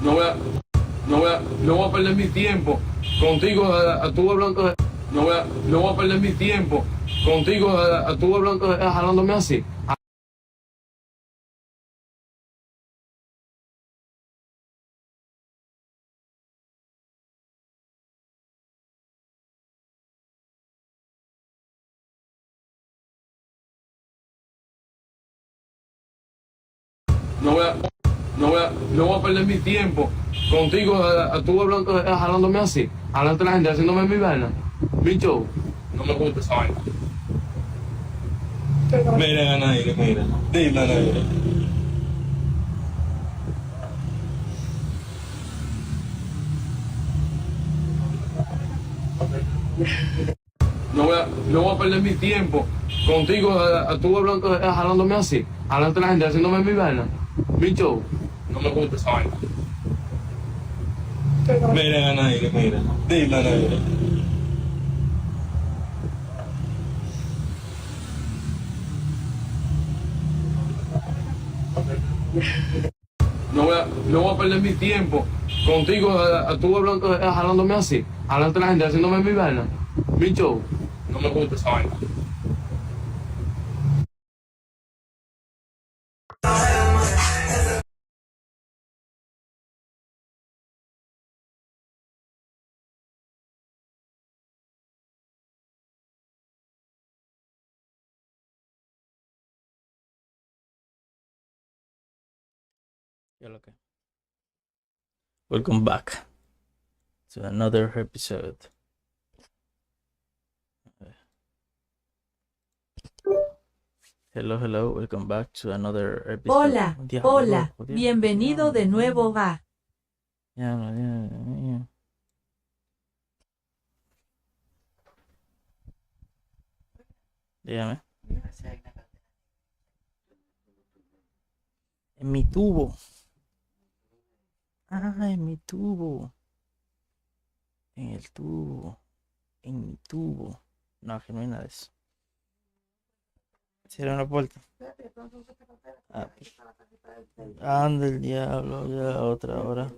No voy a, no voy a perder mi tiempo contigo, tú hablando, no voy a perder mi tiempo contigo, tú hablando, jalándome así. No voy a perder mi tiempo contigo, tú hablando, jalándome así, adelante de la gente, haciéndome mi vaina, mi show. No me gusta esa vaina. Mira, Anaire, mira. Dime, Anaire. No voy a perder mi tiempo contigo, tú hablando, jalándome así, adelante de la gente, haciéndome mi vaina, mi show. No me gusta esa vaina. Mira, Anaire, mira. Dime, Anaire. No voy a perder mi tiempo contigo, tú hablando, jalándome así, adelante de la gente, haciéndome mi vaina, mi show. No me gusta esa vaina. Ya lo que. Welcome back to another episode. Hello, hello, welcome back to another episode. Hola, hola, bienvenido de nuevo a Ya. Dígame. En mi tubo. En mi tubo. En el tubo. En mi tubo. No, que no hay nada de eso. Cierra una puerta. Anda el diablo, ya otra hora.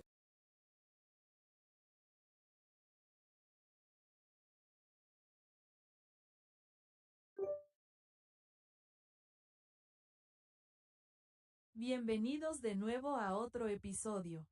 bienvenidos de nuevo a otro episodio.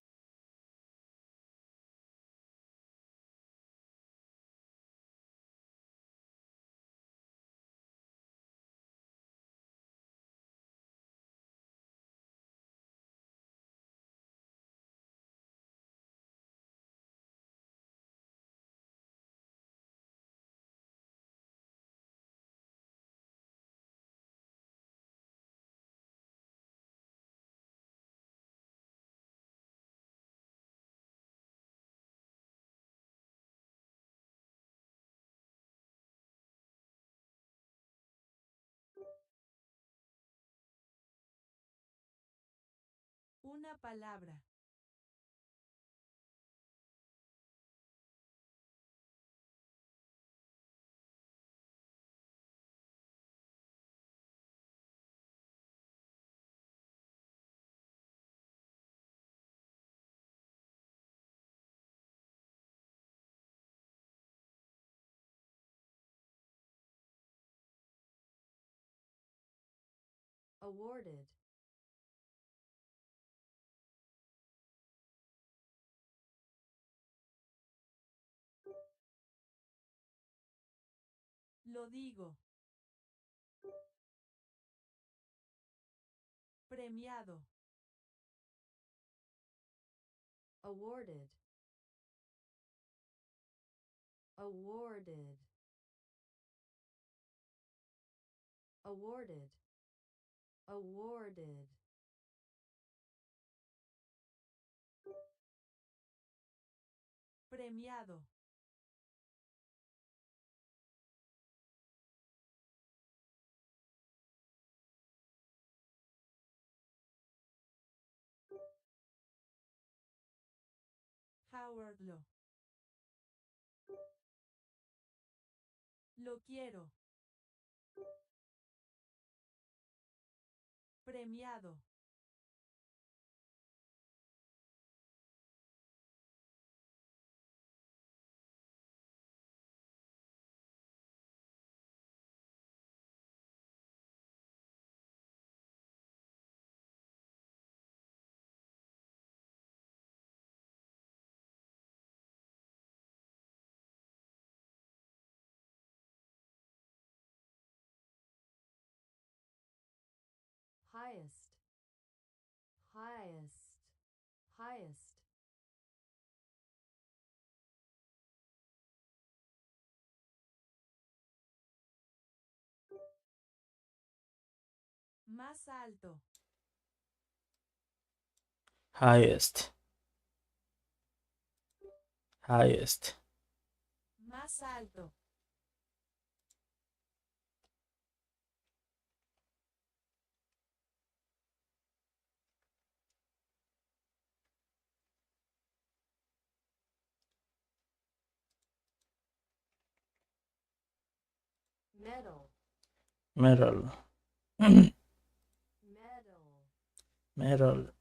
Una palabra. Awarded. Lo digo. Premiado. Awarded. Awarded. Awarded. Awarded. Premiado. Howard Law. Lo quiero. Premiado. highest, highest, highest. Más alto, highest, highest, más alto, metal, metal, metal, metal,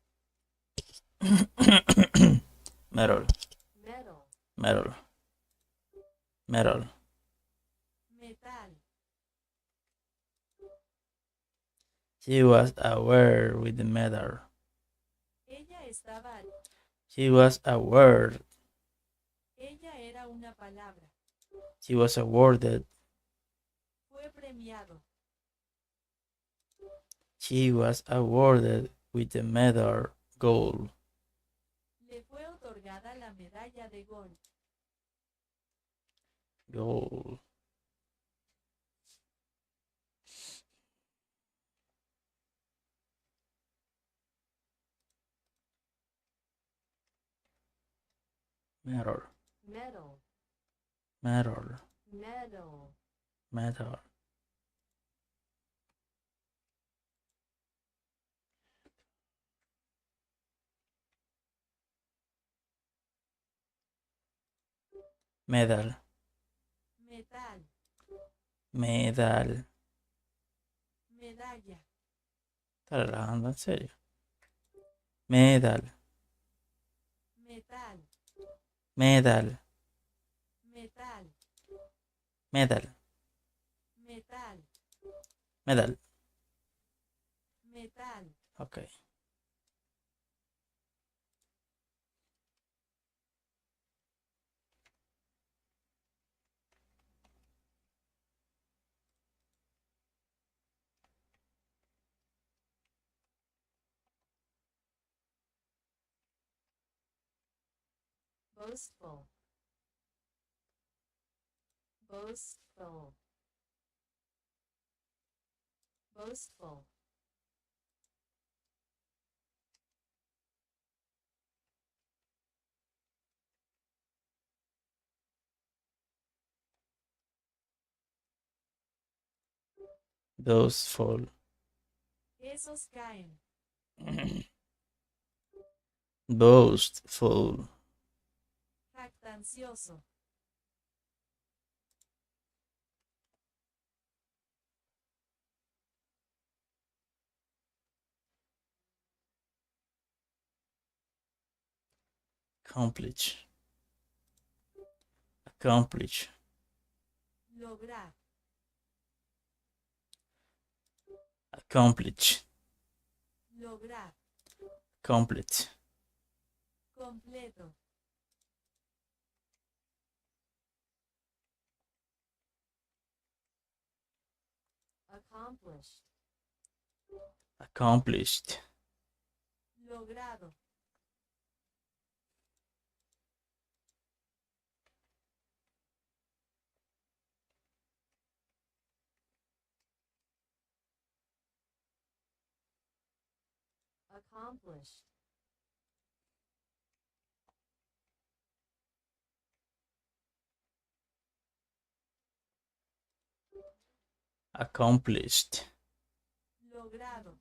metal, metal, metal, metal. metal, She was aware with the metal. ella estaba, She was aware. ella era una palabra, She was awarded. fue premiado, She was awarded with the medal gold. le fue otorgada la medalla de gol, Gold. Medal. metal, Medal. metal, Medal. Medal. metal, Medal. medalla, ¿Está relajando en serio? Medal. metal, Medal. metal, Medal. metal, Medal. metal, Ok. boastful, boastful, boastful, Boastful. esos caen, Boastful. jactancioso, Accomplish. Accomplish. lograr, Accomplish. lograr, Complete. completo, accomplished, Accomplished. logrado, accomplished, Accomplished. logrado,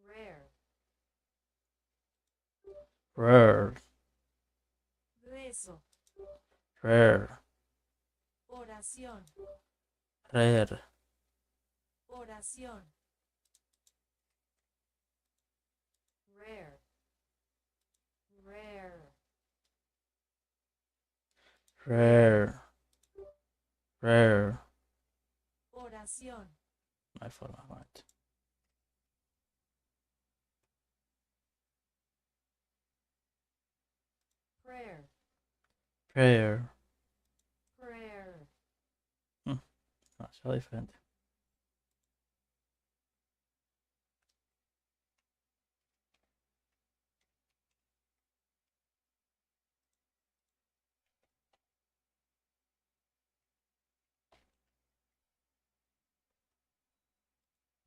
rare, Rare. rezo, Rare. oración, Rare. oración, rare, rare, Rare. Rare. oración, My forma, right. Prayer. Demasiado diferente.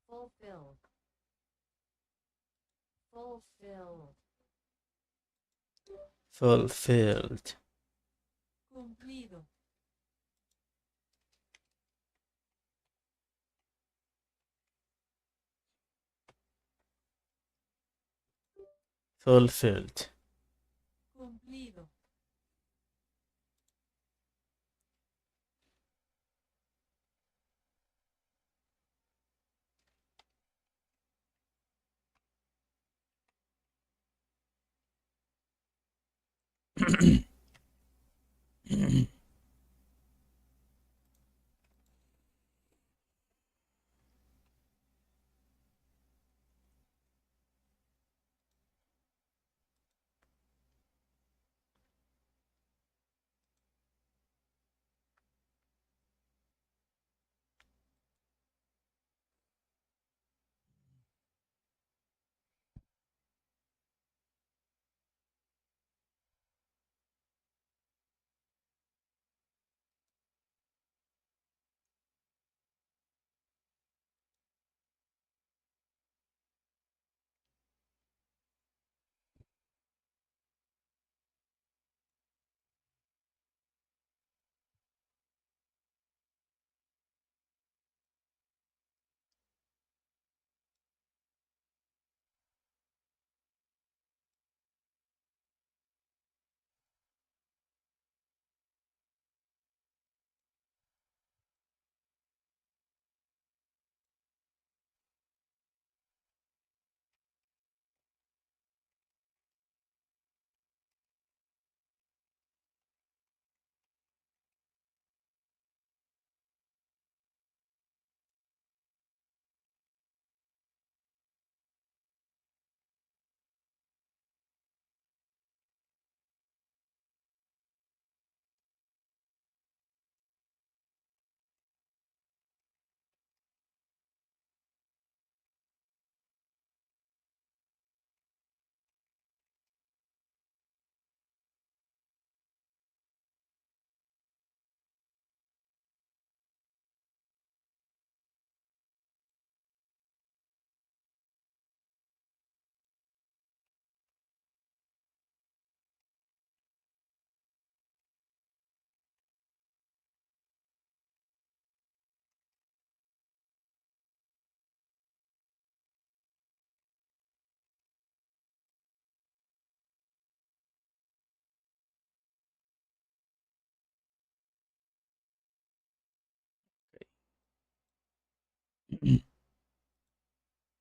Fulfilled. Fulfilled.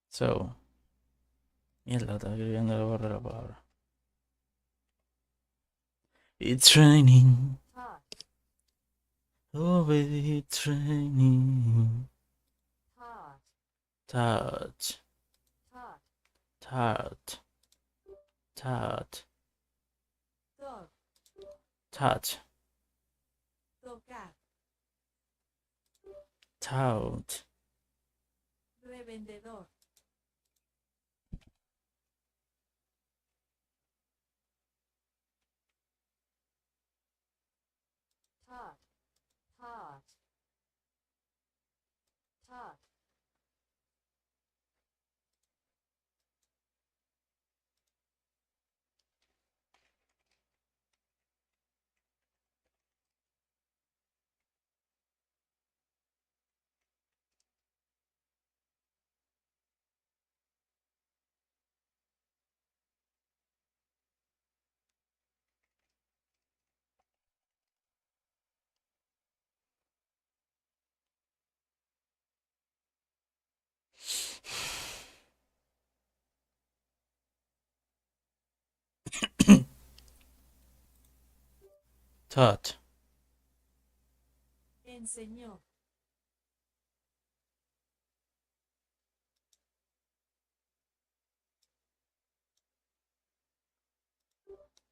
So, mierda, estaba escribiendo, le borré la palabra. It's raining. Oh, baby, it's raining. Touch. Touch. Touch. Touch. Touch. Taught.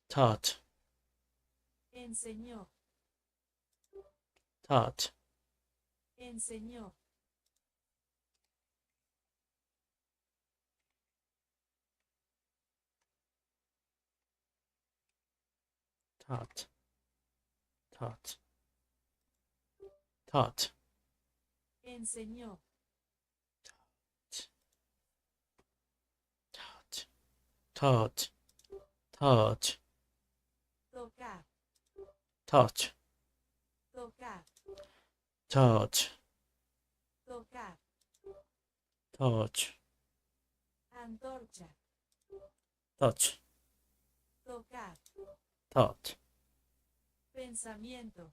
Taught. enseñó, taught, enseñó, taught, taught, taught, enseñó, taught, taught, taught, tocar, touch, tocar, touch, tocar, touch, antorcha, touch, tocar, touch, pensamiento,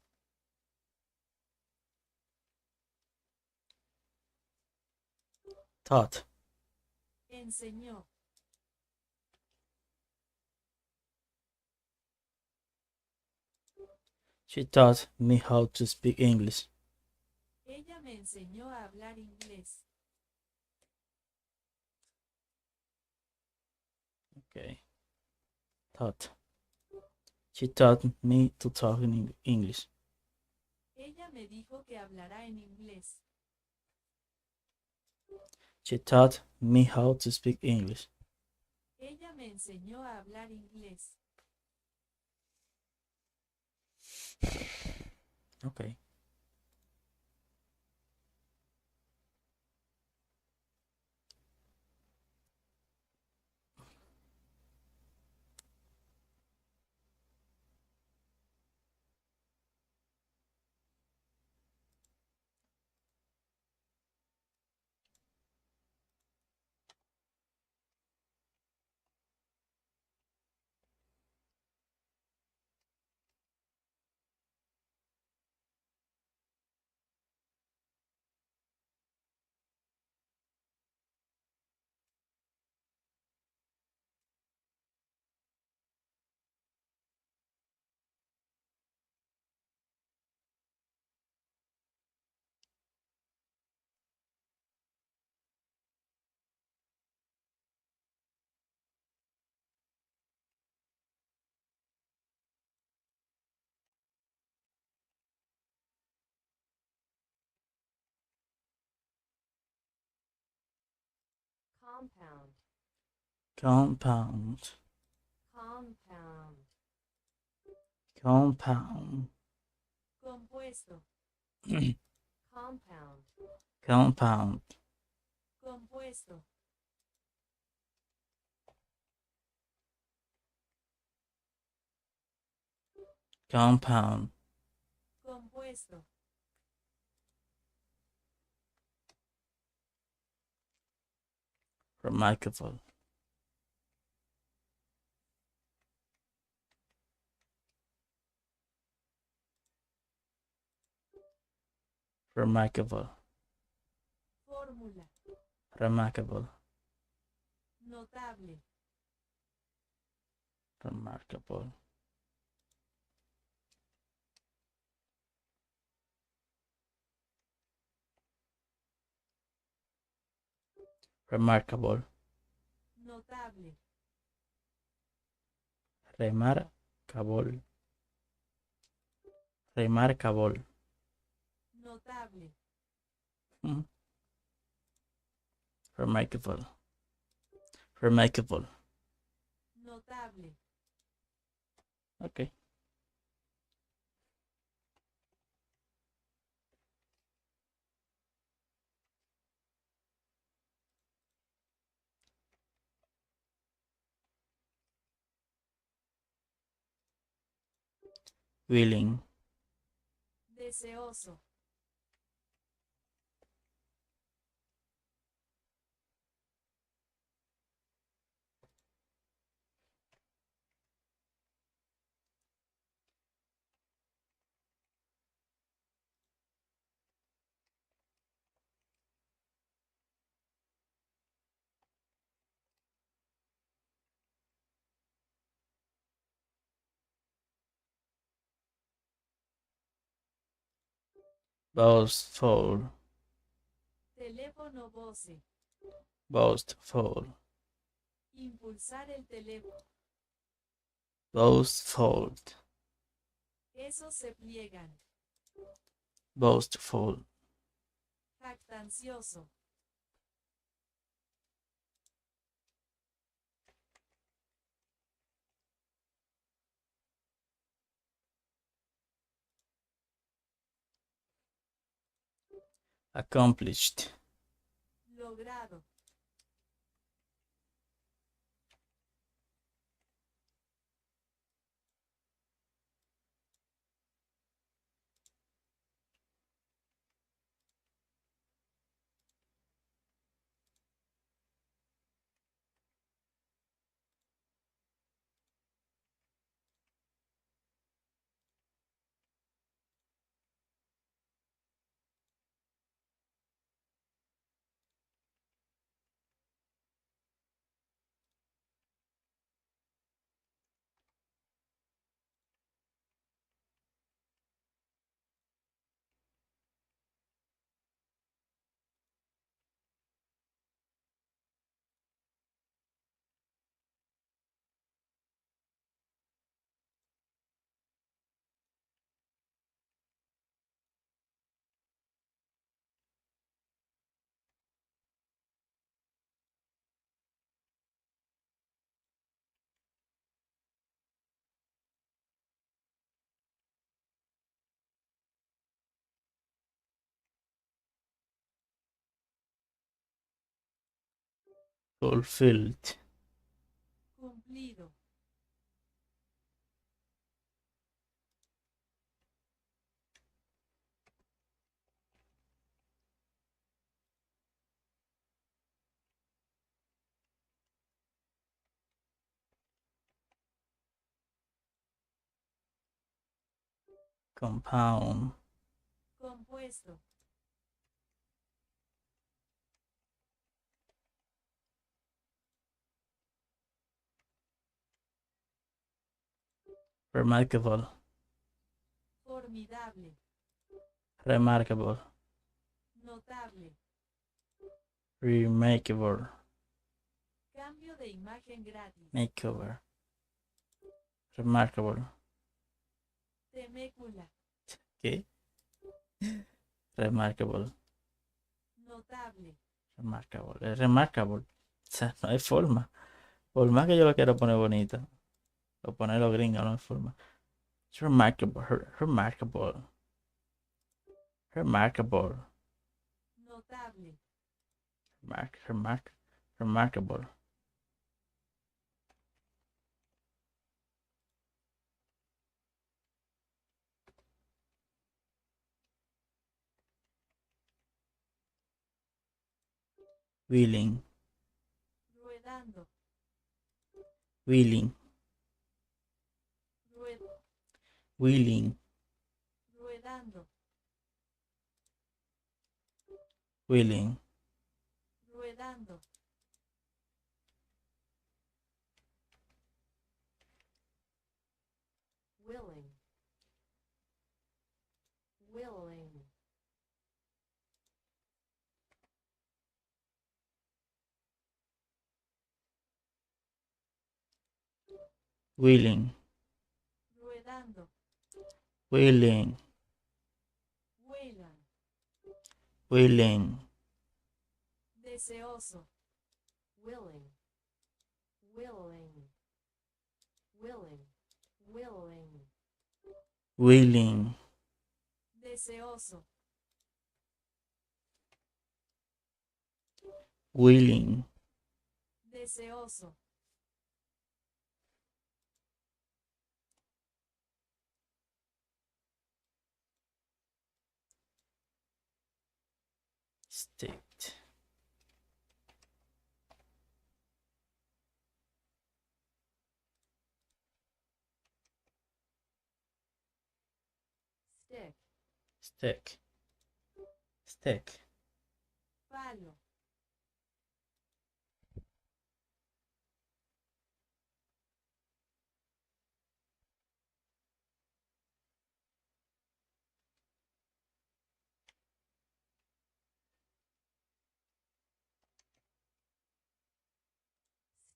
taught. enseñó, She taught me how to speak English. ella me enseñó a hablar inglés, Okay. Taught. She taught me to talk in English. ella me dijo que hablará en inglés, She taught me how to speak English. ella me enseñó a hablar inglés, Okay. compound, Compound. compound, Compound. compuesto, compound, Compound. compuesto, Compound. compuesto, Remarkable. Remarkable. fórmula, Remarkable. notable, Remarkable. Remarkable. notable, Remarkable. Remarkable. notable, Mhm. Remarkable. Remarkable. notable, Okay. Willing. deseoso, Boastful. teléfono voce, Boastful. impulsar el teléfono, Boastful. Esos se pliegan. Boastful. Jactancioso. Accomplished. Logrado. Fulfilled. Cumplido. Compound. Compuesto. Remarkable. Formidable. Remarkable. Notable. Remarkable. Cambio de imagen gratis. Makeover. Remarkable. Temécula. ¿Qué? Remarkable. Notable. Remarkable. Es remarkable. O sea, no hay forma. Por más que yo lo quiero poner bonito. O ponerlo gringo, no hay forma. It's remarkable. Remarkable. Remarkable. Notable. Remarkable. Willing. Ruedando. Willing. Willing. Ruedando. Willing. Ruedando. Willing. Willing. Willing. Ruedando. Willing. Vuelan. Willing. Deseoso. Willing. Willing. Willing. Willing. Willing. Deseoso. Willing. Deseoso. State. Stick. Stick. Stick. Palo.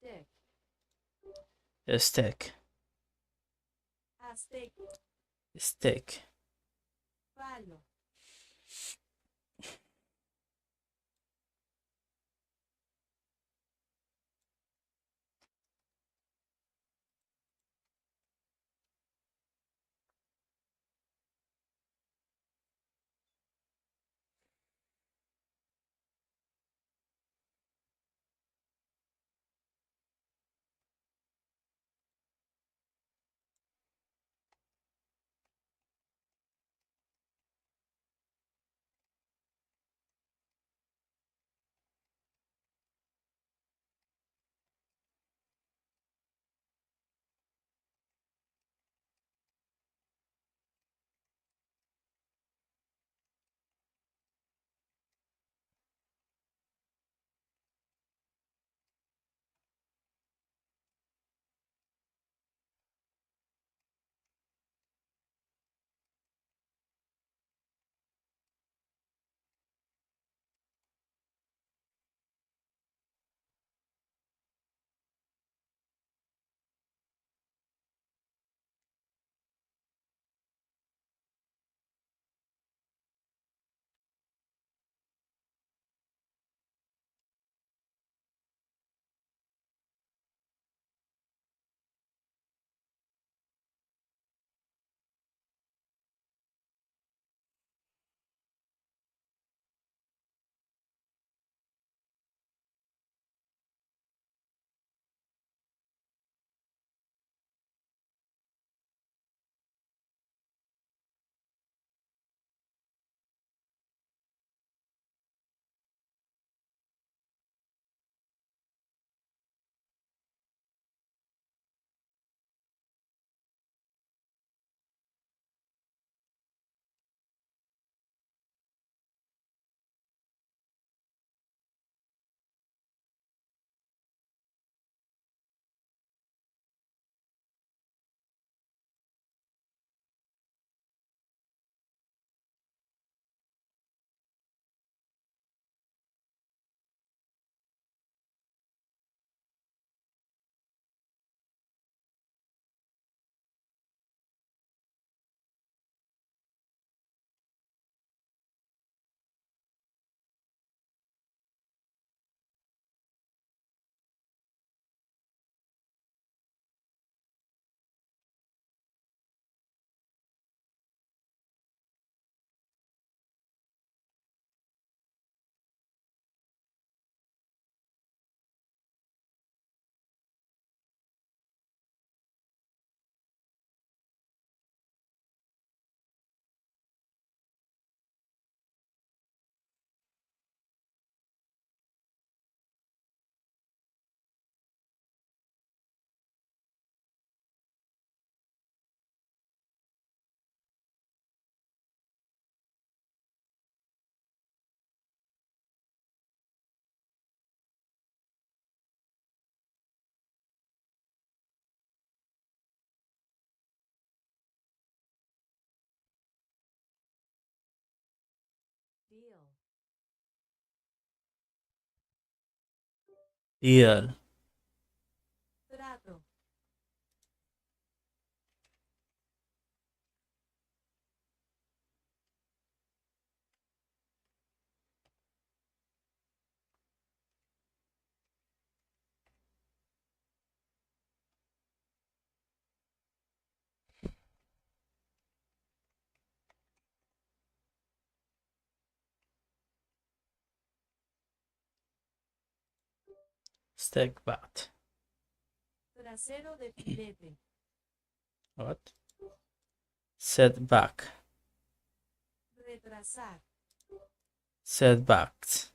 Stick. Stick. Azteca. Stick. Palo. Deal. Deal. Trato. Stick bat. Trasero de filete. What? Setback. Retrasar. Setbacks.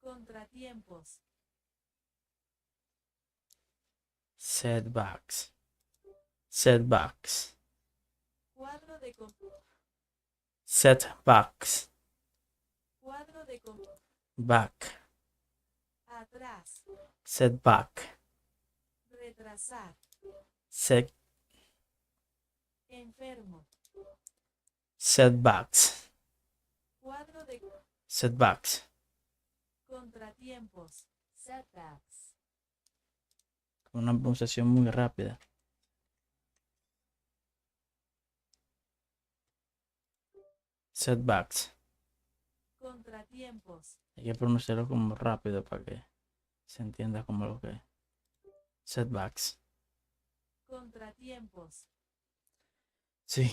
Contratiempos. Setbacks. Setbacks. Cuadro de Setbacks. cuadro de Back. atrás. Setback. Retrasar. Set. Enfermo. Setbacks. Cuadro de Setbacks. contratiempos. Setbacks. Con una pronunciación muy rápida. Setbacks. Contratiempos. Hay que pronunciarlo como rápido para que se entienda como lo que es. Setbacks. Contratiempos. Sí.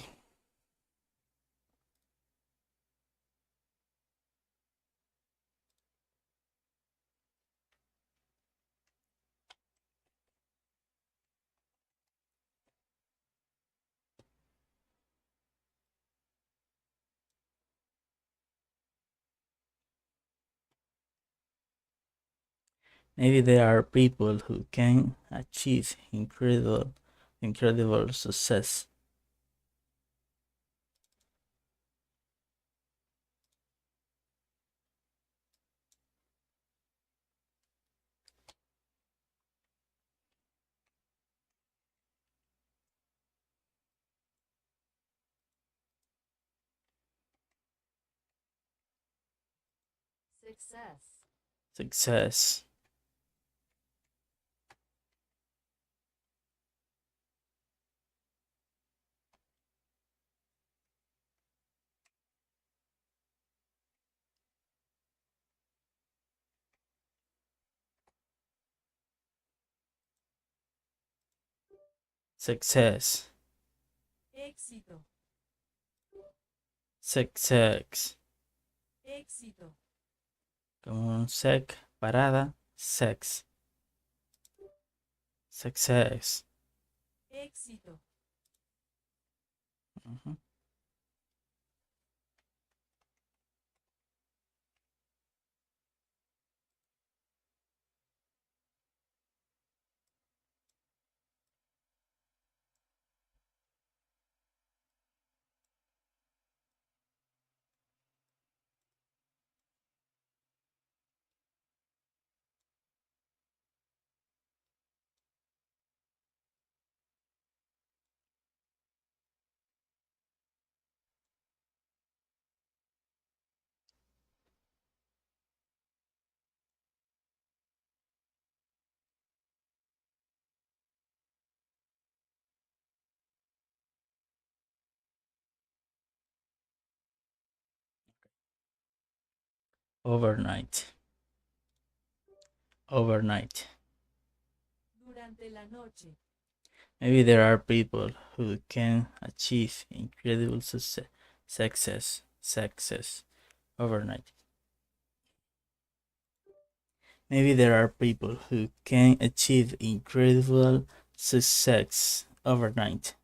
Maybe there are people who can achieve incredible success. Success. Success. Success. Éxito. Success. Éxito. Como un sec, parada, sex. Success. Éxito. Ujú. Overnight. Overnight. Durante la noche. Maybe there are people who can achieve incredible success overnight. Maybe there are people who can achieve incredible success overnight.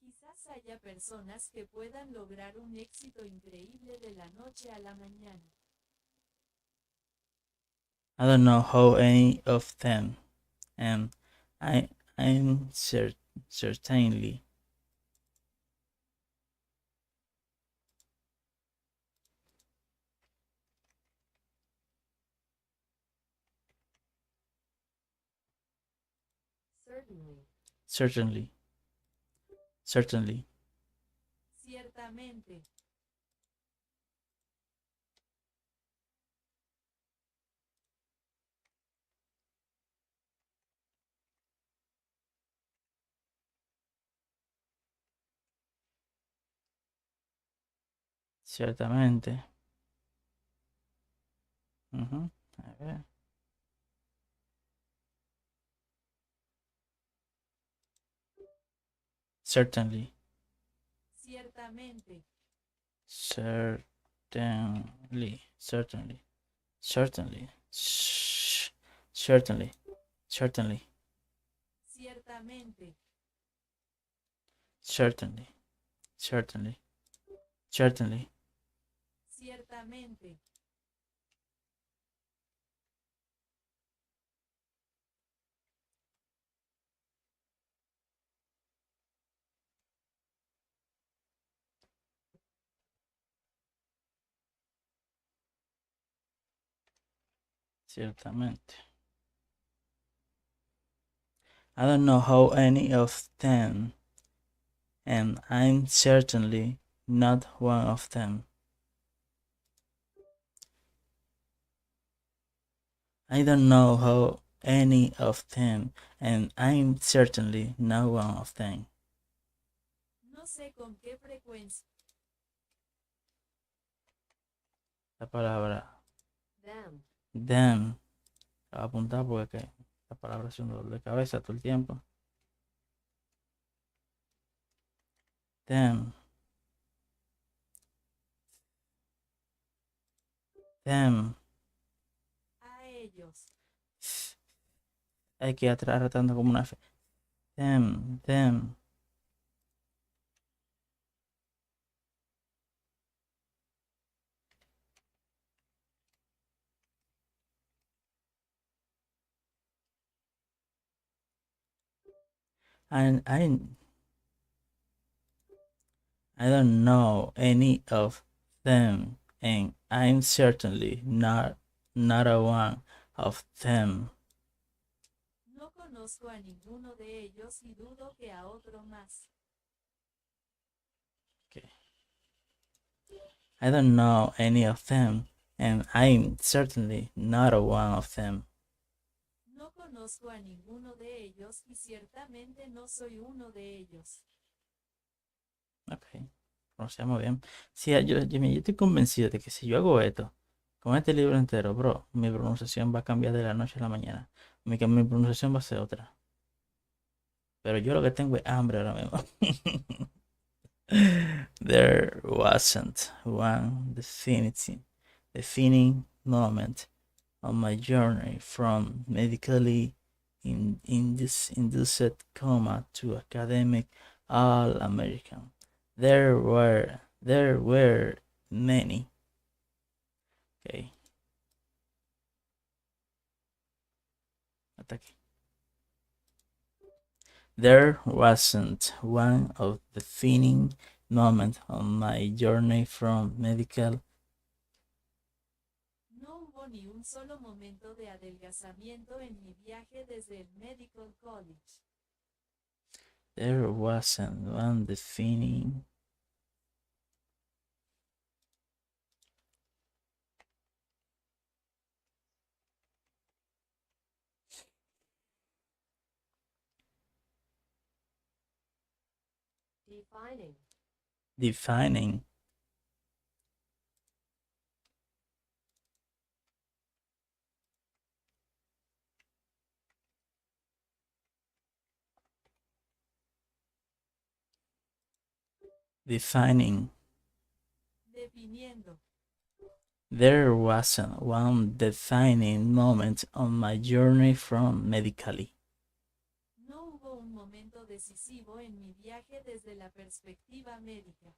Quizás haya personas que puedan lograr un éxito increíble de la noche a la mañana. I don't know how any of them, and I'm certainly Certainly. certainly Ciertamente. ciertamente. Ujú. A ver. Certainly. Ciertamente. Certainly. Certainly. Certainly. Certainly. Certainly. Ciertamente. Certainly. Certainly. Certainly. Ciertamente. Ciertamente. I don't know how any of them, and I'm certainly not one of them. I don't know how any of them, and I'm certainly not one of them. No sé con qué frecuencia. La palabra Damn. damn. La voy a apuntar porque la palabra es un dolor de cabeza todo el tiempo. Damn. Damn. A ellos. Hay que ir atrás tratando como una F. Damn. Damn. And I don't know any of them, and I'm certainly not a one of them. No conozco a ninguno de ellos y dudo que a otro más. Okay. I don't know any of them, and I'm certainly not a one of them. No conozco a ninguno de ellos y ciertamente no soy uno de ellos. Ok, pronunciamos bien. Sí, yo estoy convencido de que si yo hago esto, con este libro entero, bro, mi pronunciación va a cambiar de la noche a la mañana. Mi pronunciación va a ser otra. Pero yo lo que tengo es hambre ahora mismo. There wasn't one defining moment on my journey from medically induced coma to academic all-American. There were many. Okay. Hasta aquí. There wasn't one of defining moment on my journey from medical. No hubo ni un solo momento de adelgazamiento en mi viaje desde el Medical College. There wasn't one defining. Defining. Defining. Definiendo. There wasn't one defining moment on my journey from medically. No hubo un momento decisivo en mi viaje desde la perspectiva médica.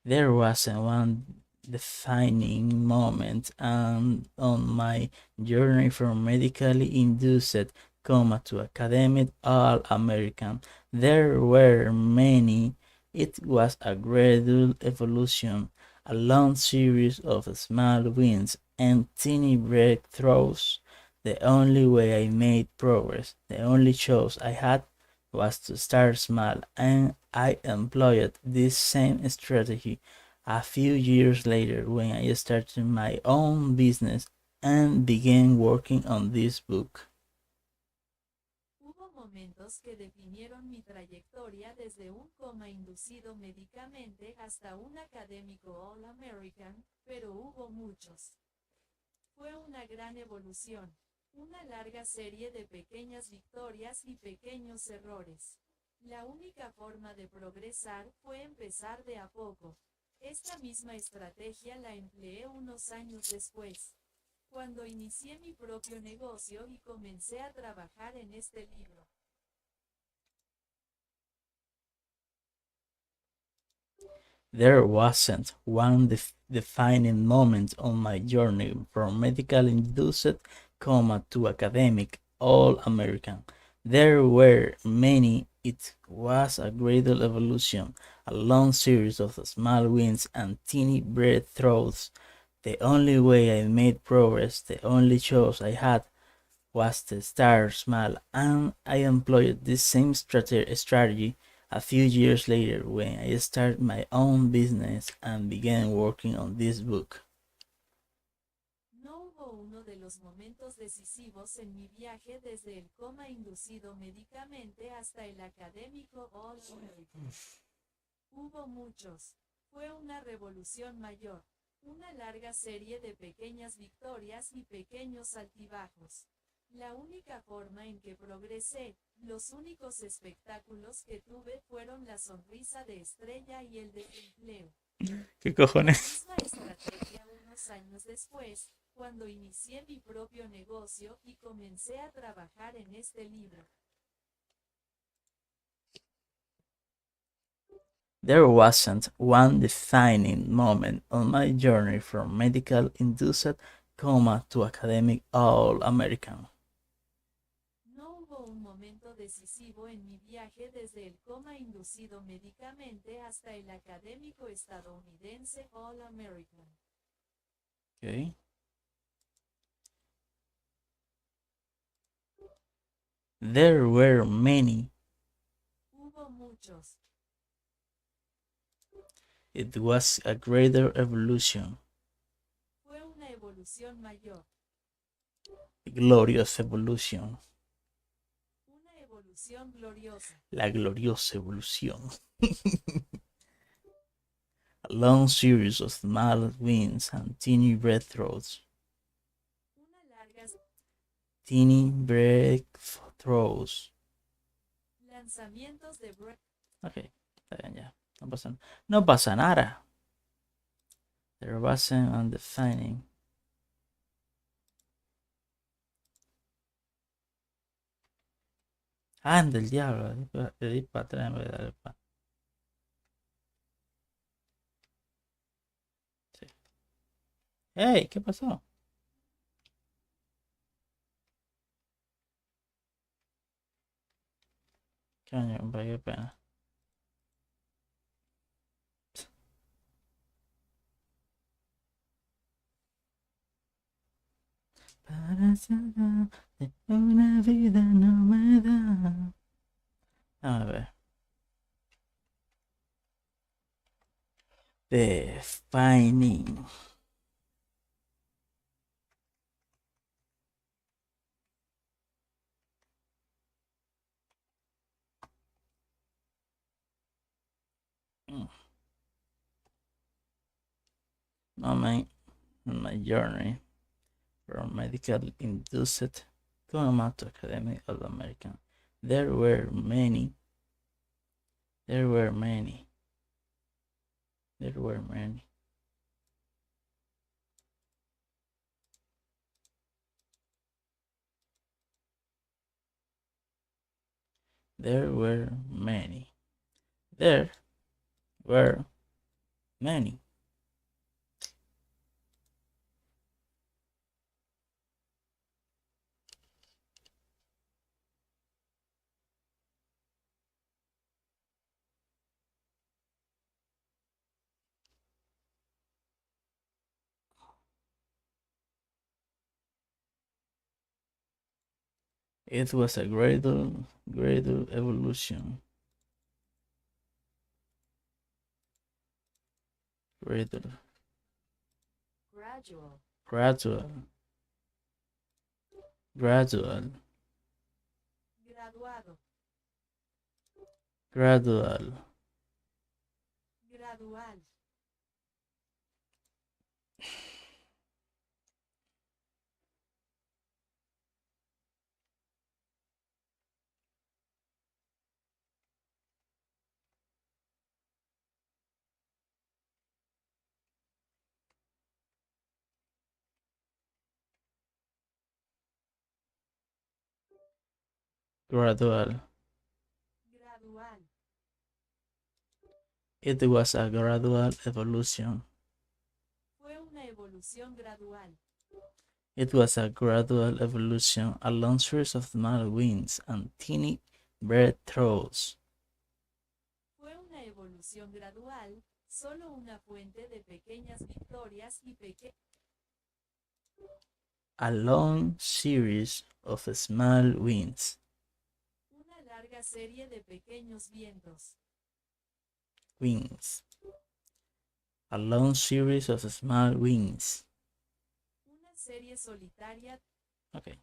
There wasn't one defining moment on my journey from medically induced coma to academic all-American. There were many. It was a gradual evolution, a long series of small wins and tiny breakthroughs. The only way I made progress, the only choice I had was to start small, and I employed this same strategy a few years later when I started my own business and began working on this book. Hubo momentos que definieron mi trayectoria desde un coma inducido médicamente hasta un académico All-American, pero hubo muchos. Fue una gran evolución, una larga serie de pequeñas victorias y pequeños errores. La única forma de progresar fue empezar de a poco. Esta misma estrategia la empleé unos años después, cuando inicié mi propio negocio y comencé a trabajar en este libro. There wasn't one defining moment on my journey from medical induced coma to academic all-American. There were many. It was a gradual evolution, a long series of small wins and teeny breakthroughs. The only way I made progress, the only choice I had, was to start small, and I employed this same strategy a few years later when I started my own business and began working on this book. No hubo uno de los momentos decisivos en mi viaje desde el coma inducido médicamente hasta el académico All American. Hubo muchos. Fue una revolución mayor, una larga serie de pequeñas victorias y pequeños altibajos. La única forma en que progresé, los únicos espectáculos que tuve fueron la sonrisa de estrella y el desempleo. ¿Qué La cojones? misma estrategia unos años después, cuando inicié mi propio negocio y comencé a trabajar en este libro. There wasn't one defining moment on my journey from medical-induced coma to academic all-American. No hubo un momento decisivo en mi viaje desde el coma inducido médicamente hasta el académico estadounidense All American. Okay. There were many. Hubo muchos. It was a greater evolution, Fue una evolución mayor. a glorious evolution, Una evolución gloriosa. la gloriosa evolución. A long series of small wins and teeny breakthroughs. Una larga Teeny breakthroughs. lanzamientos de Ok, está bien ya. No pasa nada. There wasn't undefining. Anda el diablo. Le di para atrás en vez de darle para. Sí. ¡Hey! ¿Qué pasó? Coño, compadre, qué pena. Para saber de una vida no me da. A ver. Defining. Moment in my journey from medical induced coma to academic all American. There were many. There were many. There were many. There were many. There were many. It was a gradual evolution. Gradual. gradual. Gradual. Gradual. Graduado. Gradual. Gradual. Gradual. Gradual. It was a gradual evolution. Fue una evolución gradual. It was a gradual evolution, a long series of small wins and teeny breakthroughs. Fue una evolución gradual, solo una fuente de pequeñas victorias y A long series of small wins. una larga serie de pequeños vientos. Wins. A long series of small wins. Una serie solitaria. Okay.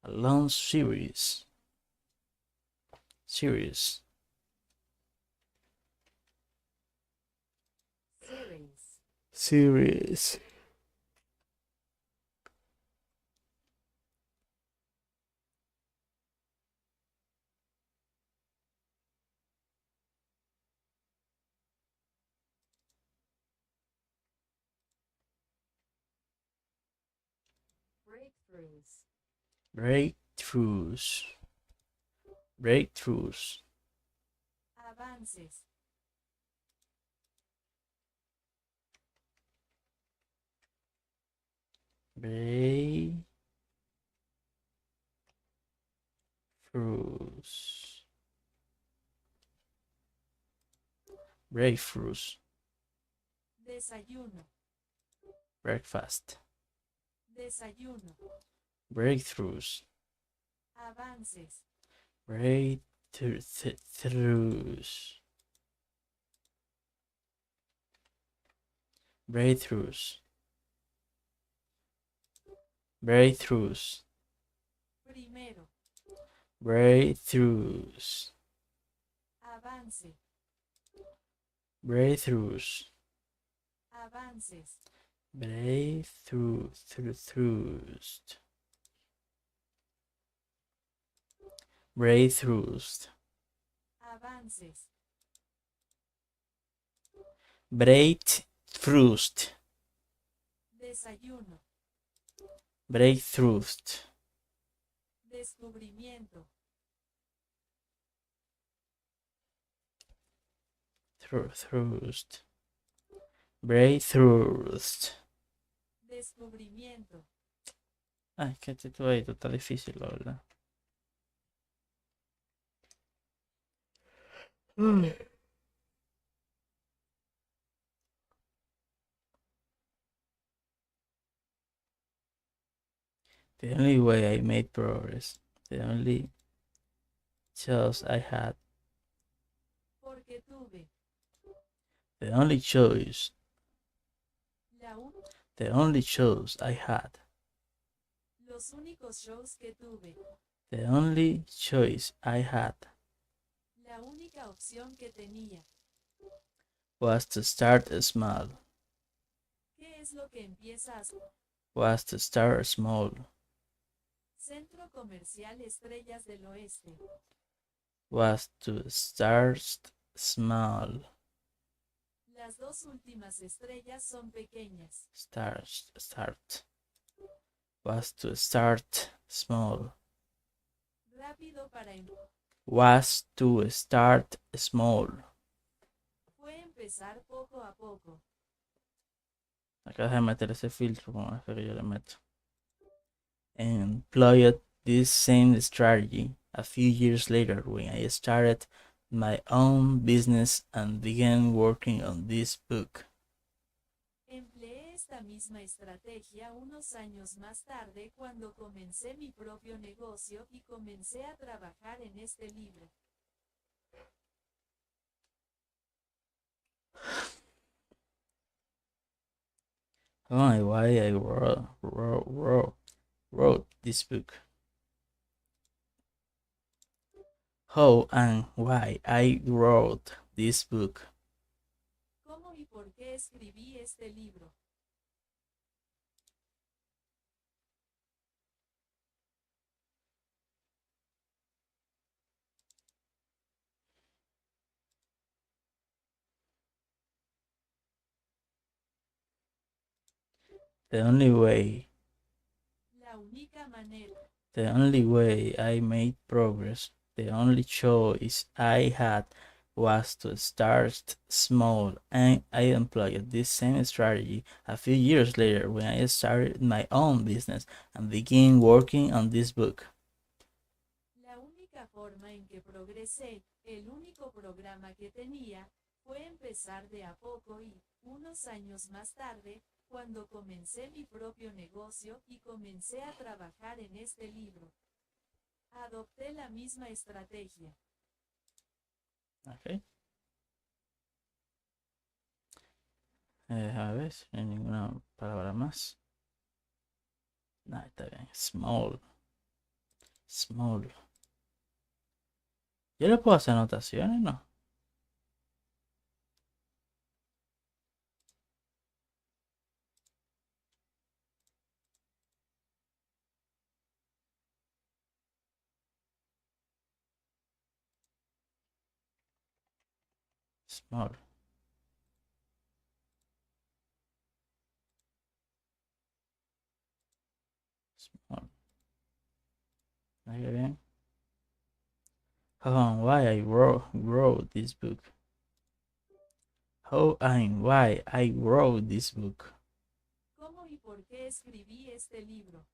A long series. Series. Series. breakthroughs, Breakthroughs. Breakthroughs. avances, Breakthroughs. Breakthroughs. desayuno, Breakfast. desayuno, Breakthroughs. avances, Breakthroughs. Breakthroughs. Breakthroughs. primero, Breakthroughs. avance, Breakthroughs. avances, Breakthroughs. Breakthroughs. avances, Breakthroughs. desayuno, Breakthroughs. descubrimiento, Breakthroughs. Breakthroughs. descubrimiento, Ay, que este todavía está difícil, la verdad. The only way I made progress, the only choice I had, porque tuve, the only choice, la un- the only choice I had, los únicos shows que tuve, the only choice I had la única opción que tenía. was to start small, ¿Qué es lo que empieza a was to start small, Centro Comercial Estrellas del Oeste? was to start small, Las dos últimas estrellas son pequeñas. start, was to start small, Rápido para was to start small. fue empezar poco a poco. Acá de meter ese filtro como ese que yo le meto. And employed this same strategy a few years later when I started my own business and began working on this book. Empleé esta misma estrategia unos años más tarde cuando comencé mi propio negocio y comencé a trabajar en este libro. I don't know why I wrote this book. How and why I wrote this book. ¿Cómo y por qué escribí este libro? The only way La única manera. The only way I made progress, the only choice I had was to start small, and I employed this same strategy a few years later when I started my own business and began working on this book. La única forma en que progresé, el único programa que tenía, fue empezar de a poco y, unos años más tarde, cuando comencé mi propio negocio y comencé a trabajar en este libro. Adopté la misma estrategia. Okay. A ver, si no hay ninguna palabra más. No, está bien. Small. Small. ¿Yo le puedo hacer anotaciones? No. Small. Small. Oiga bien. How and why I wrote this book. How and why I wrote this book. ¿Cómo y por qué escribí este libro?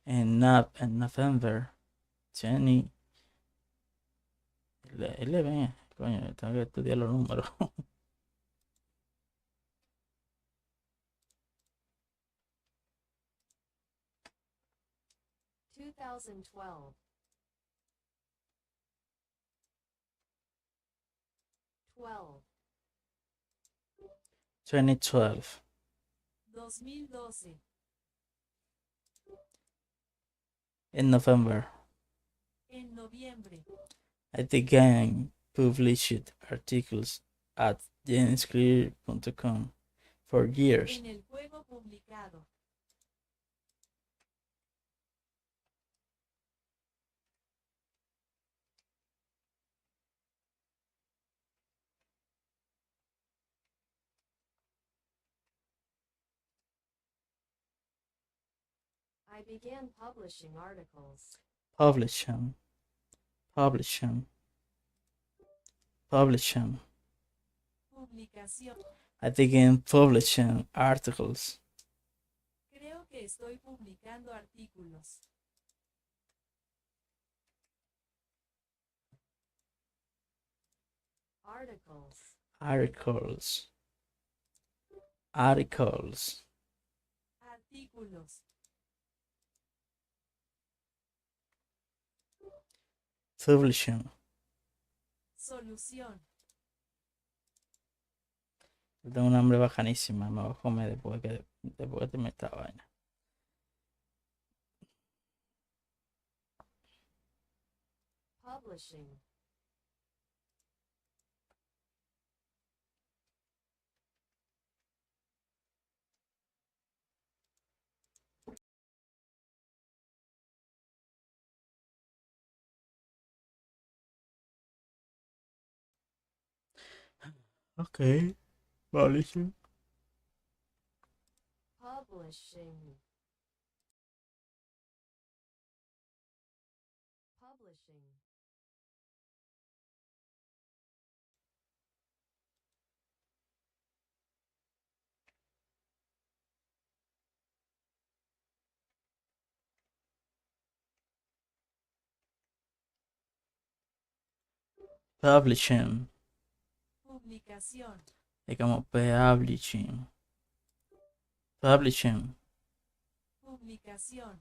In November 20 11, coño, tengo que estudiar los números. 2012. 12. 2012. 2012. In November, En noviembre. I began published articles at jamesclear.com for years. En el juego publicado. I began publishing articles. Publishing. Publicación. I began publishing articles. Creo que estoy publicando artículos. Articles. Articles. Artículos. Publishing. Solución. Tengo un hambre bacanísima, me voy a comer después que termine esta vaina. Publishing. Okay. Publishing. Publishing. Publishing. Publishing. Publicación. Es como publishing. Publishing. Publicación.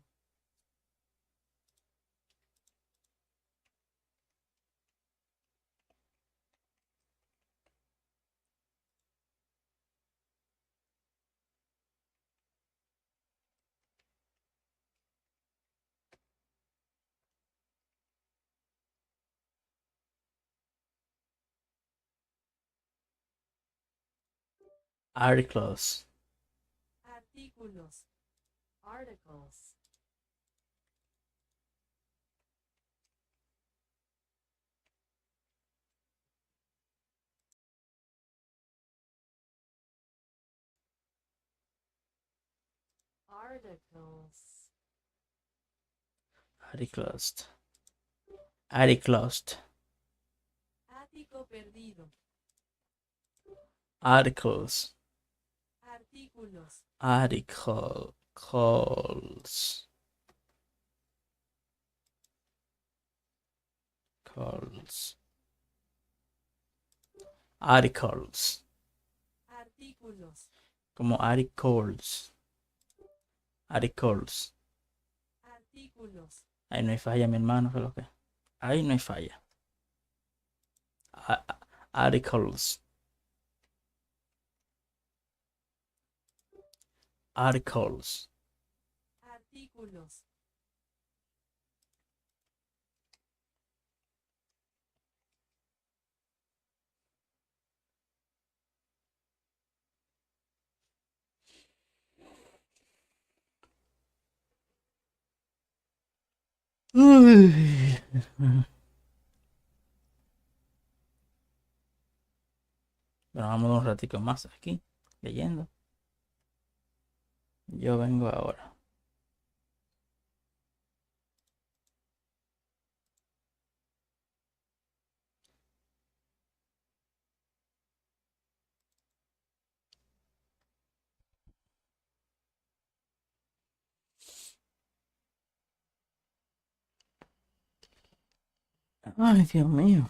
Articles. Artículos. Articles. Articles. Articles. Articles. Ático perdido. Articles. Artículos. Articles. Articles. Artículos. Como articles. Articles. Artículos. Ahí no hay falla, mi hermano, que lo que. Ahí no hay falla. Articles. Articles. Artículos. Uy. Pero vamos un ratico más aquí, leyendo. Yo vengo ahora. Ay, Dios mío.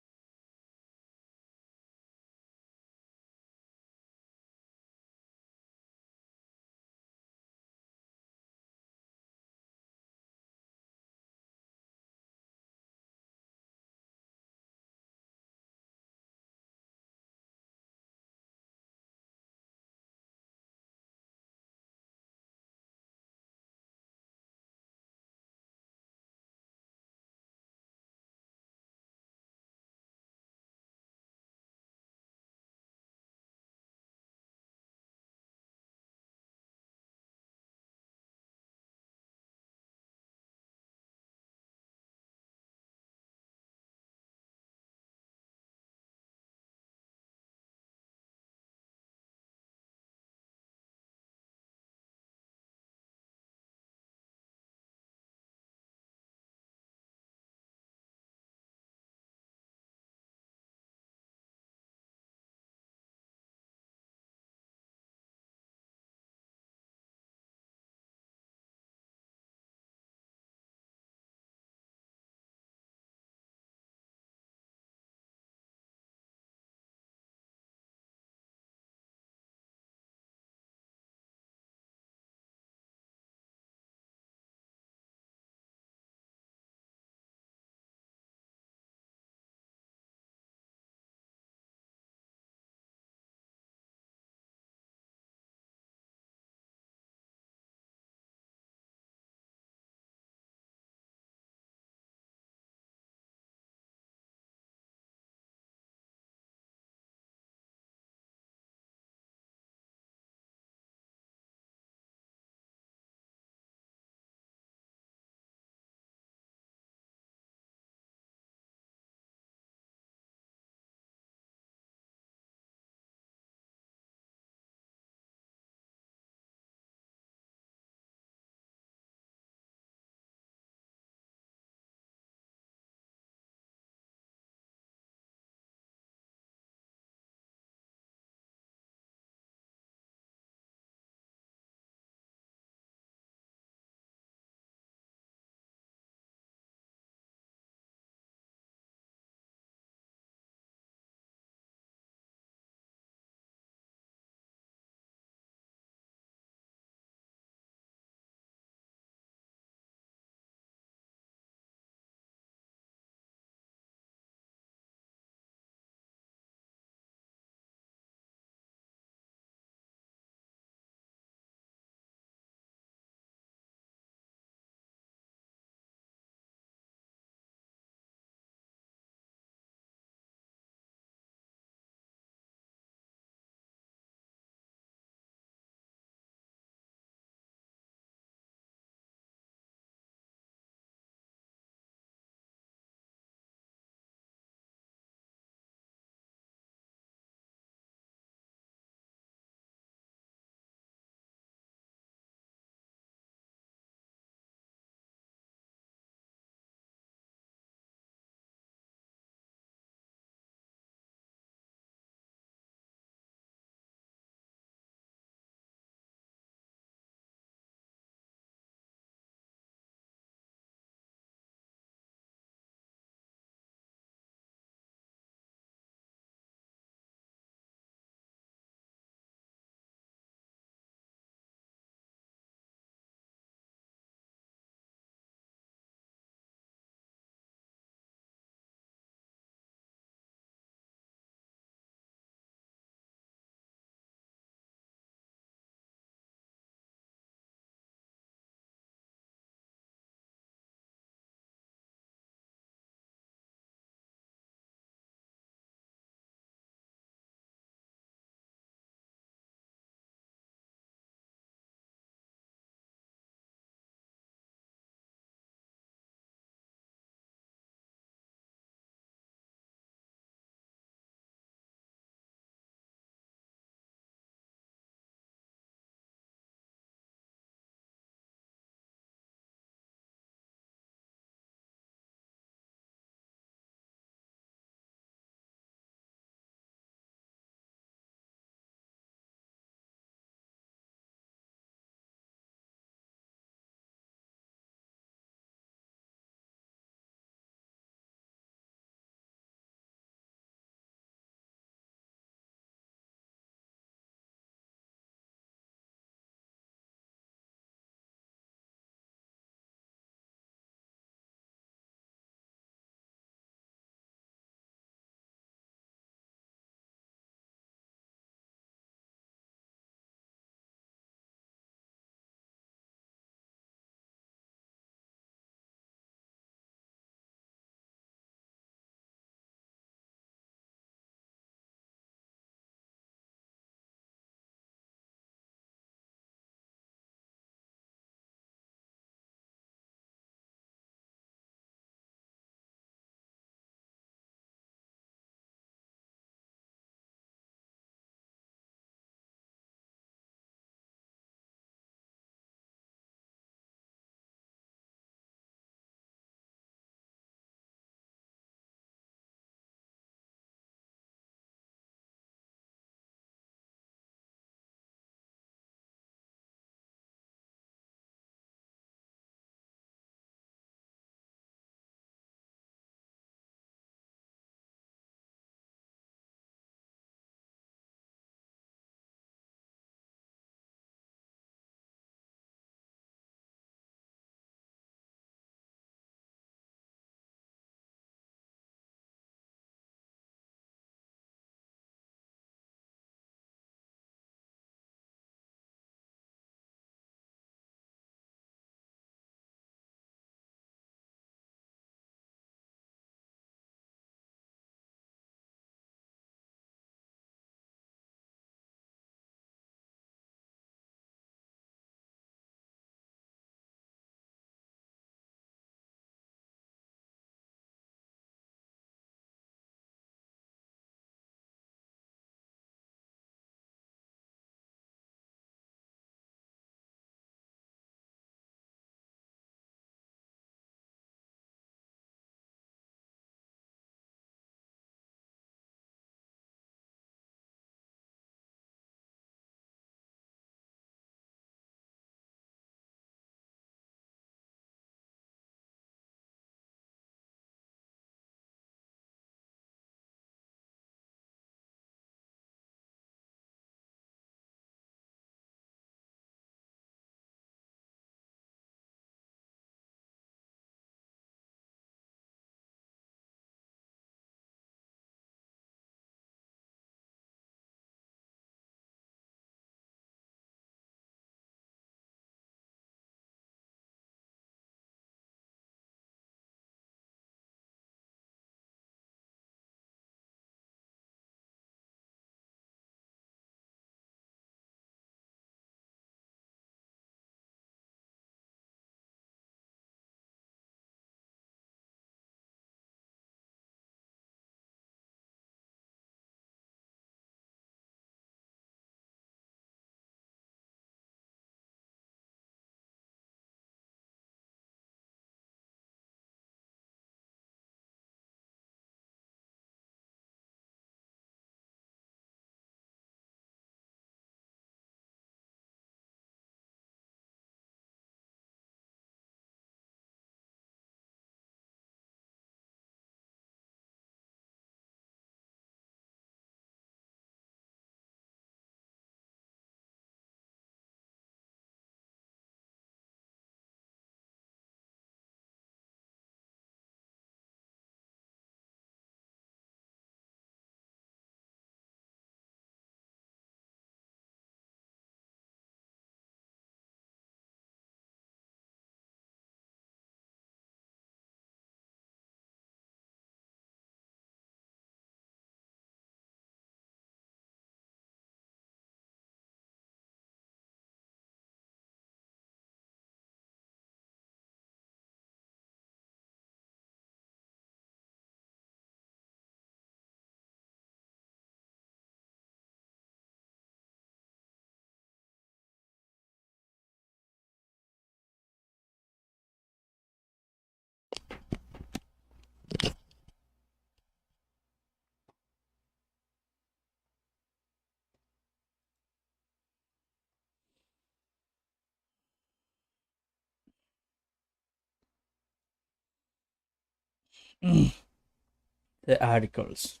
The articles.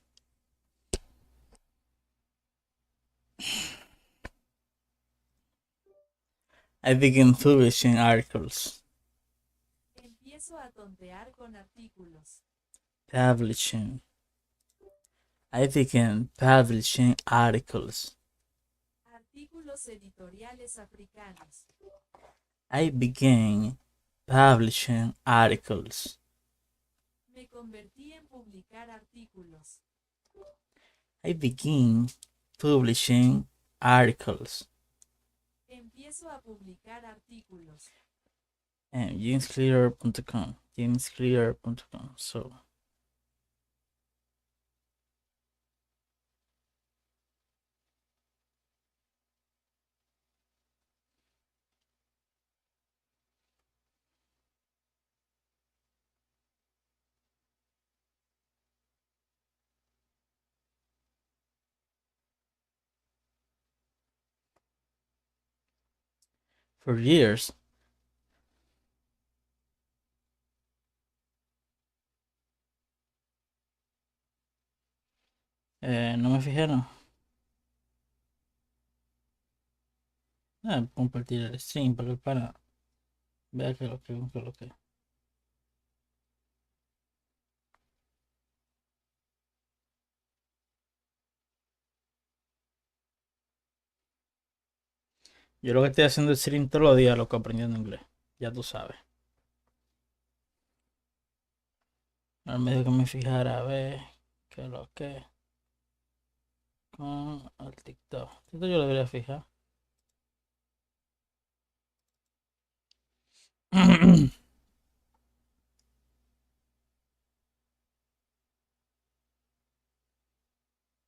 I begin publishing articles. Empiezo a tontear con artículos. Publishing. I begin publishing articles. Artículos editoriales africanos. I began publishing articles. Me convertí en publicar artículos. I begin publishing articles. Empiezo a publicar artículos. And jamesclear.com. jamesclear.com. So for years, no me fijé, no. Compartir el stream para que el pana vea que lo que. Yo lo que estoy haciendo es stream todos los días, lo que aprendiendo inglés. Ya tú sabes. Al medio que me fijara a ver qué es lo que con el TikTok. Esto yo lo debería fijar.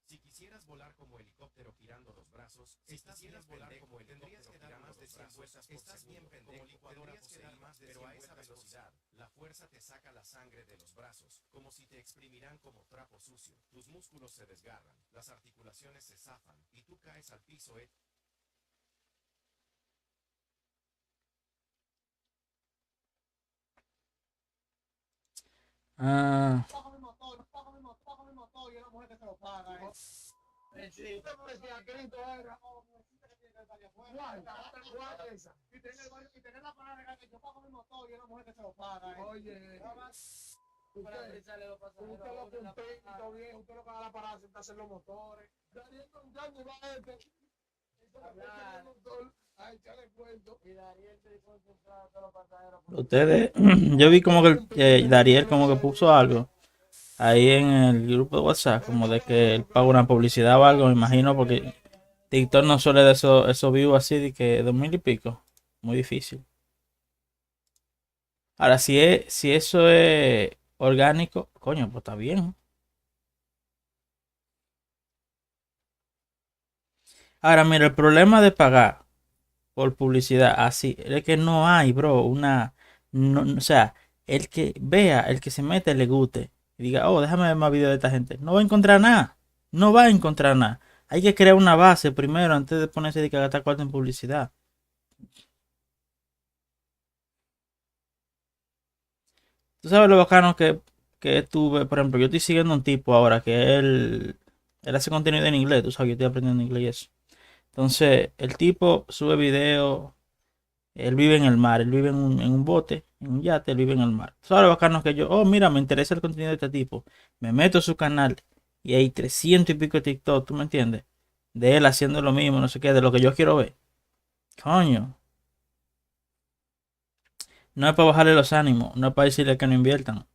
Si quisieras volar como helicóptero girando los brazos, estás bien pendejo, tendrías que dar más de 100 vueltas por segundo. Como licuadora poseída, pero a esa velocidad, la fuerza te saca la sangre de los brazos, como si te exprimirán como trapo sucio. Tus músculos se desgarran, las articulaciones se zafan, y tú caes al piso. Ah, ustedes, yo vi como que Dariel como que puso algo ahí en el grupo de WhatsApp, como de que él paga una publicidad o algo, me imagino, porque TikTok no suele de esos views así de que 2000 y pico. Muy difícil. Ahora, si eso es orgánico, coño, pues está bien. Ahora, mira, el problema de pagar por publicidad así es que no hay, bro, o sea, el que vea, el que se mete, le guste y diga, oh, déjame ver más videos de esta gente. No va a encontrar nada. No va a encontrar nada. Hay que crear una base primero antes de ponerse de que gastar cuarto en publicidad. Tú sabes lo bacano que tuve, por ejemplo, yo estoy siguiendo un tipo ahora que él hace contenido en inglés, tú sabes, yo estoy aprendiendo inglés y eso. Entonces, el tipo sube videos, él vive en el mar, él vive en un bote, en un yate, él vive en el mar. Tú sabes lo bacano que yo, oh, mira, me interesa el contenido de este tipo, me meto a su canal y hay 300 y pico de TikTok, ¿tú me entiendes? De él haciendo lo mismo, no sé qué, de lo que yo quiero ver. Coño, no es para bajarle los ánimos, no es para decirle que no inviertan.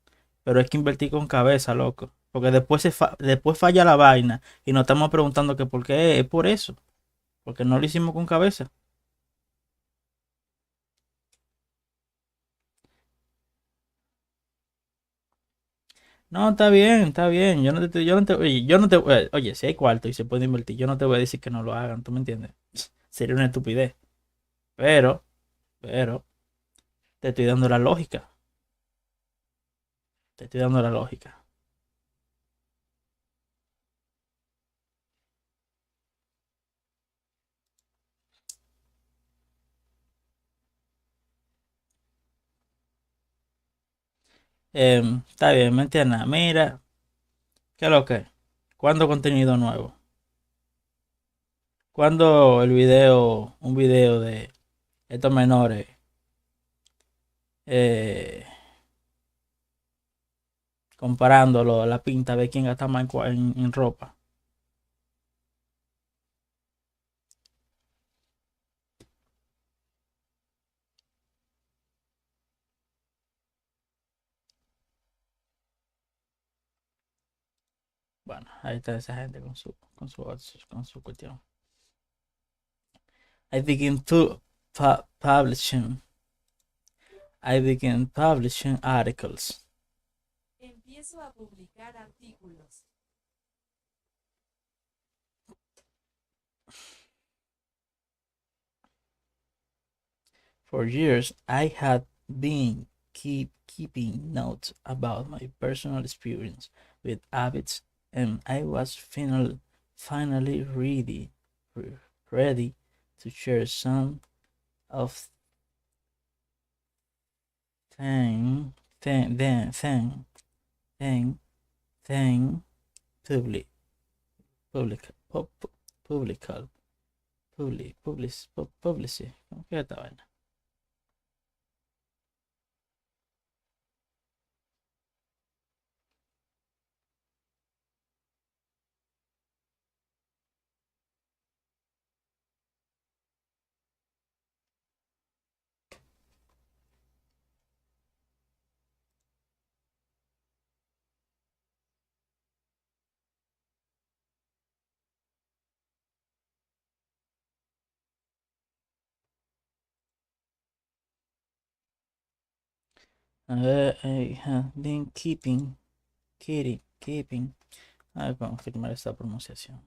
Pero es que invertir con cabeza, loco. Porque después falla la vaina y nos estamos preguntando que por qué es por eso. Porque no lo hicimos con cabeza. No, está bien, está bien. Oye, si hay cuarto y se puede invertir, yo no te voy a decir que no lo hagan, ¿tú me entiendes? Sería una estupidez. Pero, pero, te estoy dando la lógica. Te estoy dando la lógica. Está bien, ¿me entiendes? Mira, ¿qué es lo que? ¿Cuándo contenido nuevo? ¿Cuándo un video de estos menores eh, comparándolo, la pinta, de quién gasta más en ropa? Bueno, ahí está esa gente con su cuestión. I begin to publishing. I begin publishing articles. Empiezo a publicar artículos. For years, I had been keeping notes about my personal experience with habits, and I was finally ready to share some of them, public, public, public, publicity. ¿Cómo que esta vaina? I have been keeping. A confirmar esta pronunciación.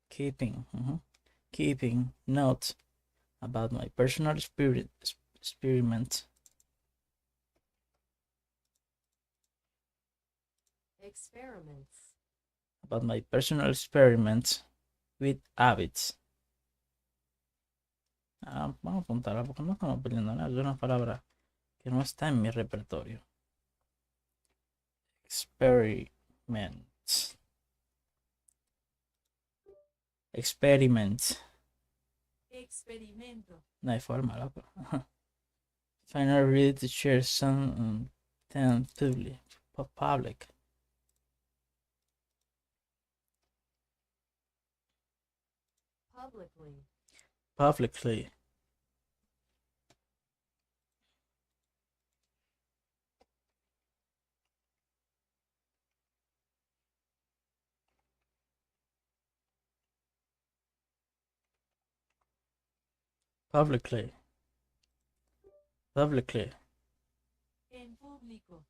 Keeping. Keeping notes about my personal experiment. Experiments. About my personal experiments with habits. Vamos a apuntarla porque no estamos perdiendo nada. Es una palabra que no está en mi repertorio. Experiments. Experiments. Experimento. No hay forma, loco. Finally ready to share some public. Publicly. Publicly. Publicly. Publicly. En público.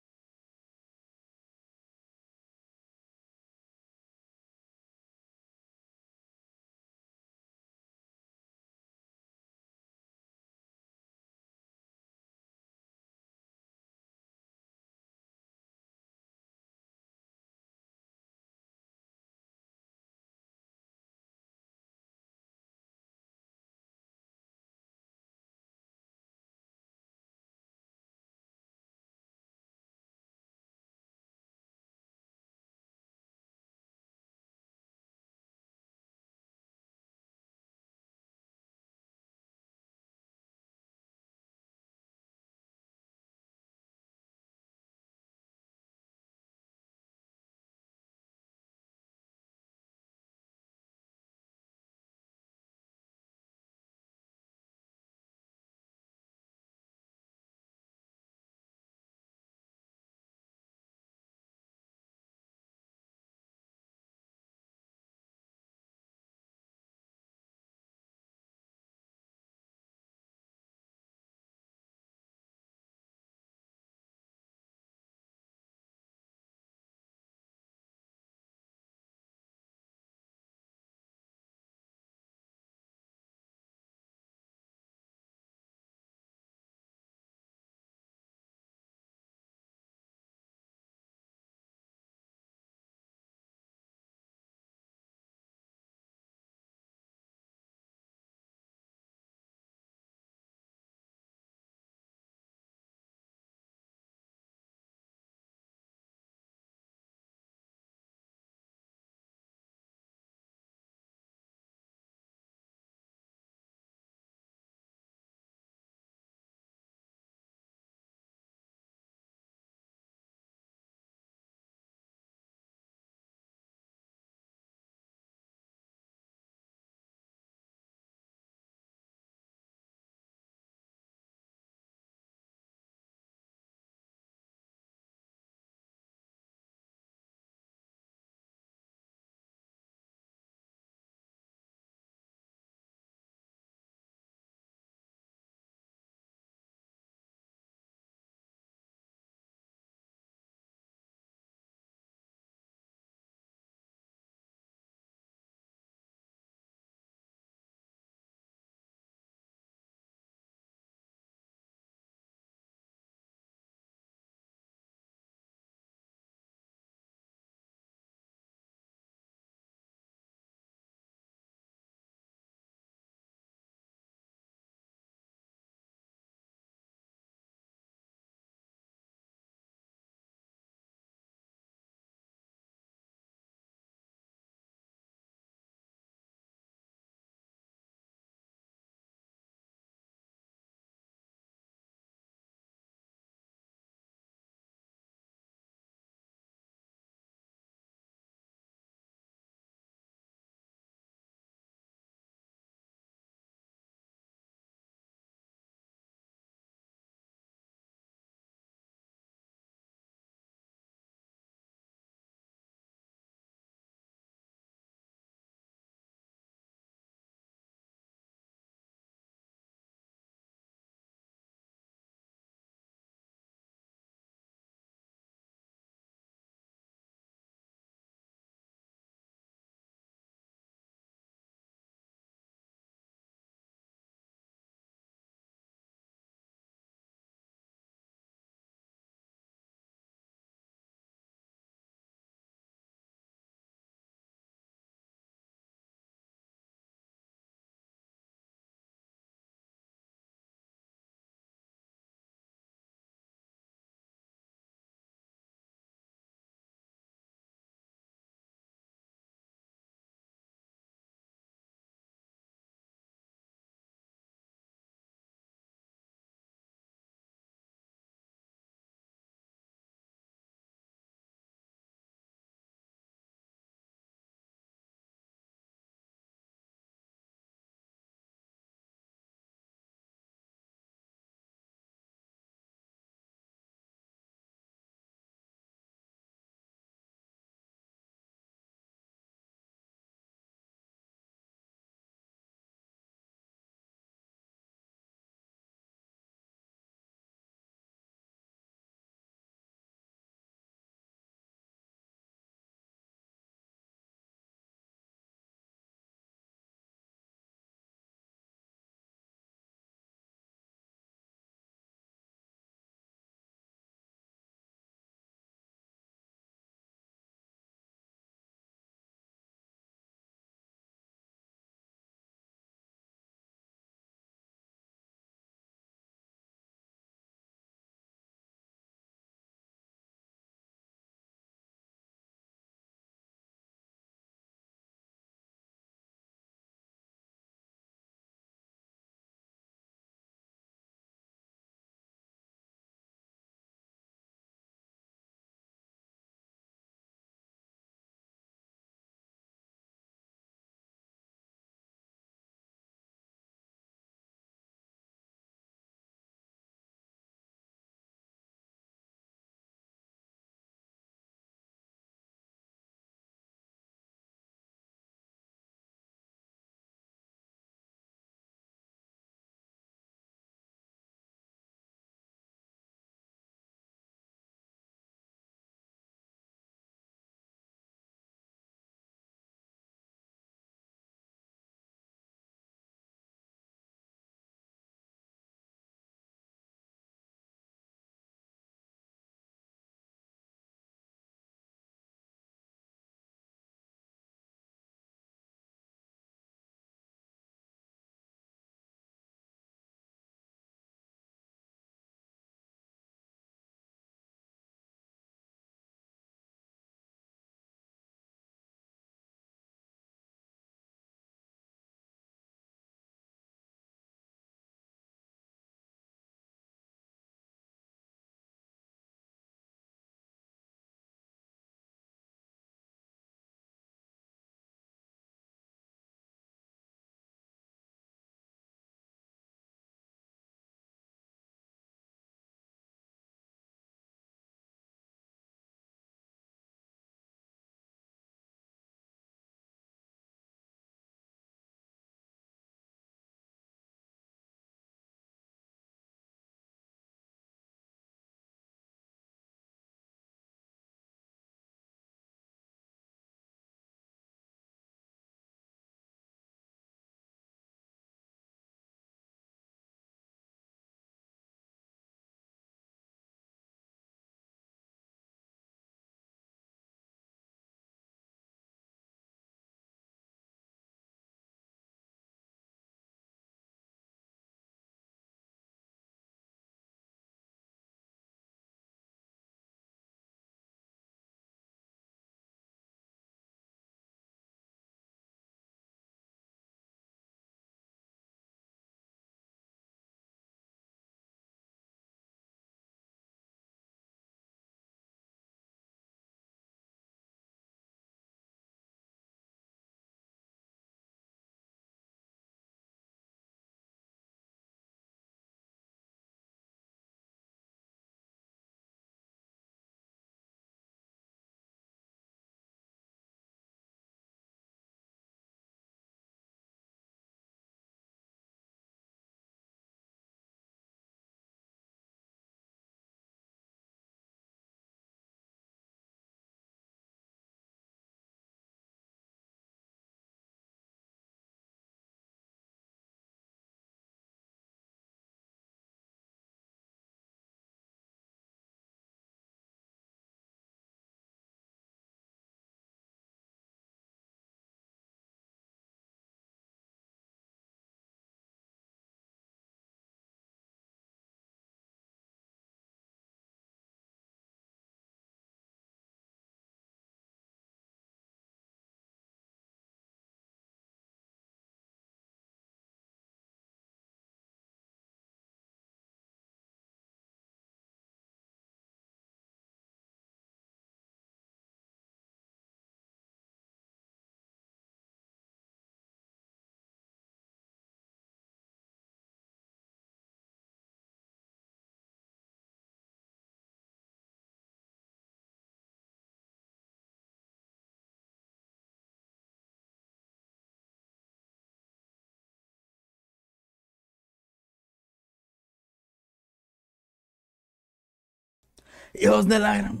Hijos de la gran...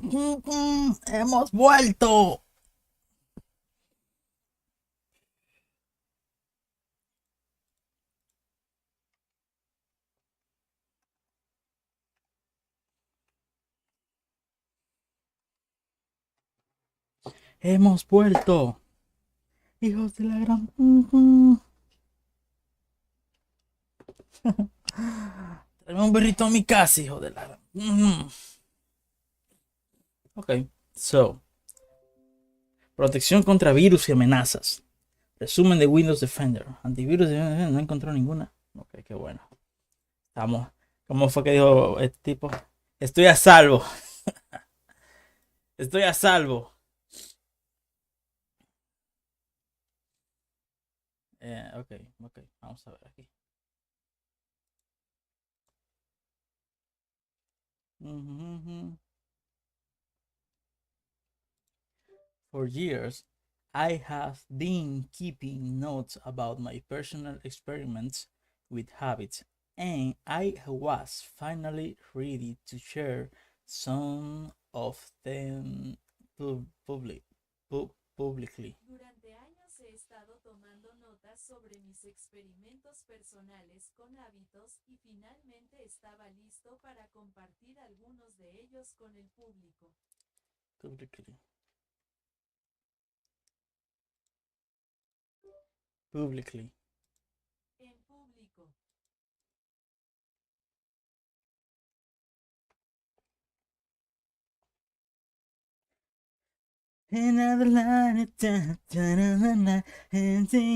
¡Hemos vuelto! ¡Hemos vuelto! Hijos de la gran... Tráeme un burrito a mi casa, hijo de la gran... Ok, so... Protección contra virus y amenazas. Resumen de Windows Defender. Antivirus, no encontró ninguna. Ok, qué bueno. Estamos. ¿Cómo fue que dijo este tipo? Estoy a salvo. Estoy a salvo. Ok. Vamos a ver aquí. For years, I have been keeping notes about my personal experiments with habits, and I was finally ready to share some of them publicly. Durante años he estado tomando notas sobre mis experimentos personales con hábitos y finalmente estaba listo para compartir algunos de ellos con el público. Publicly. En público. Another line of time, and the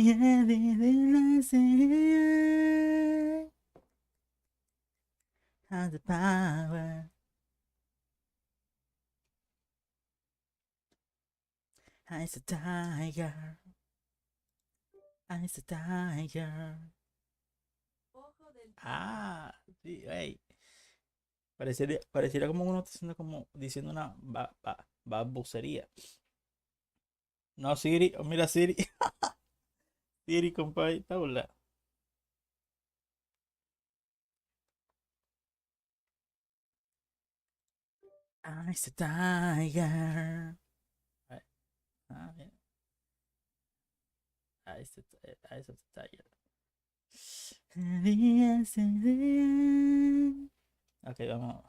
has the power. I's a tiger. I's a tiger. Ojo del Ah, sí, hey. Pareciera como uno está haciendo como diciendo una babosería. No, Siri, oh, mira Siri. Siri, compadre, Paula. I's a tiger. Ah, bien. I's a tiger. Ok, vamos.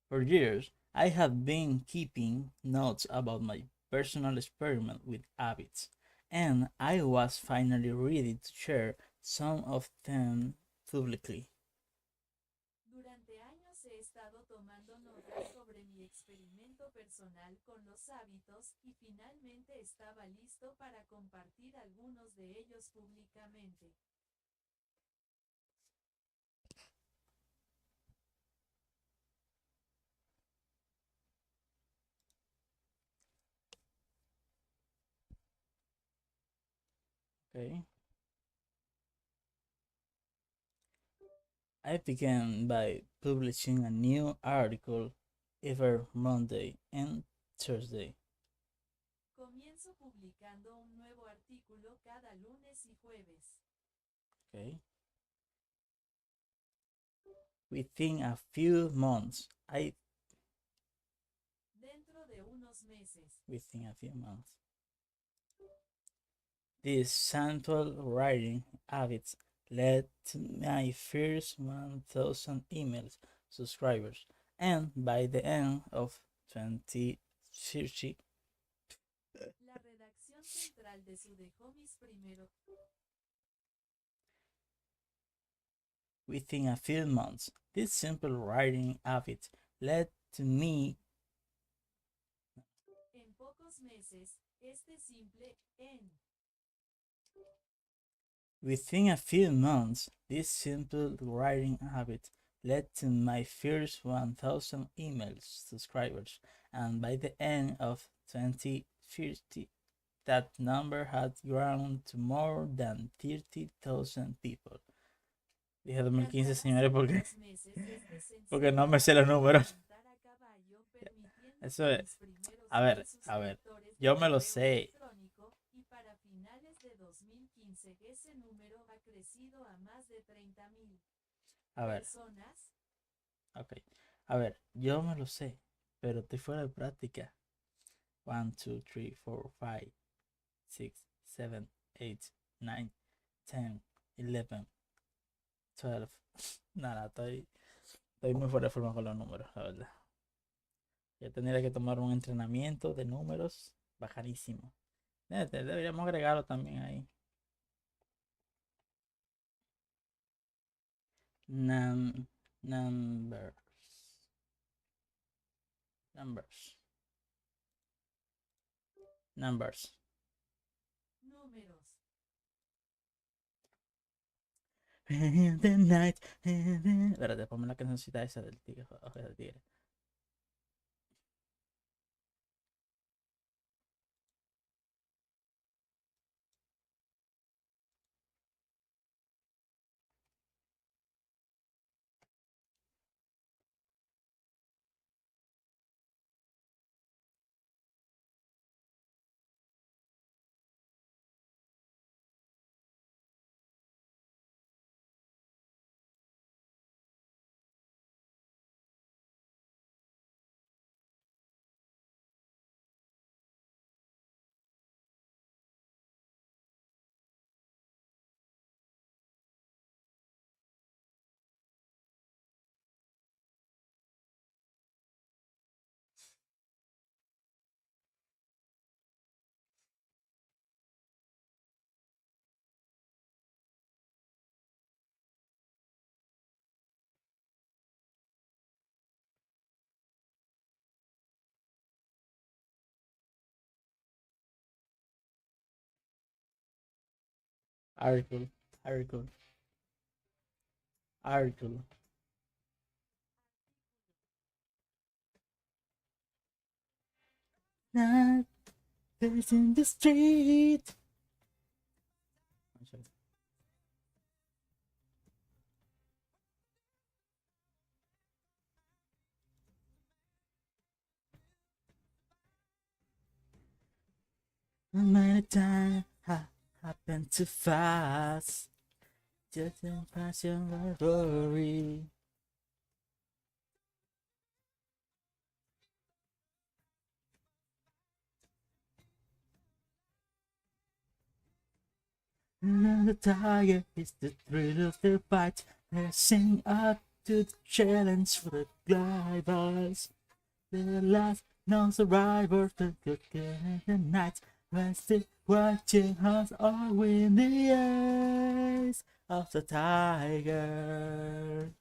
For years, I have been keeping notes about my personal experiment with habits, and I was finally ready to share some of them publicly. Durante años he estado tomando notas sobre mi experimento personal con los hábitos y finalmente estaba listo para compartir algunos de ellos públicamente. Okay. I began by publishing a new article every Monday and Thursday. Comienzo publicando un nuevo artículo cada lunes y jueves. Okay. Within a few months, Dentro de unos meses. within a few months. These sample writing habits led to my first 1,000 emails subscribers, and by the end of 2030, La redacción central de su dejó mis primeros. within a few months, this simple writing habit led to me. En pocos meses, este simple Within a few months, this simple writing habit led to my first 1,000 emails subscribers, and by the end of 2050, that number had grown to more than 30,000 people. Dije 2015, señores, porque no me sé los números. Eso es. A ver, yo me lo sé. Y para finales de 2015 ese número ha crecido a más de 30,000 A ver, personas. ok. A ver, yo me lo sé, pero estoy fuera de práctica. 1, 2, 3, 4, 5, 6, 7, 8, 9, 10, 11, 12. Nada, estoy muy fuera de forma con los números, la verdad. Yo tendría que tomar un entrenamiento de números bajanísimo. Deberíamos agregarlo también ahí. Numbers. Numbers. Numbers. Números. In the night. Espérate, ponme la cancioncita esa del tigre. Del tigre. Article. Article. Article. Night is in the street. Many times happened too fast. Just in passion glory. And the tiger is the thrill of the fight. Pressing up to the challenge for the gliders. The last known survivor to the night. When still watching us all win the eyes of the tiger.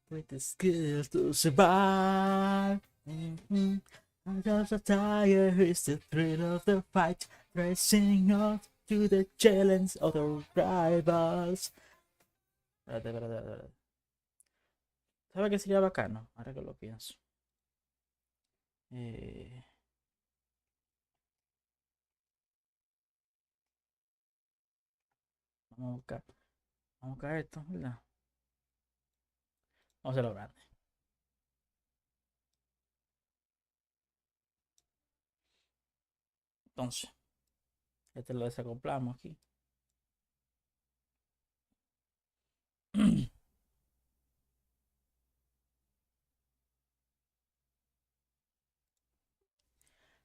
With the skill to survive. And just the tiger is the thrill of the fight, racing up to the challenge of the rivals. Espérate. ¿Sabe qué sería bacano? Ahora que lo pienso. Vamos a buscar esto, ¿verdad? Vamos a hacerlo grande. Entonces, este lo desacoplamos aquí.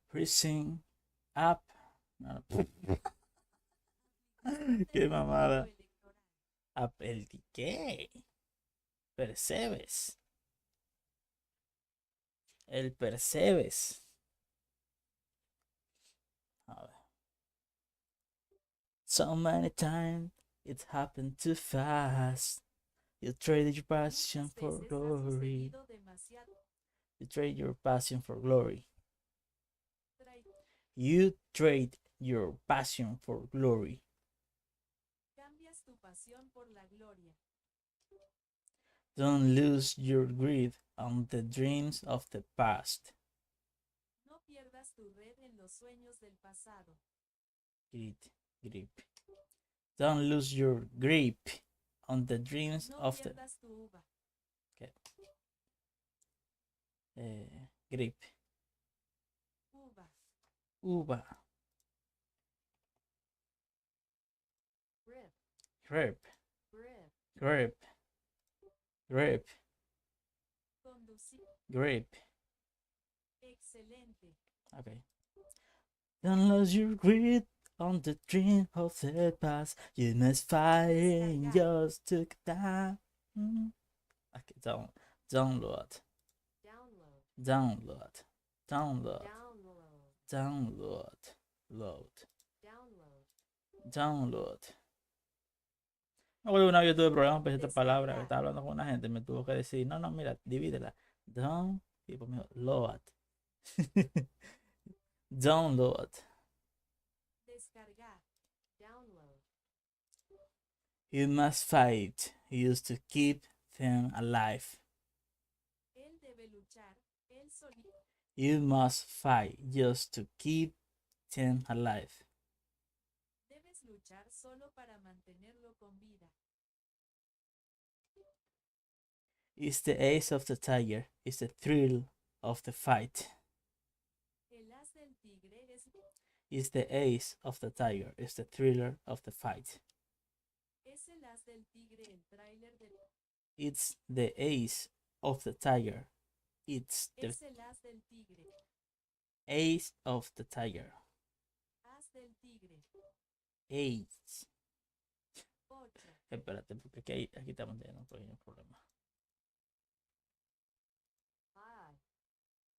Freezing up. No. Qué mamada. Up el qué. Percebes. El percebes. A ver. So many times it happened too fast. You traded your passion for glory. You trade your passion for glory. You trade your passion for glory. Cambias tu pasión por la gloria. Don't lose your grip on the dreams of the past. No pierdas tu red en los sueños del pasado. Grip. Don't lose your grip on the dreams No of the. pierdas tu uva. Okay. Grip. uva, Uva. grip, Grip. grip, Grip. Grip. conducir, Grip. excelente, Okay. Don't lose your grip on the dream of the past. You must find yours to down. Okay, download. download, Download. Download. download, Download. Load. download, Download. Me acuerdo que una vez yo tuve problemas con esta palabra, que Descargar. estaba hablando con una gente y me tuvo que decir, no, no, mira, divídela. Down, y después me dijo, load. Download. descargar, download, You must fight. Used to keep them alive. él debe luchar, él solito, You must fight just to keep them alive. debes luchar solo para mantenerlo con vida, It's the ace of the tiger. It's the thrill of the fight. el as del tigre It's the ace of the tiger. It's the thriller of the fight. es el as del tigre, el tráiler del, It's the ace of the tiger. It's the es el as del tigre, ace of the tiger. as del tigre, Ace. 8, Espérate, porque aquí estamos teniendo un pequeño problema. I,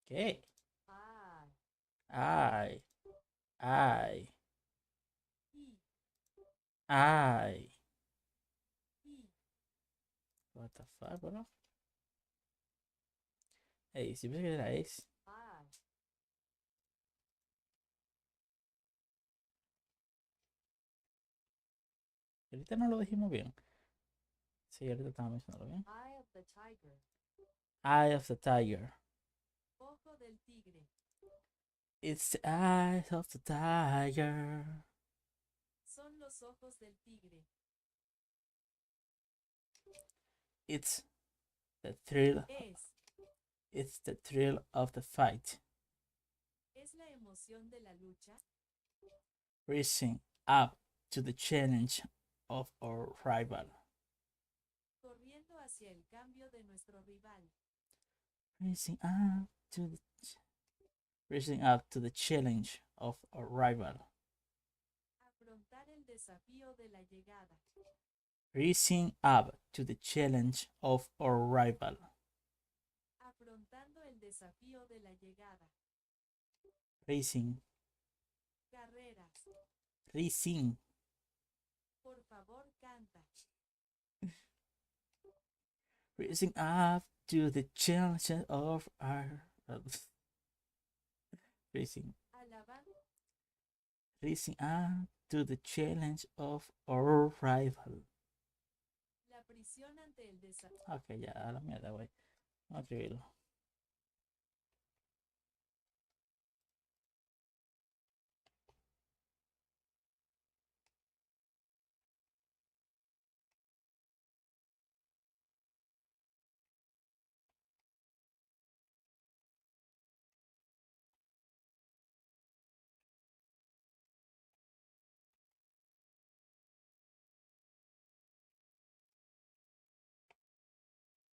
¿Qué? I, I. I, I. I, What the fuck, bro? Hey, si ves que era ace. I, Ahorita no lo dijimos bien. Sí, ahorita estamos mencionándolo bien. eye of the tiger, Eye of the tiger. ojo del tigre, It's the eyes of the tiger. son los ojos del tigre, It's the thrill. It's the thrill of the fight. es la emoción de la lucha, Rising up to the challenge of our rival. corriendo hacia el cambio de nuestro rival, Rising up to the challenge of our rival. afrontar el desafío de la llegada, Rising up to the challenge of our rival. afrontando el desafío de la llegada, Racing. carreras, Racing. por favor canta, Rising up to the challenge of our racing. alabando, Rising up to the challenge of our rival. la prisión ante el desafío, Ok, ya, a la mierda, güey. Vamos a escribirlo.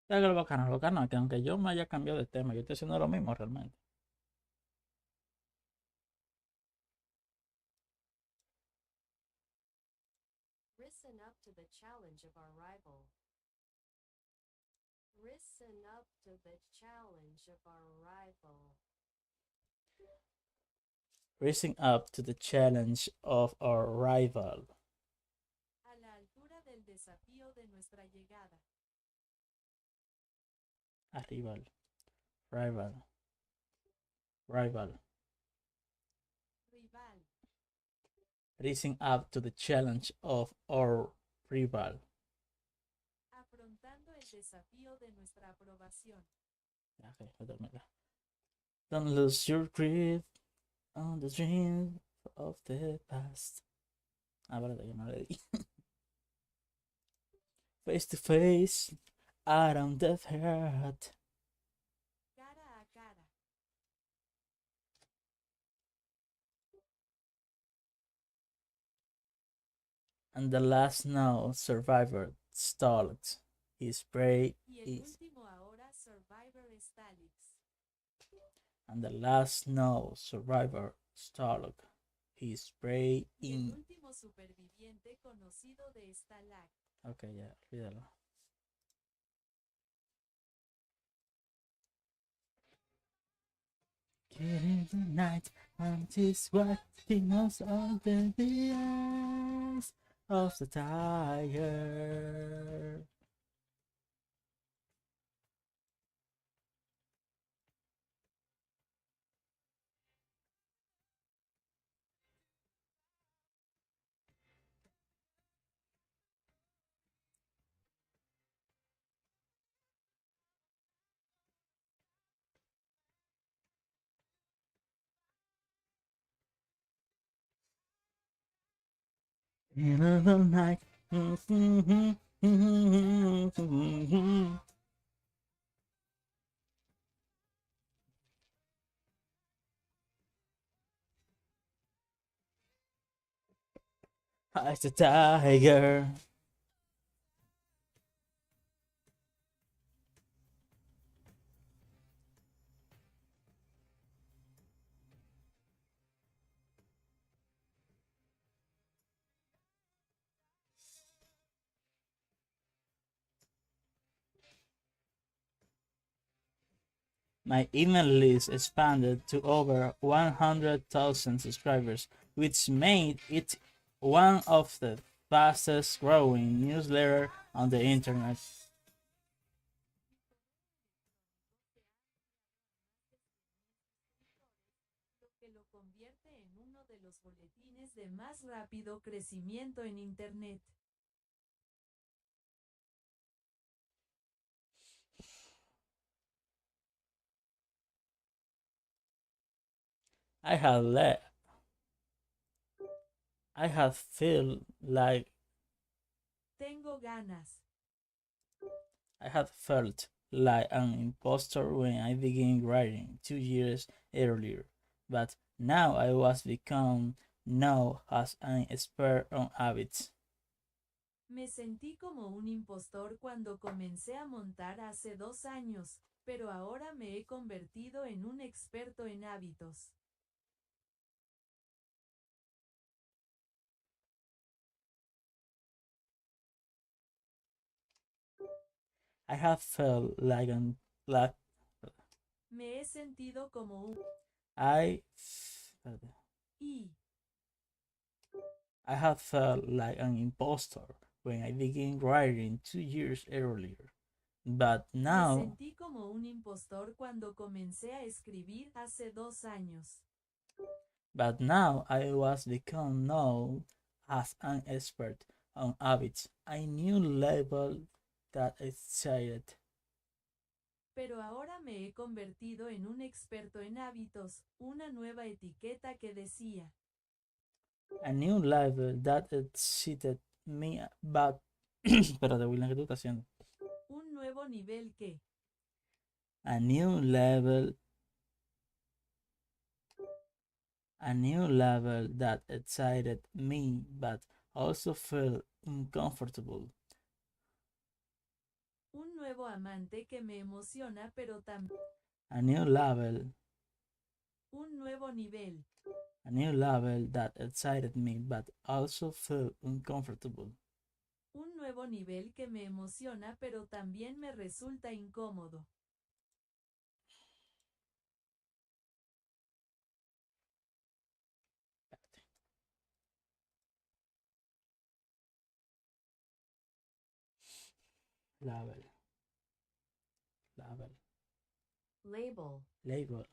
¿Sabes qué es lo bacano? Que aunque yo me haya cambiado de tema, yo estoy haciendo lo mismo realmente. risen up to the challenge of our rival, risen up to the challenge of our rival, Rising up to the challenge of our rival. a la altura del desafío de nuestra llegada, A rival. Rival. Rival. rival, Rising up to the challenge of our rival. afrontando el desafío de nuestra aprobación, Okay, voy a terminar. Don't lose your grip on the dream of the past. Ah, verdad que no le di. Face to face, out on the heart. cara a And the last known survivor stalled. His prey Y el is. último ahora Survivor Stalix. And the last known survivor stalled. His prey Y el in. último superviviente conocido de Stalag. Ok, ya, olvídalo. Killing the night, and is what knows all the eyes of the tiger. In the night. It's a tiger. My email list expanded to over 100,000 subscribers, which made it one of the fastest growing newsletters on the internet. Lo que lo convierte en uno de los boletines de más rápido crecimiento en Internet. I had felt like Tengo ganas. an imposter when I began writing 2 years earlier, but now I was become known as an expert on habits. Me sentí como un impostor cuando comencé a montar hace 2 años, pero ahora me he convertido en un experto en hábitos. I have felt like Me he sentido como un I y I have felt like an imposter when I began writing 2 years earlier, but Me now sentí como un impostor cuando comencé a escribir hace 2 años. I was become known as an expert on habits, a new label that excited. Pero ahora me he convertido en un experto en hábitos, una nueva etiqueta que decía. A new level that excited me, but espérate, William, ¿qué tú estás haciendo? Un nuevo nivel que. A new level that excited me, but also felt uncomfortable. Un nuevo amante que me emociona pero también. A new level Un nuevo nivel. that excited me, but also felt uncomfortable. Un nuevo nivel que me emociona pero también me resulta incómodo. Label. Label. Label.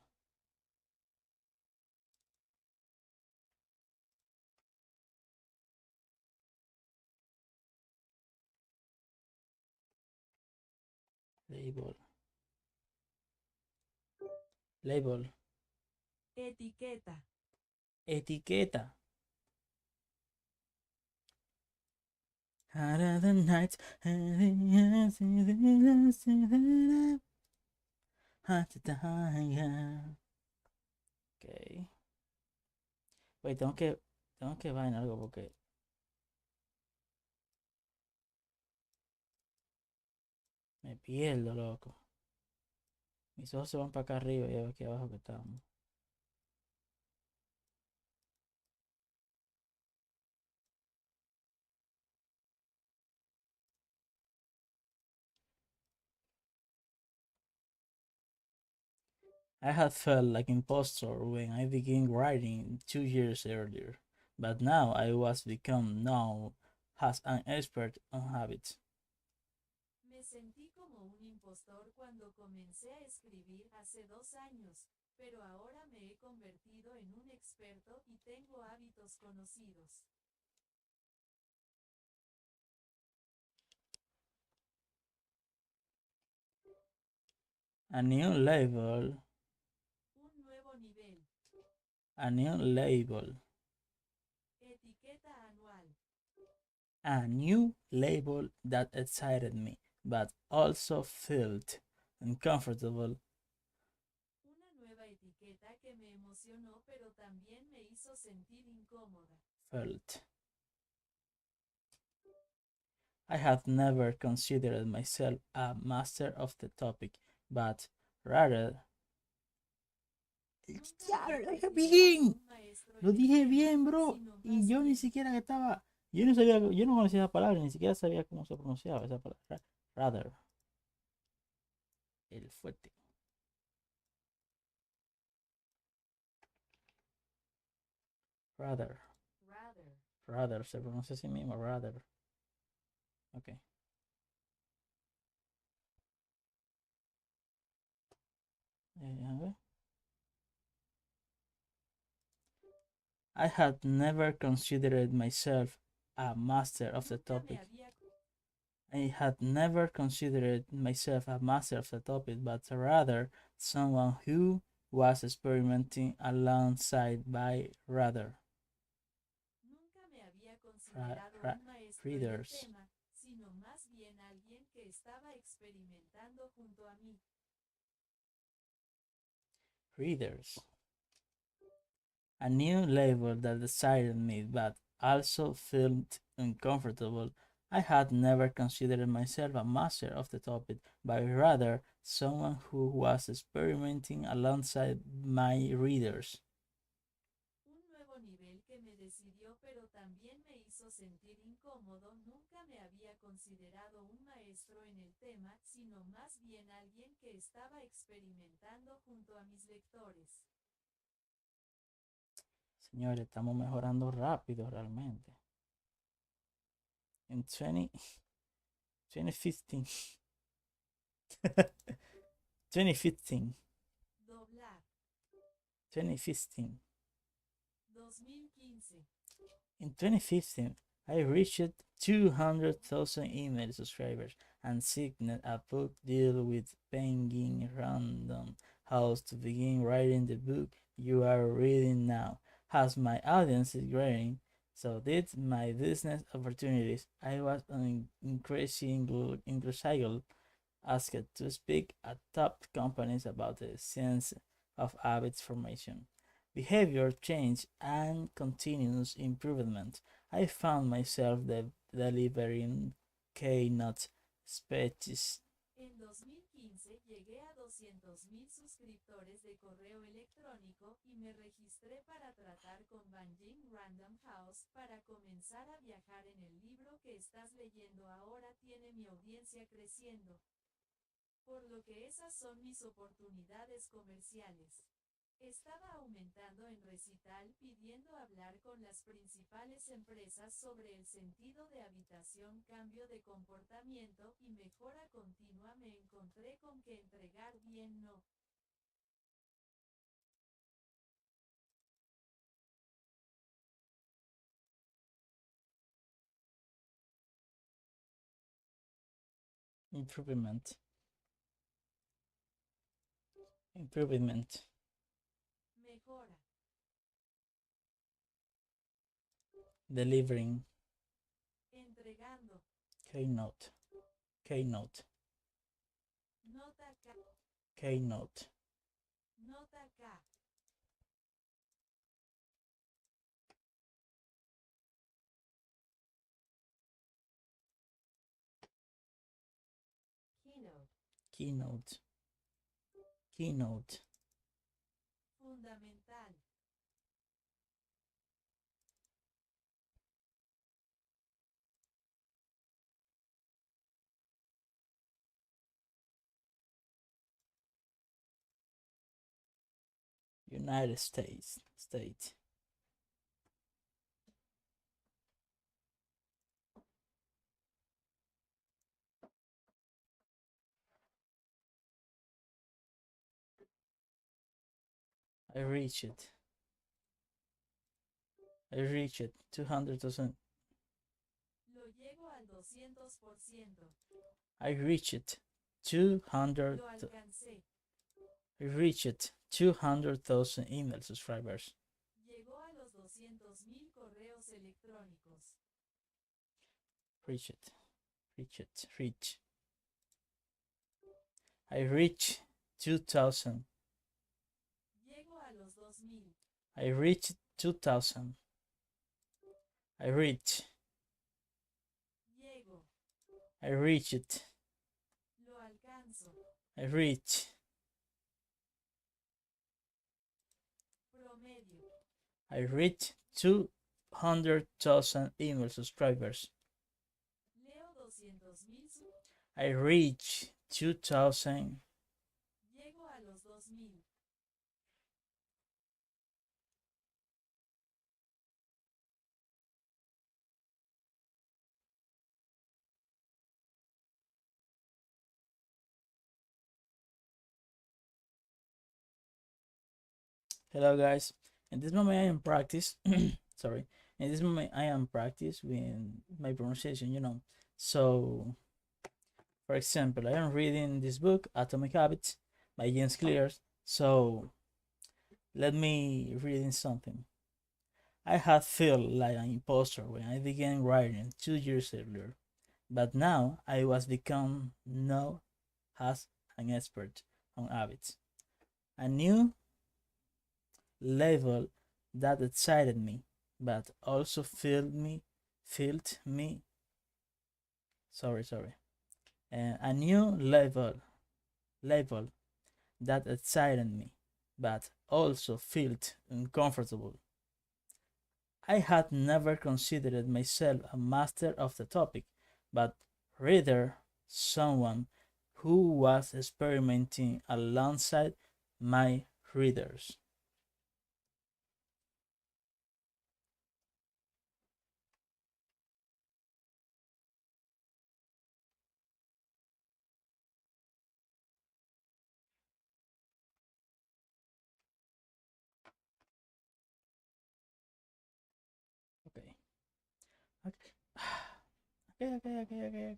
Label. Label. Etiqueta. Etiqueta. Out of the night. Ok. Wait, tengo que vaina algo porque Me pierdo, loco. Mis ojos se van para acá arriba y aquí abajo que estamos. I had felt like impostor when I began writing 2 years earlier, but now I was become known as an expert on habits. Me sentí como un impostor cuando comencé a escribir hace 2 años, pero ahora me he convertido en un experto y tengo hábitos conocidos. A new label, Un nuevo nivel. a new label, Etiqueta anual. a new label that excited me, but also felt uncomfortable. Una nueva etiqueta que me emocionó pero también me hizo sentir incómoda. Felt. I have never considered myself a master of the topic, but rather. ¡Ya, lo dije bien! Lo dije bien, bro. Y yo ni siquiera que estaba. Yo no sabía, yo no conocía esa palabra, ni siquiera sabía cómo se pronunciaba esa palabra. Rather. El fuerte. Rather. Rather. Se pronuncia así mismo. Rather. Ok. A ver. I had never considered myself a master of the topic. I had never considered myself a master of the topic, but rather someone who was experimenting alongside by rather. Nunca me había considerado un maestro en el tema, sino más bien alguien que estaba experimentando junto a mí. Readers. A new label that excited me but also felt uncomfortable. I had never considered myself a master of the topic, but rather someone who was experimenting alongside my readers. Un nuevo nivel que me decidió pero también me hizo sentir incómodo. Nunca me había considerado un maestro en el tema, sino más bien alguien que estaba experimentando junto a mis lectores. Señores, estamos mejorando rápido realmente. En 2015. 2015. Doblar. 2015. 2015. In 2015, I reached 200,000 email subscribers and signed a book deal with Penguin Random House to begin writing the book you are reading now. As my audience is growing, so did my business opportunities. I was an increasingly asked to speak at top companies about the science of habit formation, behavior change, and continuous improvement. I found myself delivering keynote speeches. En 2015 llegué a 200,000 suscriptores de correo electrónico y me registré para tratar con Penguin Random House para comenzar a viajar en el libro que estás leyendo ahora tiene mi audiencia creciendo. Por lo que esas son mis oportunidades comerciales. Estaba aumentando en recital pidiendo hablar con las principales empresas sobre el sentido de habitación, cambio de comportamiento y mejora continua. Me encontré con que entregar bien no. Improvement. Improvement. Mejora. Delivering. Entregando. Keynote. Keynote. Nota K. Keynote. Nota K. Keynote. Keynote. Keynote. Fundamental. United States. State. I reached it. I reached it. 200,000. Lo llego al 200%. I reached it. 200. Lo alcancé. I reached 200,000 email subscribers. Llegó a los 200,000 correos electrónicos. Reach. I reached 2,000. Llego a los 2,000. I reached 2,000. I reached. Llego. I reached. Lo alcanzo. I reached. Promedio. I reached 200,000 email subscribers. Leo 200,000. I reached 2,000. Llego a los 2,000. Hello guys. In this moment I am practice. Sorry. In this moment I am practice with my pronunciation, you know. So for example, I am reading this book, Atomic Habits by James Clear. So let me reading something. I had felt like an imposter when I began writing 2 years earlier, but now I was become known as an expert on habits. A new level that excited me, but also filled me. A new level that excited me, but also felt uncomfortable. I had never considered myself a master of the topic, but rather someone who was experimenting alongside my readers. Okay. Okay. Okay.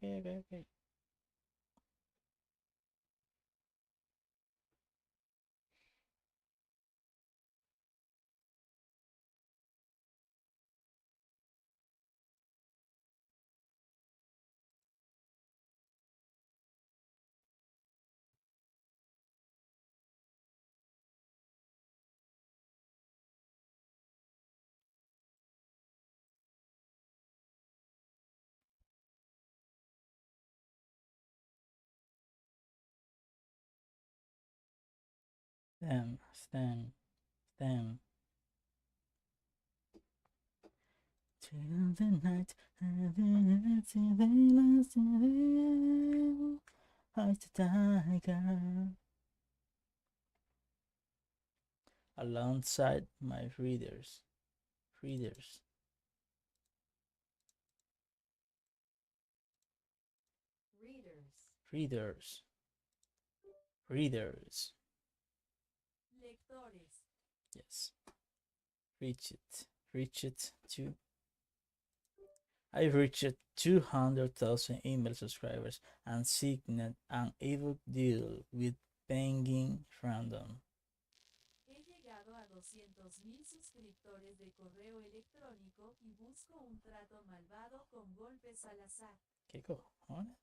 Them. Till the night, tiger. Alongside my readers. Readers. Lectores. Yes. Reach it to. I reached 200,000 email subscribers and signed an ebook deal with Penguin Random. He llegado a 200,000 suscriptores de correo electrónico y busco un trato malvado con golpes al azar. ¿Qué cojones?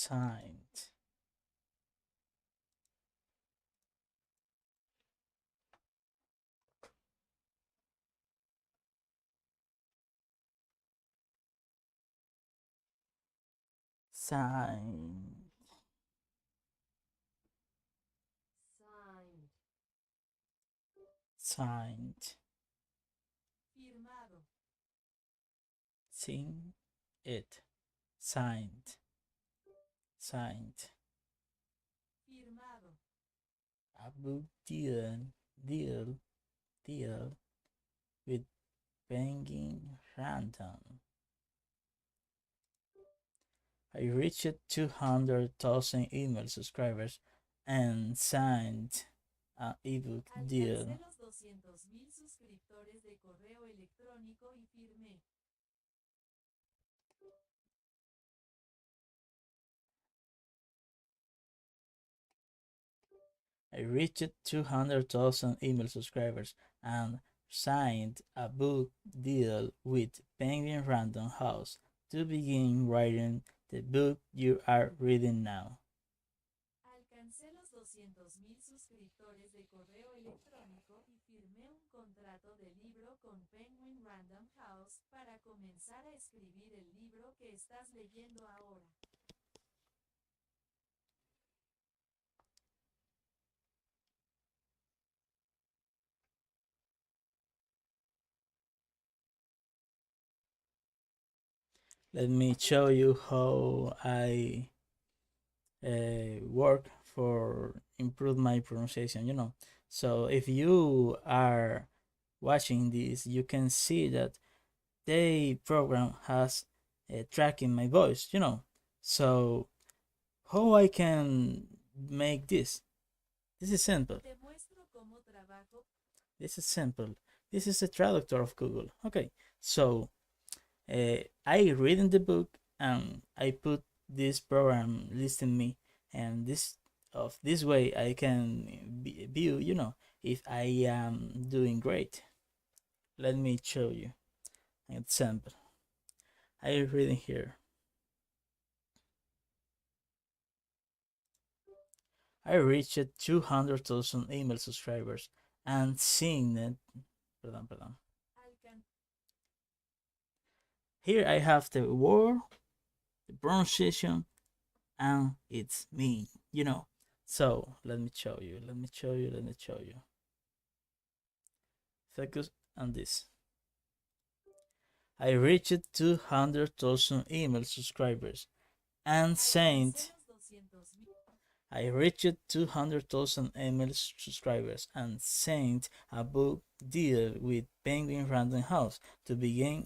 signed, signed, Signed. signed, Firmado. sing it, signed, signed. Firmado. A book deal with Penguin Random. I reached 200,000 email subscribers and signed an ebook deal. Alcancé los 200,000 suscriptores de correo electrónico y firmé. I reached 200,000 email subscribers and signed a book deal with Penguin Random House to begin writing the book you are reading now. Alcancé los 200,000 suscriptores de correo electrónico y firmé un contrato de libro con Penguin Random House para comenzar a escribir el libro que estás leyendo ahora. Let me show you how I work for improve my pronunciation, So if you are watching this, you can see that the program has tracking my voice, So how I can make this? This is simple. Te muestro cómo trabajo. This is simple. This is a traductor of Google. Okay, so I read in the book and I put this program listing me, and this way I can view, if I am doing great. Let me show you an example. I read in here. I reached 200,000 email subscribers and seeing it. Perdón. Here I have the word, the pronunciation, and it's me, So let me show you. Focus on this. I reached 200,000 email subscribers and signed. I reached 200,000 email subscribers and signed a book deal with Penguin Random House to begin.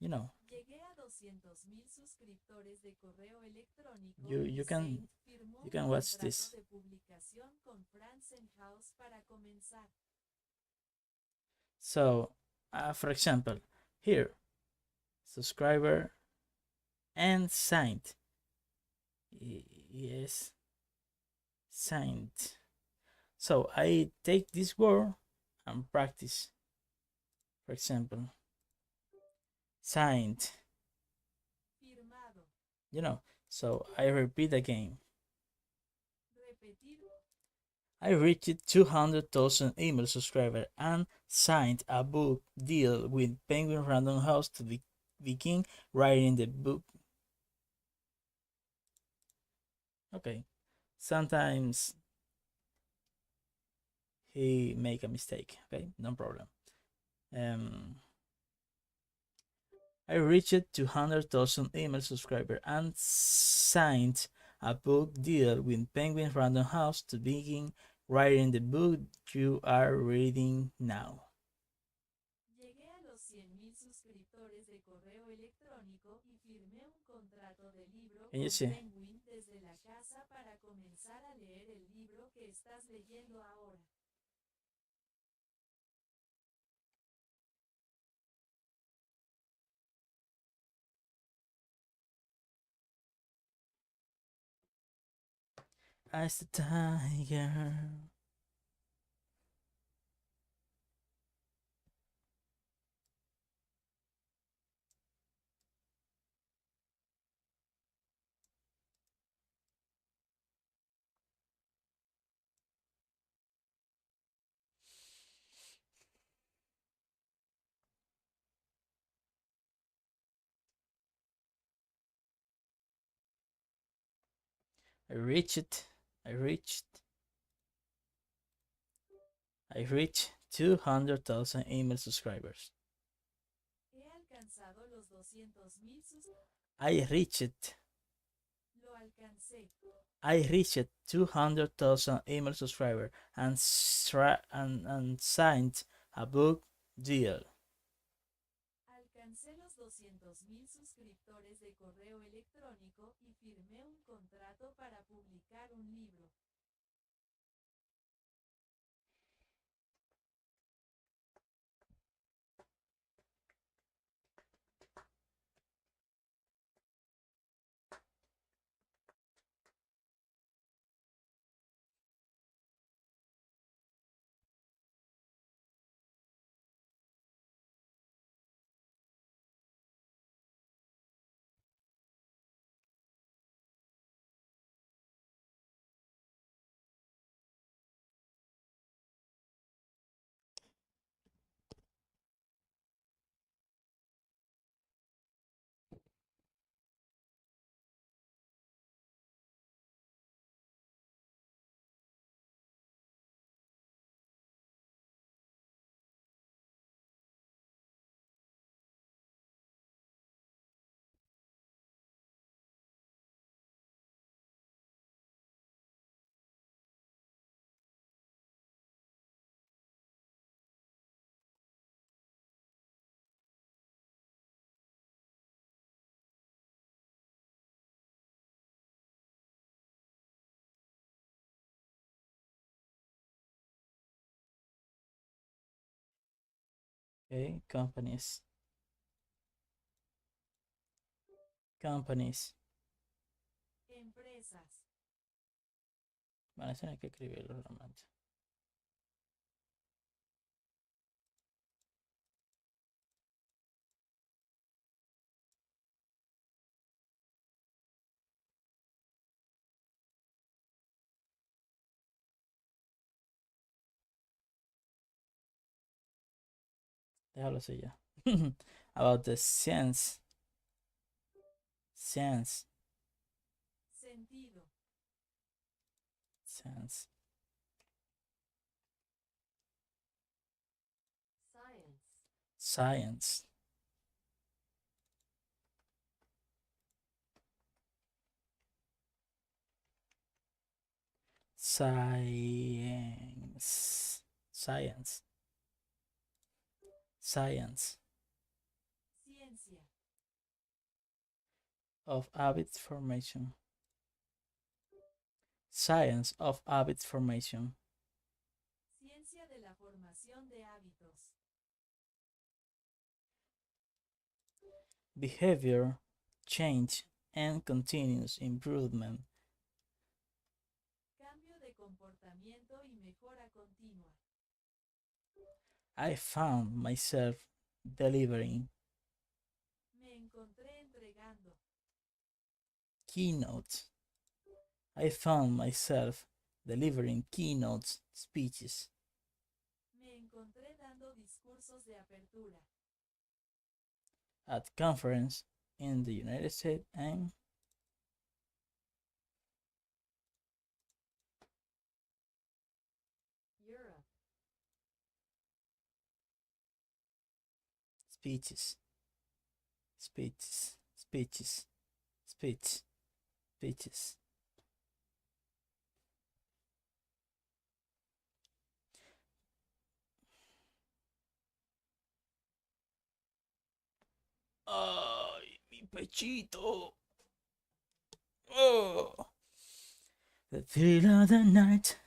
Llegué a 200,000 suscriptores de correo electrónico. You can watch this. De publicación con Franzen House para comenzar. So, for example, here, subscriber and signed. Yes, signed. So I take this word and practice. For example, signed. Firmado. So I repeat again. Repetir. I reached 200,000 email subscribers and signed a book deal with Penguin Random House to begin writing the book. Okay, sometimes he make a mistake. Okay, no problem. I reached 200,000 email subscribers and signed a book deal with Penguin Random House to begin writing the book you are reading now. Llegué a los 100,000 suscriptores de correo electrónico y firmé un contrato de libro con Penguin desde la casa para comenzar a leer el libro que estás leyendo ahora. As the tiger. I reached 200,000 email subscribers. He alcanzado los 200,000 I reached Lo alcancé. 200,000 email subscribers and signed a book deal. Alcancé los 200,000 suscriptores de correo electrónico y firmé un contrato para publicar un libro. Okay, companies. Empresas. Van a tener que escribirlo realmente. Déjalo así ya. About the sense. Sentido. Sense. Science. Science. Science. Science Ciencia. of habit formation. Science of habit formation. Ciencia de la formación de hábitos. Behavior change and continuous improvement. Cambio de comportamiento y mejora continua. I found myself delivering Me encontré entregando. keynotes. I found myself delivering keynote speeches Me encontré dando discursos de apertura. at conference in the United States and Europe. speeches, speeches, speeches, speech, speeches. Ay, mi pechito. Oh. The thrill of the night.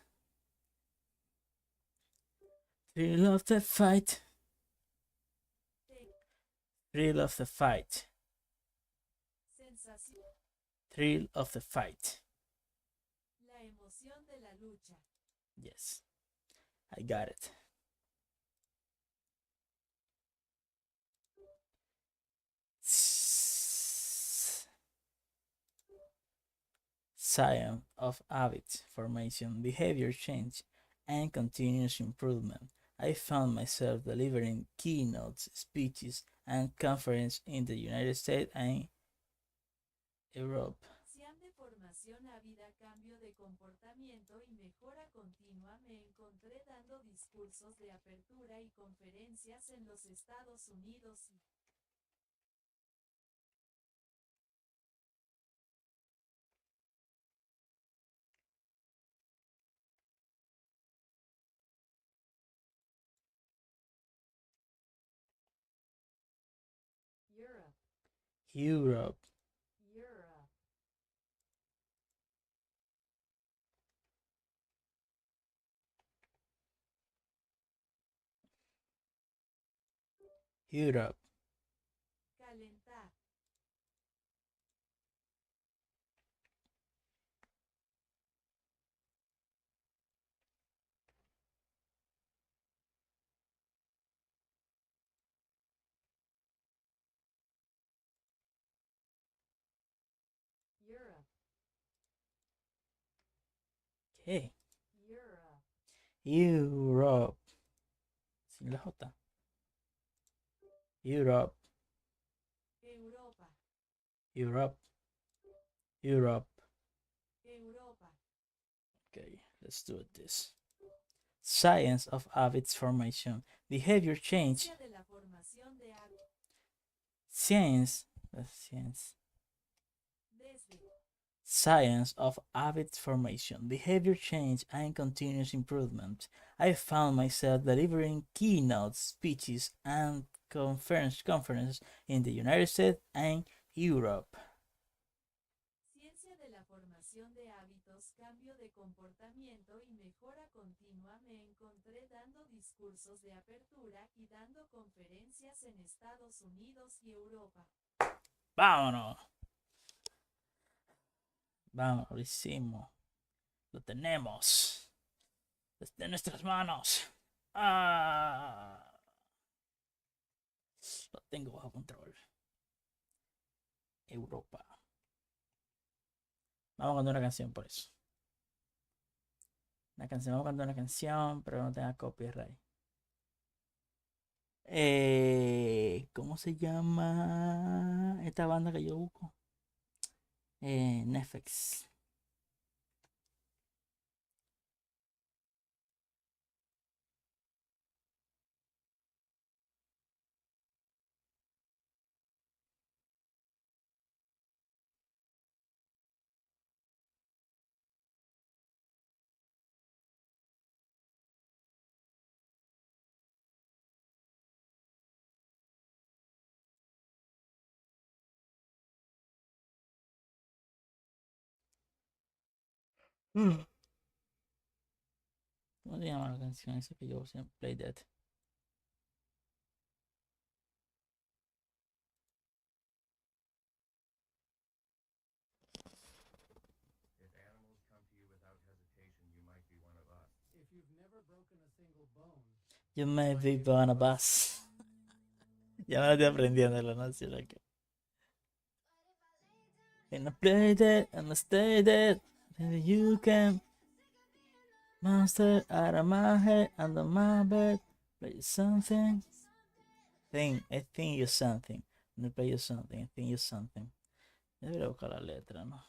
Thrill of the fight. Thrill of the fight. Sensación. Thrill of the fight. La emoción de la lucha. Yes, I got it. Science of habit formation, behavior change, and continuous improvement. I found myself delivering keynote speeches and conferences in the United States and Europe. Ciencia de formación a vida comportamiento y mejora continua me encontré dando discursos de apertura y conferencias en los Estados Unidos y Europe, Europe, Europe, Europe, calentar, Europe, ¿qué? Europe, Europe, sin la J. Europe, Europa, Europe, Europe. Europa, Okay, let's do this. Science of habits formation, behavior change. ciencia de la formación de hábitos, Science, desde, science of habit formation, behavior change, and continuous improvement. I found myself delivering keynote speeches and conferences in the United States and Europe. ciencia de la formación de hábitos, cambio de comportamiento y mejora continua me encontré dando discursos de apertura y dando conferencias en Estados Unidos y Europa. Vámonos. Vamos, lo hicimos. Lo tenemos. Está en nuestras manos. Lo tengo bajo control. Europa. Vamos a cantar una canción por eso. Vamos a cantar una canción, pero no tenga copyright. ¿Cómo se llama esta banda que yo busco? Netflix. ¿Cómo se llama la canción esa que yo siempre play that? If animals come to you without hesitation, you might be one of us. If you've never broken a single bone, You may be one of us. Ya me la estoy aprendiendo la noche acá. And I play that and I stay that. Maybe you can monster out of my head under my bed. Play you something. I think you something. No play you something. I think you something. Debería buscar la letra, ¿no?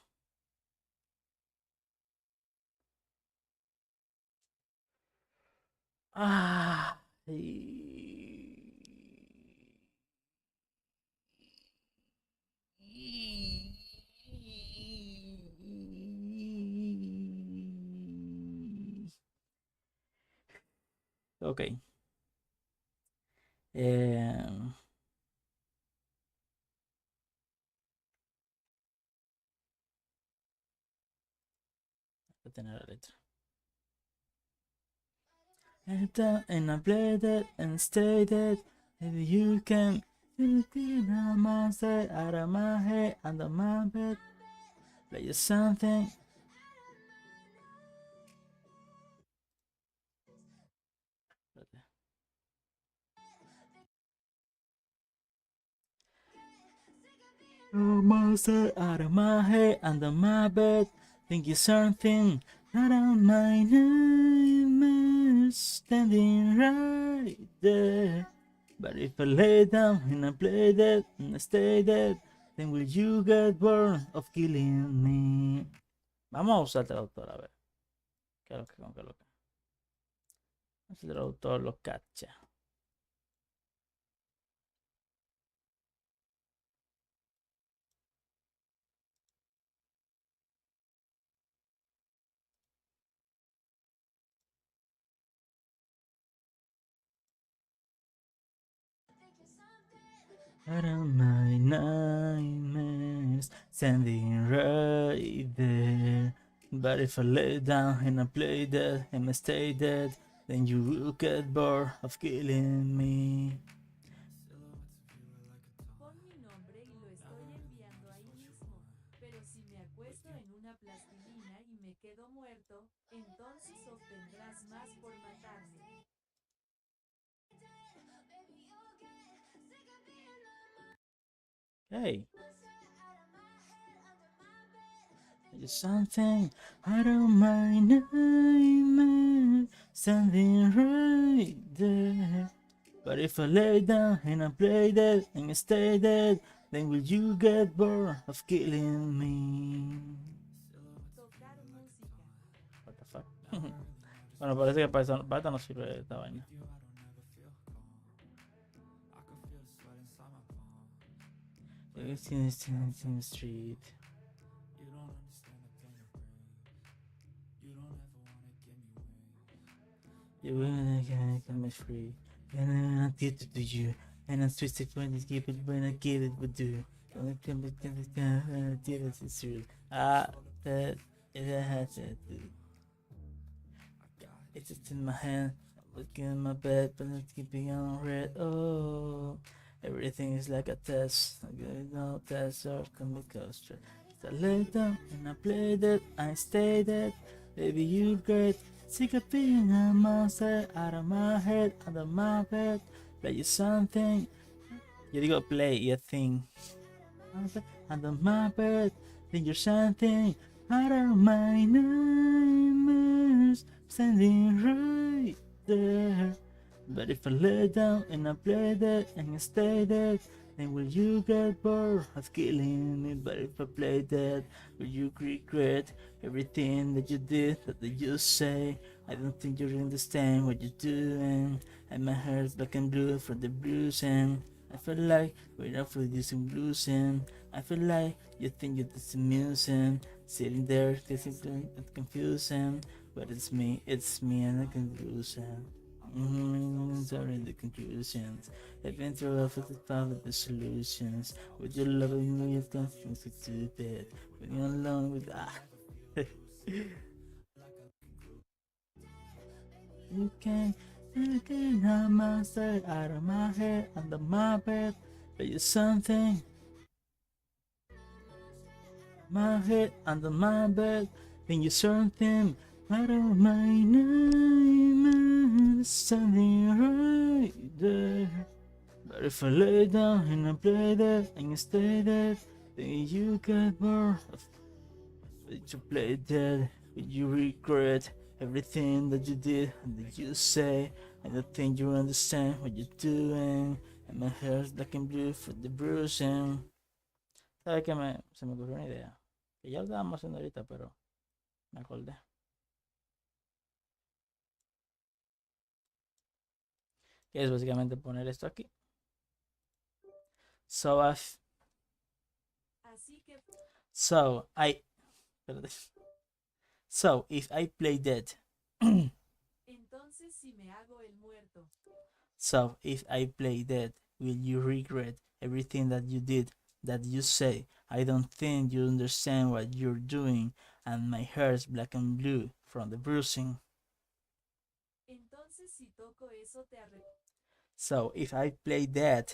Ah. Ok. Voy a tener la letra. And I played it and stayed it. Maybe you can feel a monster out of my head under my bed. Play you something. A monster out of my head under my bed. Think you something. Out of my nightmares standing right there. But if I lay down and I play dead and I stay dead, then will you get bored of killing me? Vamos a usar traductor, a ver. ¿Qué es lo que, con qué es lo que? El traductor lo cacha. Out of my nightmares, standing right there. But if I lay down and I play dead and I stay dead, then you will get bored of killing me. Pon mi nombre y lo estoy enviando ahí mismo. Pero si me acuesto en una plastilina y me quedo muerto, entonces obtendrás más por matarme. Hey, there's something out of my nightmare, standing right there. But if I lay down and I play dead and I stay dead, then will you get bored of killing me? Tocar música. What the fuck? Bueno, parece que para esta no sirve esta vaina. It's in the street. You will come me free, and then I'll give it to you, and I'm twisted when I give it, when I give it would do. When I give it, it's true. That it has it. It's just in my hand, I'm looking in my bed, but it's keeping on red. Oh, everything is like a test. I get no test or can be closer. So I lay down and I played it, I stayed it. Baby, you great. Sick of being a monster out of my head, out of my bed. Play you something. Yo digo play y a thing. Out of my bed, then you're something out of my nightmares, standing right there. But if I lay down and I play dead and I stay dead, then will you get bored of killing me? But if I play dead, will you regret everything that you did, that you say? I don't think you understand what you're doing, and my heart's black and blue from the bruising. I feel like we're not producing bluesing. I feel like you think you're just amusing, sitting there, tasting confusing. But it's me and the conclusion. Sorry, the conclusions. I've been through off the path of the solutions. With your loving me, you've gone through so stupid. When you're alone with you can have my side out of my head, under my bed. But you're something. My head under my bed, then you something out of my nightmares, standing right there. But if I lay down and I play that and I stay there, then you get bored of it. You play dead, you regret everything that you did and that you say. I don't think you understand what you're doing, and my hair's black and blue for the bruising. ¿Sabes qué? Se me ocurrió una idea. Que ya lo estábamos haciendo ahorita, pero me acordé. Que es básicamente poner esto aquí. So if I play dead. Entonces si me hago el muerto. So if I play dead, will you regret everything that you did, that you say? I don't think you understand what you're doing, and my hair's black and blue from the bruising. Entonces si toco eso te So if I play dead.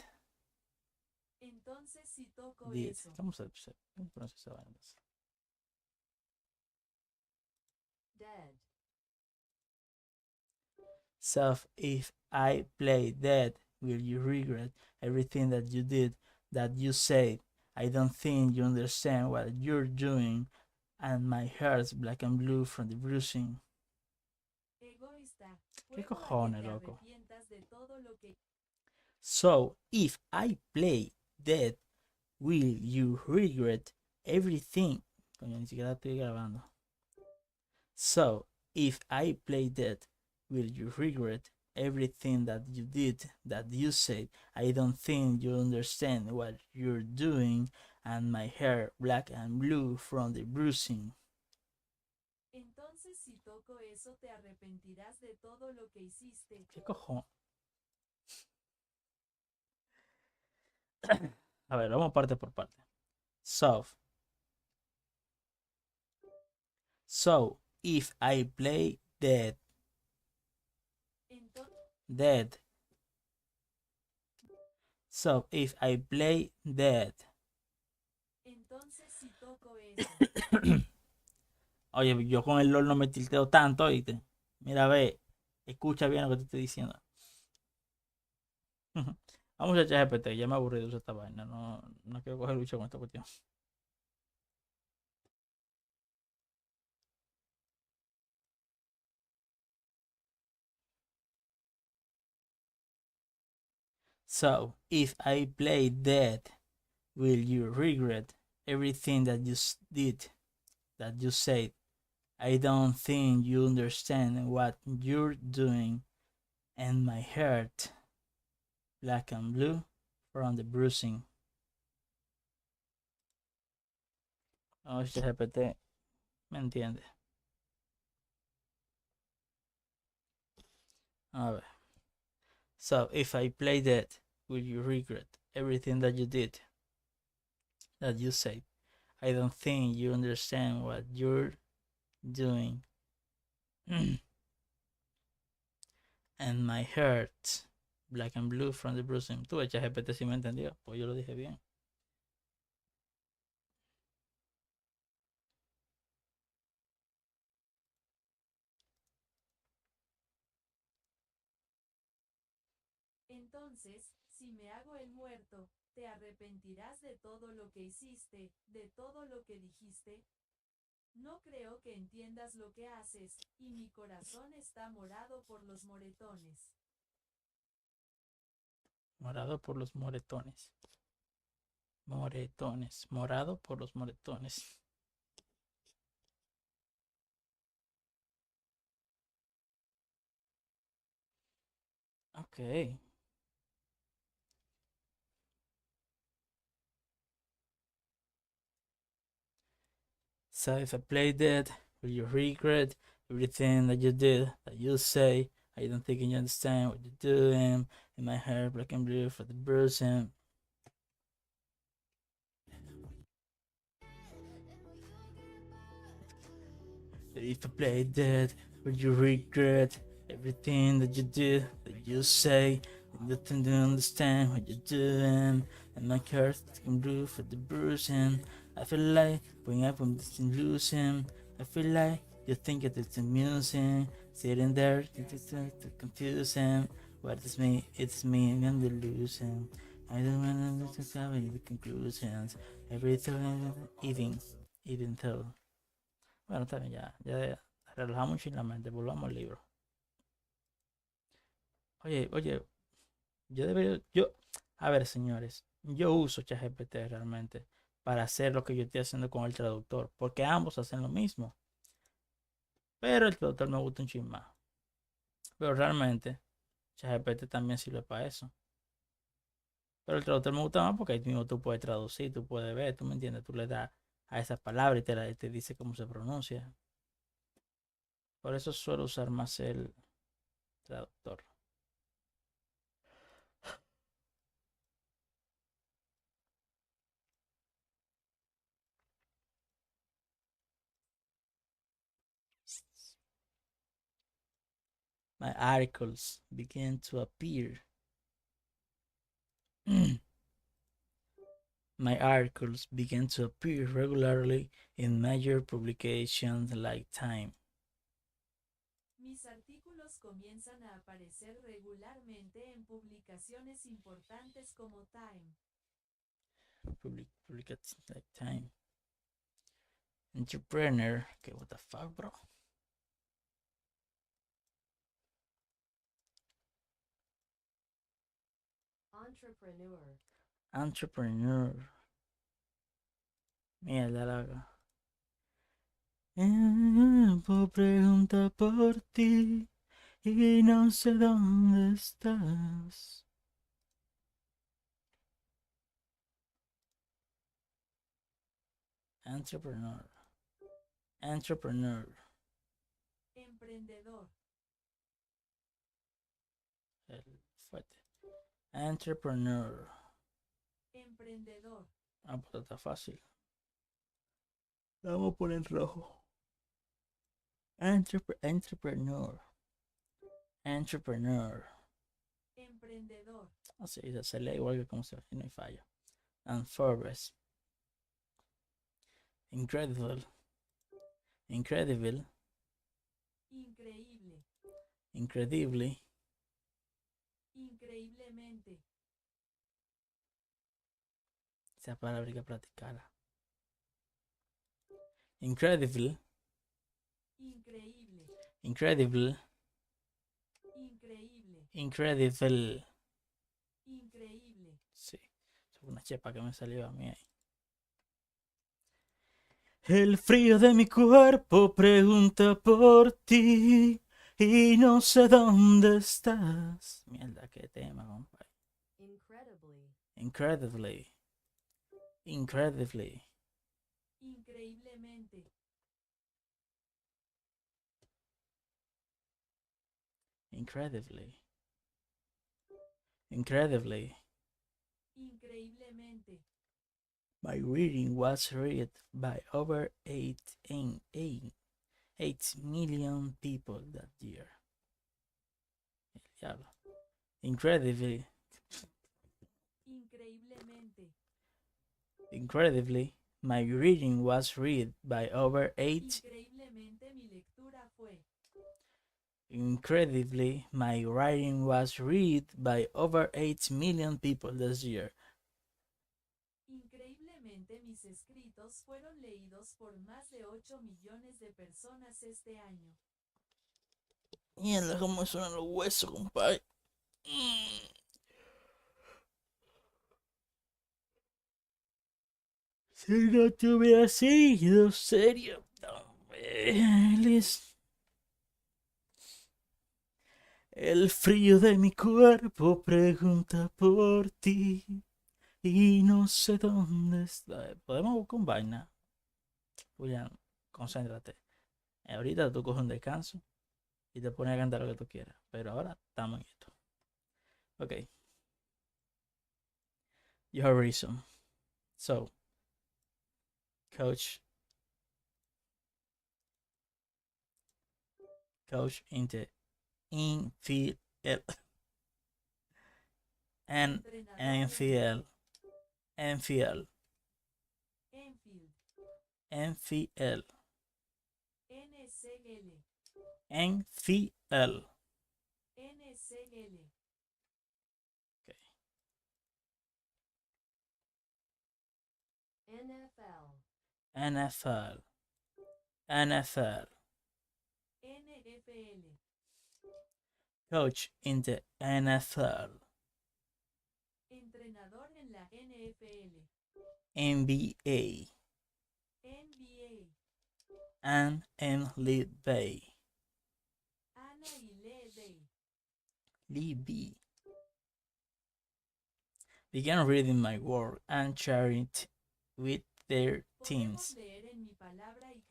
Entonces si toco This. eso. Vamos a pronunciar esa vaina. Dead. So if I play dead, will you regret everything that you did, that you said? I don't think you understand what you're doing, and my hair's black and blue from the bruising. Egoísta. ¿Qué Juego a que cojones, te loco? arrepientas de todo lo que... So if I play dead, will you regret everything? Coño, ni siquiera estoy grabando. So, if I play dead, will you regret everything that you did, that you said? I don't think you understand what you're doing, and my hair black and blue from the bruising. Entonces, si toco eso, te arrepentirás de todo lo que hiciste. ¿Qué cojón? A ver, vamos parte por parte. So, if I play dead, dead. So, if I play dead. Entonces, si toco eso. Oye, yo con el LOL no me tilteo tanto, ¿oíste? Mira, ve, escucha bien lo que te estoy diciendo. Vamos a ChatGPT, ya me aburrí de usar esta vaina, no quiero coger lucha con esta cuestión. So, if I play dead, will you regret everything that you did, that you said? I don't think you understand what you're doing, and my heart, black and blue, from the bruising. Oh, ChatGPT, ¿me entiende? A ver. So, if I play dead, will you regret everything that you did, that you said? I don't think you understand what you're doing. And my heart, black and blue from the bruising. Tú, ChatGPT, si me entendió, pues yo lo dije bien. Entonces, si me hago el muerto, te arrepentirás de todo lo que hiciste, de todo lo que dijiste. No creo que entiendas lo que haces, y mi corazón está morado por los moretones. Morado por los moretones. Moretones. Morado por los moretones. Ok. So if I play dead, will you regret everything that you did, that you say? I don't think you understand what you're doing. In my hair, black and blue for the bruising. If I play dead, will you regret everything that you did, that you say? I don't think you understand what you're doing. And my hair black and blue for the bruising. I feel like when I'm losing. I feel like you think it's amusing, sitting there, it's confusing. What is me? It's me, and we're losing. I don't want to cover the conclusions. Everything, even though. Bueno, está bien, ya relajamos mucho la mente, volvamos al libro. Oye, a ver, señores, yo uso ChatGPT realmente para hacer lo que yo estoy haciendo con el traductor, porque ambos hacen lo mismo. Pero el traductor me gusta un chin más. Pero realmente, ChatGPT también sirve para eso. Pero el traductor me gusta más porque ahí mismo tú puedes traducir, tú puedes ver, tú me entiendes, tú le das a esa palabra y te dice cómo se pronuncia. Por eso suelo usar más el traductor. My articles begin to appear. My articles began to appear regularly in major publications like Time. Mis artículos comienzan a aparecer regularmente en publicaciones importantes como Time. Publications like Time. Entrepreneur. Okay, what the fuck, bro? Entrepreneur. Entrepreneur. Mierda, loco. El tiempo pregunta por ti y no sé dónde estás. Entrepreneur. Entrepreneur. Emprendedor. El fuerte. Entrepreneur. Emprendedor. Ah, pues está fácil. La vamos a poner en rojo. Entrepreneur. Entrepreneur. Emprendedor. Así se lee igual que como se ve, no hay falla. And Forbes. Incredible. Incredible. Increíble. Incredibly. Increíblemente. Esa palabra hay que practicarla. Incredible. Increíble. Incredible. Increíble. Incredible. Increíble. Sí. Es una chepa que me salió a mí ahí. El frío de mi cuerpo pregunta por ti y no sé dónde estás. Mierda, qué tema, compadre. Incredibly. Incredibly. Incredibly. Increíblemente. Incredibly. Incredibly. Increíblemente. My reading was read by over 8 million people that year. El diablo. Incredibly. Increíblemente. Incredibly, my reading was read by over 8. Increíblemente mi lectura fue. Incredibly, my writing was read by over 8 million people this year. Increíblemente mis escritos fueron leídos por más de 8 millones de personas este año. Mierda, cómo suenan los huesos, compadre. Si no te hubiera sido serio. El frío de mi cuerpo pregunta por ti y no sé dónde está. Podemos buscar un vaina. Julián, concéntrate. Ahorita tú coges un descanso y te pones a cantar lo que tú quieras. Pero ahora estamos en esto. Ok. Your reason. So, coach into infiel and Entrenador infiel Enfield. infiel NCL. infiel. NCL. Okay. NFL. NFL NFL NFL. coach in the NFL Entrenador en la NFL. NBA NBA. and Lee Bay Ana y Levey. Lee B. Began reading my work and sharing it with their Podemos teams. leer en mi palabra y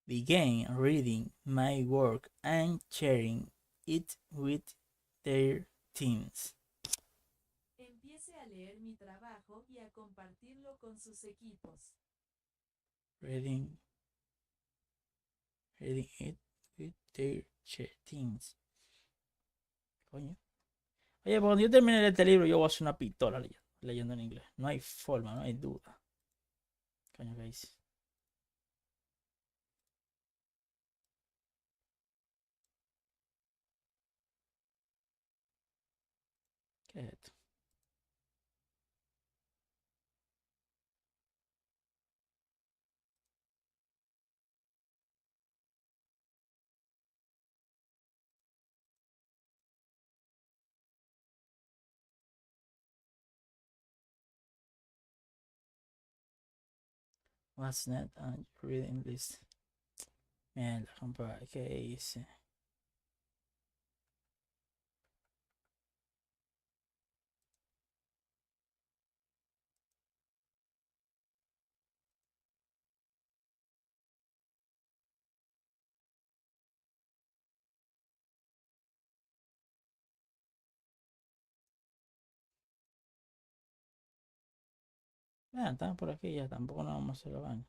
Began reading my work and sharing it with their teams. empiece a leer mi trabajo y a compartirlo con sus equipos. Reading it with their teams. Coño. Oye, cuando yo termine este libro, yo voy a hacer una pistola leyendo en inglés. No hay forma, no hay duda. Coño, ¿qué hice? ¿Qué es esto? What's that? Reading list. Mierda, compa, ¿qué hice? Vean, están por aquí ya, tampoco nos vamos a hacer la vaina.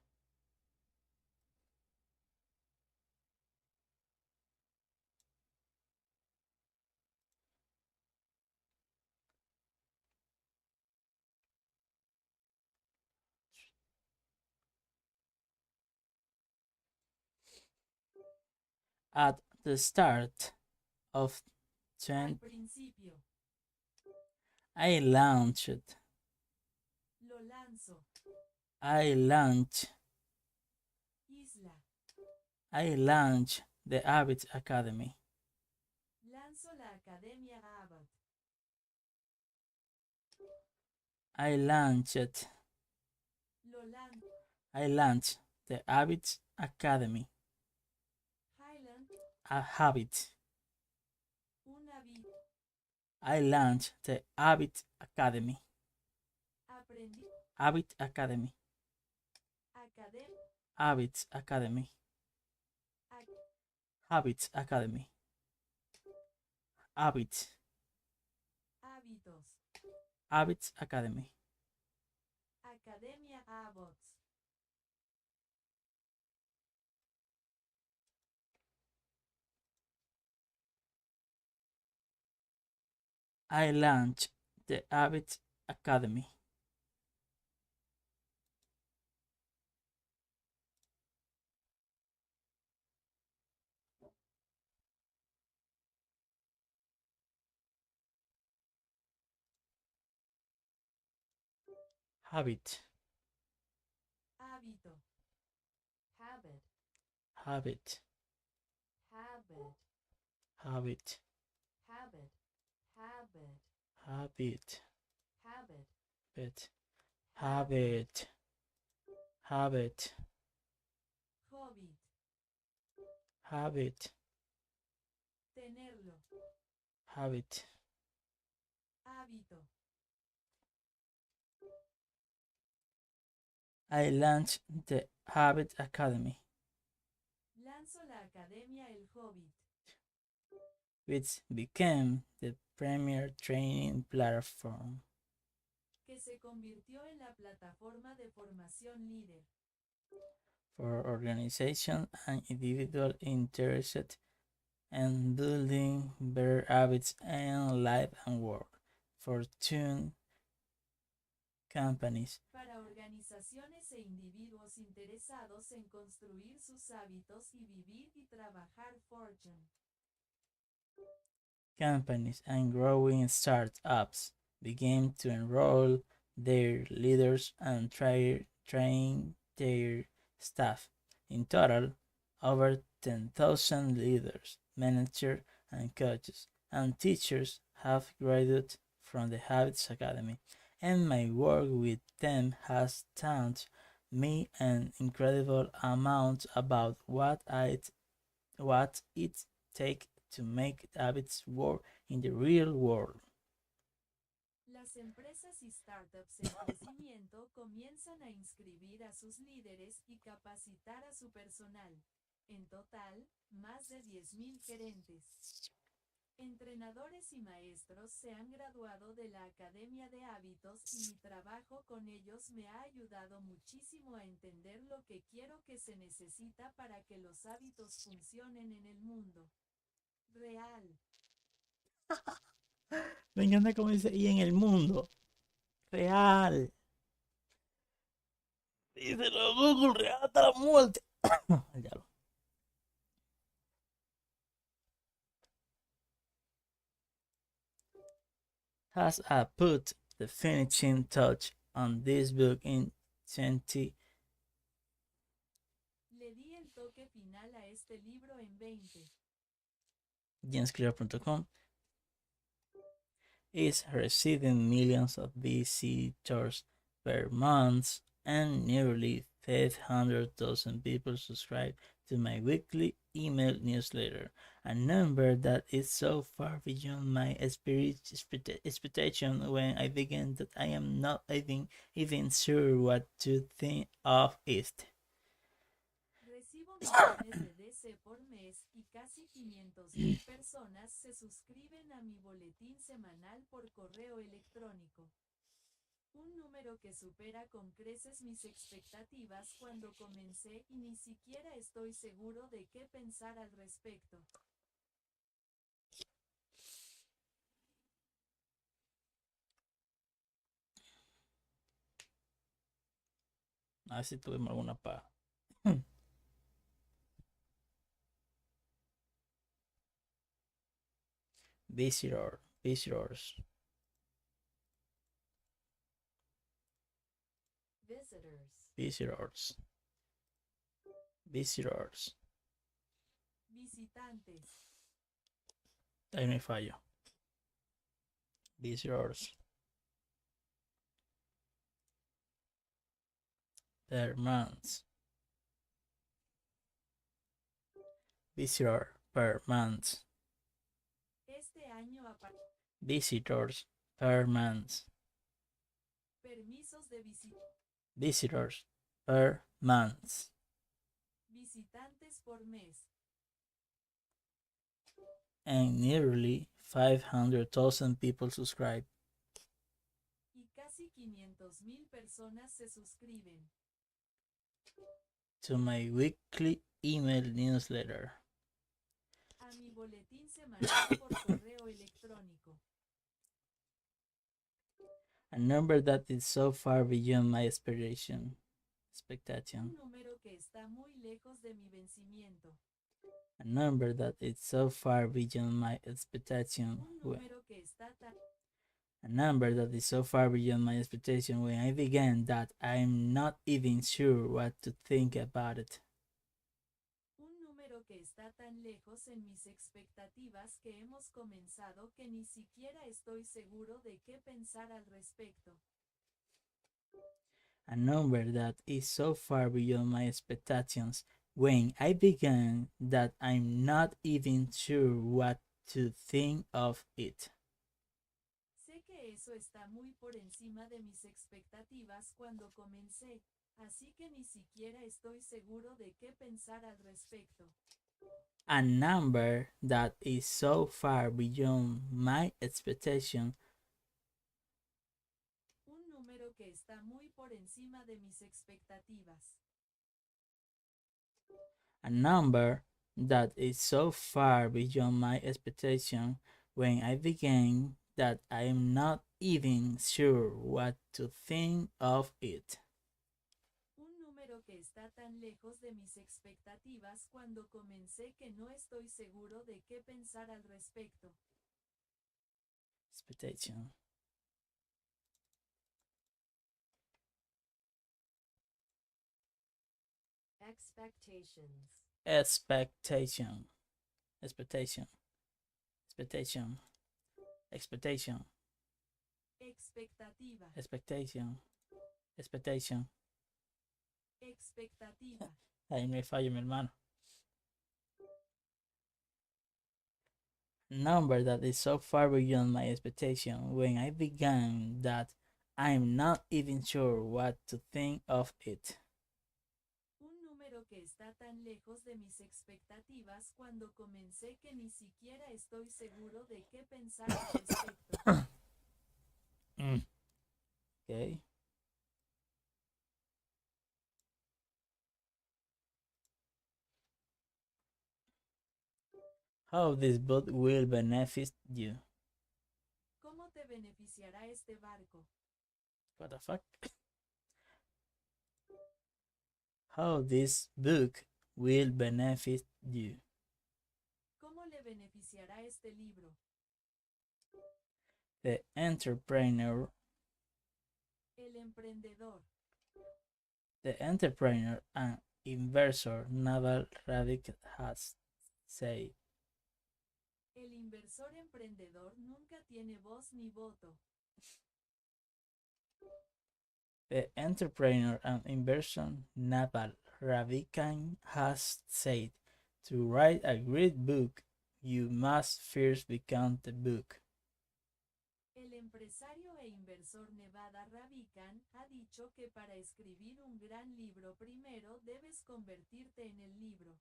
At the start of Al 20, principio. I launched, Lo lanzo. I launched, Isla. I launched the Habit Academy. Lanzo la Academia Abbott. I launched, Lo lanzo. I launched the Habit Academy. Highland. A habit. Un hábito. I launched the Habit Academy. Aprendí. Habit Academy. Academia. Habits Academy. Habits Academy. Habits. Hábitos. Habits Academy. Academia Abbott. I launched the Habits Academy. Habit. Hábito. Habit. Habit. Habit. Habit. Habit. Habit. Habit. Habit. Habit. Habit. Habit. Hobbit. Habit. Tenerlo. Habit. Hábito. I launched the Habit Academy, Lanzo la Academia El Hobbit, which became the premier training platform que se convirtió en la plataforma de formación líder for organizations and individuals interested in building better habits in life and work. Fortune companies, para organizaciones e individuos interesados en construir sus hábitos y vivir y trabajar Fortune. companies and growing startups began to enroll their leaders and train their staff. In total, over 10,000 leaders, managers, and coaches and teachers have graduated from the Habits Academy, and my work with them has taught me an incredible amount about what it takes to make habits work in the real world. Las empresas y startups en crecimiento comienzan a inscribir a sus líderes y capacitar a su personal. En total, más de 10,000 gerentes, entrenadores y maestros se han graduado de la Academia de Hábitos y mi trabajo con ellos me ha ayudado muchísimo a entender lo que quiero que se necesita para que los hábitos funcionen en el mundo real. Me encanta cómo dice, y en el mundo real. Díselo, Google, real hasta la muerte. Ya lo. Has I put the finishing touch on this book in 20 Le di el toque final a este libro en 20. JamesClear.com is receiving millions of visitors per month and nearly 500,000 people subscribe to my weekly email newsletter, a number that is so far beyond my expectation when I began that I am not even sure what to think of it. Recibo millones de DC por mes y casi 500.000 personas se suscriben a mi boletín semanal por correo electrónico. Un número que supera con creces mis expectativas cuando comencé y ni siquiera estoy seguro de qué pensar al respecto. A ver si tuvimos alguna pa. Visitors. Visitors. Visitors. Visitors. Visitantes. Ahí me fallo. Visitors. Per month. Visitor per month. Este año Visitors per month. permisos de visita. Visitors per month. Visitantes por mes. And nearly 500,000 people subscribe Y casi 500.000 personas se suscriben to my weekly email newsletter. a mi boletín semanal por correo electrónico. A number that is so far beyond my expectation. Un número que está muy lejos de mi vencimiento. A number that is so far beyond my expectation. Un número que está tan A number that is so far beyond my expectation when I began that I'm not even sure what to think about it. Un número que está tan lejos en mis expectativas que hemos comenzado que ni siquiera estoy seguro de qué pensar al respecto. A number that is so far beyond my expectations when I began that I'm not even sure what to think of it. Sé que eso está muy por encima de mis expectativas cuando comencé, así que ni siquiera estoy seguro de qué pensar al respecto. A number that is so far beyond my expectation. Un número que está muy por encima de mis expectativas. A number that is so far beyond my expectation when I began that I am not even sure what to think of it. Un número que está tan lejos de mis expectativas cuando comencé que no estoy seguro de qué pensar al respecto. Expectation. Expectations. Expectation. Expectation. Expectation. Expectation. Expectativa. Expectation. Expectation. Expectativa. Ahí me fallo, mi hermano. Number that is so far beyond my expectation when I began that I'm not even sure what to think of it. Un número que está tan lejos de mis expectativas cuando comencé que ni siquiera estoy seguro de qué pensar al respecto. Okay. How this book will benefit you. ¿Cómo te beneficiará este barco? What the fuck? How this book will benefit you. ¿Cómo le beneficiará este libro? The entrepreneur. El emprendedor. The entrepreneur and investor Naval Ravikant has said. El inversor emprendedor nunca tiene voz ni voto. The entrepreneur and investor Naval Ravikant has said, to write a great book, you must first become the book. El empresario e inversor Nevada Ravikant ha dicho que para escribir un gran libro primero debes convertirte en el libro.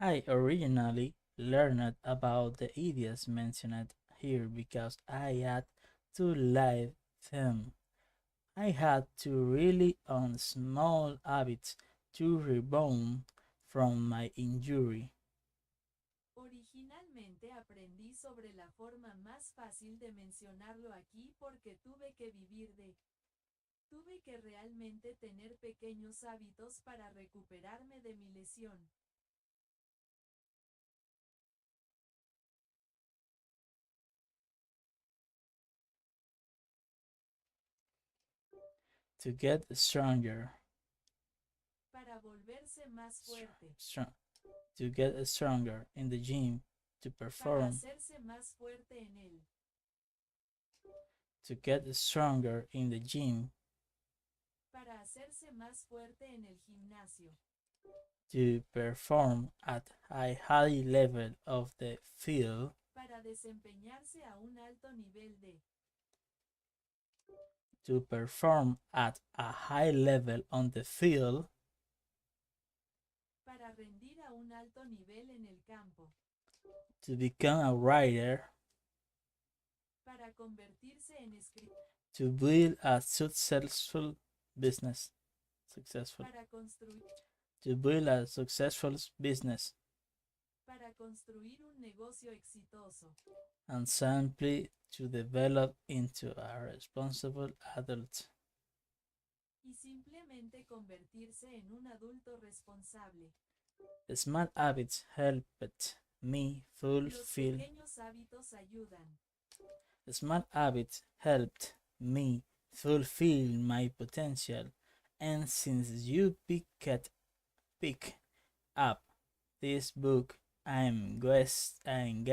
I originally learned about the ideas mentioned here because I had to live them. I had to rely on small habits to rebound from my injury. Originalmente aprendí sobre la forma más fácil de mencionarlo aquí porque tuve que vivir de... Tuve que realmente tener pequeños hábitos para recuperarme de mi lesión. To get stronger. Para volverse más fuerte. To get stronger in the gym. To Para perform. hacerse más fuerte en él. To get stronger in the gym. Para hacerse más fuerte en el gimnasio. To perform at a high level of the field. Para desempeñarse a un alto nivel de... To perform at a high level on the field. Para rendir a un alto nivel en el campo. To become a writer. Para convertirse en escritor. To build a successful business. Para construir. To build a successful business. Para construir un negocio exitoso. And simply to develop into a responsible adult. Y simplemente convertirse en un adulto responsable. Small habits helped me Los fulfill. pequeños hábitos ayudan. Small habits helped me fulfill my potential, and since you pick up this book, I'm guessing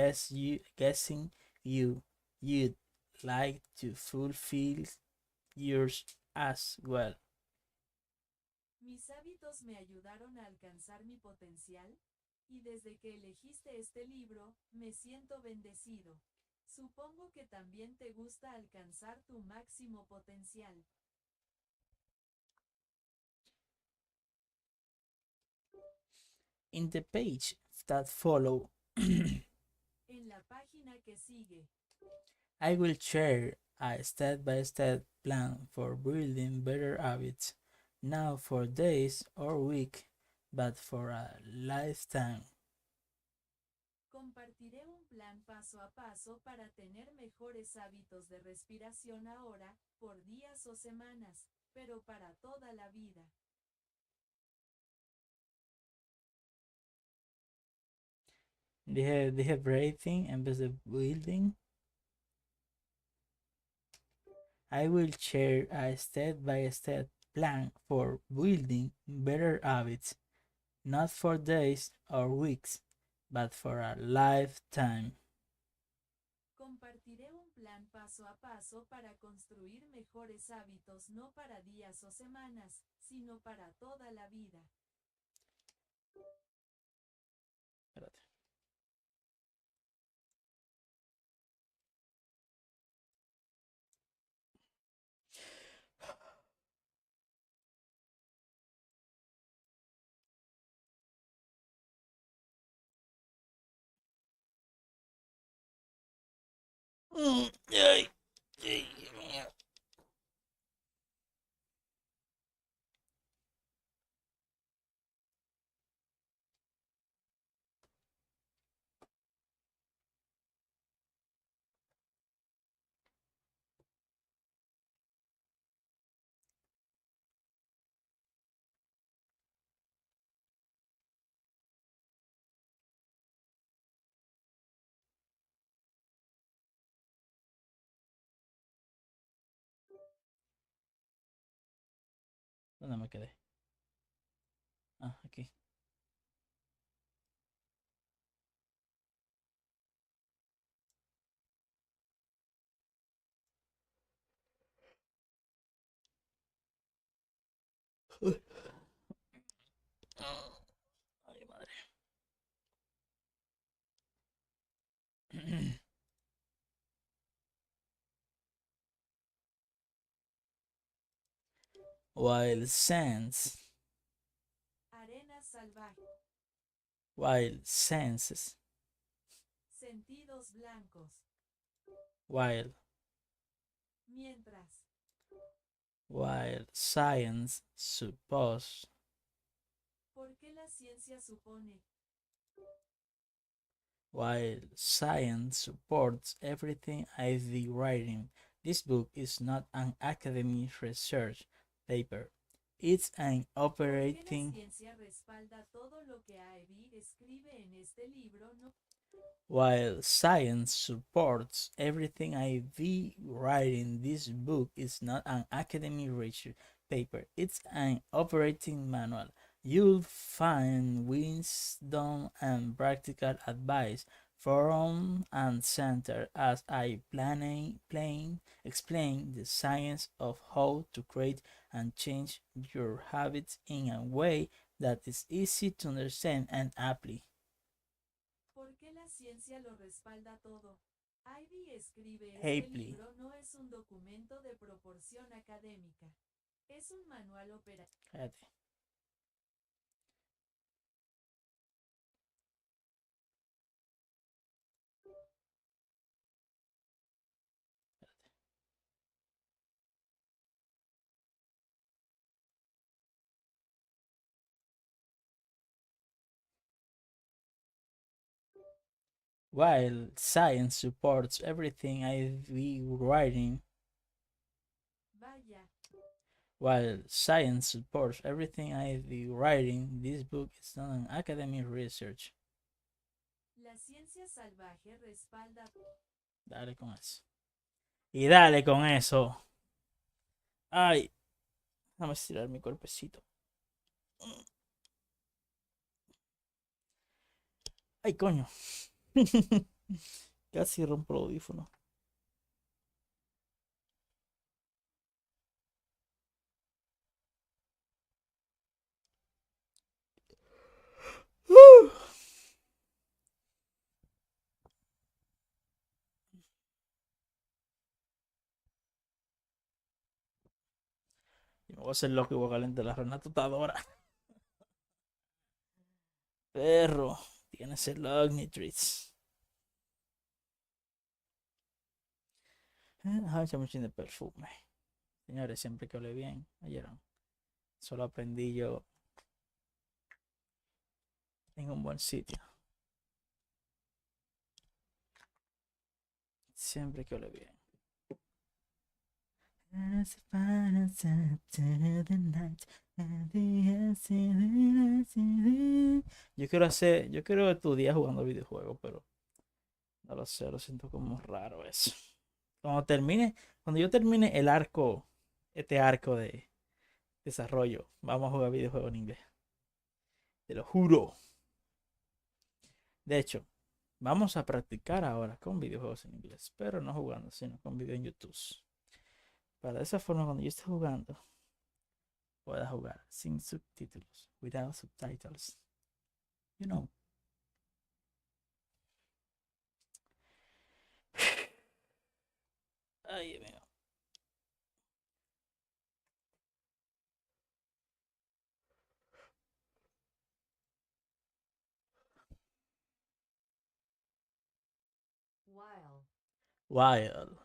you'd like to fulfill yours as well. Mis hábitos me ayudaron a alcanzar mi potencial, y desde que elegiste este libro, me siento bendecido. Supongo que también te gusta alcanzar tu máximo potencial. In the page that follow, En la página que sigue, I will share a step-by-step plan for building better habits, not for days or weeks, but for a lifetime. compartiré un plan paso a paso para tener mejores hábitos de respiración ahora, por días o semanas, pero para toda la vida. They have rating en vez de building. I will share a step-by-step plan for building better habits, not for days or weeks, but for a lifetime. Compartiré un plan paso a paso para construir mejores hábitos no para días o semanas, sino para toda la vida. Espérate. Ay, ay, mía. ¿Dónde me quedé? Ah, aquí. Ay, madre. Wild sense. Arena salvaje. Wild senses. Sentidos blancos. Wild. Mientras. While science suppose. ¿Por qué la ciencia supone? While science supports everything I've been writing, this book is not an academic research paper. It's an ¿Por qué la operating. ciencia respalda todo lo que Ivy escribe en este libro? No. While science supports everything I've been writing, this book is not an academic research paper. It's an operating manual. You'll find wisdom and practical advice from and center as I explain the science of how to create and change your habits in a way that is easy to understand and apply. ¿Por qué la ciencia lo respalda todo? Ivy escribe Hey, este please. libro no es un documento de proporción académica. Es un manual operativo. Cállate. While science supports everything I've been writing, Vaya, while science supports everything I've been writing, this book is not an academic research. la ciencia salvaje respalda. Dale con eso. Y dale con eso. Ay, déjame estirar mi cuerpecito. Ay, coño. Casi rompo el audífono. Me voy a hacer loco y voy a calentar la renatutadora. Perro, tienes el Ognitrix. Ay, chamuchín de perfume. Señores, siempre que hable bien, oyeron. Solo aprendí yo en un buen sitio. Siempre que hable bien. Yo quiero estudiar jugando videojuegos, pero no lo sé, lo siento como raro eso. Cuando yo termine el arco, este arco de desarrollo, vamos a jugar videojuegos en inglés. Te lo juro. De hecho, vamos a practicar ahora con videojuegos en inglés, pero no jugando, sino con video en YouTube. Para de esa forma, cuando yo esté jugando, pueda jugar sin subtítulos, without subtitles. You know. Ay, Dios mío. While.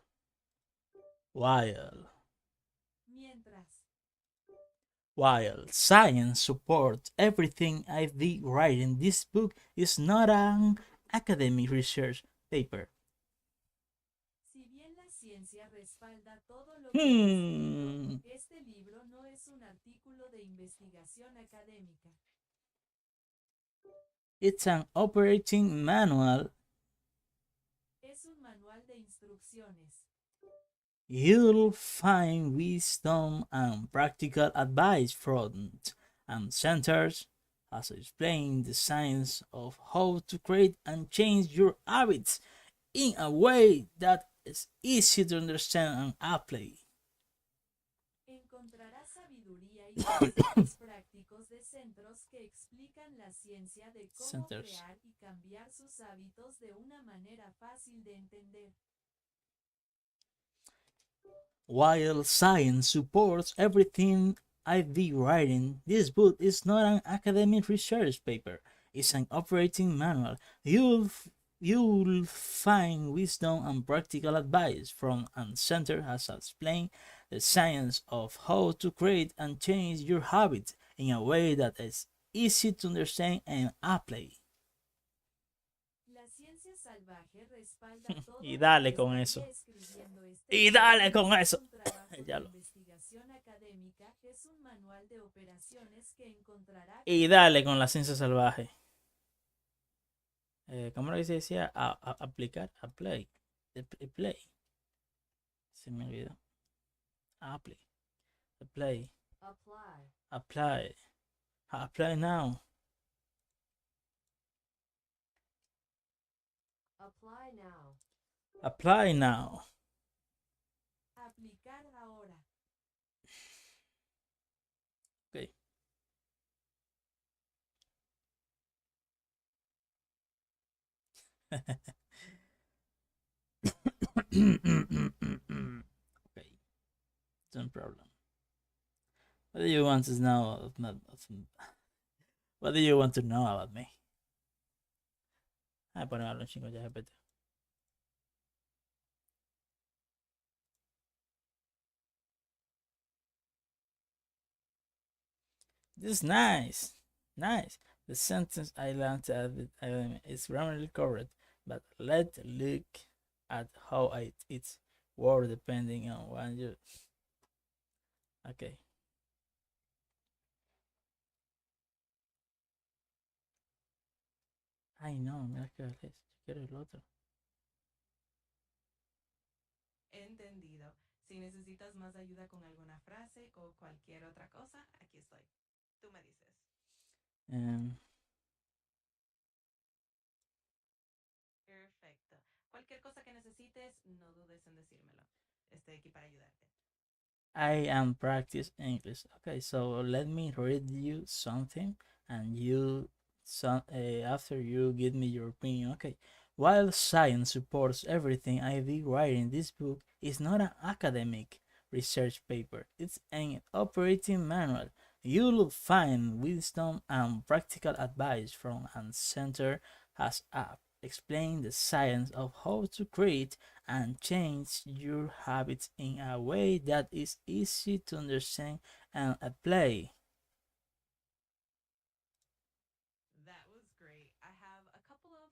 While Mientras. science supports everything I've been writing, this book is not an academic research paper. Si bien la ciencia respalda todo lo que he escrito, este libro no es un artículo de investigación académica. It's an operating manual. Es un manual de instrucciones. You'll find wisdom and practical advice front and centers as I explain the science of how to create and change your habits in a way that is easy to understand and apply. Encontrarás sabiduría y consejos prácticos de centros que explican la ciencia de cómo Centers. crear y cambiar sus hábitos de una manera fácil de entender. While science supports everything I've been writing, this book is not an academic research paper. It's an operating manual. You'll find wisdom and practical advice from and center has explained the science of how to create and change your habits in a way that is easy to understand and apply. La ciencia salvaje respalda todo Y lo dale que con estaría eso. escribiendo este Y libro. dale con eso. Un trabajo Ya de lo. investigación académica es un manual de operaciones que encontrará Y dale con la ciencia salvaje. ¿Cómo lo decía? Aplicar, apply. Play. Se me olvidó. Apply. Apply. apply. Apply. Apply now. Apply now. Apply now. Aplicar ahora. Okay. Okay. No problem. What do you want to know what do you want to know about me? Ponemos un chingo ya, GPT. This is nice. Nice. The sentence I learned is grammatically correct, but let's look at how it's word depending on what you. Okay. Ay, no, mira que es. Yo quiero el otro. Entendido. Si necesitas más ayuda con alguna frase o cualquier otra cosa, aquí estoy. Tú me dices. Perfecto. Cualquier cosa que necesites, no dudes en decírmelo. Estoy aquí para ayudarte. I am practice English. Okay, so let me read you something, and after you give me your opinion. Okay. While science supports everything I be writing, this book is not an academic research paper. It's an operating manual. You'll find wisdom and practical advice from and center has explained the science of how to create and change your habits in a way that is easy to understand and apply. That was great. I have a couple of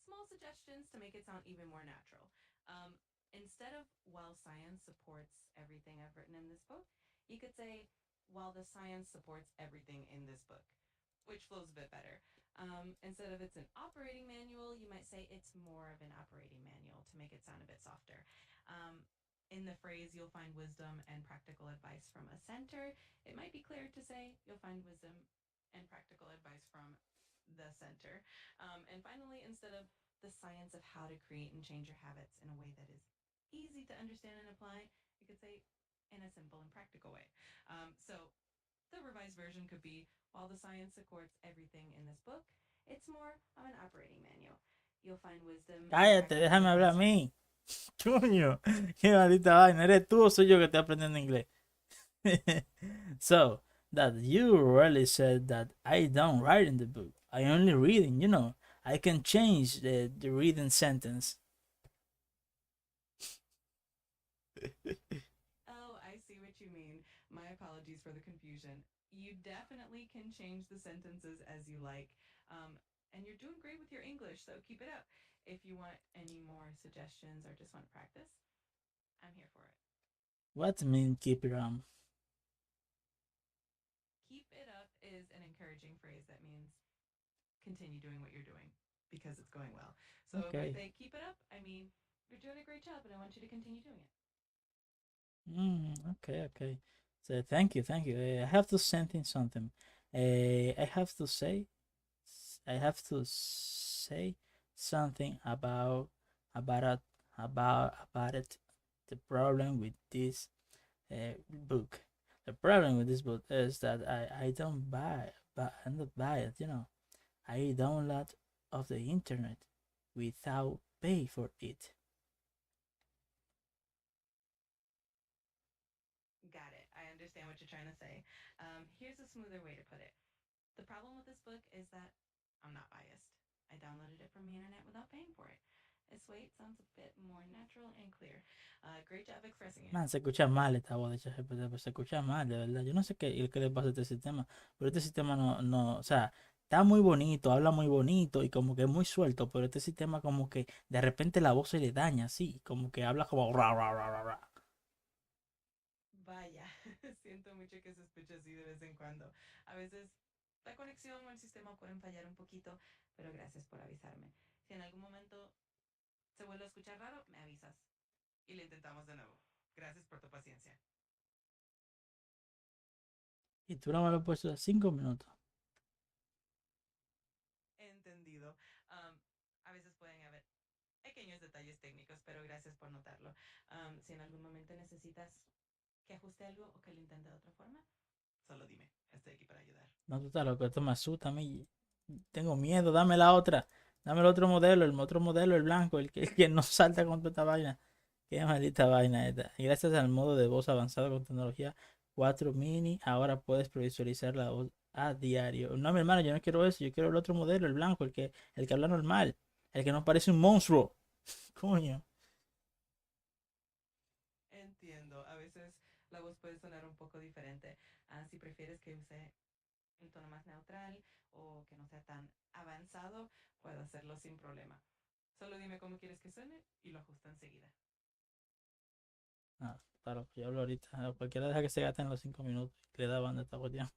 small suggestions to make it sound even more natural. Instead of while science supports everything I've written in this book, you could say while the science supports everything in this book, which flows a bit better. Instead of it's an operating manual, you might say it's more of an operating manual to make it sound a bit softer. In the phrase, you'll find wisdom and practical advice from a center, it might be clearer to say you'll find wisdom and practical advice from the center. And finally, instead of the science of how to create and change your habits in a way that is easy to understand and apply, you could say in a simple and practical way. So the revised version could be, while the science supports everything in this book, it's more of an operating manual. You'll find wisdom. Cállate, déjame hablar a mí. Chuño, qué maldita vaina. ¿Eres tú o soy yo que estoy aprendiendo inglés? So, that you really said that I don't write in the book. I only reading, I can change the reading sentence. Oh, I see what you mean. My apologies for the confusion. You definitely can change the sentences as you like. And you're doing great with your English, so keep it up. If you want any more suggestions or just want to practice, I'm here for it. What mean keep it on? Keep it up is an encouraging phrase that means continue doing what you're doing because it's going well. So if I Okay. say keep it up, I mean you're doing a great job and I want you to continue doing it. Okay. So thank you. I have to send in something. I have to say something about it. The problem with this book. The problem with this book is that I don't not biased, you know. I download of the internet without pay for it. Got it. I understand what you're trying to say. Here's a smoother way to put it. The problem with this book is that I'm not biased. I downloaded it from the internet without paying for it. This way it sounds a bit more natural and clear. Great job expressing it. Man, se escucha mal esta voz de ChatGPT, pues se escucha mal, de verdad. Yo no sé qué le pasa a este sistema, pero este sistema no, o sea, está muy bonito, habla muy bonito y como que es muy suelto, pero este sistema como que de repente la voz se le daña, así, como que habla como ra, ra, ra, ra, ra. Vaya, siento mucho que se escuche así de vez en cuando. A veces la conexión o el sistema pueden fallar un poquito, pero gracias por avisarme. Si en algún momento se vuelve a escuchar raro, me avisas. Y lo intentamos de nuevo. Gracias por tu paciencia. Y tú no me lo has puesto 5 minutos. Entendido. A veces pueden haber pequeños detalles técnicos, pero gracias por notarlo. Si en algún momento necesitas que ajuste algo o que lo intente de otra forma, solo dime. Estoy aquí para ayudar. No, tú estás loco, esto me asusta a mí. Tengo miedo, dame la otra. Dame el otro modelo, el blanco, el que no salta contra esta vaina. Qué maldita vaina esta. Y gracias al modo de voz avanzado con tecnología 4 mini, ahora puedes previsualizar la voz a diario. No, mi hermano, yo no quiero eso, yo quiero el otro modelo, el blanco, el que habla normal, el que no parece un monstruo. Coño. Entiendo. A veces la voz puede sonar un poco diferente. Si prefieres que use un tono más neutral o que no sea tan avanzado, puedo hacerlo sin problema. Solo dime cómo quieres que suene y lo ajusto enseguida. Ah, claro, yo hablo ahorita. Cualquiera deja que se gasten los 5 minutos. Le da banda esta cuestión.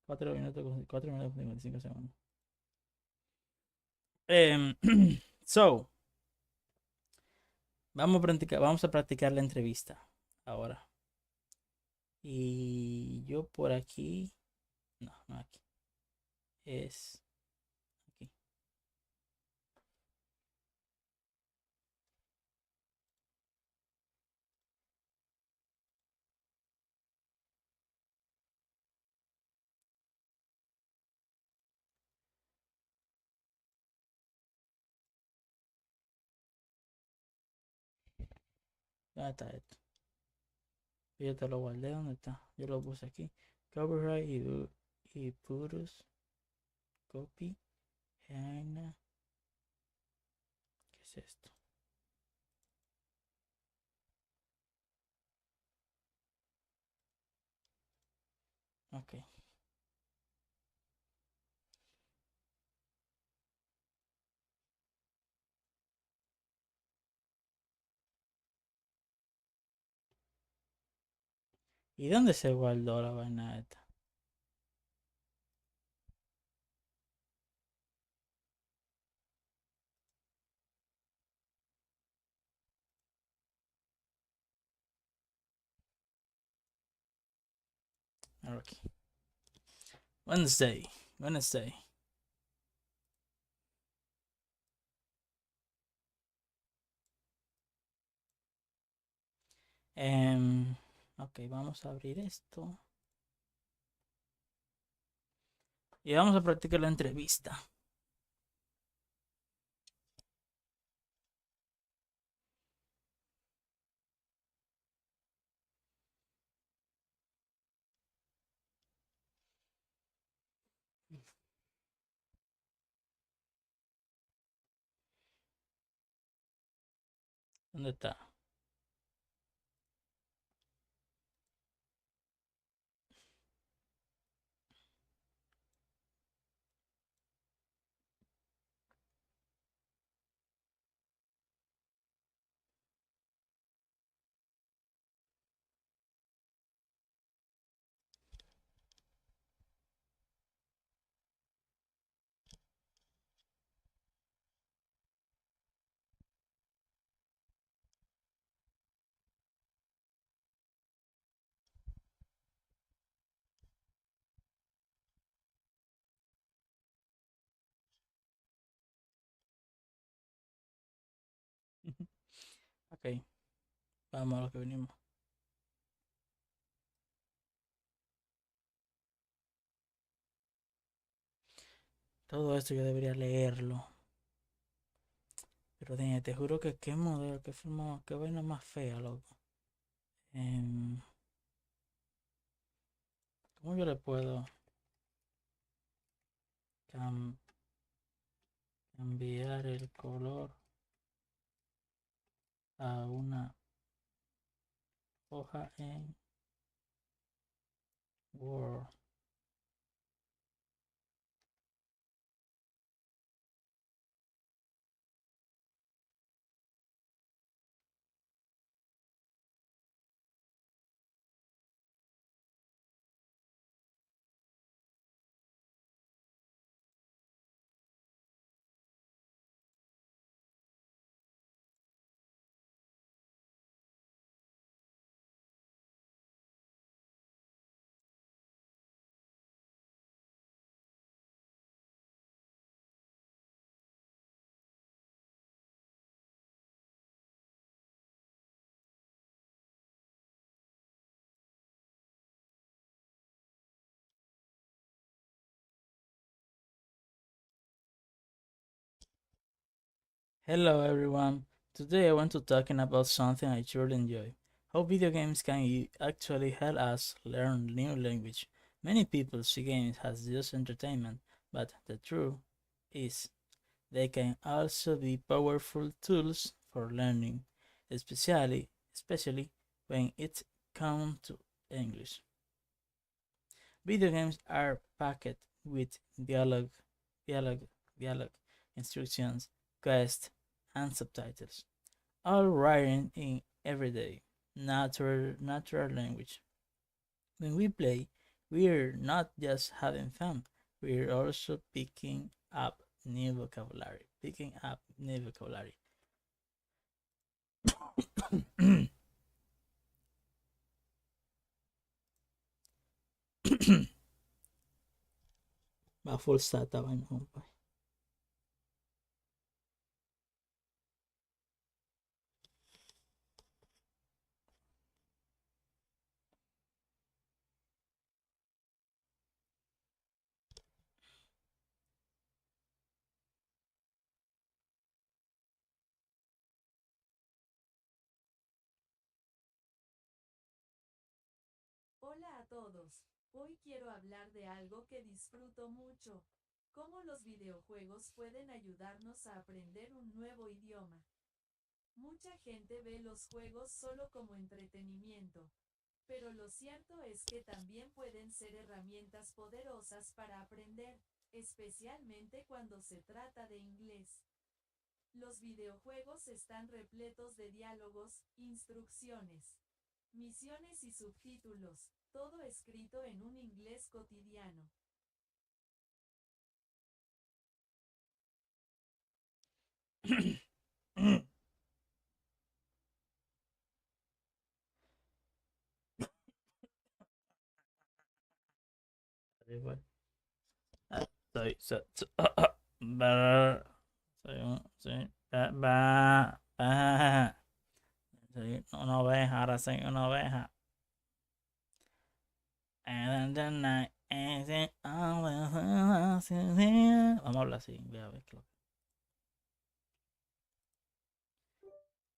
4 minutos con 55 segundos. So, vamos a practicar la entrevista ahora. Y yo por aquí, no aquí, es aquí. ¿Dónde está esto? Yo te lo guardé, ¿dónde está? Yo lo puse aquí. Copyright y puros. Copy. ¿Qué es esto? Ok. ¿Y dónde se guardó la vaina esta? Aquí. Wednesday. Ok, vamos a abrir esto. Y vamos a practicar la entrevista. ¿Dónde está? Ok, vamos a lo que venimos. Todo esto yo debería leerlo. Pero te juro que qué modelo, qué forma, qué vaina más fea, loco. ¿Cómo yo le puedo cambiar el color a una hoja en Word? Hello everyone. Today I want to talking about something I truly enjoy. How video games can actually help us learn new language. Many people see games as just entertainment, but the truth is they can also be powerful tools for learning, especially when it comes to English. Video games are packed with dialogue, dialogue, instructions, quests, and subtitles, all written in everyday, natural language. When we play, we're not just having fun, we're also picking up new vocabulary. Va full stata vaina, compa. Hola a todos. Hoy quiero hablar de algo que disfruto mucho. Cómo los videojuegos pueden ayudarnos a aprender un nuevo idioma. Mucha gente ve los juegos solo como entretenimiento. Pero lo cierto es que también pueden ser herramientas poderosas para aprender, especialmente cuando se trata de inglés. Los videojuegos están repletos de diálogos, instrucciones, misiones y subtítulos, todo escrito en un inglés cotidiano. Soy una oveja, ahora soy una oveja. Vamos a hablar así, voy a ver qué lo que.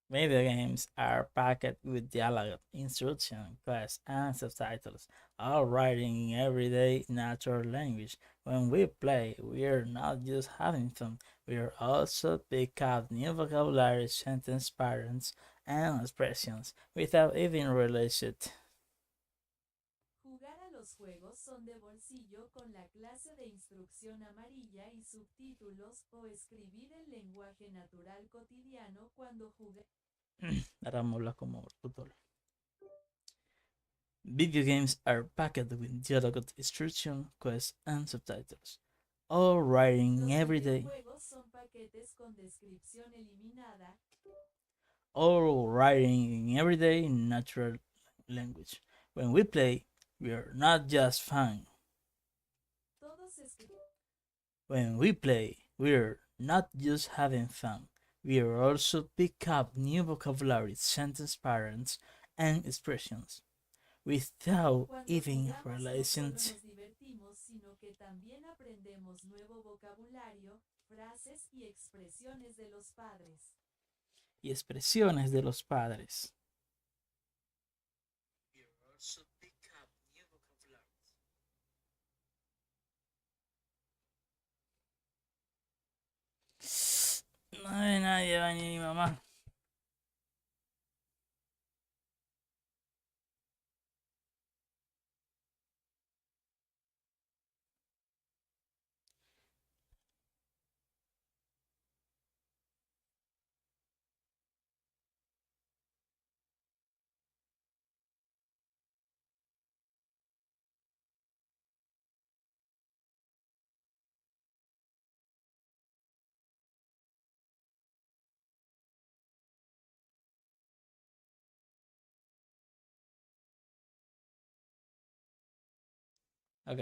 Video games are packed with dialogue, instruction, quests, and subtitles, all writing in everyday natural language. When we play, we are not just having fun, we are also pick up new vocabulary, sentence patterns, and expressions without even realizing it. Jugar a los juegos son de bolsillo con la clase de instrucción amarilla y subtítulos o escribir el lenguaje natural cotidiano cuando jugué. Ahora vamos a hablar como tutor. Video games are packed with dialogue, instruction, quests, and subtitles, all writing every day. Los videojuegos son paquetes con descripción eliminada. All writing in everyday natural language. When we play, we are not just fun. When we play, we're not just having fun. We are also pick up new vocabulary, sentence patterns, and expressions without even realizing it. también aprendemos nuevo vocabulario, frases y expresiones de los padres. Y expresiones de los padres. No hay nadie, va ni mi mamá. Ok.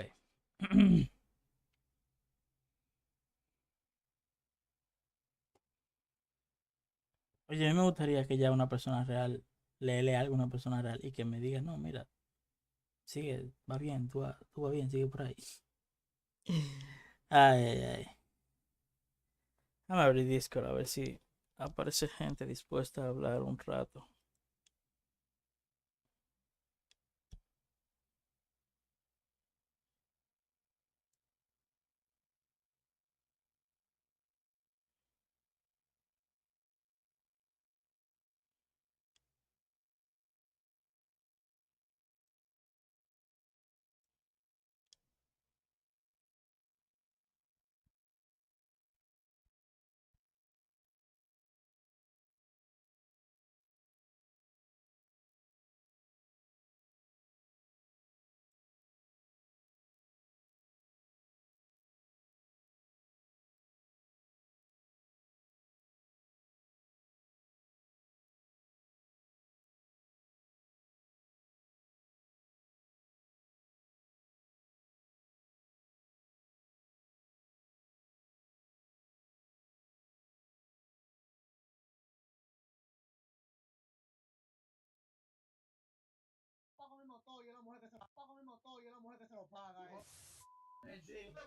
Oye, a mí me gustaría que ya una persona real le lea algo a una persona real y que me diga, no, mira, sigue, va bien, tú va bien, sigue por ahí. Ay, ay, ay. Vamos a abrir Discord a ver si aparece gente dispuesta a hablar un rato. Pago mi motor y la mujer que se lo pago mi motor y la mujer que se lo paga. Sí. La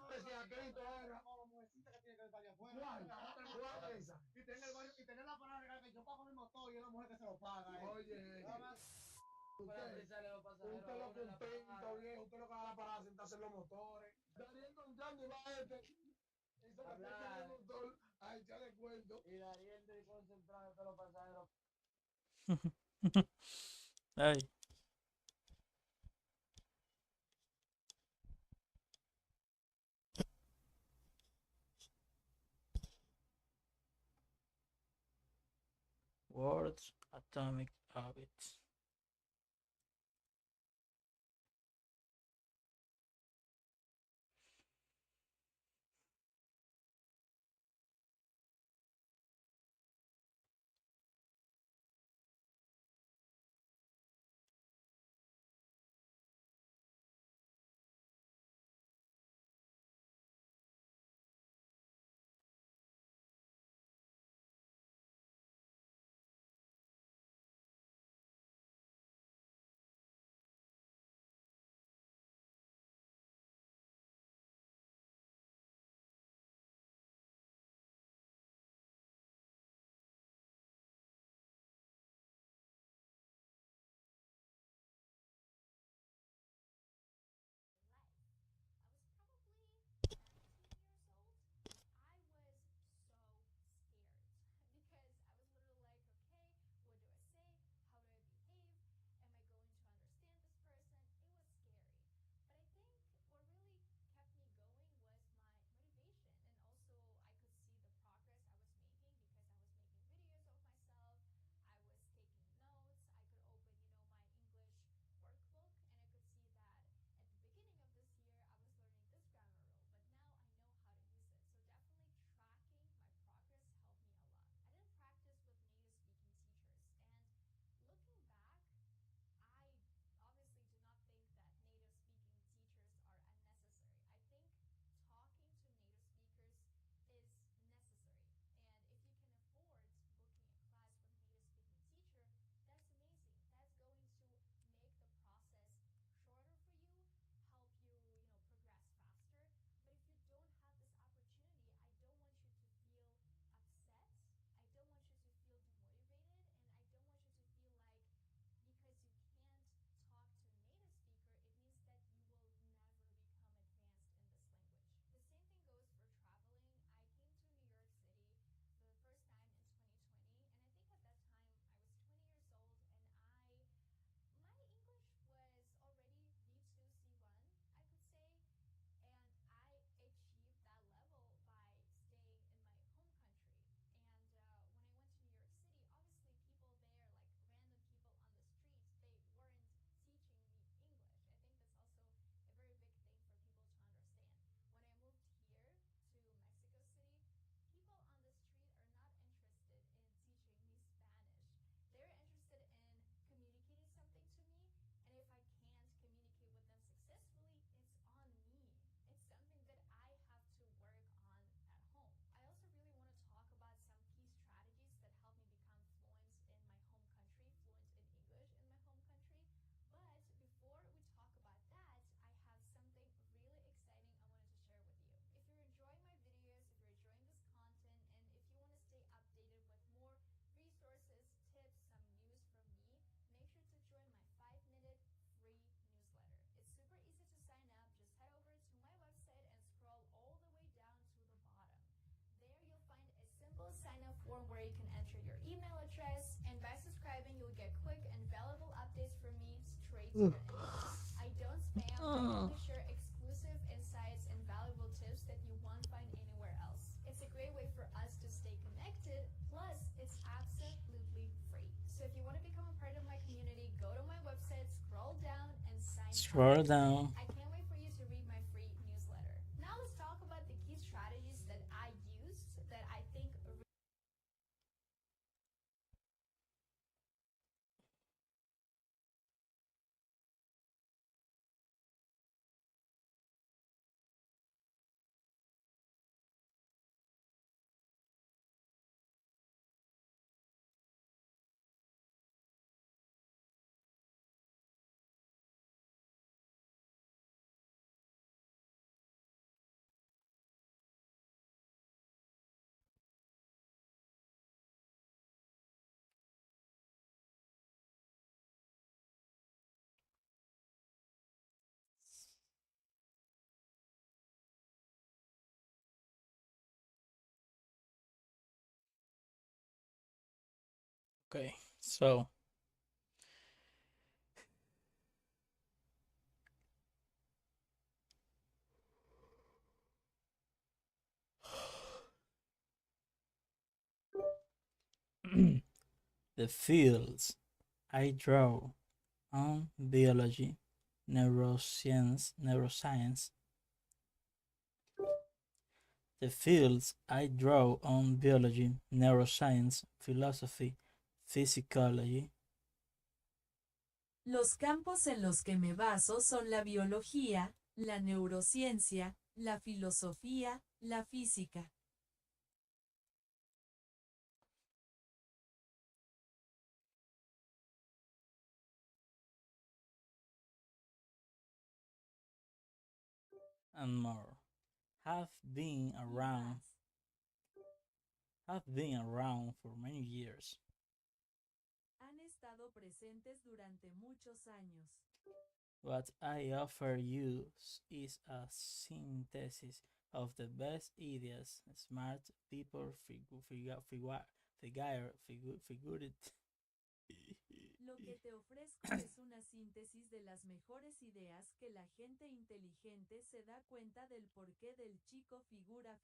mujercita que tiene que estar allá afuera. ¿Cuál es esa? Y tener el barrio, y tener la parada regal que yo pago mi motor y la mujer que se lo paga. Oye, usted lo contento, viejo, usted lo que va a la parada sentarse en los motores. Daría encontrando y va este. Y se le pone el motor a echarle cuento. Y daría el concentrado de todos los pasajeros. Ay. Words, atomic habits. enter your email address, and by subscribing, you'll get quick and valuable updates from me straight to your inbox. I don't spam, I only share exclusive insights and valuable tips that you won't find anywhere else. It's a great way for us to stay connected, plus it's absolutely free. So if you want to become a part of my community, go to my website, scroll down, and sign up. Scroll down. I can't wait for you to read my free newsletter. Now let's talk about the key strategies that I used that I think Okay, so the fields I draw on biology, neuroscience. The fields I draw on biology, neuroscience, philosophy, physiology. Los campos en los que me baso son la biología, la neurociencia, la filosofía, la física. And more have been around for many years. Han estado presentes durante muchos años. What I offer you is a synthesis of the best ideas smart people figured. Lo que te ofrezco es una síntesis de las mejores ideas que la gente inteligente se da cuenta del porqué del chico figura.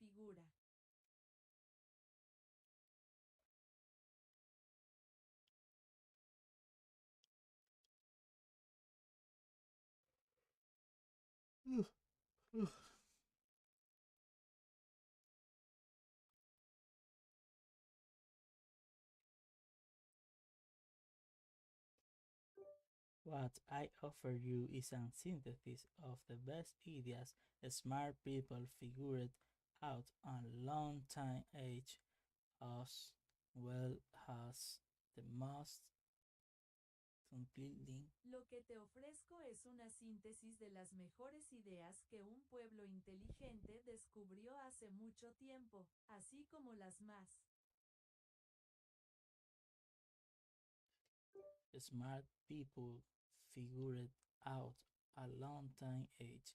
What I offer you is a synthesis of the best ideas smart people figured out a long time age, as well as the most completely. Lo que te ofrezco es una síntesis de las mejores ideas que un pueblo inteligente descubrió hace mucho tiempo, así como las más smart people figured out a long time age,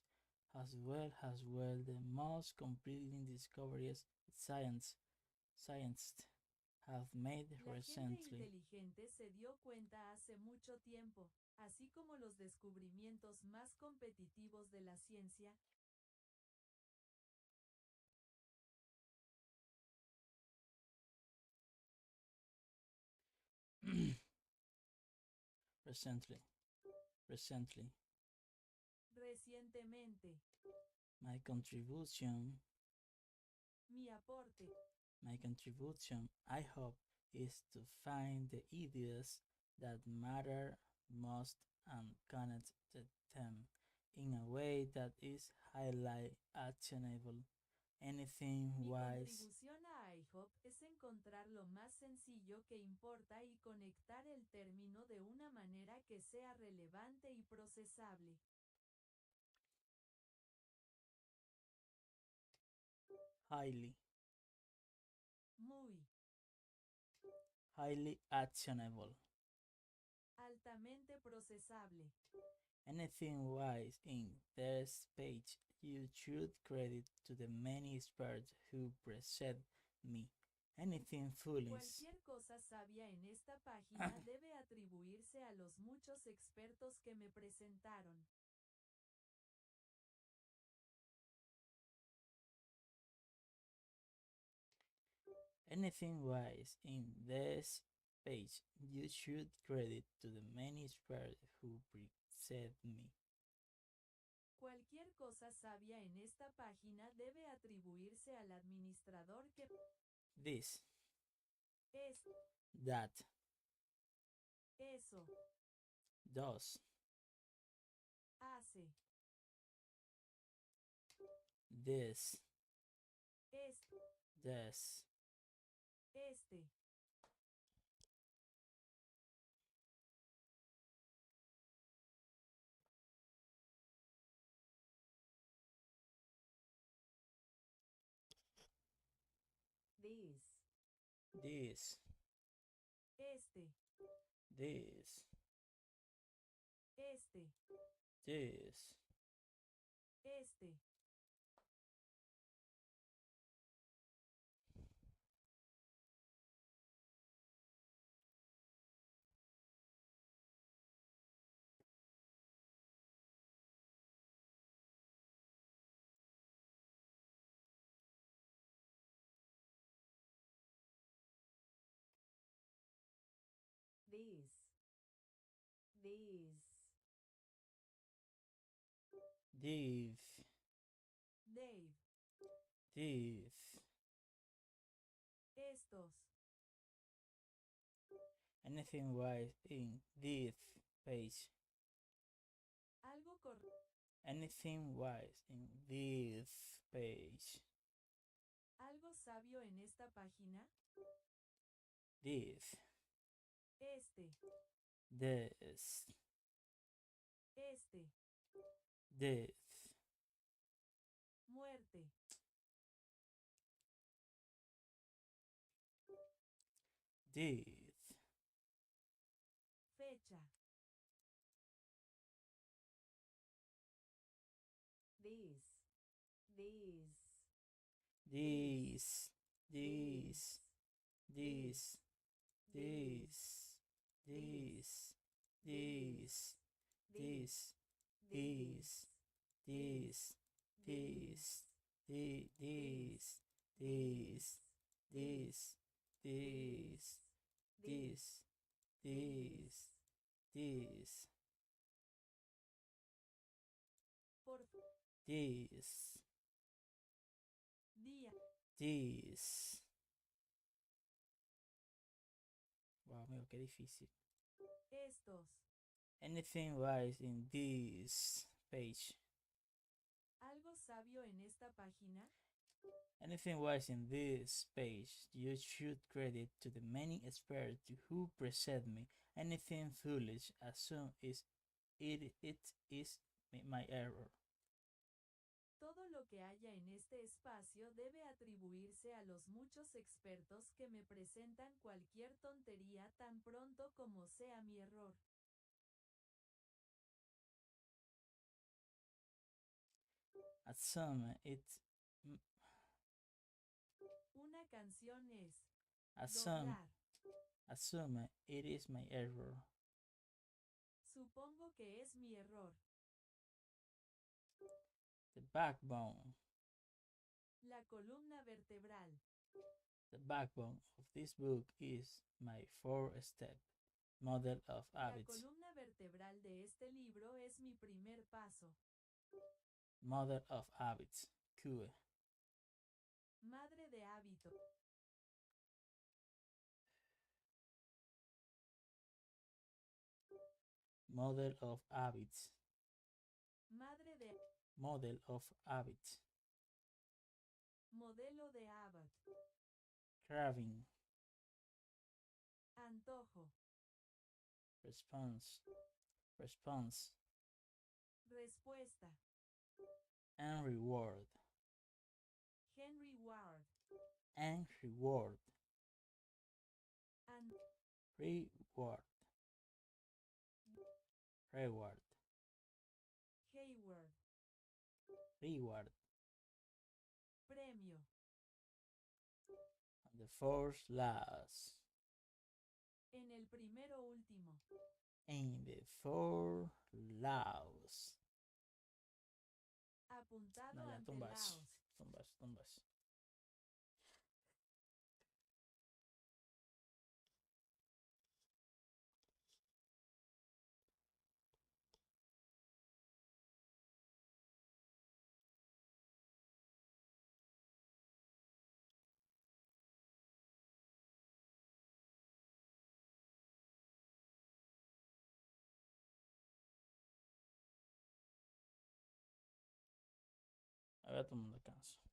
as well the most compelling discoveries scientists have made La recently. gente inteligente se dio cuenta hace mucho tiempo, así como los descubrimientos más competitivos de la ciencia. Recently, Recientemente, my contribution, mi aporte, I hope, is to find the ideas that matter most and connect them in a way that is highly actionable. Anything mi wise, contribución a IHOP es encontrar lo más sencillo que importa y conectar el término de una manera que sea relevante y procesable. highly, Muy, highly actionable. altamente procesable. Anything wise in this page, you should credit to the many experts who preceded me. anything foolish. Cualquier cosa sabia en esta página debe atribuirse a los muchos expertos que me presentaron. Anything wise in this page you should credit to the many experts who preceded me. Cualquier cosa sabia en esta página debe atribuirse al administrador que This, es, that, eso, does, hace, this, es, this. este. This, This, este, this, este, this, este. This, this, div, Dave, div. estos. Anything wise in this page. Algo Anything wise in this page. algo sabio en esta página. This, Este, this, este. this. Muerte. This, Fecha. This, this, this, this, this, this, this, this, this, this, this, this, this, this, this, this, this, this, this, Por this, día. this. Wow, amigo, qué difícil. Estos. Anything wise in this page. Algo sabio en esta página. Anything wise in this page, you should credit to the many experts who precede me. Anything foolish, assume it is my error. Todo lo que haya en este espacio debe atribuirse a los muchos expertos que me presentan cualquier tontería tan pronto como sea mi error. Assume Una canción es assume, doblar. assume it is my error. Supongo que es mi error. The backbone. La columna vertebral. The backbone of this book is my four-step model of La habits. columna vertebral de este libro es mi primer paso. Model of habits. Q. Madre de hábito. Model of habits. Madre de Model of habits. modelo de Abbott. Craving. Antojo. Response. Response. Respuesta. And reward. Henry Ward. And reward. And Reward. Reward. Hayward. Reward. Premio. The the fourth last. En el primero último. In the fourth last. Apuntado No, ya ante tumbas. Laos. Tumbas. Ahora todo el mundo descanso.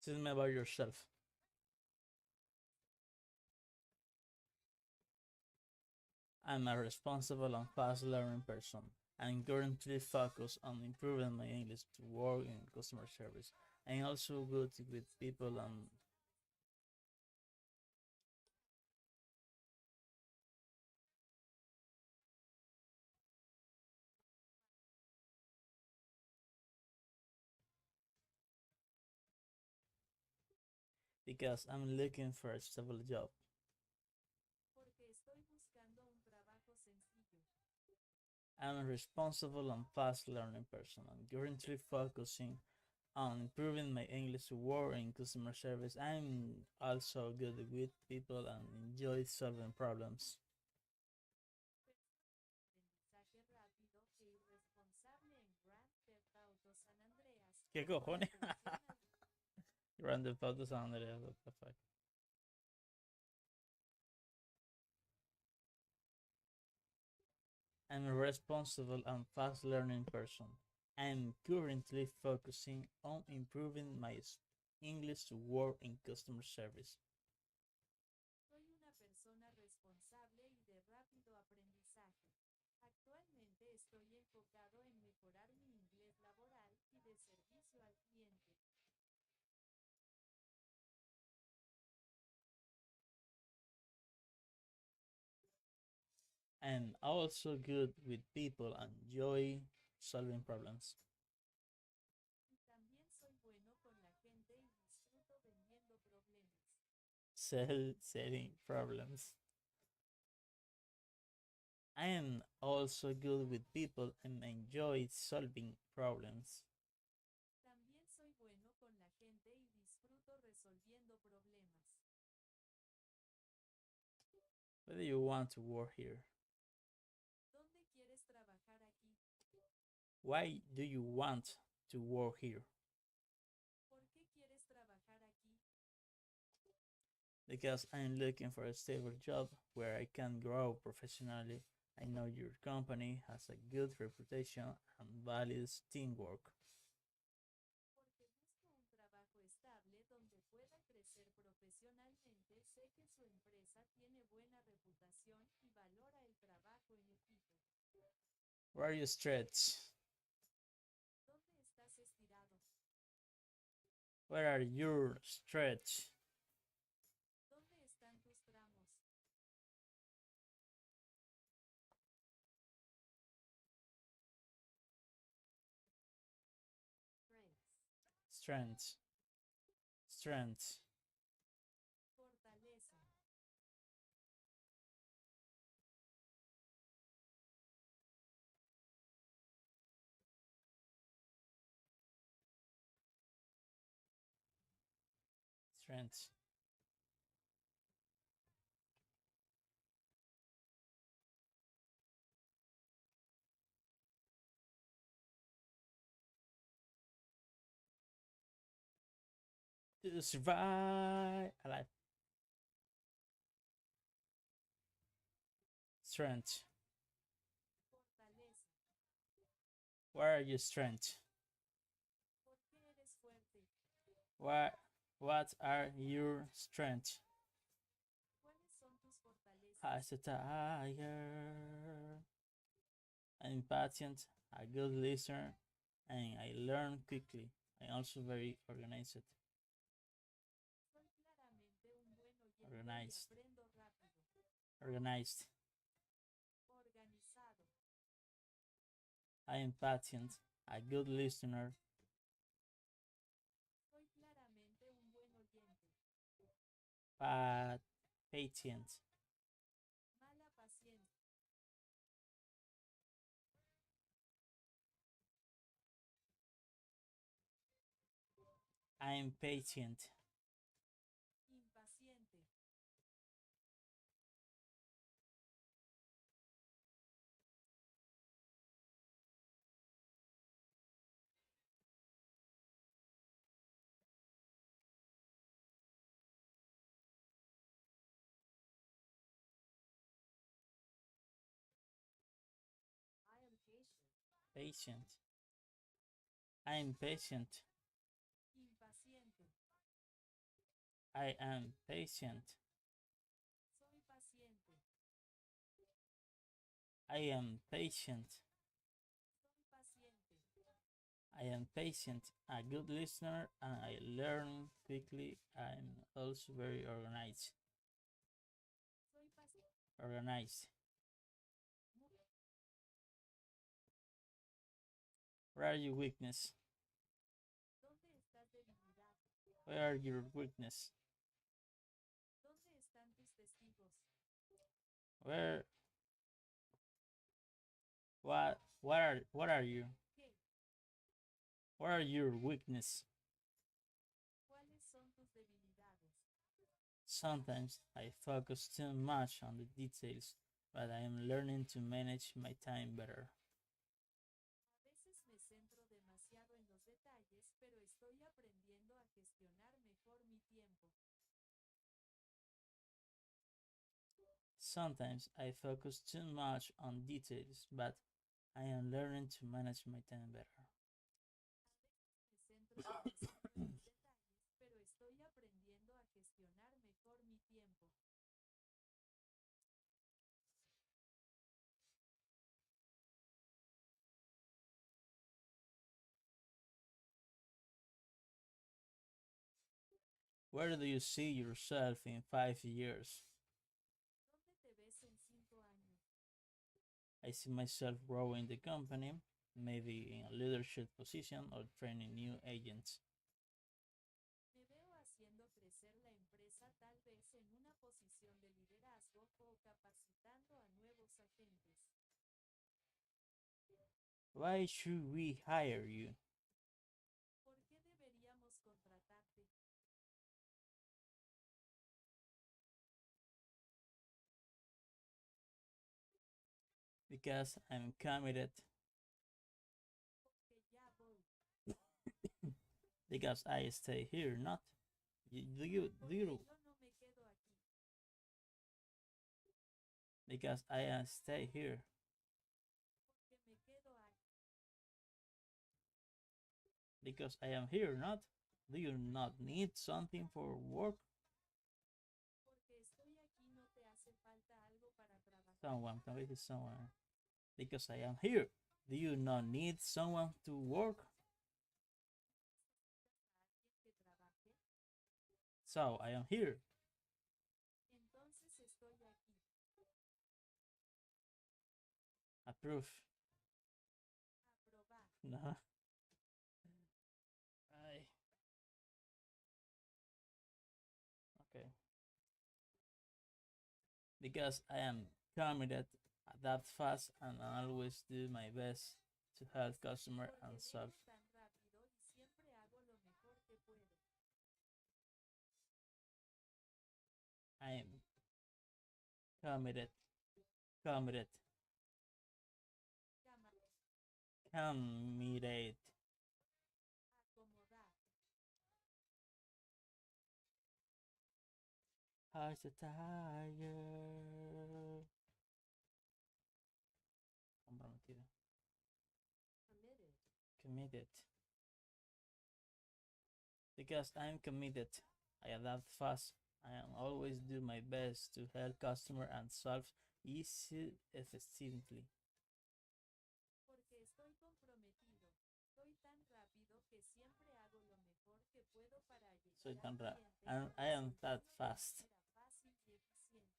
Tell me about yourself. I'm a responsible and fast learning person. I'm currently focused on improving my English to work in customer service. I'm also good with people and because I'm looking for a stable job. Porque estoy buscando un trabajo sencillo. I'm a responsible and fast learning person. I'm currently focusing on improving my English to work in customer service. I'm also good with people and enjoy solving problems. Aprendizaje rápido e irresponsable en Grand Theft Auto San Andreas. ¿Qué cojones? Atención al Grand Theft Auto San Andreas, what the fuck. I'm a responsible and fast learning person. I'm currently focusing on improving my English to work in customer service. Soy una persona responsable y de rápido aprendizaje. Actualmente estoy enfocado en mejorar mi inglés laboral y de servicio al cliente. I'm also good with people and enjoy solving problems. Y también soy bueno con la gente y disfruto vendiendo problemas. Selling problems. I am also good with people and enjoy solving problems. También soy bueno con la gente y disfruto resolviendo problemas. Whether you want to work here. ¿Dónde quieres trabajar aquí? Why do you want to work here? ¿Por qué quieres trabajar aquí? Because I'm looking for a stable job where I can grow professionally. I know your company has a good reputation and values teamwork. Porque busco un trabajo estable donde pueda crecer profesionalmente. Sé que su empresa tiene buena reputación y valora el trabajo en equipo. Where are you stretched? ¿Dónde estás estirado? Where are your stretched? ¿Dónde están tus tramos? Strengths. Strengths. Fortaleza. Strengths. To survive alive. Strength. Fortaleza. Where are your strengths? ¿Por qué eres fuerte? What are your strengths? ¿Cuáles son tus fortalezas? As a tiger. I'm patient, a good listener, and I learn quickly. I'm also very organized. Soy claramente un buen oyente y Organized. aprendo rápido. Organized. Organizado. I am patient, a good listener, Soy claramente un buen oyente. patient. Mala paciencia. I am patient. Impaciente. I am patient. Patient. I am patient. Impaciente. I am patient. Soy paciente. I am patient. Soy paciente. I am patient, a good listener, and I learn quickly. I'm also very organized. Soy paciente. Organized. Where are your weakness? ¿Dónde estás debilidad? Where are your weakness? ¿Dónde están tus testigos? Where what are you? ¿Qué? What are your weakness? ¿Cuáles son tus debilidades? Sometimes I focus too much on the details, but I am learning to manage my time better. A veces me centro demasiado en los detalles, pero estoy aprendiendo a gestionar mejor mi tiempo. Sometimes I focus too much on details, but I am learning to manage my time better. Me centro demasiado en los detalles, pero estoy aprendiendo a gestionar mejor mi tiempo. Where do you see yourself in 5 years? ¿Dónde te ves en 5 años? I see myself growing the company, maybe in a leadership position or training new agents. Me veo haciendo crecer la empresa tal vez en una posición de liderazgo o capacitando a nuevos agentes. Why should we hire you? ¿Por qué deberíamos contratarte? Because I'm committed. Porque ya voy. Because I stay here, not. Do you? Porque yo no me quedo aquí. Because I stay here. Porque me quedo aquí. Because I am here, not. Do you not need something for work? Porque estoy aquí no te hace falta algo para trabajar. Someone, come with someone. Because I am here. Do you not need someone to work? ¿Alguien que trabaje? So I am here. Entonces estoy aquí. Approve. Aprobar. No. Ay. Okay. Because I am committed, adapt fast, and I always do my best to help customer Porque and solve. vengo tan rápido y siempre hago lo mejor que puedo. I am committed, committed, Cámara. committed. Acomodar. How's the tiger? Comprometida. Committed. Committed. Because I'm committed, I adapt fast. I am always do my best to help customer and solve issues efficiently. Porque estoy comprometido. Soy tan rápido que siempre hago lo mejor que puedo para ayudar Soy al tan cliente and y I am that resolverlo de fast. manera fácil y eficiente.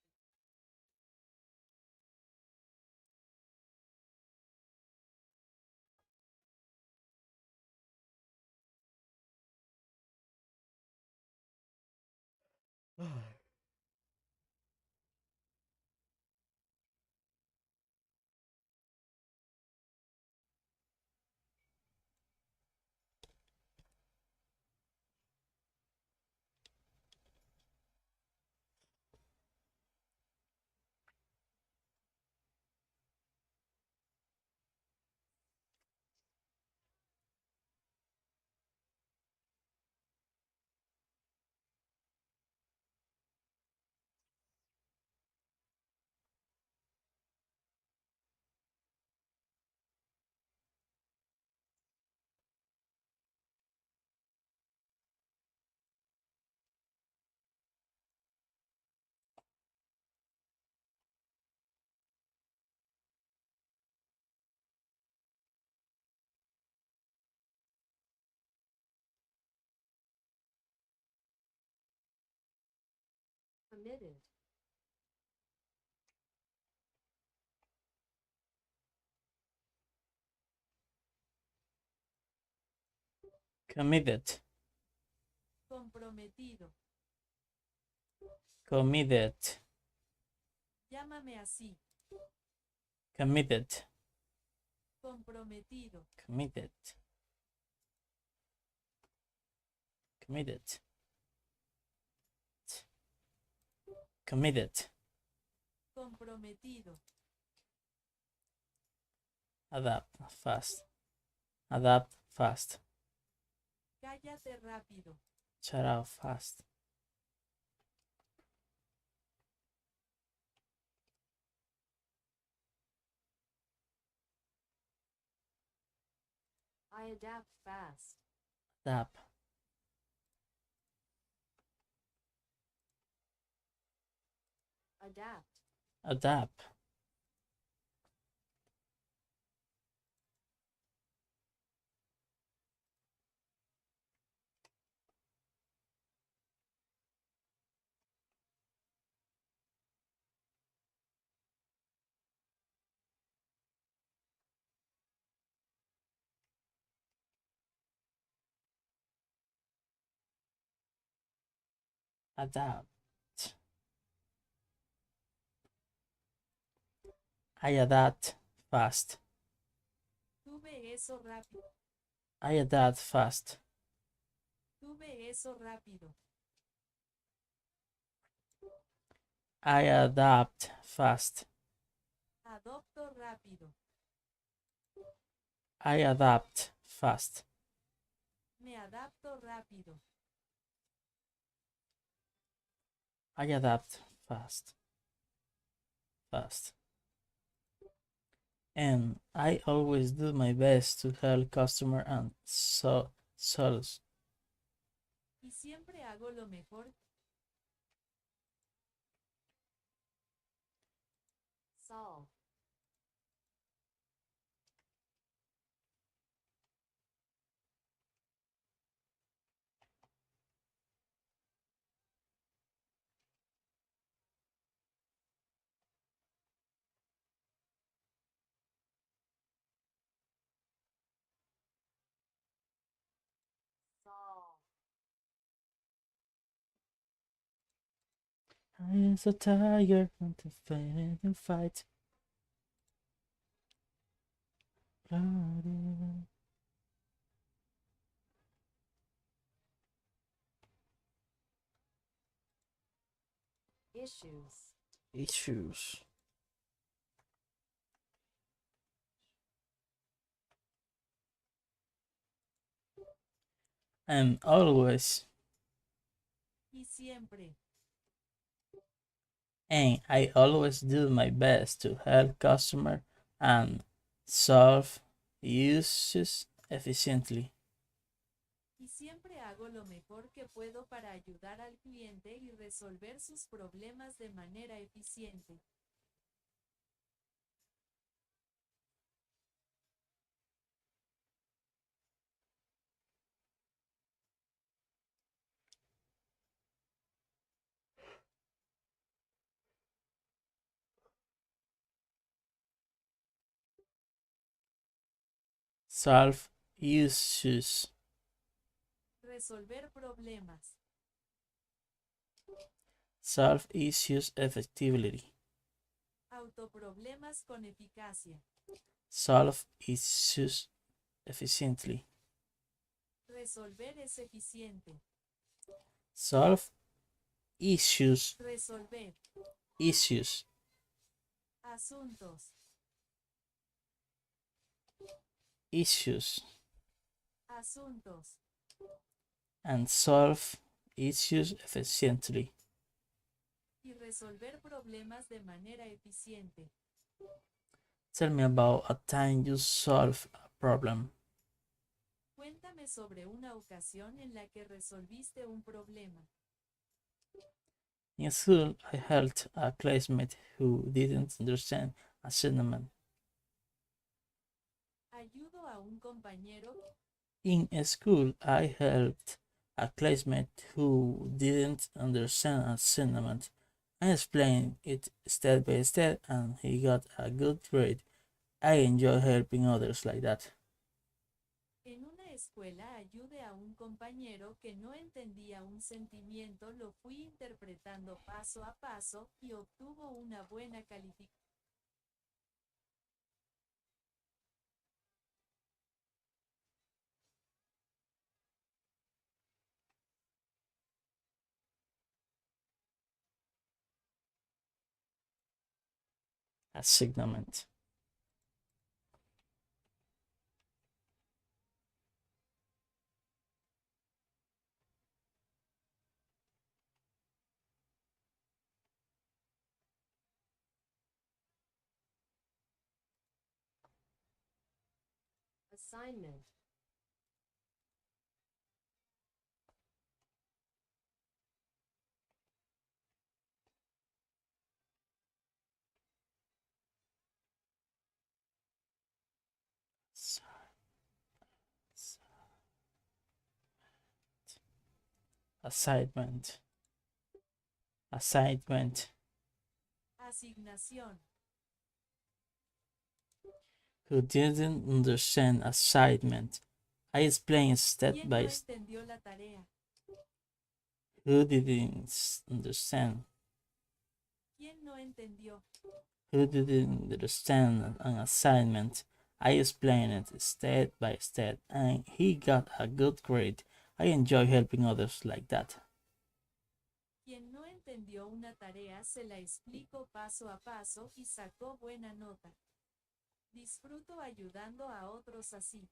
Committed. Committed. Comprometido. Committed. Llámame así. Committed. Comprometido. Committed. Committed. Committed. Comprometido. Adapt fast. Adapt fast. Cállate rápido. Shut up fast. I adapt fast. Adapt. Adapt. Adapt. Adapt. I adapt fast. Tuve eso rápido. I adapt fast. Tuve eso rápido. I adapt fast. Adopto rápido. I adapt fast. Me adapto rápido. I adapt fast. Fast. And I always do my best to help customer and solve. Y siempre hago lo mejor. Solve. Solve. I am so tired of the fight and fight. Issues. Issues. And always. Y siempre. And I always do my best to help customer and solve issues efficiently. Y siempre hago lo mejor que puedo para ayudar al cliente y resolver sus problemas de manera eficiente. Solve issues. Resolver problemas. Solve issues effectively. Autoproblemas con eficacia. Solve issues efficiently. Resolver es eficiente. Solve issues. Resolver. Issues. Asuntos. Issues. Asuntos. And solve issues efficiently. Y resolver problemas de manera eficiente. Tell me about a time you solve a problem. Cuéntame sobre una ocasión en la que resolviste un problema. In school, I helped a classmate who didn't understand a assignment. Ayudo a un compañero. In school, I helped a classmate who didn't understand an assignment. I explained it step by step and he got a good grade. I enjoy helping others like that. En una escuela ayude a un compañero que no entendía un sentimiento, lo fui interpretando paso a paso y obtuvo una buena calificación. Assignment. Assignment. Assignment. Assignment. Asignación. Who didn't understand assignment? I explained step ¿Quién by no step. entendió la tarea? Who didn't understand? ¿Quién no entendió? Who didn't understand an assignment? I explained it step by step and he got a good grade. I enjoy helping others like that. Quien no entendió una tarea se la explico paso a paso y sacó buena nota. Disfruto ayudando a otros así.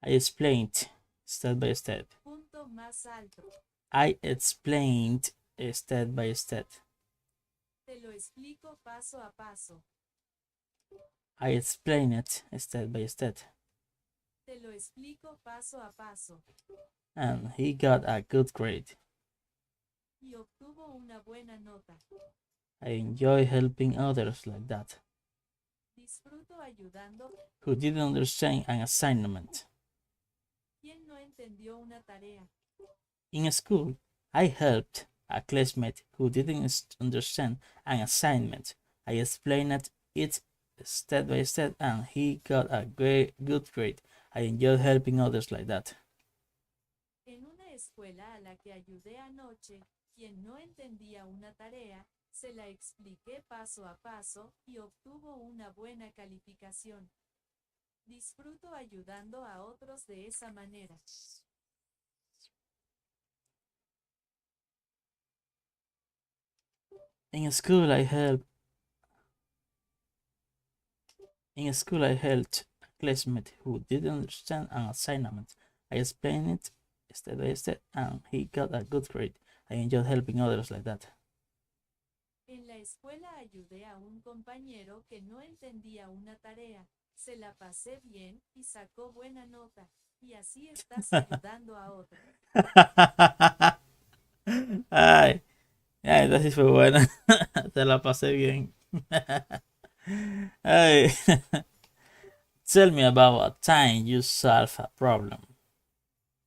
I explained step by step. Punto más alto. I explained step by step. Te lo explico paso a paso. I explained it step by step. Te lo explico paso a paso. And he got a good grade. Y obtuvo una buena nota. I enjoy helping others like that. Disfruto ayudando. Who didn't understand an assignment? ¿Quién no entendió una tarea? In school, I helped a classmate who didn't understand an assignment. I explained it step by step and he got a good grade. I enjoy helping others like that. En una escuela a la que ayudé anoche, quien no entendía una tarea, se la expliqué paso a paso y obtuvo una buena calificación. Disfruto ayudando a otros de esa manera. In school, I helped a classmate who didn't understand an assignment. I explained it step by step and he got a good grade. I enjoy helping others like that. En la escuela ayudé a un compañero que no entendía una tarea. Se la pasé bien y sacó buena nota. Y así estás ayudando a otros. Ay, esta sí fue buena. Te la pasé bien. Ay. Tell me about a time you solved a problem.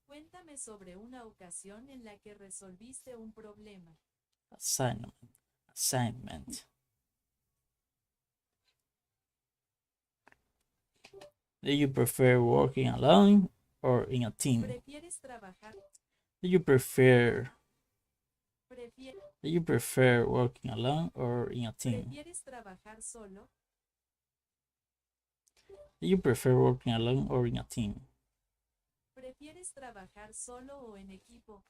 Cuéntame sobre una ocasión en la que resolviste un problema. Assignment. Do you prefer working alone or in a team? ¿Prefieres trabajar? Do you prefer Prefier- Do you prefer working alone or in a team? ¿Prefieres trabajar solo? Do you prefer working alone or in a team? ¿Prefieres trabajar solo o en equipo?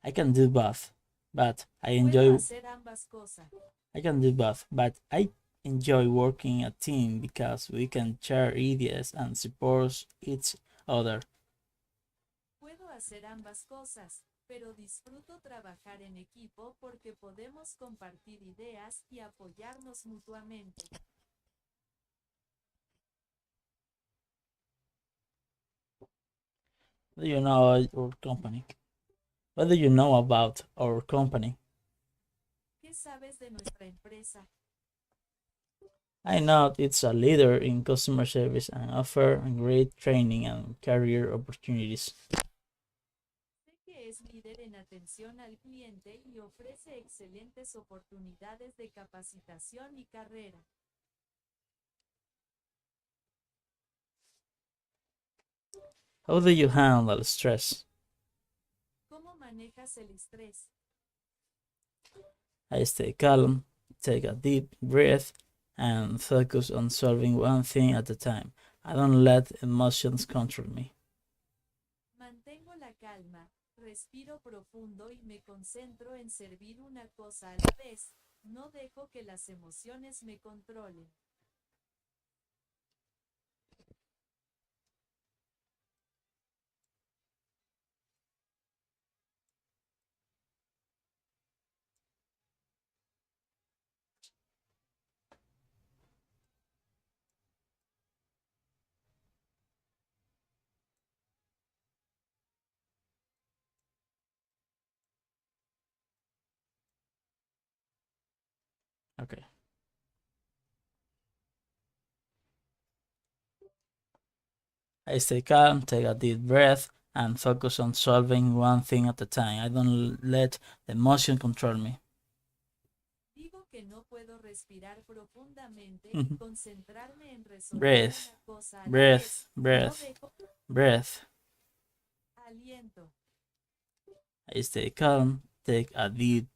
I can do both, but I Puedo enjoy hacer ambas cosas. I can do both, but I enjoy working in a team because we can share ideas and support each other. Puedo hacer ambas cosas, pero disfruto trabajar en equipo porque podemos compartir ideas y apoyarnos mutuamente. What do you know about our company? What do you know about our company? ¿Qué sabes de nuestra empresa? I know it's a leader in customer service and offer great training and career opportunities. Sé que es líder en atención al cliente y ofrece excelentes oportunidades de capacitación y carrera. How do you handle stress? ¿Cómo manejas el estrés? I stay calm, take a deep breath, and focus on solving one thing at a time. I don't let emotions control me. Mantengo la calma, respiro profundo y me concentro en servir una cosa a la vez. No dejo que las emociones me controlen. Okay. I stay calm, take a deep breath, and focus on solving one thing at a time. I don't let the emotion control me. Digo que no puedo respirar profundamente y concentrarme en resolver Breath, una cosa a la breath, vez. breath, No dejo breath. aliento. I stay calm, take a deep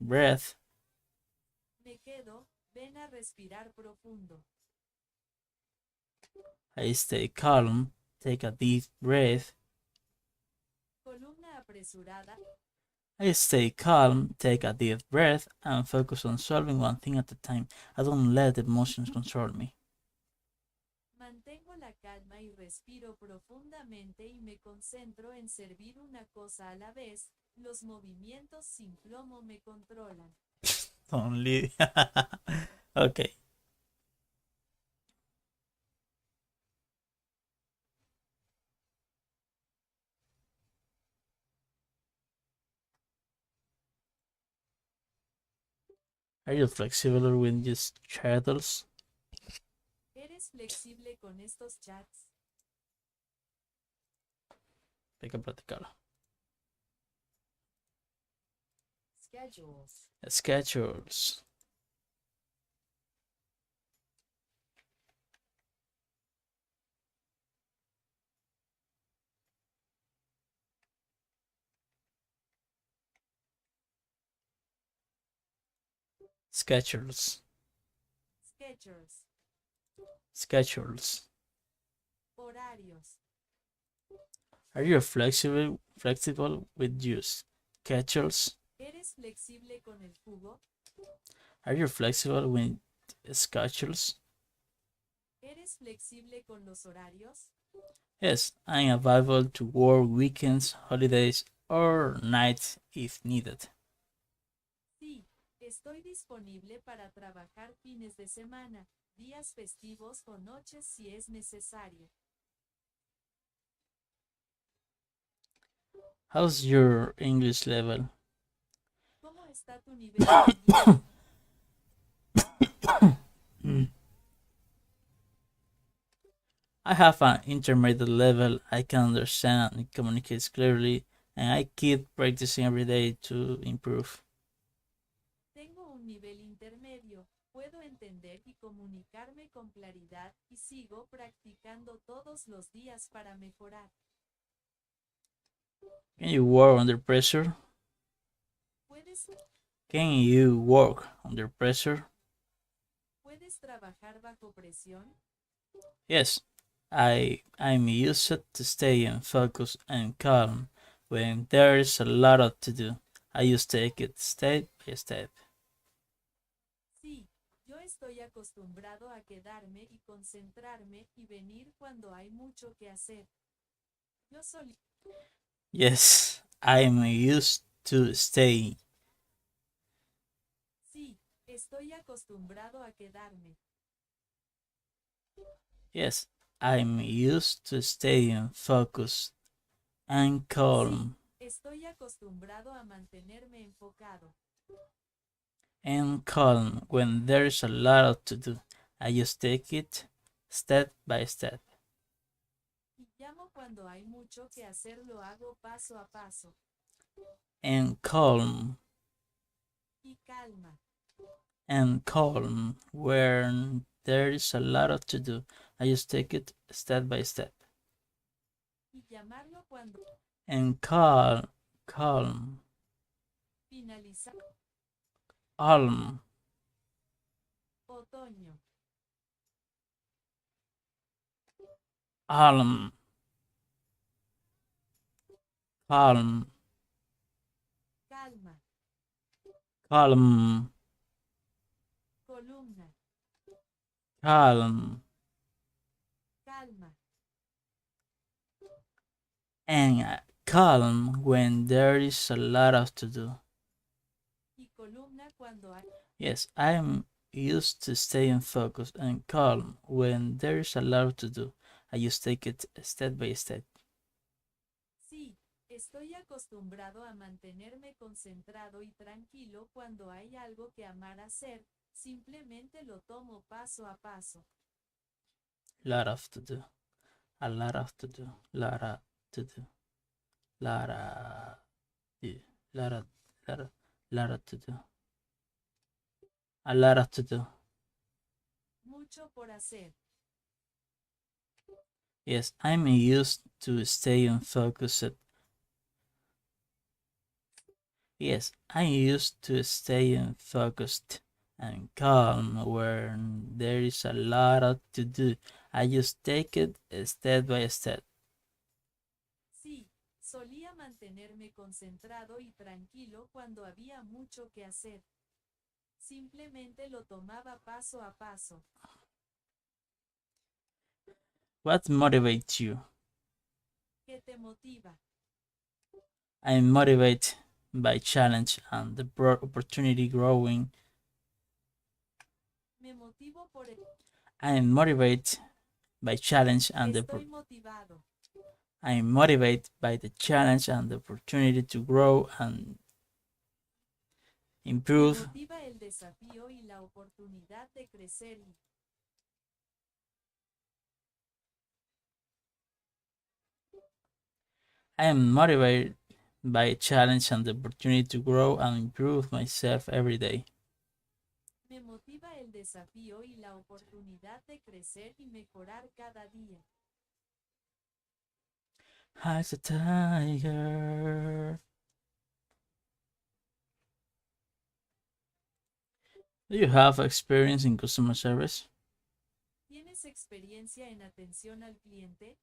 breath. Me quedo, ven a respirar profundo. I stay calm, take a deep breath. Columna apresurada. I stay calm, take a deep breath, and focus on solving one thing at a time. I don't let emotions control me. Mantengo la calma y respiro profundamente y me concentro en servir una cosa a la vez. Los movimientos sin plomo me controlan. Only. Okay. Are you flexible with these schedules? ¿Eres flexible con estos chats? Hay que practicarlo. Schedules. Schedules. Schedules. Schedules. Schedules. Horarios. Are you flexible with your schedules? ¿Eres flexible con el jugo? Are you flexible with schedules? ¿Eres flexible con los horarios? Yes, I am available to work weekends, holidays, or nights if needed. Sí, estoy disponible para trabajar fines de semana, días festivos o noches si es necesario. How's your English level? ¿Cómo está tu nivel de inglés? I have an intermediate level. I can understand and communicate clearly, and I keep practicing every day to improve. Tengo un nivel intermedio, puedo entender y comunicarme con claridad y sigo practicando todos los días para mejorar. Can you work under pressure? ¿Puedes trabajar bajo presión? Yes, I'm used to staying focused and calm when there's a lot to do. I just take it step by step. Sí, yo estoy acostumbrado a quedarme y concentrarme y venir cuando hay mucho que hacer. Yes, I'm used to stay. Sí, estoy acostumbrado a quedarme. Yes, I'm used to staying focused and calm. Sí, estoy acostumbrado a mantenerme enfocado. And calm when there's a lot to do. I just take it step by step. Y llamo cuando hay mucho que hacer, lo hago paso a paso. And calm. Y calma. And calm when there is a lot to do. I just take it step by step. Y llamarlo cuando. And calm. Finalizar. Calm. Otoño. Calm. Calma. Calm. Columna. Calm. Calma. And calm when there is a lot to do. Y columna cuando hay. Yes, I'm used to staying focused and calm when there is a lot to do. I just take it step by step. Sí, estoy acostumbrado a mantenerme concentrado y tranquilo cuando hay algo que amar hacer, simplemente lo tomo paso a paso. Lot of to do. A lot of to do. Lot of to do. Lot of to do. A lot of to do. Mucho por hacer. Yes, I'm used to staying focused. Yes, I'm used to staying focused and calm when there is a lot to do. I just take it step by step. Sí, solía mantenerme concentrado y tranquilo cuando había mucho que hacer. Simplemente lo tomaba paso a paso. What motivates you? ¿Qué te motiva? I'm motivated by challenge and the opportunity growing. Me motivo por el... I'm motivated by challenge and Estoy motivado. I'm motivated by the challenge and the opportunity to grow and improve. Me motiva el desafío y la oportunidad de crecer y... I am motivated by a challenge and the opportunity to grow and improve myself every day. Me motiva el desafío y la oportunidad de crecer y mejorar cada día. As a tiger. Do you have experience in customer service? ¿Tienes experiencia en atención al cliente?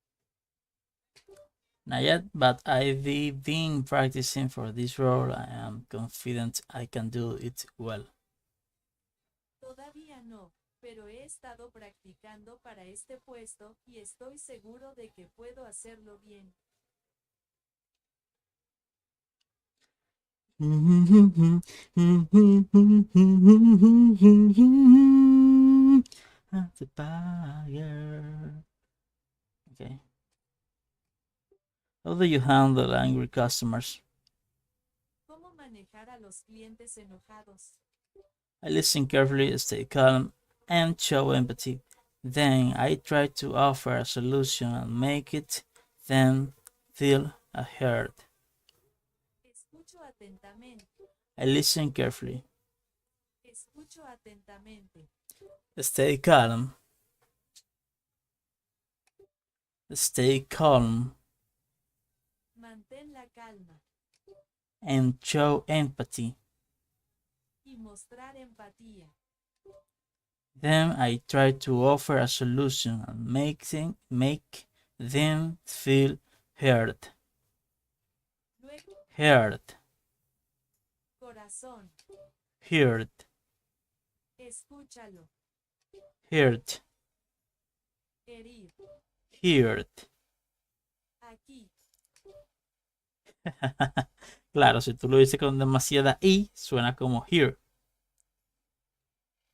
Not yet, but I've been practicing for this role. I am confident I can do it well. Todavía no, pero he estado practicando para este puesto y estoy seguro de que puedo hacerlo bien. Okay. How do you handle angry customers? ¿Cómo manejar a los clientes enojados? I listen carefully, stay calm, and show empathy. Then I try to offer a solution and make them feel heard. Escucho atentamente. I listen carefully. Escucho atentamente. Stay calm. Stay calm. Mantén la calma. And show empathy. Y mostrar empatía. Then I try to offer a solution and make them feel heard. Luego, Heard. corazón. Heard. Escúchalo. Heard. Herir. Heard. Aquí. Claro, si tú lo dices con demasiada I, suena como here.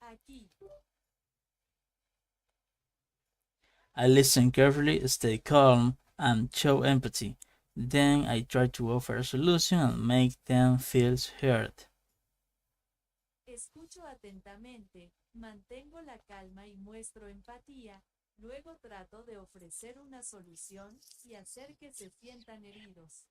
Aquí. I listen carefully, stay calm, and show empathy. Then I try to offer a solution and make them feel heard. Escucho atentamente, mantengo la calma y muestro empatía, luego trato de ofrecer una solución y hacer que se sientan heridos.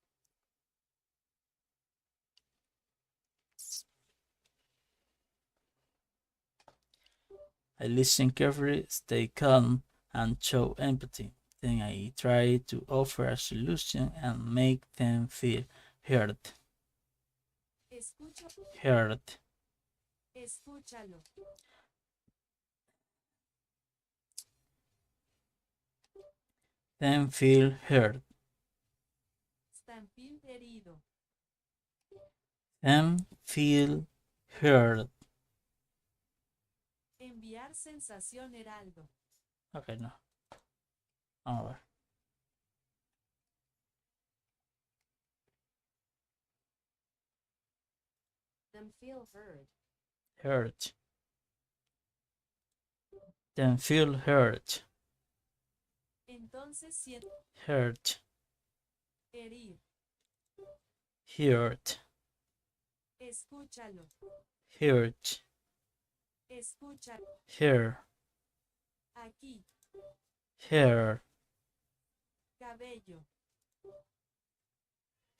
I listen carefully, stay calm, and show empathy. Then I try to offer a solution and make them feel heard. Escucho. Heard. Escúchalo. Then feel heard. Stampil herido. Then feel heard. Enviar sensación heraldo. Ok, no. Vamos a ver. Them feel heard. Heard. Then feel heard. Entonces siento. Heard. Herir. Heard. Escúchalo. Heard. Escúchalo. Hear. Aquí. Heard. Cabello.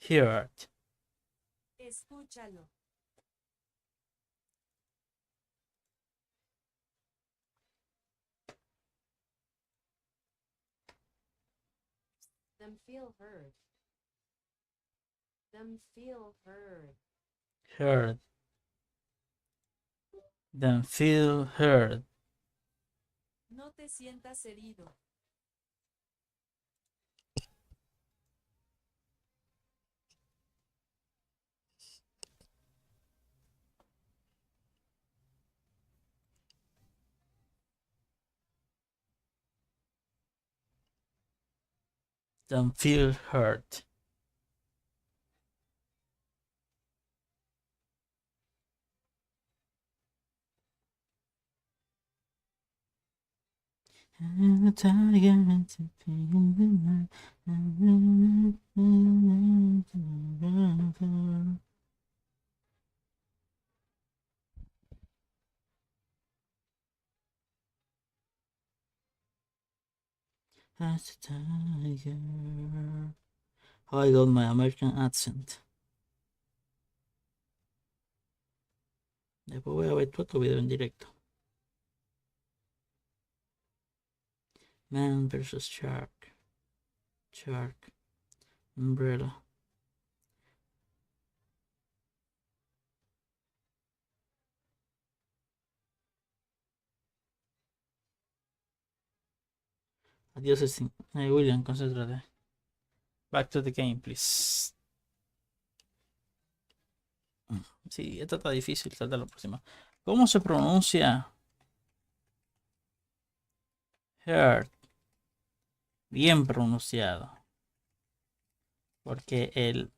Heard. Escúchalo. Them feel heard. Them feel heard. Heard. Then feel heard. No te sientas herido. Then feel heard. And the tiger and the pig in the night. As the tiger. Oh, I got my American accent. Después voy a ver todo tu video en directo. Man versus shark. Shark. Umbrella. Adiós, William, concéntrate. Back to the game, please. Sí, esta está difícil, salta la próxima. ¿Cómo se pronuncia? Heard. Bien pronunciado. Porque el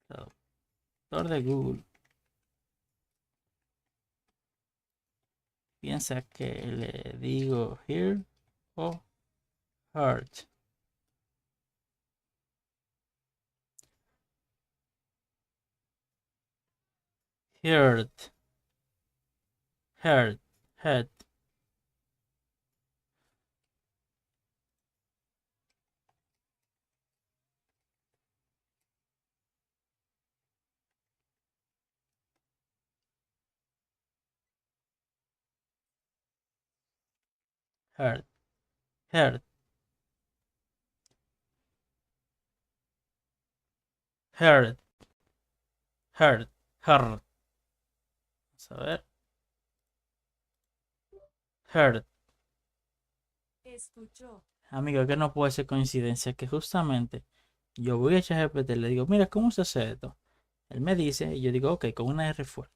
traductor de Google piensa que le digo hear o heard. Heard. Heard. Heard. Heard. Heard. Heard. Heard. Heard. Vamos a ver. Heard. Escuchó. Amigo, que no puede ser coincidencia que justamente yo voy a ChatGPT y le digo, mira, ¿cómo se hace esto? Él me dice y yo digo, ok, con una R fuerte.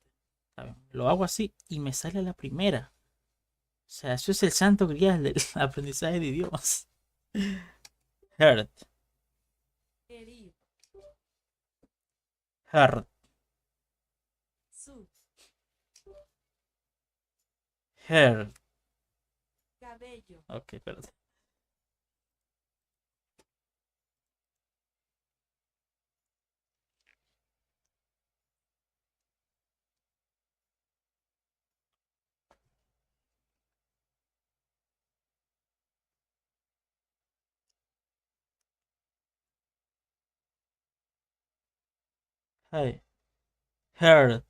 ¿Saben? Lo hago así y me sale la primera. O sea, eso es el santo grial del aprendizaje de idiomas. Heard. Herir. Heard. Su. Heard. Cabello. Ok, espérate. Hey, heard,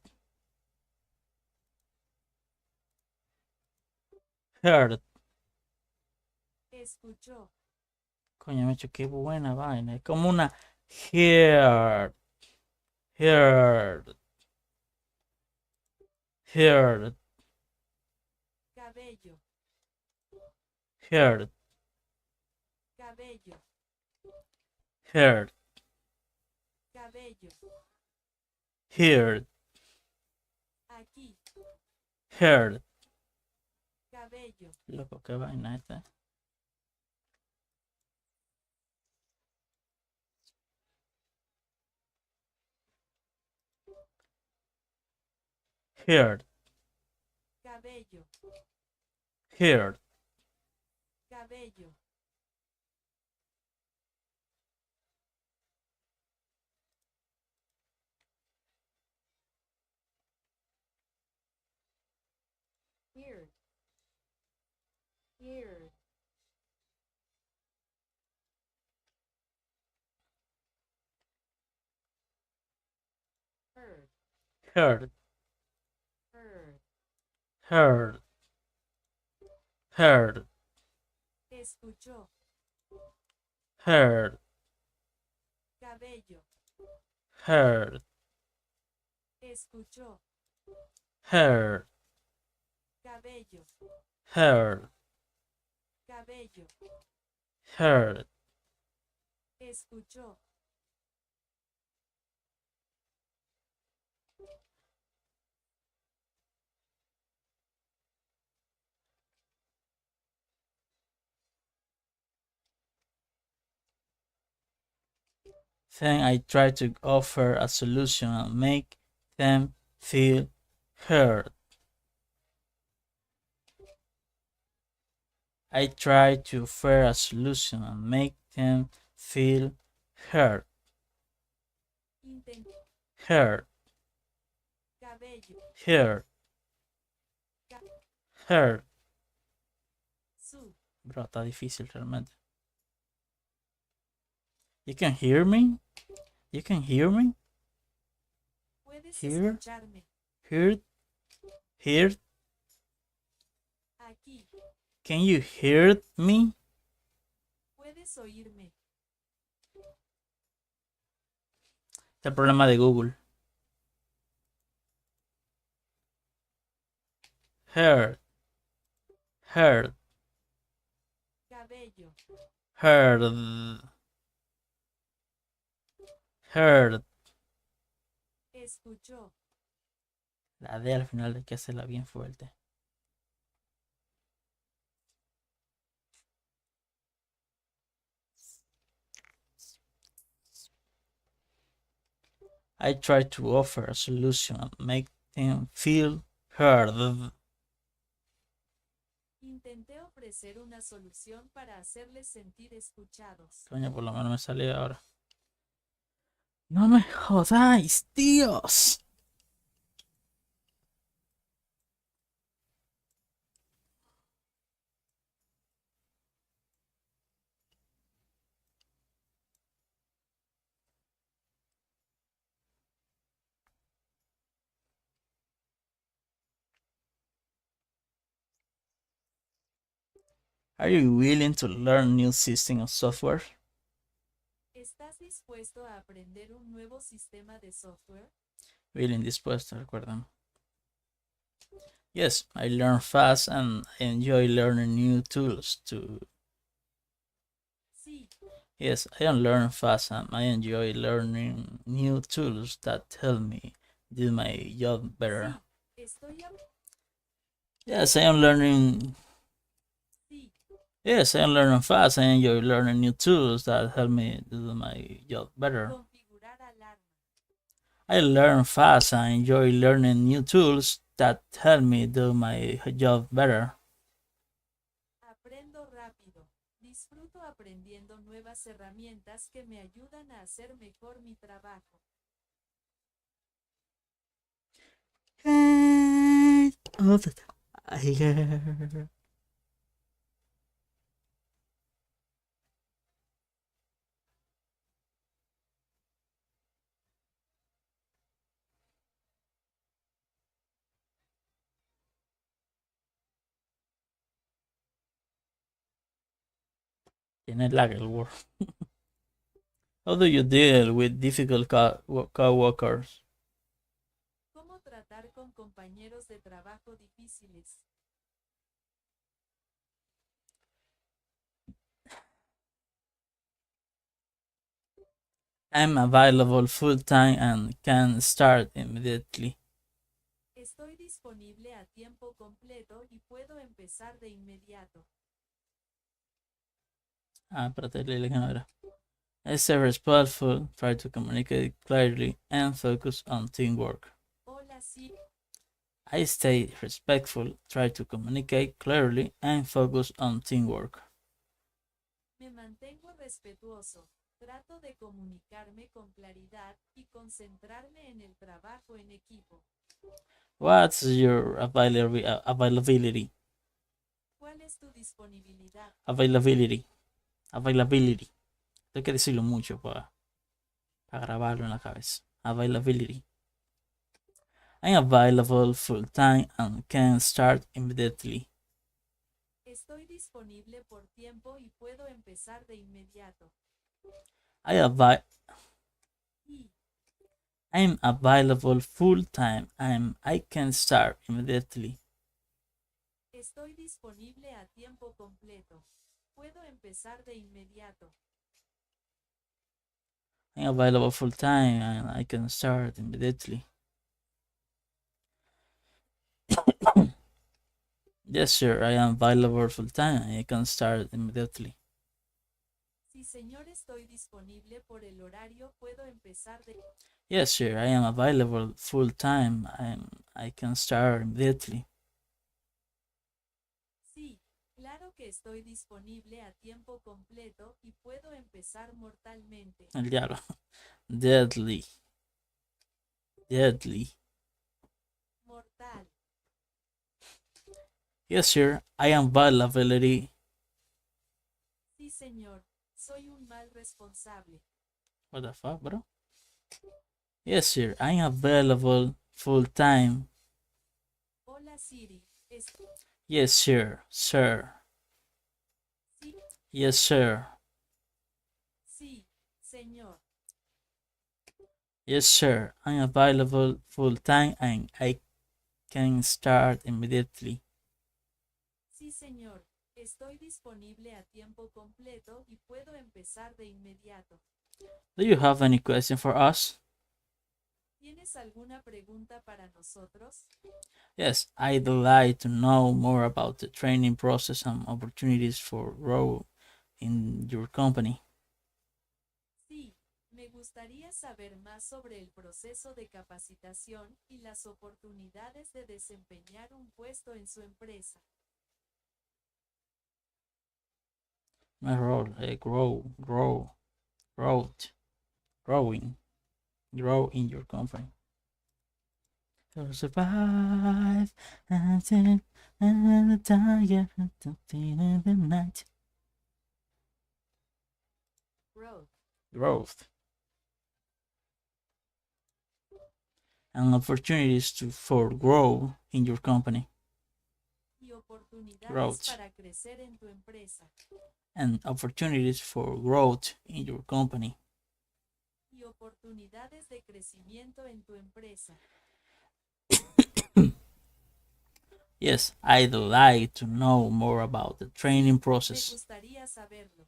heard. Escuchó. Coño, me qué buena vaina. Es como una heard, heard, heard, Cabello. heard, Cabello. heard, Cabello. heard, Aquí. heard. Cabello. Loco, qué vaina esta. Heard, Cabello. heard. Cabello. Here. Here. Heard. Heard, Heard. heard, heard, Escuchó. heard, Cabello. heard, Escuchó. heard, Cabello. heard, Cabello. heard. Escuchó. Then I try to offer a solution and make them feel heard. I try to offer a solution and make them feel heard. Intent. Heard, Cabello. heard, Ca- heard. Su. Bro, está difícil realmente. You can hear me? You can hear me? Puedes Here. escucharme. Heard? Heard? Aquí. Can you hear me? Puedes oírme. Este es el problema de Google. Heard, heard, Cabello. heard, heard. Escuchó. La D al final hay que hacerla bien fuerte. I try to offer a solution and make them feel heard. Intenté ofrecer una solución para hacerles sentir escuchados. Coño, por lo menos me salió ahora. No me jodáis, Dios. Are you willing to learn new system of software? ¿Estás dispuesto a aprender un nuevo sistema de software? Willing, dispuesto, recuerdan. Yes, I learn fast and I enjoy learning new tools too. Sí. Yes, I am learning fast and I enjoy learning new tools that help me do my job better. Sí. Estoy a... Yes, I am learning. Sí. Yes, I am learning fast. I enjoy learning new tools that help me do my job better. Configurar alarma. I learn fast and enjoy learning new tools that help me do my job better. Aprendo rápido. Disfruto aprendiendo nuevas herramientas que me ayudan a hacer mejor mi trabajo. Of the tiger. Tiene lag el Word. How do you deal with difficult coworkers? ¿Cómo tratar con compañeros de trabajo difíciles? I'm available full-time and can start immediately. Estoy disponible a tiempo completo y puedo empezar de inmediato. Espérate, leí que no era. I stay respectful, try to communicate clearly, and focus on teamwork. Hola, sí. I stay respectful, try to communicate clearly, and focus on teamwork. Me mantengo respetuoso. Trato de comunicarme con claridad y concentrarme en el trabajo en equipo. What's your availability? ¿Cuál es tu disponibilidad? Availability. Hay que decirlo mucho para grabarlo en la cabeza. Availability. I'm available full time and can start immediately. Estoy disponible por tiempo y puedo empezar de inmediato. I'm available full time and I can start immediately. Estoy disponible a tiempo completo. Puedo empezar de inmediato. I'm available full time and I can start immediately. Yes, sir, I am available full time and I can start immediately. Sí, señor, estoy disponible por el horario. Puedo empezar de... Yes, sir, I am available full time and I can start immediately. Sí, claro que estoy disponible a tiempo completo y puedo empezar mortalmente. El diablo. Deadly. Mortal. Yes, sir, I am available. Sí, señor, soy un mal responsable. What the fuck, bro? Yes, sir, I am available full time. Hola, Siri. Yes, sir. Sí. Yes, sir. Sí, señor. Yes, sir. I'm available full time and I can start immediately. Sí, señor. Estoy disponible a tiempo completo y puedo empezar de inmediato. Do you have any question for us? ¿Tienes alguna pregunta para nosotros? Yes, I'd like to know more about the training process and opportunities for growth in your company. Sí, me gustaría saber más sobre el proceso de capacitación y las oportunidades de desempeñar un puesto en su empresa. My role, grow in your company. To survive until the tiger in the night. Growth. And opportunities for grow in your company. Y oportunidades Growth. para crecer en tu empresa. And opportunities for growth in your company. Y oportunidades de crecimiento en tu empresa. Yes, I'd like to know more about the training process. Me gustaría saberlo.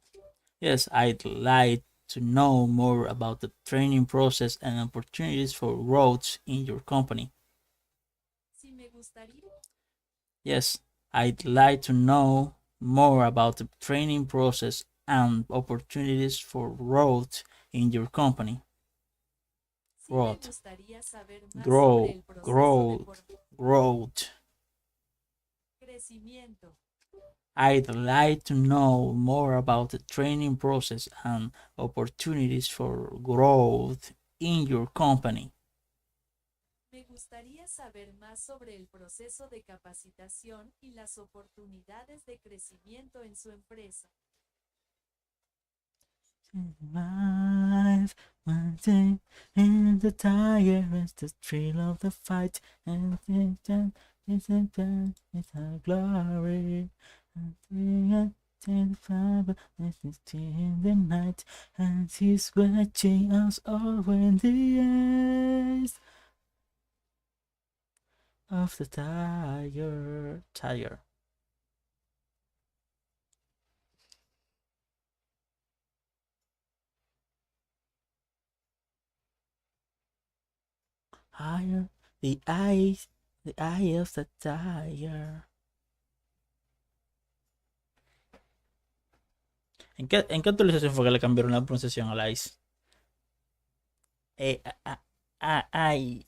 Yes, I'd like to know more about the training process and opportunities for growth in your company. Sí, me gustaría. Yes, I'd like to know more about the training process and opportunities for growth in your company. Sí, me gustaría saber más sobre el proceso de growth. Crecimiento. I'd like to know more about the training process and opportunities for growth in your company. Me gustaría saber más sobre el proceso de capacitación y las oportunidades de crecimiento en su empresa. Life, one day, in the tiger is the thrill of the fight, and it's a glory. in the night, and he's watching us over in the eyes of the tiger. Higher, the eye of the tiger. ¿En qué actualización fue que le cambiaron la pronunciación a la ice? Ice.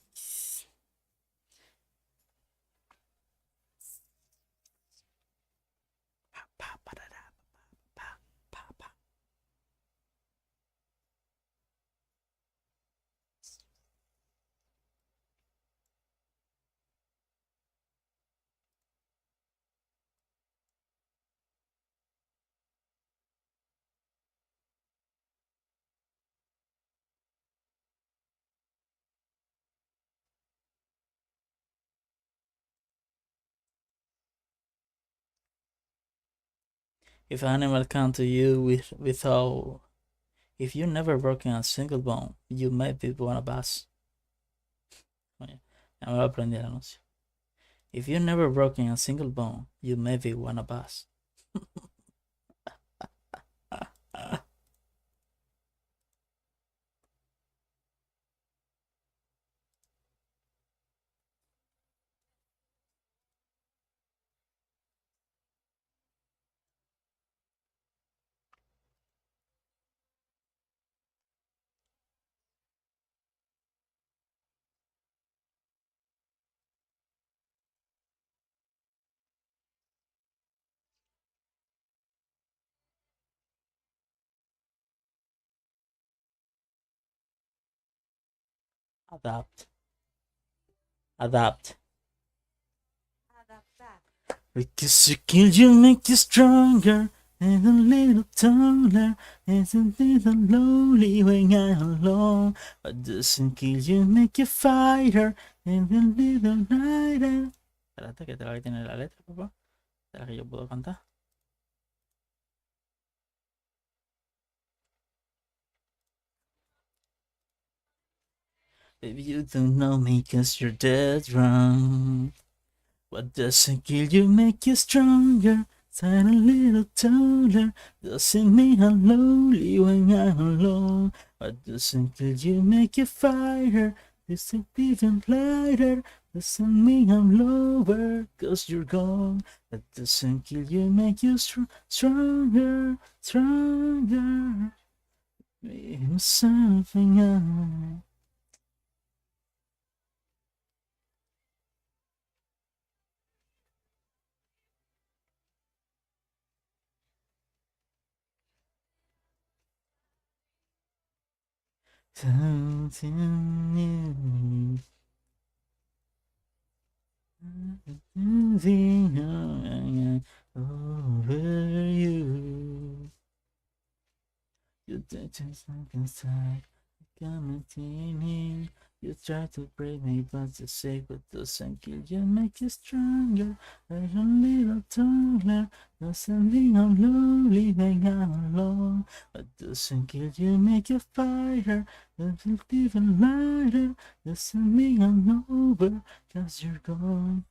If an animal come to you without, if you never broken a single bone, you might be one of us. Oye, ya me lo aprendí el anuncio. If you never broken a single bone, you may be one of us. Adapt. Adaptar. Because you kill you make you stronger and a little taller and a little lonely when I'm alone. But doesn't kill you make you fighter and a little lighter. Espérate que te la que tiene la letra, papá. ¿Será que yo puedo cantar? Baby, you don't know me cause you're dead wrong. What doesn't kill you make you stronger? Stand a little taller. Doesn't mean I'm lonely when I'm alone. What doesn't kill you make you fighter? Doesn't even lighter. Doesn't mean I'm lower cause you're gone. What doesn't kill you make you stronger. Maybe something else. Something new. Over you. You did just like inside. Coming in. You try to break me, but the sacred doesn't kill you, make you stronger. There's a little taller. Doesn't mean I'm lonely when I'm alone. But doesn't kill you, make you fighter. Doesn't even lighter. Doesn't mean I'm over, cause you're gone.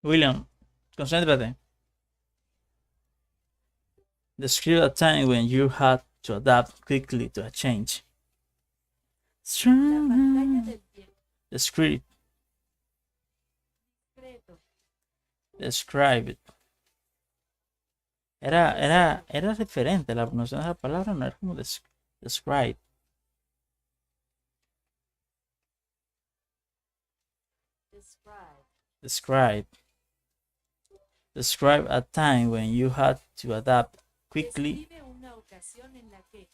William, concéntrate. Describe a time when you had to adapt quickly to a change. La pantalla del tiempo. Describe. Describe it. Era diferente la pronunciación de la palabra, no era como describe. Describe. Describe. Describe a time when you had to adapt quickly. Describe una ocasión en la que.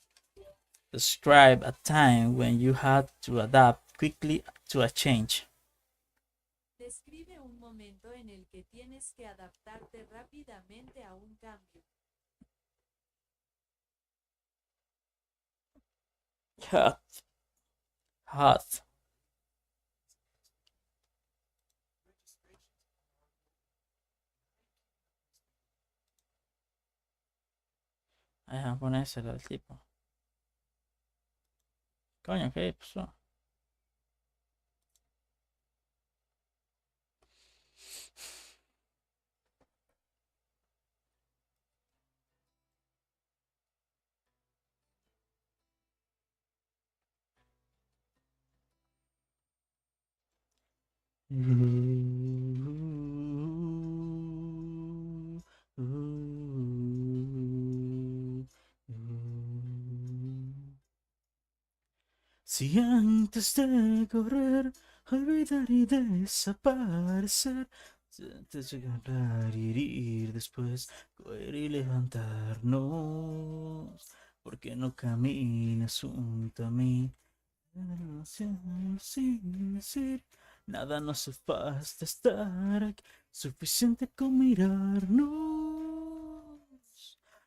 Describe a time when you had to adapt quickly to a change. Describe un momento en el que tienes que adaptarte rápidamente a un cambio. Hot. Hot. Ajá, ponérselo al tipo. Coño, ¿qué pasó? Si antes de correr, olvidar y desaparecer, antes de agarrar y ir, después coger y levantarnos, ¿por qué no caminas junto a mí? Sin decir nada nos hace falta estar aquí, suficiente con mirarnos.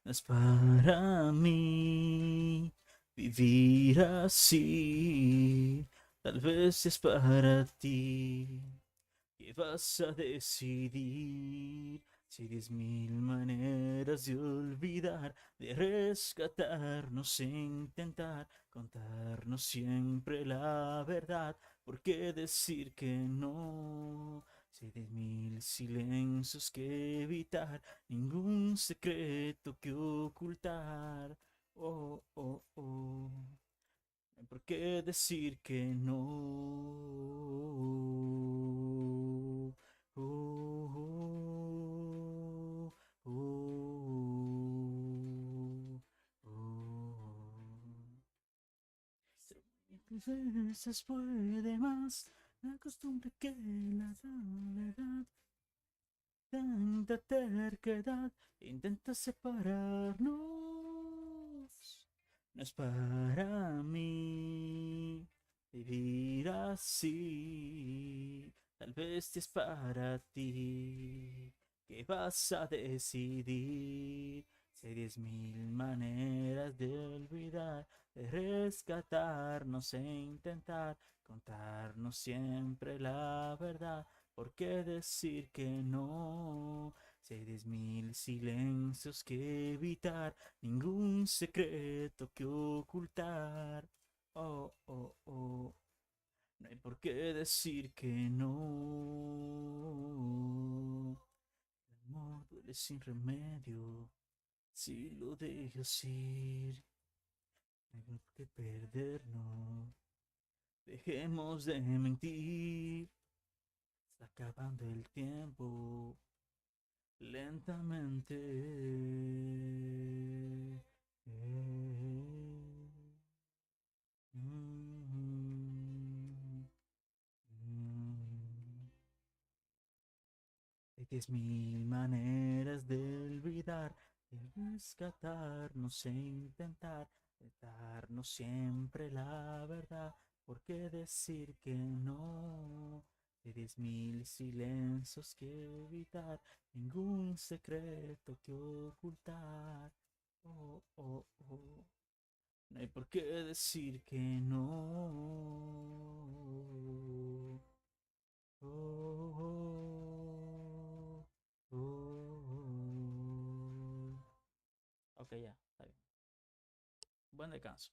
No es para mí vivir así, tal vez es para ti. ¿Qué vas a decidir? Si 10.000 maneras de olvidar, de rescatarnos e intentar contarnos siempre la verdad. ¿Por qué decir que no? Si hay 10.000 silencios que evitar, ningún secreto que ocultar. Oh, oh, oh. No hay por qué decir que no. Oh, oh, oh, oh. Veces puede más la costumbre que la soledad. Tanta terquedad intenta separarnos. No es para mí vivir así. Tal vez es para ti. ¿Qué vas a decidir? Si hay 10.000 maneras de olvidar, de rescatarnos e intentar contarnos siempre la verdad. ¿Por qué decir que no? Si hay 10.000 silencios que evitar, ningún secreto que ocultar. Oh, oh, oh. No hay por qué decir que no. El amor duele sin remedio. Si lo dejas ir, no hay por qué perdernos. Dejemos de mentir. Está acabando el tiempo. Lentamente. Hay 10.000 maneras de olvidar, de rescatarnos e intentar darnos siempre la verdad. ¿Por qué decir que no? Hay 10.000 silencios que evitar, ningún secreto que ocultar. Oh, oh, oh. No hay por qué decir que no. Oh, oh, oh, oh. Ok, ya, está bien. Buen descanso.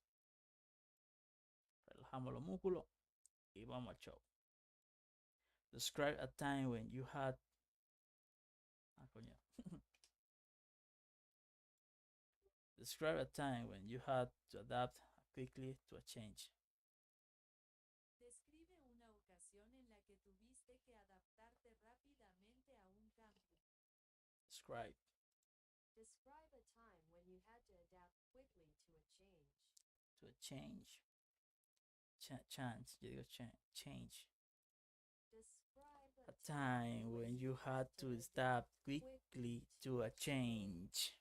Relajamos los músculos y vamos al show. Describe a time when you had. Ah, coño. Describe a time when you had to adapt quickly to a change. Describe una ocasión en la que tuviste que adaptarte rápidamente a un cambio. Describe. Describe a time when you had to adapt quickly to a change. To a change. Change. Yo digo change. Describe A time when you had to adapt quickly to a change.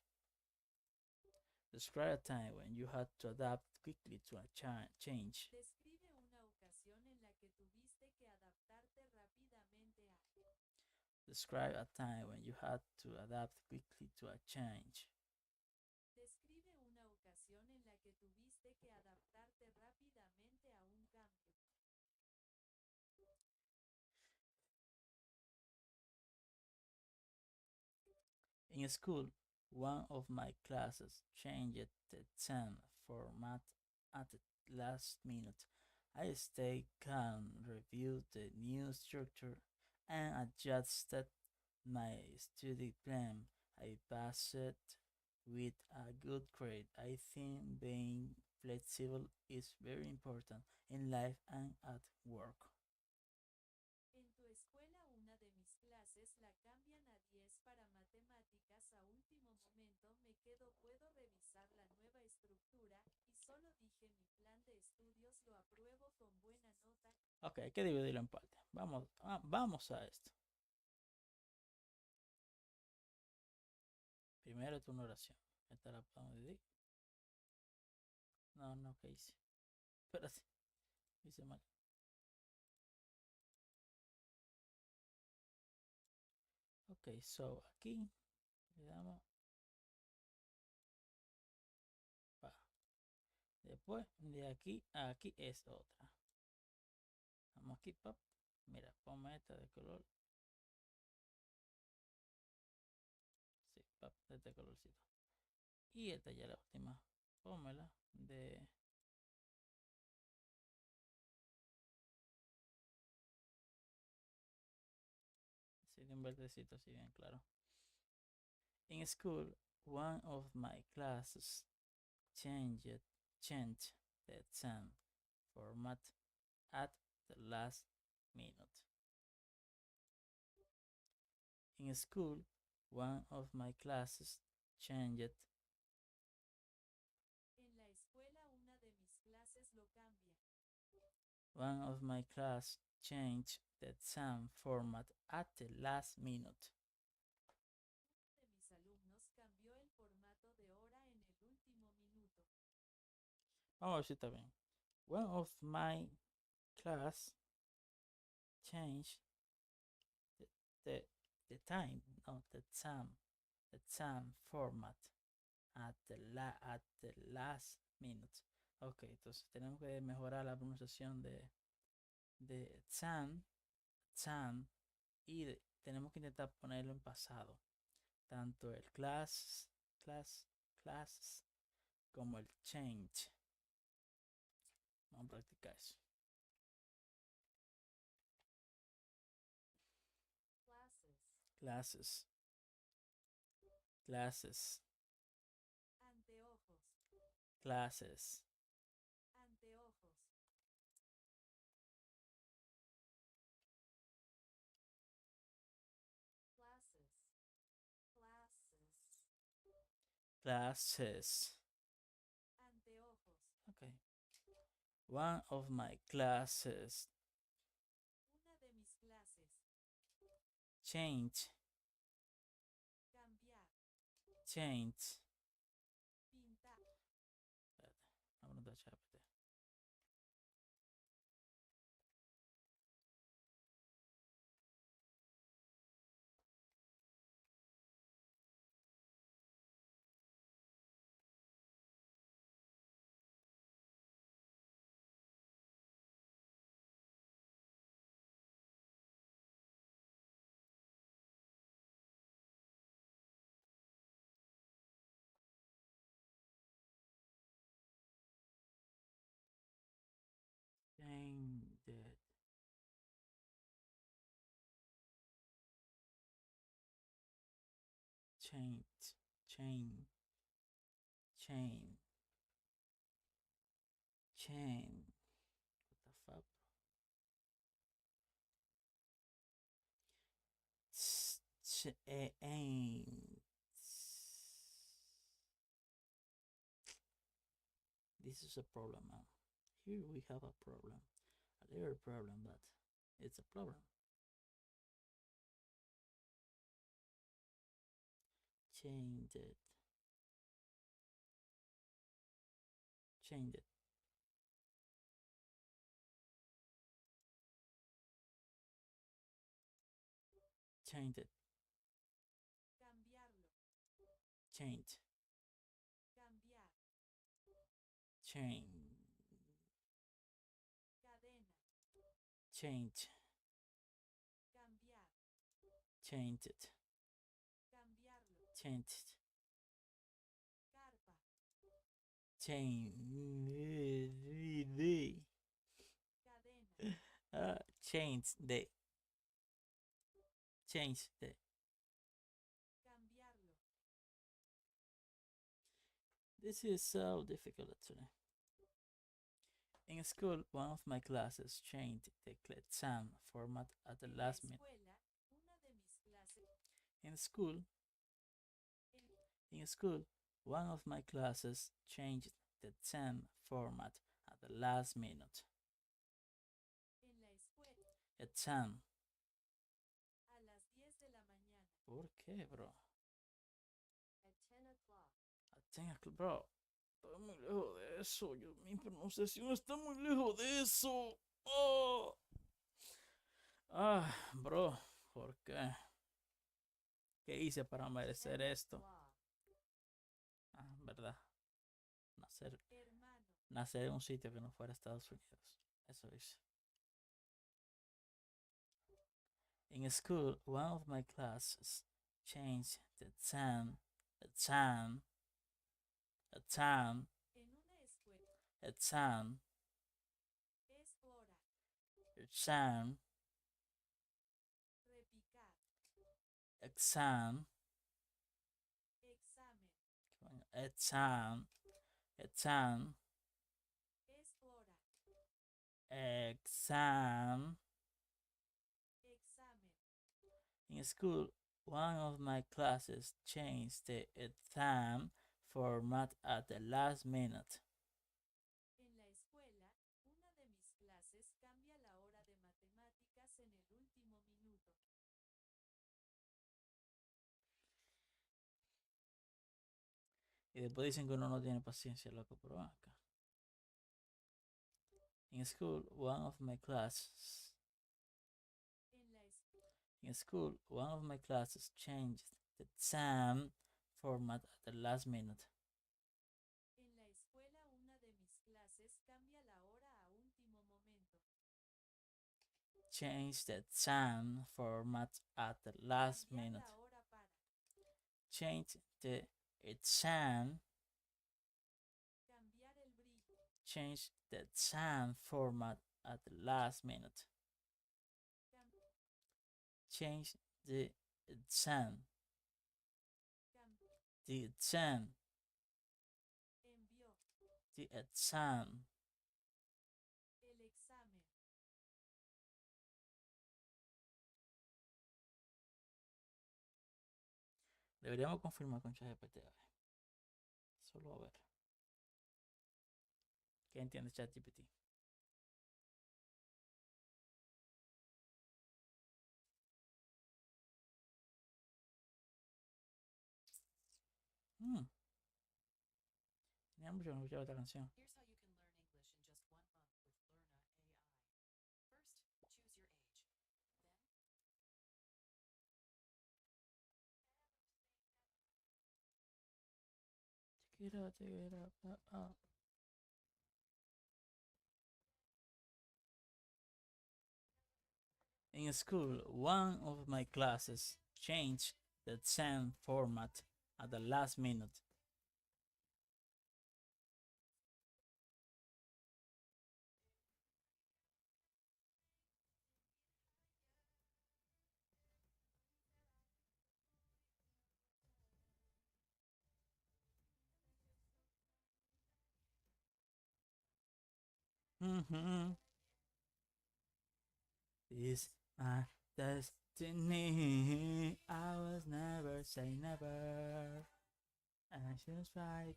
Describe a time when you had to adapt quickly to a change. Describe una ocasión en la que tuviste que adaptarte rápidamente a. Describe a time when you had to adapt quickly to a change. Describe una ocasión en la que tuviste que adaptarte rápidamente a un cambio. In school, one of my classes changed the exam format at the last minute. I stayed calm, reviewed the new structure, and adjusted my study plan. I passed with a good grade. I think being flexible is very important in life and at work. En tu escuela una de mis clases la cambian a 10 para matemáticas a último momento me quedo puedo revisar la nueva estructura y solo dije mi plan de estudios lo apruebo con buena nota. Ok, hay que dividirlo en partes. Vamos a esto. Primero es una oración. Esta la podemos dividir. No, ¿qué hice? Espérate. Hice mal. Ok, so aquí le damos. Después de aquí a aquí es otra. Vamos aquí, pap. Mira, ponme esta de color. Sí, pap, de este colorcito. Y esta ya la última. Pónmela de. Sí, de un verdecito, así bien claro. In school, one of my classes changed the exam format at the last minute. In school, one of my classes changed. En la escuela una de mis clases lo cambia. One of my class changed the exam format at the last minute. Uno de mis alumnos cambió el formato de hora en el último minuto. Vamos a ver si está bien. One of my class changed the time, no, the exam format at the last minute. Ok, entonces tenemos que mejorar la pronunciación de exam y tenemos que intentar ponerlo en pasado. Tanto el classes como el change. Vamos a practicar eso. Classes. Anteojos. Classes. Anteojos. Classes. Anteojos. Okay. One of my classes Una de mis clases. change. Cambiar. Change. Pintar. Espérate, vamos a ChatGPT. Changed. Chain. What the fuck? Change. This is a problem, man. Here we have a problem. A little problem, but it's a problem. Change it. Change it. Change it. Cambiarlo. Change. Cambiar. Change. Cadena. Change. Cambiar. Change it. Cambiarlo. Change it. Carpa. Change. Cadena. Change the. Change the. Cambiarlo. This is so difficult actually. In school, one of my classes changed the exam format at the En la last minute. escuela, una de mis clases. In school, one of my classes changed the exam format at the last minute. En la escuela, Exam. a las 10 de la mañana. ¿Por qué, bro? At 10 o'clock. At 10 o'clock, bro. Estoy muy lejos de eso. Mi pronunciación está muy lejos de eso. Oh. Bro, ¿por qué? ¿Qué hice para merecer esto? Verdad. Hermano. Nacer en un sitio que no fuera Estados Unidos. Eso hice. In school, one of my classes changed the exam. En una escuela. Exam. Es hora. Exam. Repicar. Exam. Examen. Exam. Exam. Es hora. Exam. Examen. In school, one of my classes changed the exam format at the last minute. En la escuela, una de mis clases cambia la hora de matemáticas en el último minuto. Y después dicen que uno no tiene paciencia, loco, pero ven acá. In school, one of my classes changed the exam format at the last minute. En la escuela, una de mis clases cambia la hora a último momento. Change the exam format at the last Cambiar minute. la hora para. Change the exam. Cambiar el brillo. Change the exam format at the last minute. Cam- Change the exam. cam- The exam. envió. The exam. El examen. Deberíamos confirmar con ChatGPT. A ver. Solo a ver. ¿Qué entiende ChatGPT? Tenía mucho que no escuchaba esta canción. Here's how you can learn English in just 1 month with Learna AI. First, choose your age. Then, Check it out. In school, one of my classes changed the exam format at the last minute. This my destiny. I was never say never. And I choose right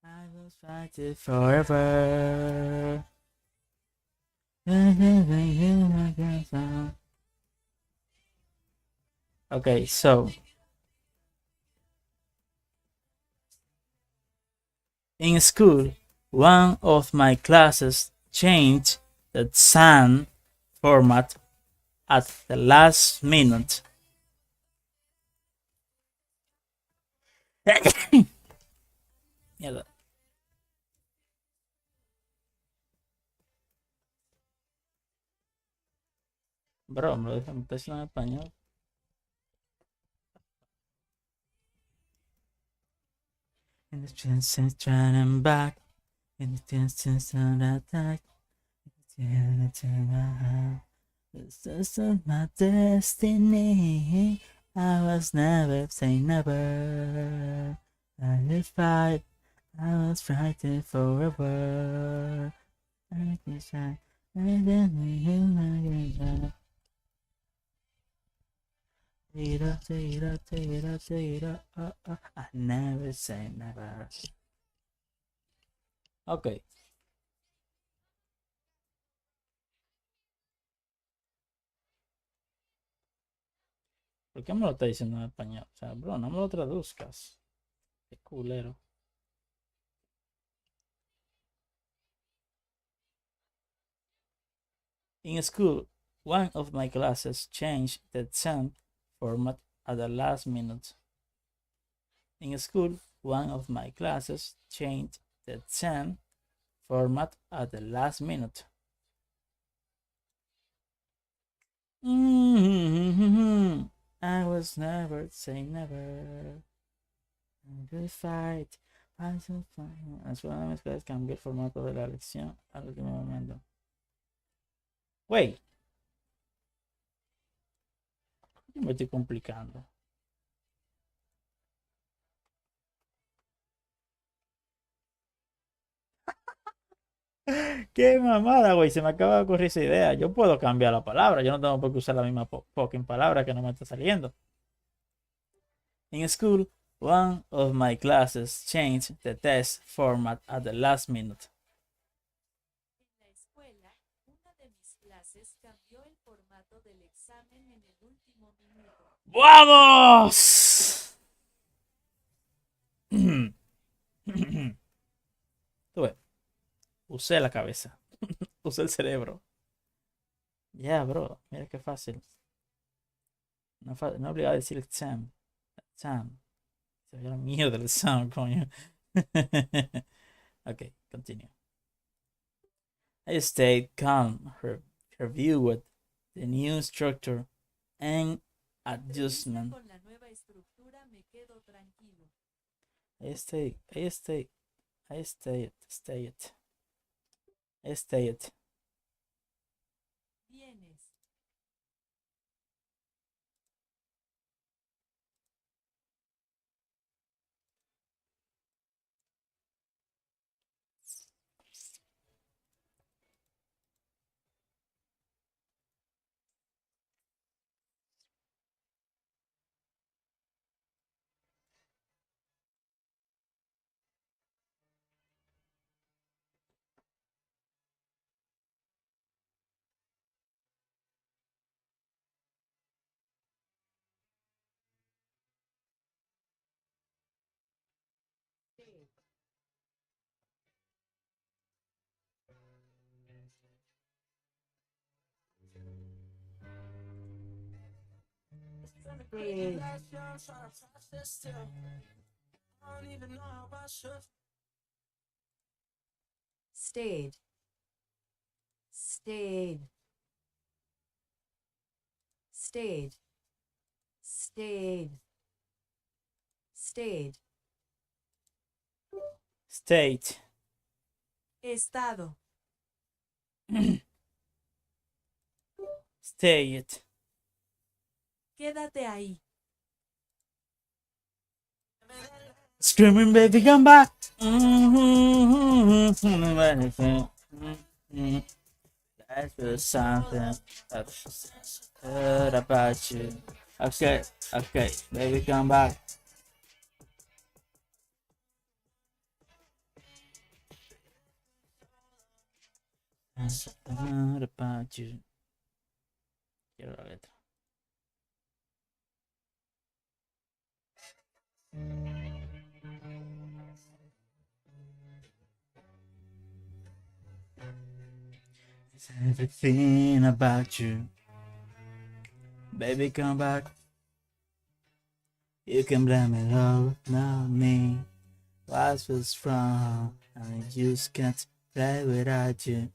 I will fight it forever. Okay, so in school, one of my classes changed the exam format at the last minute. Mierda. Bro, me lo está diciendo en español. In the distance, turning back. In the distance, on attack. This is my destiny. I was never say never. I will fight. I was fighting forever. I can shine. And then you can I never say never. Ok. ¿Por qué me lo está diciendo en español? O sea, bro, no me lo traduzcas. Qué culero. In school, one of my classes changed the exam format at the last minute. In school, one of my classes changed the exam format at the last minute. I was never say never. Good fight. La segunda mezcla es cambiar el formato de la lección al último momento. Wait. Me estoy complicando. Qué mamada, güey. Se me acaba de ocurrir esa idea. Yo puedo cambiar la palabra. Yo no tengo por qué usar la misma fucking palabra que no me está saliendo. In school, one of my classes changed the test format at the last minute. En la escuela, una de mis clases cambió el formato del examen en el último minuto. ¡Vamos! Tú ves, usé la cabeza, usé el cerebro. Ya, bro, mira qué fácil. No, no obligado a decir exam. Exam. Se ve la mierda del exam, coño. Ok, continue. I stayed calm, reviewed the new structure and adjustment. Con la nueva estructura me quedo tranquilo. I stayed. Vienes. Stayed. Stayed. Stayed. Stayed. Stayed. State. Estado. Stayed. Quédate ahí. Screaming baby come back. That's just something that's good about you. Okay, baby come back. Thought about you. Quiero la letra. It's everything about you. Baby, come back. You can blame it all on me. What was wrong? I just can't play without you.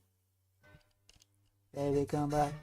Baby, come back.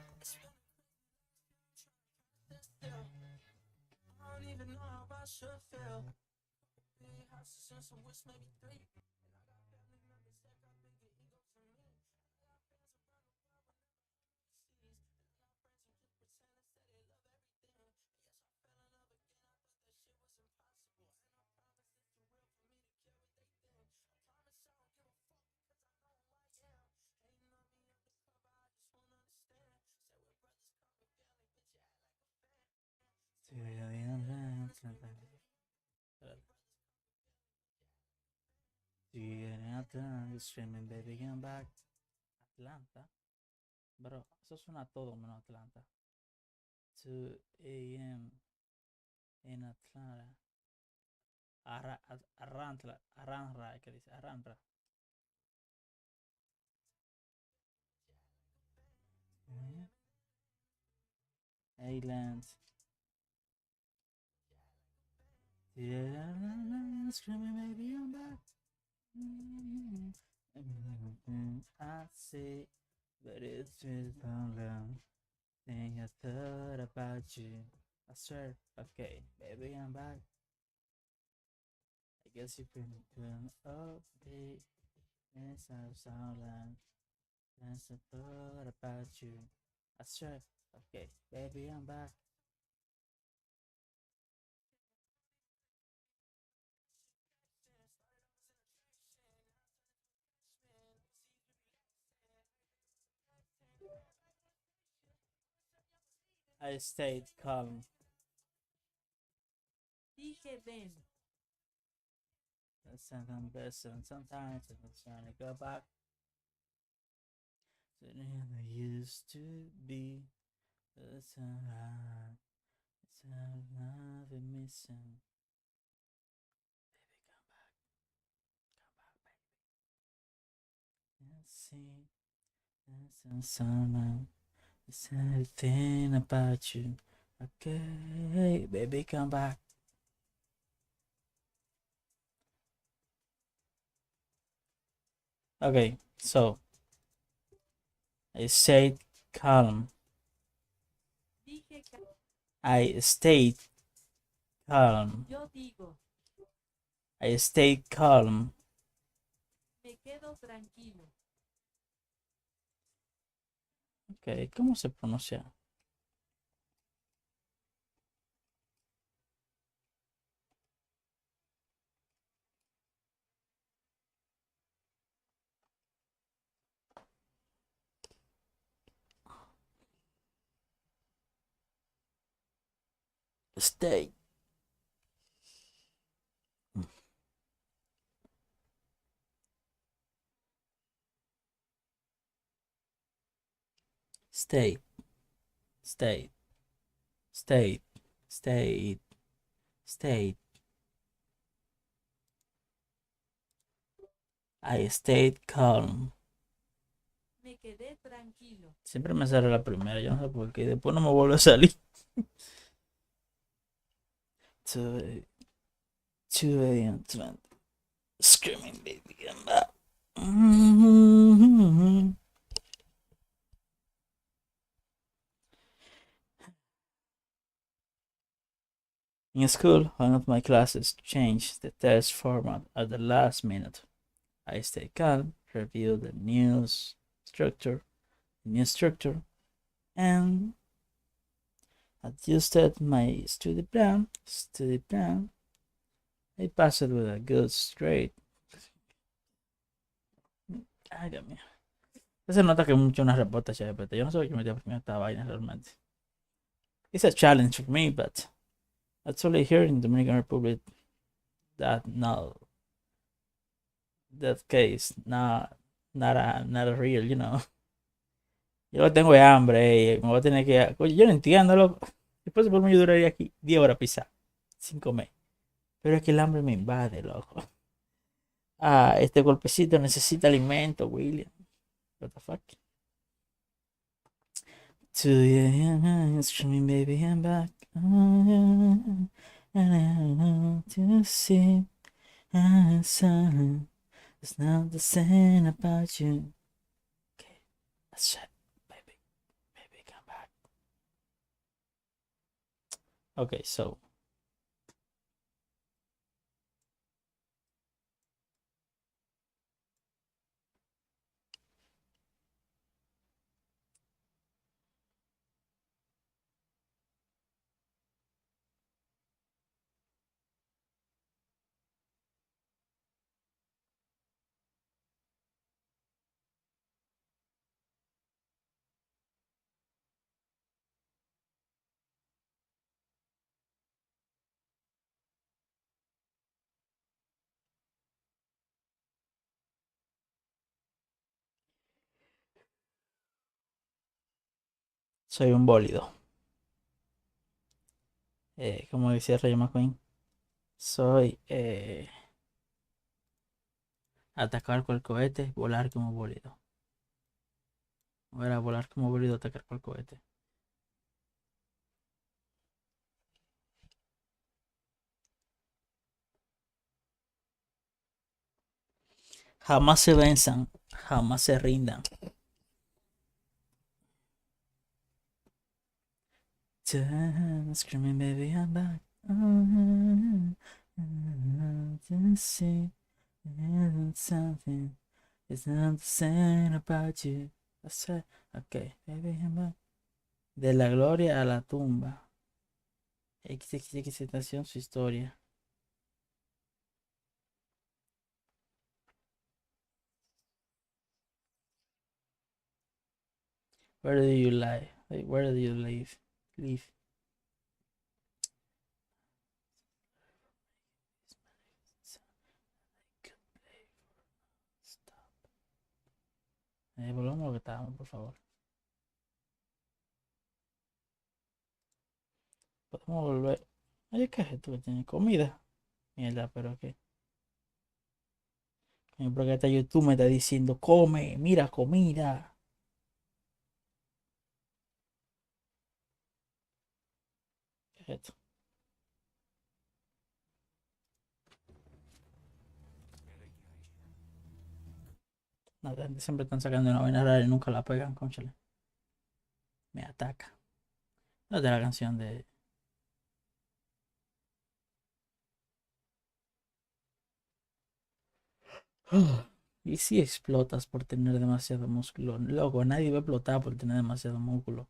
Screaming, baby, come back. Atlanta. Bro, eso suena todo menos Atlanta. 2 a.m. in Atlanta. Arranra, ¿qué dice? Arranra. Island. Screaming, baby, I'm back. I see, but it's been so long. Think I thought about you. I swear, okay, baby, I'm back. I guess you've been doing okay. It's so long. Since I thought about you. I swear, okay, baby, I'm back. I stayed calm. Dije ven. The second best, and sometimes I was trying to go back to the I used to be. It's alright. It's love and missing. Baby, come back. Come back, baby. And see, there's someone. It's everything about you. Okay, baby, come back. Okay, so I stayed calm. Dije I stayed calm. yo digo, I stayed calm. me quedo tranquilo. Ok, ¿cómo se pronuncia? Stay. Stay. Stay. Stay. Stay. Stay. I stayed calm. Me quedé tranquilo. Siempre me sale la primera, yo no sé por qué. Después no me vuelve a salir. 2 a.m. Screaming, baby, come back. In school, one of my classes changed the test format at the last minute. I stayed calm, reviewed the new structure, and adjusted my study plan. I passed it with a good grade. Ay, Dios mío. Se nota que mucho una respuesta ChatGPT. Yo no sé por qué me dio esta vaina realmente. It's a challenge for me, but actually here in the Dominican Republic, that case not a real, Yo lo tengo de hambre, me voy a tener que... Oye, yo no entiendo, loco. Después por mí yo duraría aquí 10 horas pisar, sin comer. Pero es que el hambre me invade, loco. Ah, este golpecito necesita alimento, William. What the fuck? To you, screaming baby, I'm back. And I want to see something. It's not the same about you. Okay, that's it, baby. Baby, come back. Okay, so soy un bólido. Como decía Rayo McQueen, soy atacar con el cohete, volar como bólido. O era volar como bólido, atacar con el cohete. Jamás se venzan, jamás se rindan. Screaming baby, I'm back. To see something. It's not the same about you. That's right. Okay, baby, I'm back. De la gloria a la tumba. XXX citación, su historia. Where do you lie? Where do you live? Live. Volvamos a lo que estábamos, por favor. Podemos volver. Oye, ¿qué es esto que tiene? Comida. Mierda, pero qué. Porque hasta YouTube me está diciendo, come, mira, comida. ¿Qué es esto? Nada, siempre están sacando una vaina rara y nunca la pegan, conchale. Me ataca. No de la canción de. Y si explotas por tener demasiado músculo. Loco, nadie va a explotar por tener demasiado músculo.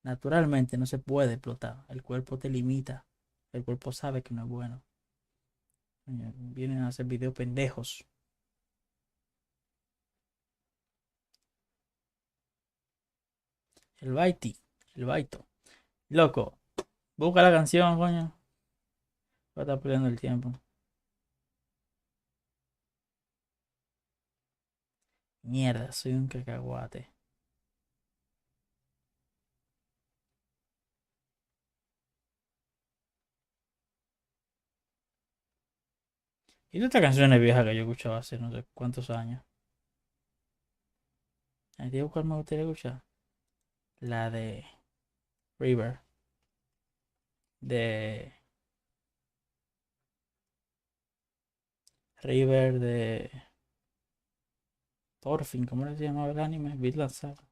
Naturalmente no se puede explotar. El cuerpo te limita. El cuerpo sabe que no es bueno. Vienen a hacer videos pendejos. El baiti. El baito. Loco. Busca la canción, coño. Va a estar perdiendo el tiempo. Mierda, soy un cacahuate. Y esta canción es vieja que yo escuchaba hace no sé cuántos años. ¿Hay cuál me gustaría escuchar? La de River. De River de Thorfinn, ¿cómo se llamaba el anime? Vinland Saga.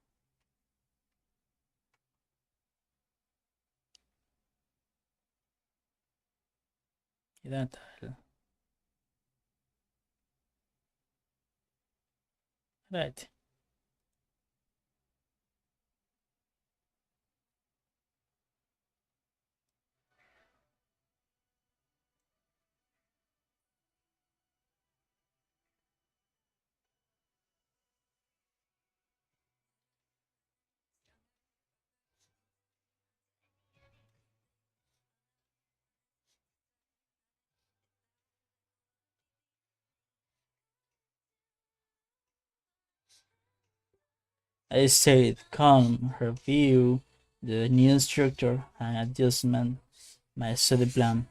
¿Y dónde está el? Right. I said calm, review the new structure and adjustment my study plan.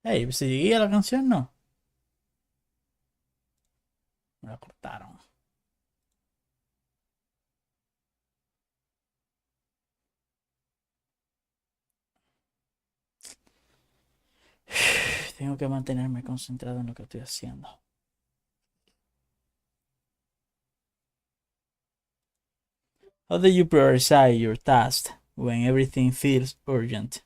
Hey, ¿se seguía la canción? No. Me la cortaron. Tengo que mantenerme concentrado en lo que estoy haciendo. How do you prioritize your task when everything feels urgent?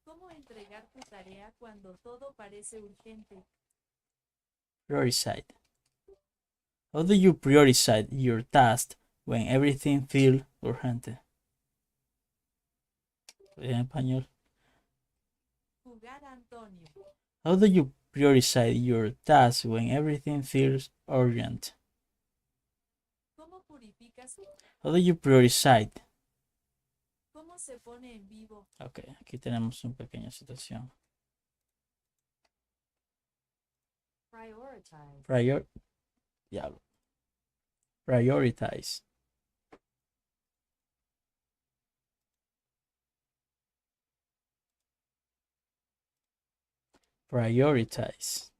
¿Cómo entregar tu tarea cuando todo parece urgente? Prioritize. How do you prioritize your task when everything feels urgent? En español. Jugar Antonio. How do you prioritize your task when everything feels urgent? ¿Cómo purificas? How do you prioritize? ¿Cómo se pone en vivo? Ok, aquí tenemos una pequeña situación. Prioritize. Diablo. Prioritize. Prioritize.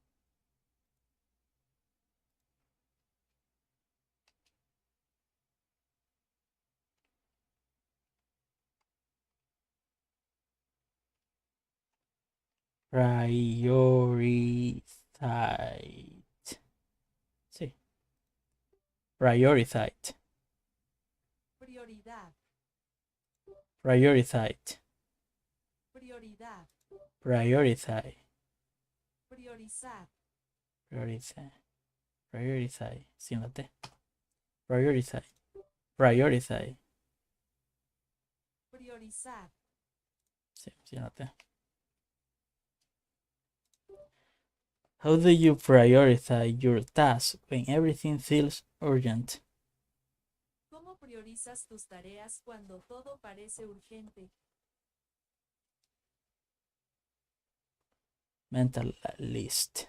Prioritize. Sí. Prioritize. Prioridad. Prioritize. Prioridad. Prioritize. Priorizar. Prioritize. Prioritize. Sin la T. Prioritize. Prioritize. Priorizar. Sí, sin la T. How do you prioritize your task when everything feels urgent? ¿Cómo priorizas tus tareas cuando todo parece urgente? Mental list.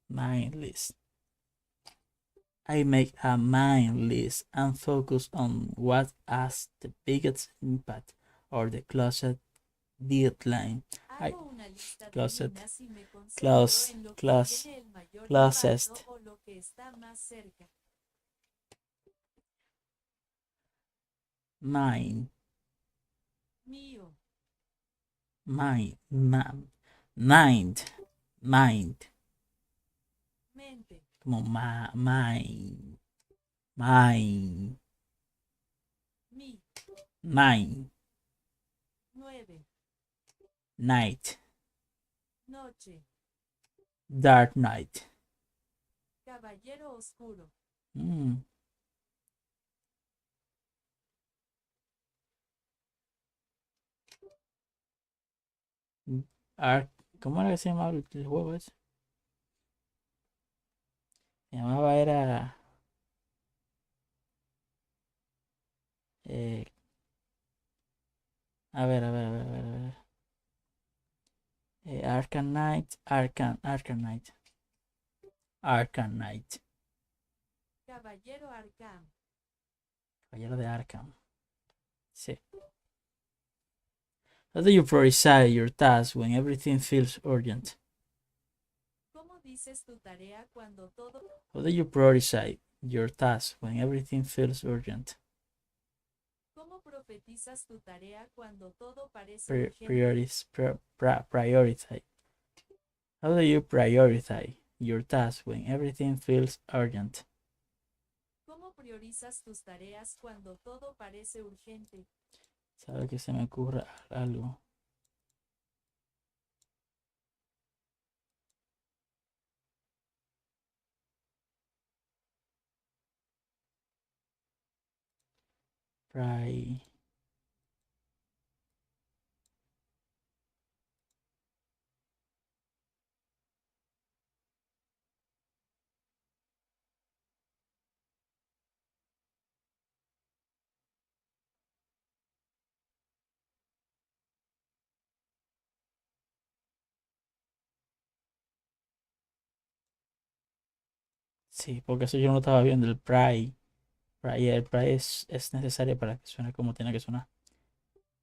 Mind list. I make a mind list and focus on what has the biggest impact or the closest deadline. Hago una lista de Closet. líneas y me concentro Close. en lo que Close. tiene el mayor Closest. impacto o lo que está más cerca. Mind. Mío. Mind. Mind. Mind. Mente. Como mind. Mind. Mi. Mind. 9. Night. Noche. Dark night. Caballero oscuro. Mm. ¿Cómo era que se llamaba el juego ese? Se llamaba era eh, a ver, a ver, a ver, a ver, a ver. Arkham Knight, Arkham Knight. Arkham Knight. Caballero Arkham. Caballero de Arkham. Sí. How do you prioritize your task when everything feels urgent? ¿Cómo dices tu tarea cuando todo? How do you prioritize your task when everything feels urgent? ¿Cómo profetizas tu tarea cuando todo parece urgente? Prioritize. How do you prioritize your task when everything feels urgent? ¿Cómo priorizas tus tareas cuando todo parece urgente? ¿Sabe que se me ocurra algo? Pri- Sí, porque eso yo no lo estaba viendo. El el es necesario para que suene como tiene que sonar.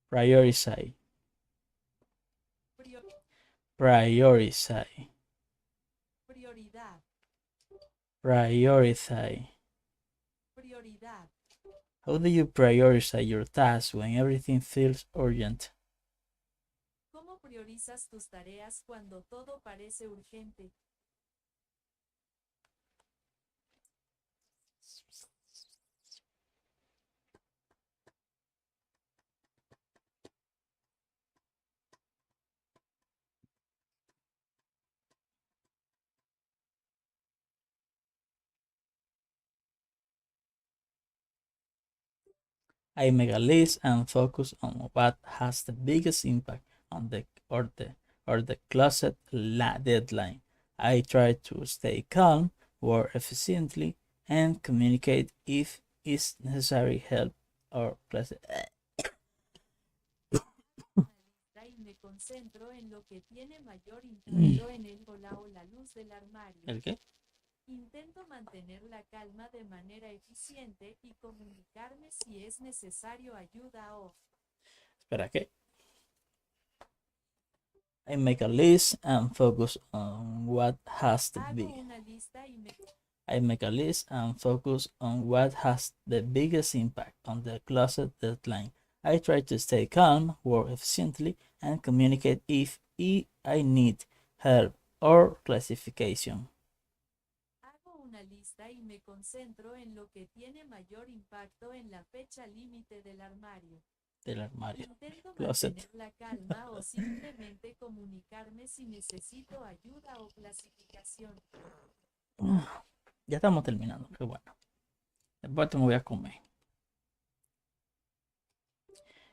Prioritize. Prior- Prioritize. Prioridad. Prioritize. Prioridad. How do you prioritize your tasks when everything feels urgent? ¿Cómo priorizas tus tareas cuando todo parece urgente? I make a list and focus on what has the biggest impact on the closet deadline. I try to stay calm, work efficiently, and communicate if it's necessary help or clase. Y me concentro en lo que tiene mayor impacto en el o la luz del armario. ¿El qué? Intento mantener la calma de manera eficiente y comunicarme si es necesario ayuda o... Espera, ¿qué? I make a list and focus on what has the Hago big. una lista y me... I make a list and focus on what has the biggest impact on the closet deadline. I try to stay calm, work efficiently, and communicate if I need help or classification. Hago una lista y me concentro en lo que tiene mayor impacto en la fecha límite del armario. Del armario. Intento Closet. mantener la calma o simplemente comunicarme si necesito ayuda o clasificación. Ya estamos terminando, qué bueno. Después me voy a comer.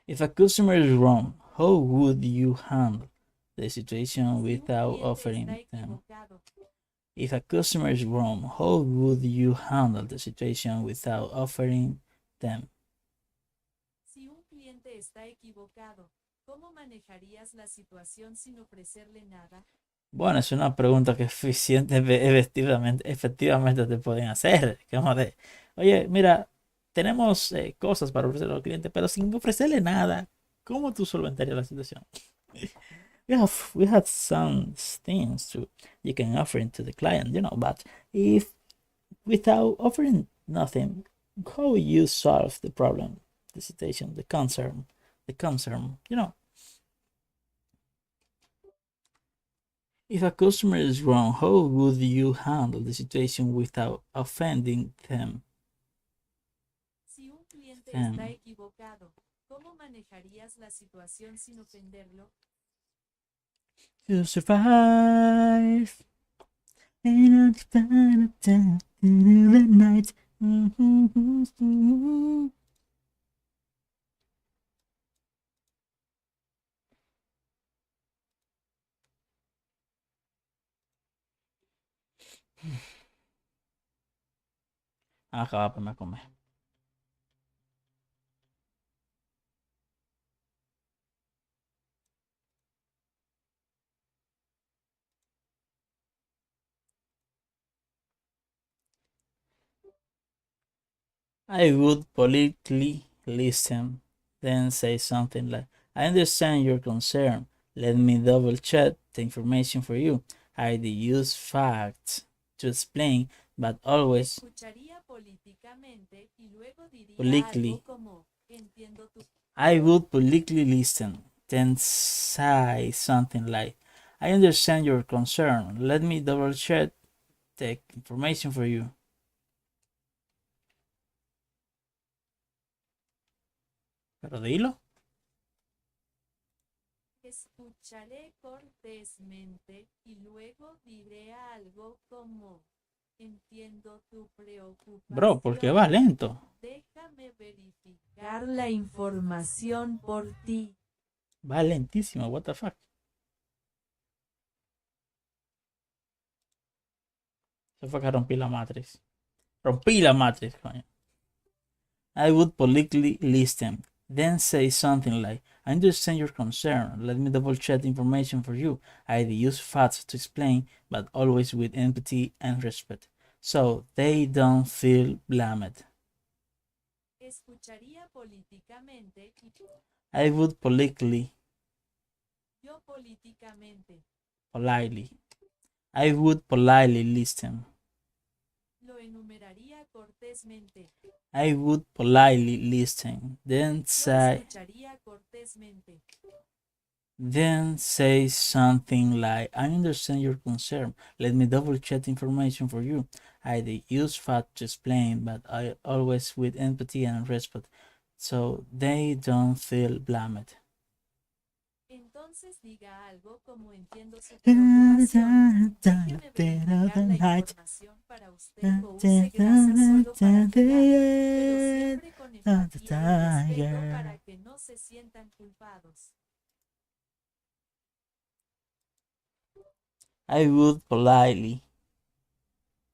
If a customer is wrong, how would you handle the situation without offering them? If a customer is wrong, how would you handle the situation without offering them? Si un cliente está equivocado, ¿cómo manejarías la situación sin ofrecerle nada? Bueno, es una pregunta que efectivamente te pueden hacer. Como de, oye, mira, tenemos cosas para ofrecer al cliente, pero sin ofrecerle nada, ¿cómo tú solventarías la situación? We have some things you can offer to the client, but if without offering nothing, how you solve the problem, the situation, the concern, If a customer is wrong, how would you handle the situation without offending them? Si un cliente está equivocado, ¿cómo manejarías la situación sin ofenderlo? To survive in the night. Acaba para comer. I would politely listen, then say something like, I understand your concern. Let me double check the information for you. I use facts to explain, but always Escucharía políticamente y luego diría politely. algo como, entiendo tu... I would politely listen, then say something like, I understand your concern. Let me double check the information for you. Pero dilo. Escucharé cortésmente y luego diré algo como, entiendo tu preocupación. Bro, ¿por qué vas lento? Déjame verificar la información por ti. Va lentísimo, what the fuck. Se fue que rompí la matriz. Rompí la matriz, coño. I would politely listen, then say something like, I understand your concern. Let me double check the information for you. I'd use facts to explain, but always with empathy and respect, so they don't feel blamed. Escucharía políticamente y I would politely, yo políticamente. politely. I would politely listen. Lo enumeraría cortésmente. I would politely listen, then Lo say escucharía cortésmente. something like, I understand your concern. Let me double check the information for you. I use fact to explain, but I always with empathy and respect, so they don't feel blamed. Entonces diga algo como entiendo su preocupación. Déjeme verificar la información para usted o use grasa solo para jugar, pero siempre con empatía y respeto para que no se sientan culpados. I would politely.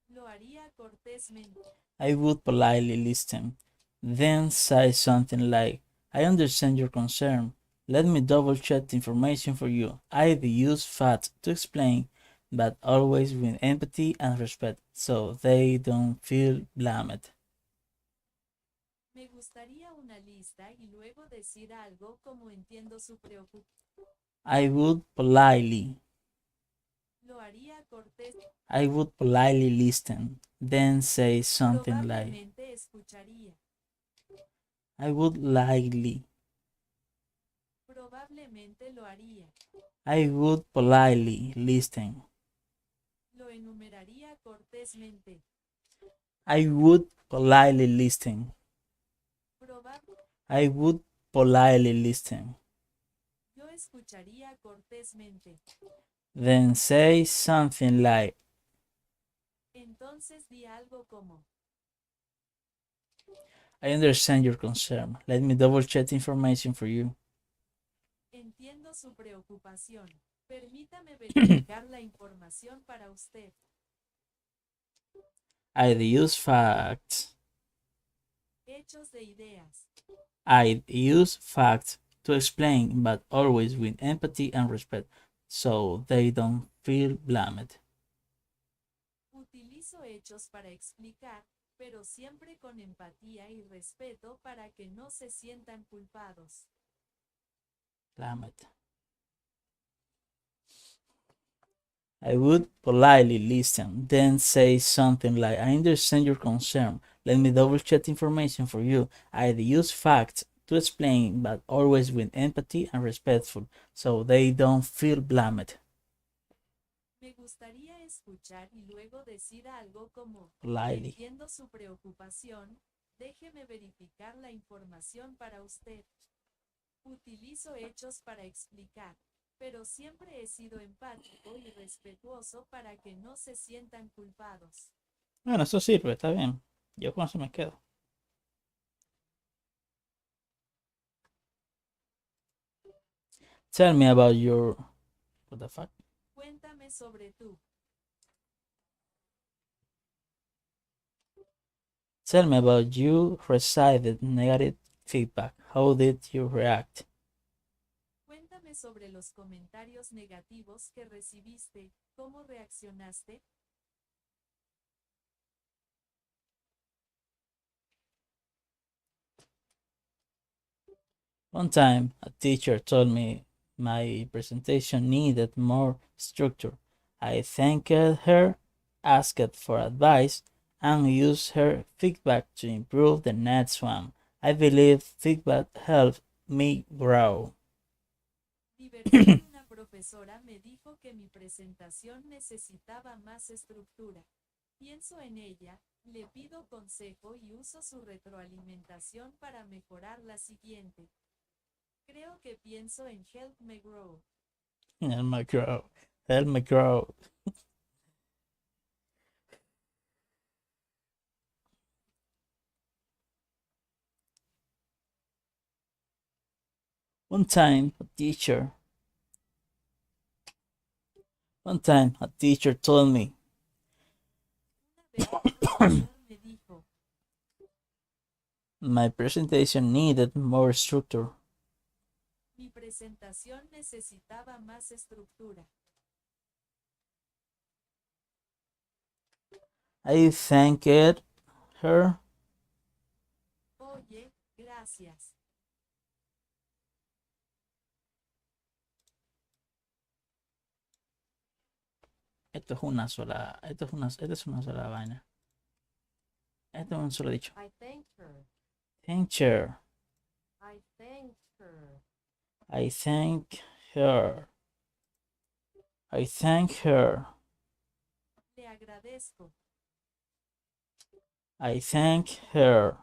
Lo haría cortésmente. I would politely listen, then say something like, I understand your concern. Let me double check the information for you. I'd use facts to explain, but always with empathy and respect, so they don't feel blamed. Me gustaría una lista y luego decir algo como entiendo su preocupación. I would politely. Lo haría cortés. I would politely listen, then say something like, Probablemente escucharía. I would likely. Probablemente lo haría. I would politely listen. Lo enumeraría cortésmente. I would politely listen. I would politely listen. Yo escucharía cortésmente. Then say something like, Entonces di algo como, I understand your concern. Let me double check the information for you. entiendo su preocupación. Permítame verificar la información para usted. I'd use facts. Hechos de ideas. I'd use facts to explain, but always with empathy and respect, so they don't feel blamed. Utilizo hechos para explicar, pero siempre con empatía y respeto para que no se sientan culpados. Blamed. I would politely listen, then say something like, I understand your concern. Let me double check the information for you. I'd use facts to explain, but always with empathy and respectful, so they don't feel blamed. Me gustaría escuchar y luego decir algo como, Politely. entiendo su preocupación, déjeme verificar la información para usted. Utilizo hechos para explicar, pero siempre he sido empático y respetuoso para que no se sientan culpados. Bueno, eso sirve, está bien. Yo con eso me quedo. Tell me about your... What the fuck? Cuéntame sobre tú. Tell me about you received negative feedback. How did you react? Cuéntame sobre los comentarios negativos que recibiste. ¿Cómo reaccionaste? One time, a teacher told me my presentation needed more structure. I thanked her, asked for advice, and used her feedback to improve the next one. I believe feedback helps me grow. Divertido, una profesora me dijo que mi presentación necesitaba más estructura. Pienso en ella, le pido consejo y uso su retroalimentación para mejorar la siguiente. Creo que pienso en help me grow. Help me grow. Help me grow. One time a teacher told me Una vez un profesor me dijo, my presentation needed more structure. mi presentación necesitaba más estructura. I thanked her. Oye, gracias. Esto es una sola vaina. Esto es un solo dicho. I thank her. Thank her. I thank her. I thank her. I thank her. Le agradezco. I thank her.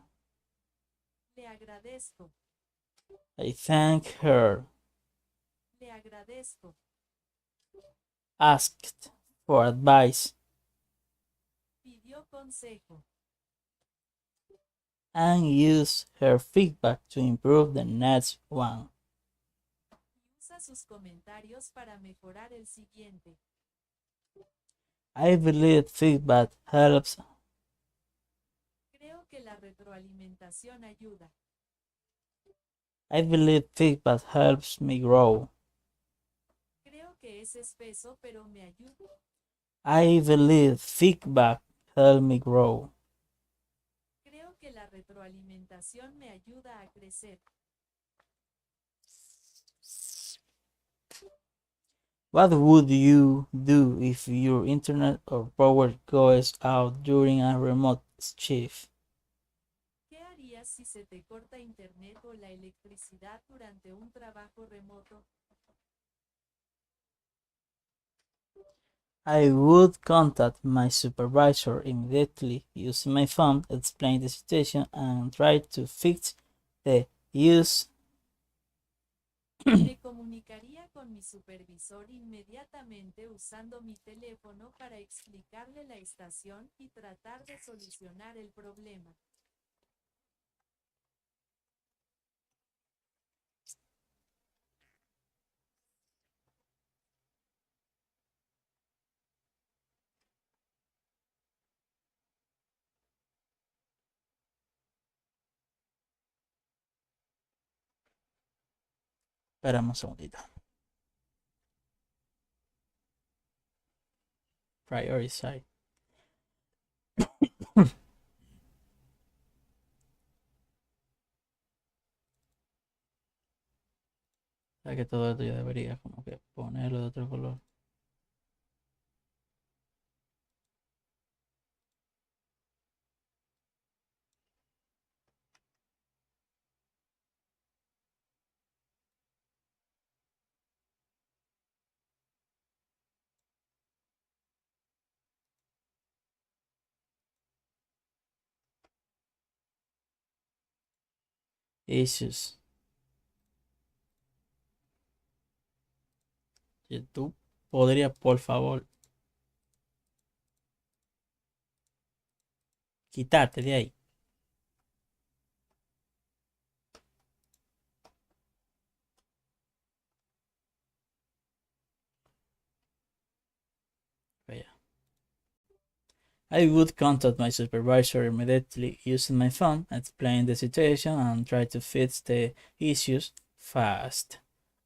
Le agradezco. I thank her. Le agradezco. Asked for advice Pidió consejo. and used her feedback to improve the next one. Usa sus comentarios para mejorar el siguiente. I believe feedback helps. Creo que la retroalimentación ayuda. I believe feedback helps me grow. Creo que es espeso, pero me ayuda. I believe feedback helps me grow. Creo que la retroalimentación me ayuda a crecer. What would you do if your internet or power goes out during a remote shift? ¿Qué harías si se te corta internet o la electricidad durante un trabajo remoto? I would contact my supervisor immediately using my phone, explain the situation, and try to fix the issue. Me comunicaría con mi supervisor inmediatamente usando mi teléfono para explicarle la estación y tratar de solucionar el problema. Esperamos un segundito. Prioritize. O sea que todo esto yo debería como que ponerlo de otro color. Issues. Si tú podrías, por favor, quitarte de ahí. Vaya. I would contact my supervisor immediately using my phone, explain the situation, and try to fix the issues fast.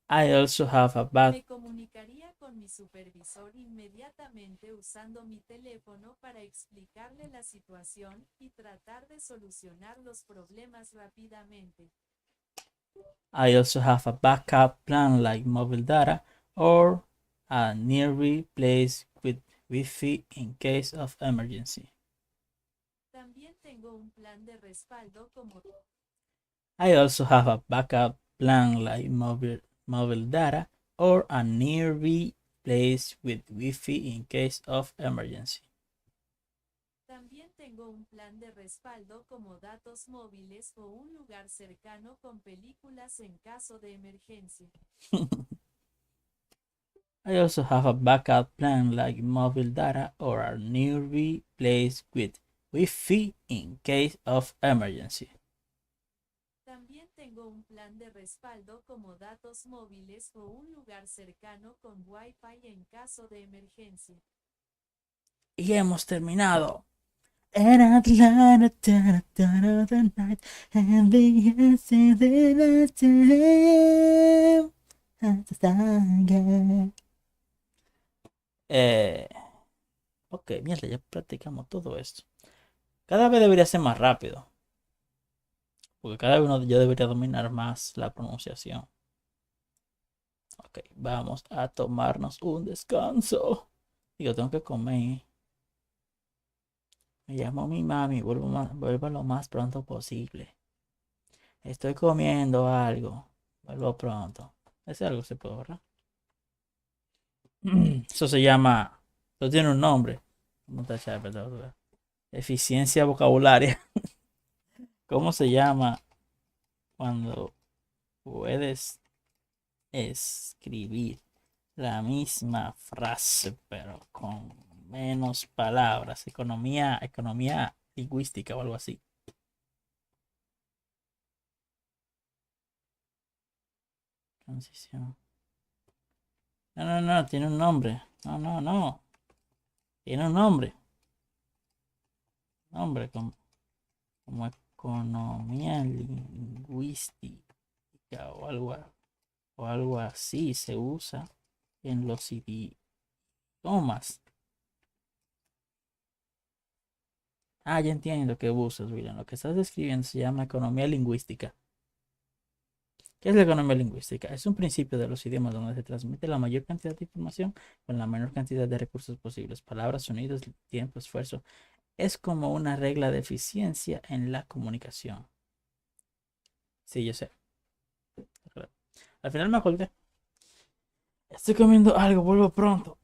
I also have a Me comunicaría con mi supervisor inmediatamente usando mi teléfono para explicarle la situación y tratar de solucionar los problemas rápidamente. I also have a backup plan like mobile data or a nearby place with Wi-Fi in case of emergency. También tengo un plan de respaldo como I also have a backup plan like mobile data or a nearby place with Wi-Fi in case of emergency. También tengo un plan de respaldo como datos móviles o un lugar cercano con películas en caso de emergencia. I also have a backup plan like mobile data or a nearby place with Wi-Fi in case of emergency. También tengo un plan de respaldo como datos móviles o un lugar cercano con Wi-Fi en caso de emergencia. Y hemos terminado. And Atlanta, the night, and the answer the time. Ok, mierda, ya practicamos todo esto. Cada vez debería ser más rápido. Porque cada vez yo debería dominar más la pronunciación. Ok, vamos a tomarnos un descanso. Digo, tengo que comer. Me llamo mi mami, vuelvo lo más pronto posible. Estoy comiendo algo. Vuelvo pronto. Ese algo se puede ahorrar. Eso se llama. Eso tiene un nombre. ¿Cómo está chévere, perdón? Eficiencia vocabularia. ¿Cómo se llama cuando puedes escribir la misma frase pero con menos palabras? Economía lingüística o algo así. Transición. No, tiene un nombre. No. Tiene un nombre. Nombre como economía lingüística o algo así se usa en los idiomas. Ya entiendo que usas, William. Lo que estás describiendo se llama economía lingüística. ¿Qué es la economía lingüística? Es un principio de los idiomas donde se transmite la mayor cantidad de información con la menor cantidad de recursos posibles. Palabras, sonidos, tiempo, esfuerzo. Es como una regla de eficiencia en la comunicación. Sí, yo sé. Al final me acordé. Estoy comiendo algo, vuelvo pronto.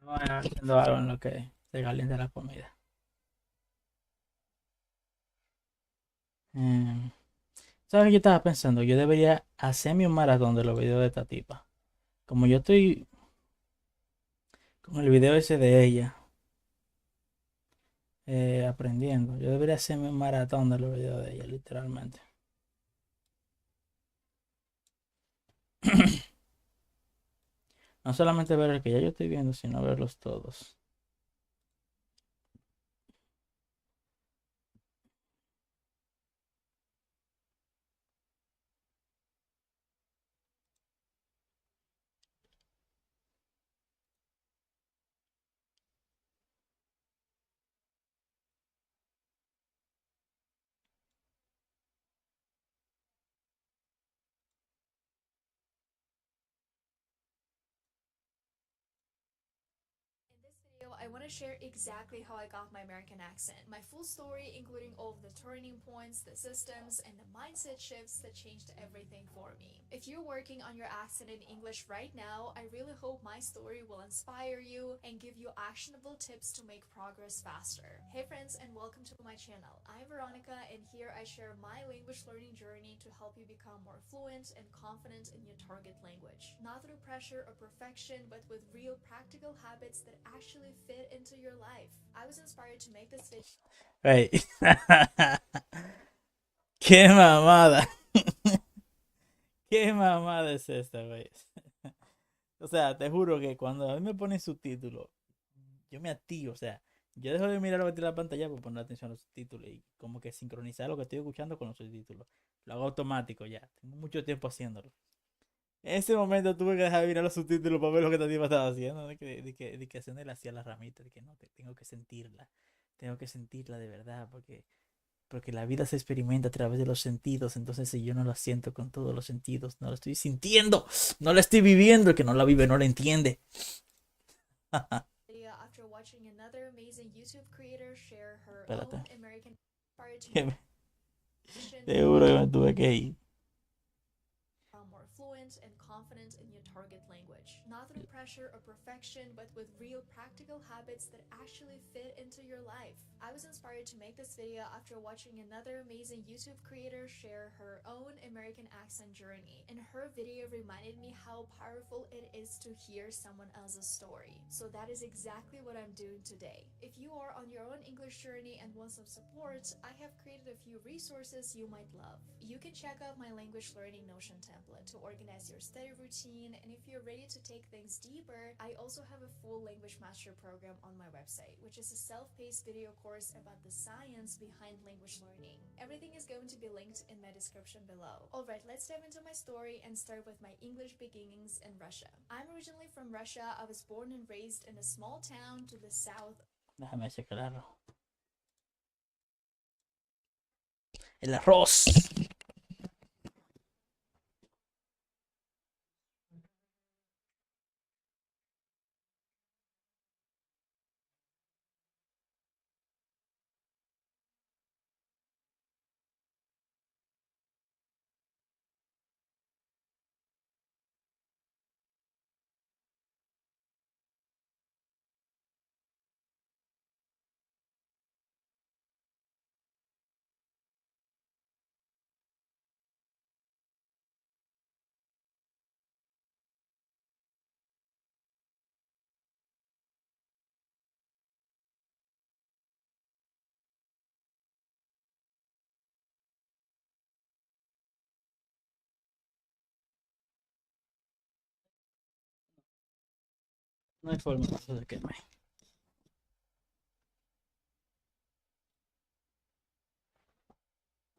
Bueno, haciendo algo en lo que se calienta la comida. ¿Sabes qué yo estaba pensando? Yo debería hacerme un maratón de los videos de esta tipa. Como yo estoy con el video ese de ella aprendiendo, yo debería hacerme un maratón de los videos de ella, literalmente. No solamente ver el que ya yo estoy viendo, sino verlos todos. I want to share exactly how I got my American accent, my full story, including all of the turning points, the systems, and the mindset shifts that changed everything for me. If you're working on your accent in English right now, I really hope my story will inspire you and give you actionable tips to make progress faster. Hey friends, and welcome to my channel. I'm Veronica, and here I share my language learning journey to help you become more fluent and confident in your target language. Not through pressure or perfection, but with real practical habits that actually fit into your life. I was inspired to make this video. Hey. ¡Qué mamada! ¿Qué mamada es esta, güey? O sea, te juro que cuando a mí me ponen subtítulos, yo me activo, o sea, yo dejo de mirar lo que tiene la pantalla para poner atención a los subtítulos y como que sincronizar lo que estoy escuchando con los subtítulos. Lo hago automático ya, tengo mucho tiempo haciéndolo. En ese momento tuve que dejar de mirar los subtítulos para ver lo que esta tipa estaba haciendo, de que haciendo hacía la ramita, de que no, tengo que sentirla de verdad, porque la vida se experimenta a través de los sentidos. Entonces, si yo no la siento con todos los sentidos, no la estoy sintiendo, no la estoy viviendo. El que no la vive no la entiende. After watching another amazing YouTube creator share her Espérate. own American Seguro que me tuve que ir. more fluent and confident in your target language. Not through pressure or perfection, but with real practical habits that actually fit into your life. I was inspired to make this video after watching another amazing YouTube creator share her own American accent journey. And her video reminded me how powerful it is to hear someone else's story. So that is exactly what I'm doing today. If you are on your own English journey and want some support, I have created a few resources you might love. You can check out my language learning Notion template to organize your study routine, and if you're ready to take things deeper, I also have a full language master program on my website, which is a self-paced video course about the science behind language learning. Everything is going to be linked in my description below. Alright, let's dive into my story and start with my English beginnings in Russia. I'm originally from Russia. I was born and raised in a small town to the south. Déjame checarlo. El arroz. No hay forma de que me.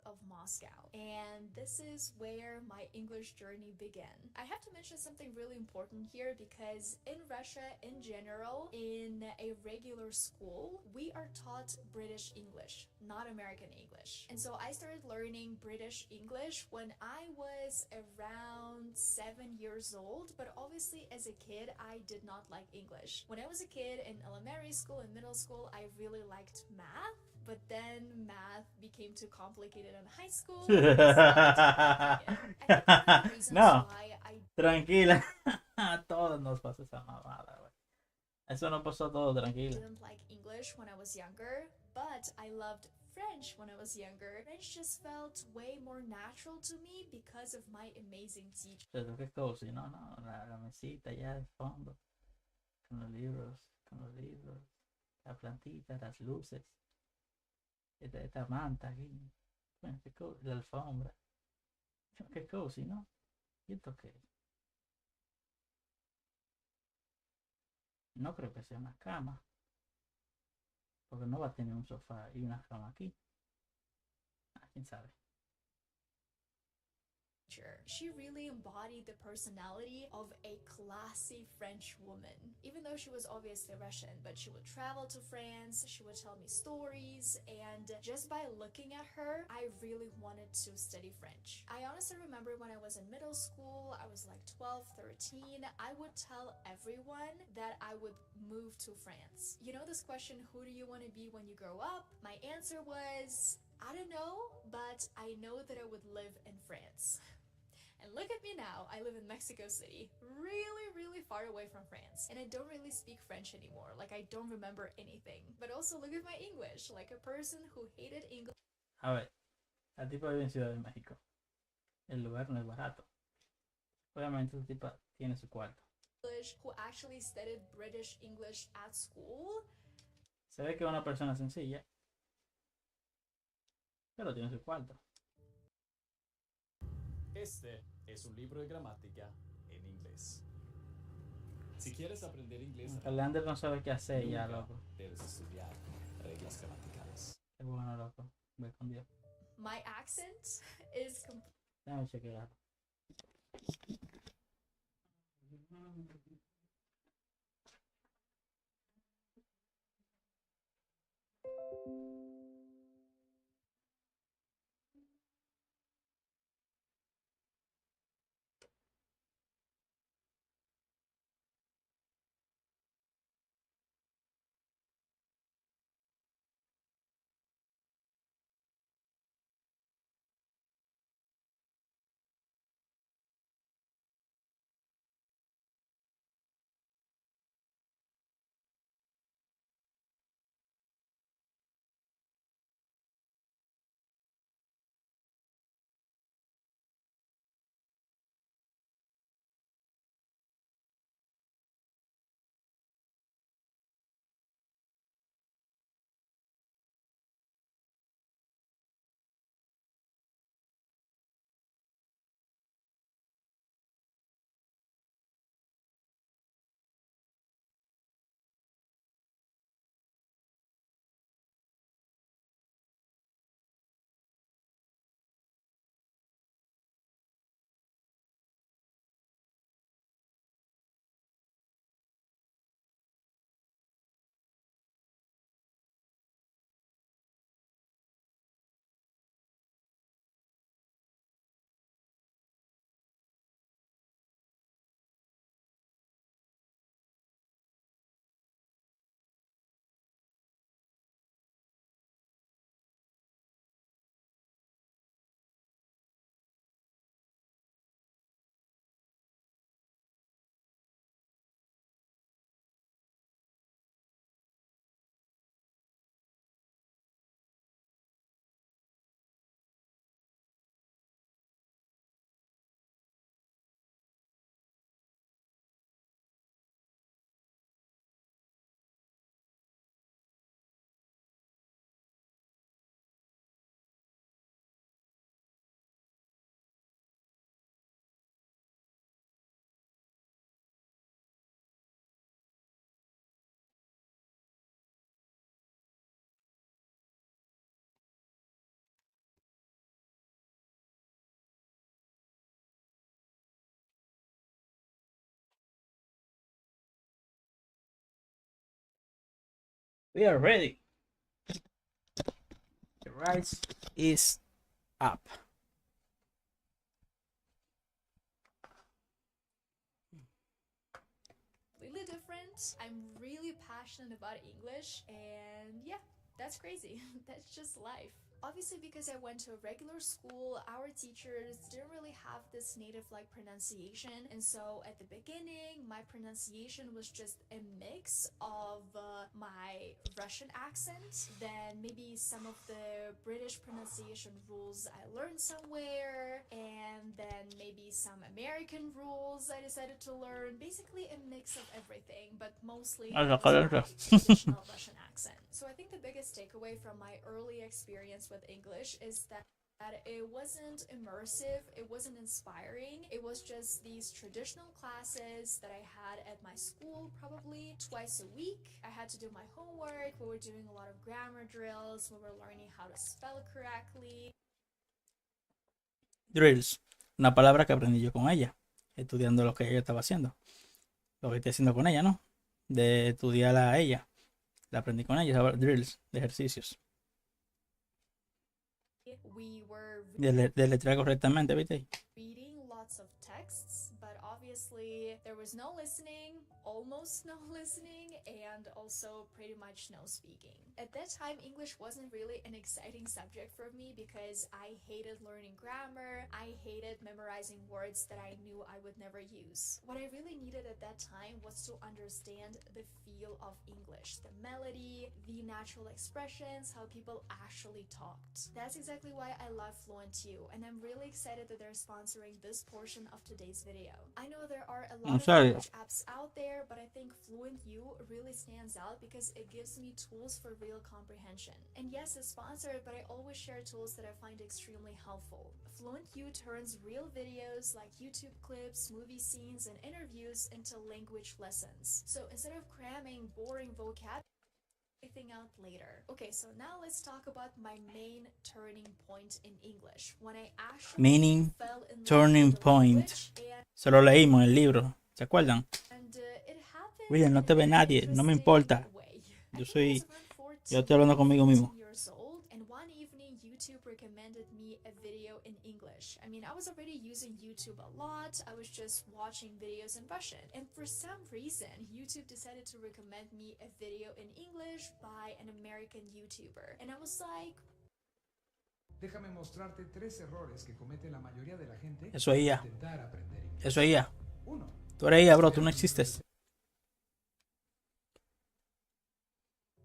Of Moscow, and this is where my English journey began. I have to mention something really important here because in Russia in general, in a regular school, we are taught British English, not American English. And so I started learning British English when I was around 7 years old, but obviously as a kid I did not like English. When I was a kid in elementary school and middle school, I really liked math, but then math became too complicated in high school. No, tranquila. A todos nos pasa esa mamada, güey. Eso no pasó todo tranquilo. Didn't like English when I was younger, but I loved French when I was younger. French just felt way more natural to me because of my amazing teacher. Pero qué cosa, no, no, la mesita allá de fondo, con los libros, la plantita, las luces, esta manta aquí, bueno, qué cosa, la alfombra, qué cosa, ¿no? ¿Y esto qué es? No creo que sea una cama, porque no va a tener un sofá y una cama aquí. Ah, quién sabe. She really embodied the personality of a classy French woman. Even though she was obviously Russian, but she would travel to France, she would tell me stories, and just by looking at her, I really wanted to study French. I honestly remember when I was in middle school, I was like 12, 13, I would tell everyone that I would move to France. You know this question, who do you want to be when you grow up? My answer was, I don't know, but I know that I would live in France. And look at me now, I live in Mexico City, really far away from France. And I don't really speak French anymore, like I don't remember anything. But also look at my English, like a person who hated English. A ver, la tipa vive en Ciudad de México. El lugar no es barato. Obviamente la tipa tiene su cuarto. Who actually studied British English at school. Se ve que es una persona sencilla, pero tiene su cuarto. Este es un libro de gramática en inglés. Si quieres aprender inglés, Leander no sabe qué hacer ya, nunca loco. debes estudiar reglas gramaticales. Es bueno, loco. Ve con Dios. My accent is Déjame chequear. We are ready. The rise is up. completely different. I'm really passionate about English, and yeah, that's crazy. That's just life. Obviously, because I went to a regular school, our teachers didn't really have this native-like pronunciation, and so at the beginning, my pronunciation was just a mix of my Russian accent, then maybe some of the British pronunciation rules I learned somewhere, and then maybe some American rules I decided to learn. Basically a mix of everything, but mostly it was my traditional Russian accent. So I think the biggest takeaway from my early experience with English is that it wasn't immersive, it wasn't inspiring, it was just these traditional classes that I had at my school probably twice a week. I had to do my homework, we were doing a lot of grammar drills, we were learning how to spell correctly. Drills, una palabra que aprendí yo con ella, estudiando lo que ella estaba haciendo, lo que estoy haciendo con ella, ¿no? De estudiarla a ella, la aprendí con ella, drills, de ejercicios. We were De letrar correctamente, ¿viste? reading lots of texts, but obviously there was no listening, almost no listening, and also pretty much no speaking. At that time, English wasn't really an exciting subject for me because I hated learning grammar, I hated memorizing words that I knew I would never use. What I really needed at that time was to understand the feel of English, the melody, the natural expressions, how people actually talked. That's exactly why I love FluentU, and I'm really excited that they're sponsoring this portion of today's video. I know there are a lot of language apps out there, but I think FluentU really stands out because it gives me tools for real comprehension. And yes, it's sponsored, but I always share tools that I find extremely helpful. FluentU turns real videos like YouTube clips, movie scenes, and interviews into language lessons. So instead of cramming boring vocab, everything out later. Okay, so now let's talk about my main turning point in English. When I actually fell in love turning with the point. language, Se lo leímos en el libro, ¿se acuerdan? and it happened William, no in te ve an nadie, no me interesting importa. way. Yo I think I was soy, around 14, yo estoy hablando conmigo mismo. 15 years old, and one evening YouTube recommended me a video in English. I mean, I was already using YouTube a lot, I was just watching videos in Russian, and for some reason, YouTube decided to recommend me a video in English by an American YouTuber. And I was like, déjame mostrarte 3 errores que comete la mayoría de la gente Eso es IA. al intentar aprender inglés. Eso es IA. 1. Tú eres IA, bro, tú no existes.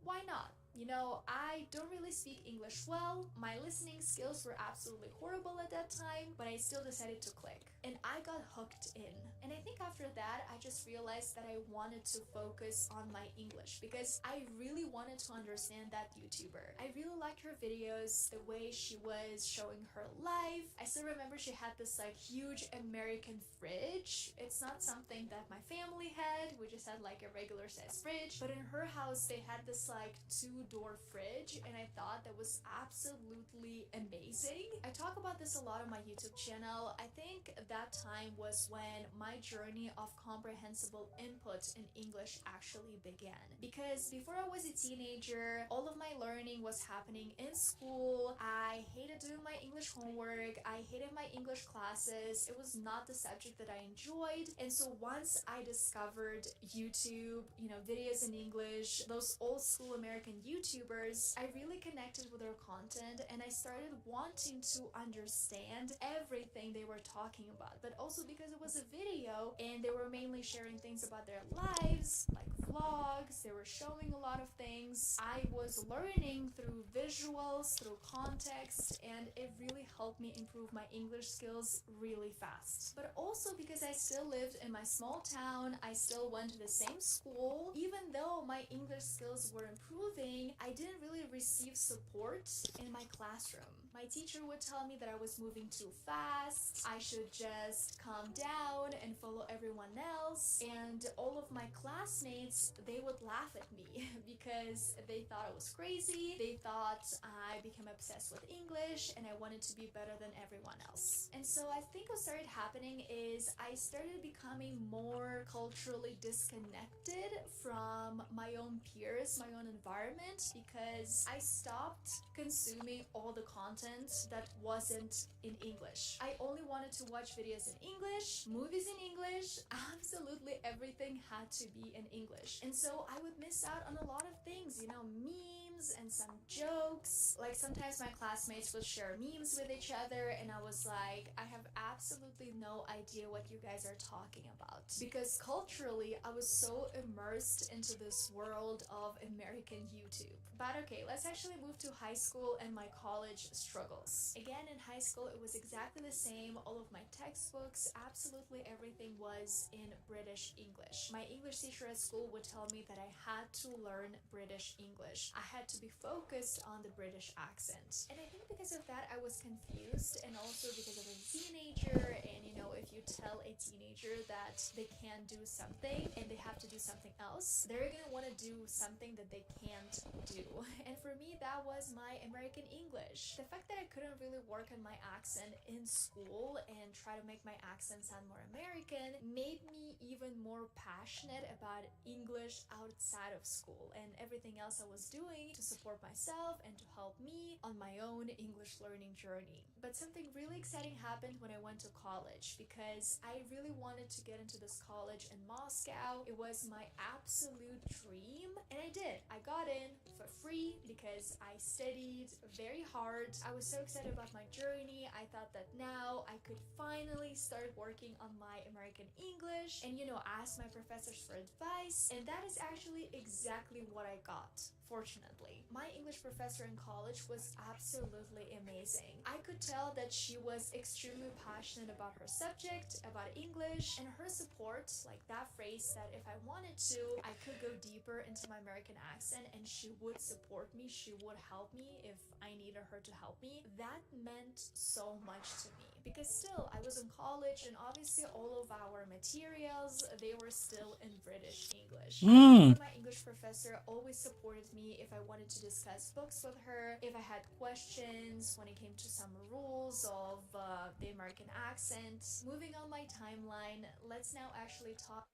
why not? You know, I don't really speak English well, my listening skills were absolutely horrible at that time, but I still decided to click. And I got hooked in. And I think after that, I just realized that I wanted to focus on my English because I really wanted to understand that YouTuber. I really liked her videos, the way she was showing her life. I still remember she had this like huge American fridge. It's not something that my family had, we just had like a regular size fridge, but in her house they had this like 2-door fridge, and I thought that was absolutely amazing. I talk about this a lot on my YouTube channel. I think that time was when my journey of comprehensible input in English actually began. Because before I was a teenager, all of my learning was happening in school. I hated doing my English homework. I hated my English classes. It was not the subject that I enjoyed. And so once I discovered YouTube, you know, videos in English, those old school American YouTubers, I really connected with their content and I started wanting to understand everything they were talking about. But also because it was a video and they were mainly sharing things about their lives, like vlogs, they were showing a lot of things. I was learning through visuals, through context, and it really helped me improve my English skills really fast. But also because I still lived in my small town, I still went to the same school. Even though my English skills were improving, I didn't really receive support in my classroom. My teacher would tell me that I was moving too fast, I should just calm down and follow everyone else, and all of my classmates, they would laugh at me because they thought I was crazy, they thought I became obsessed with English and I wanted to be better than everyone else. And so I think what started happening is I started becoming more culturally disconnected from my own peers, my own environment, because I stopped consuming all the content that wasn't in English. I only wanted to watch videos in English, movies in English, absolutely everything had to be in English. And so I would miss out on a lot of things, you know, memes, memes and some jokes. Like sometimes my classmates would share memes with each other, and I was like, I have absolutely no idea what you guys are talking about. Because culturally, I was so immersed into this world of American YouTube. But okay, let's actually move to high school and my college struggles. Again, in high school, it was exactly the same. All of my textbooks, absolutely everything was in British English. My English teacher at school would tell me that I had to learn British English. I had to be focused on the British accent. And I think because of that, I was confused, and also because I was a teenager, and you know, if you tell a teenager that they can do something and they have to do something else, they're gonna want to do something that they can't do. And for me, that was my American English. The fact that I couldn't really work on my accent in school and try to make my accent sound more American made me even more passionate about English outside of school and everything else I was doing to support myself and to help me on my own English learning journey. But something really exciting happened when I went to college, because I really wanted to get into this college in Moscow. It was my absolute dream, and I did. I got in for free because I studied very hard. I was so excited about my journey. I thought that now I could finally start working on my American English and, you know, ask my professors for advice. And that is actually exactly what I got. Fortunately, my English professor in college was absolutely amazing. I could tell that she was extremely passionate about her subject, about English, and her support, like that phrase that if I wanted to, I could go deeper into my American accent and she would support me, she would help me if I needed her to help me. That meant so much to me, because still I was in college and obviously all of our materials, they were still in British English. I remember my English professor always supported me if I wanted to discuss books with her, if I had questions when it came to some rules of the American accent. Moving on my timeline, let's now actually talk.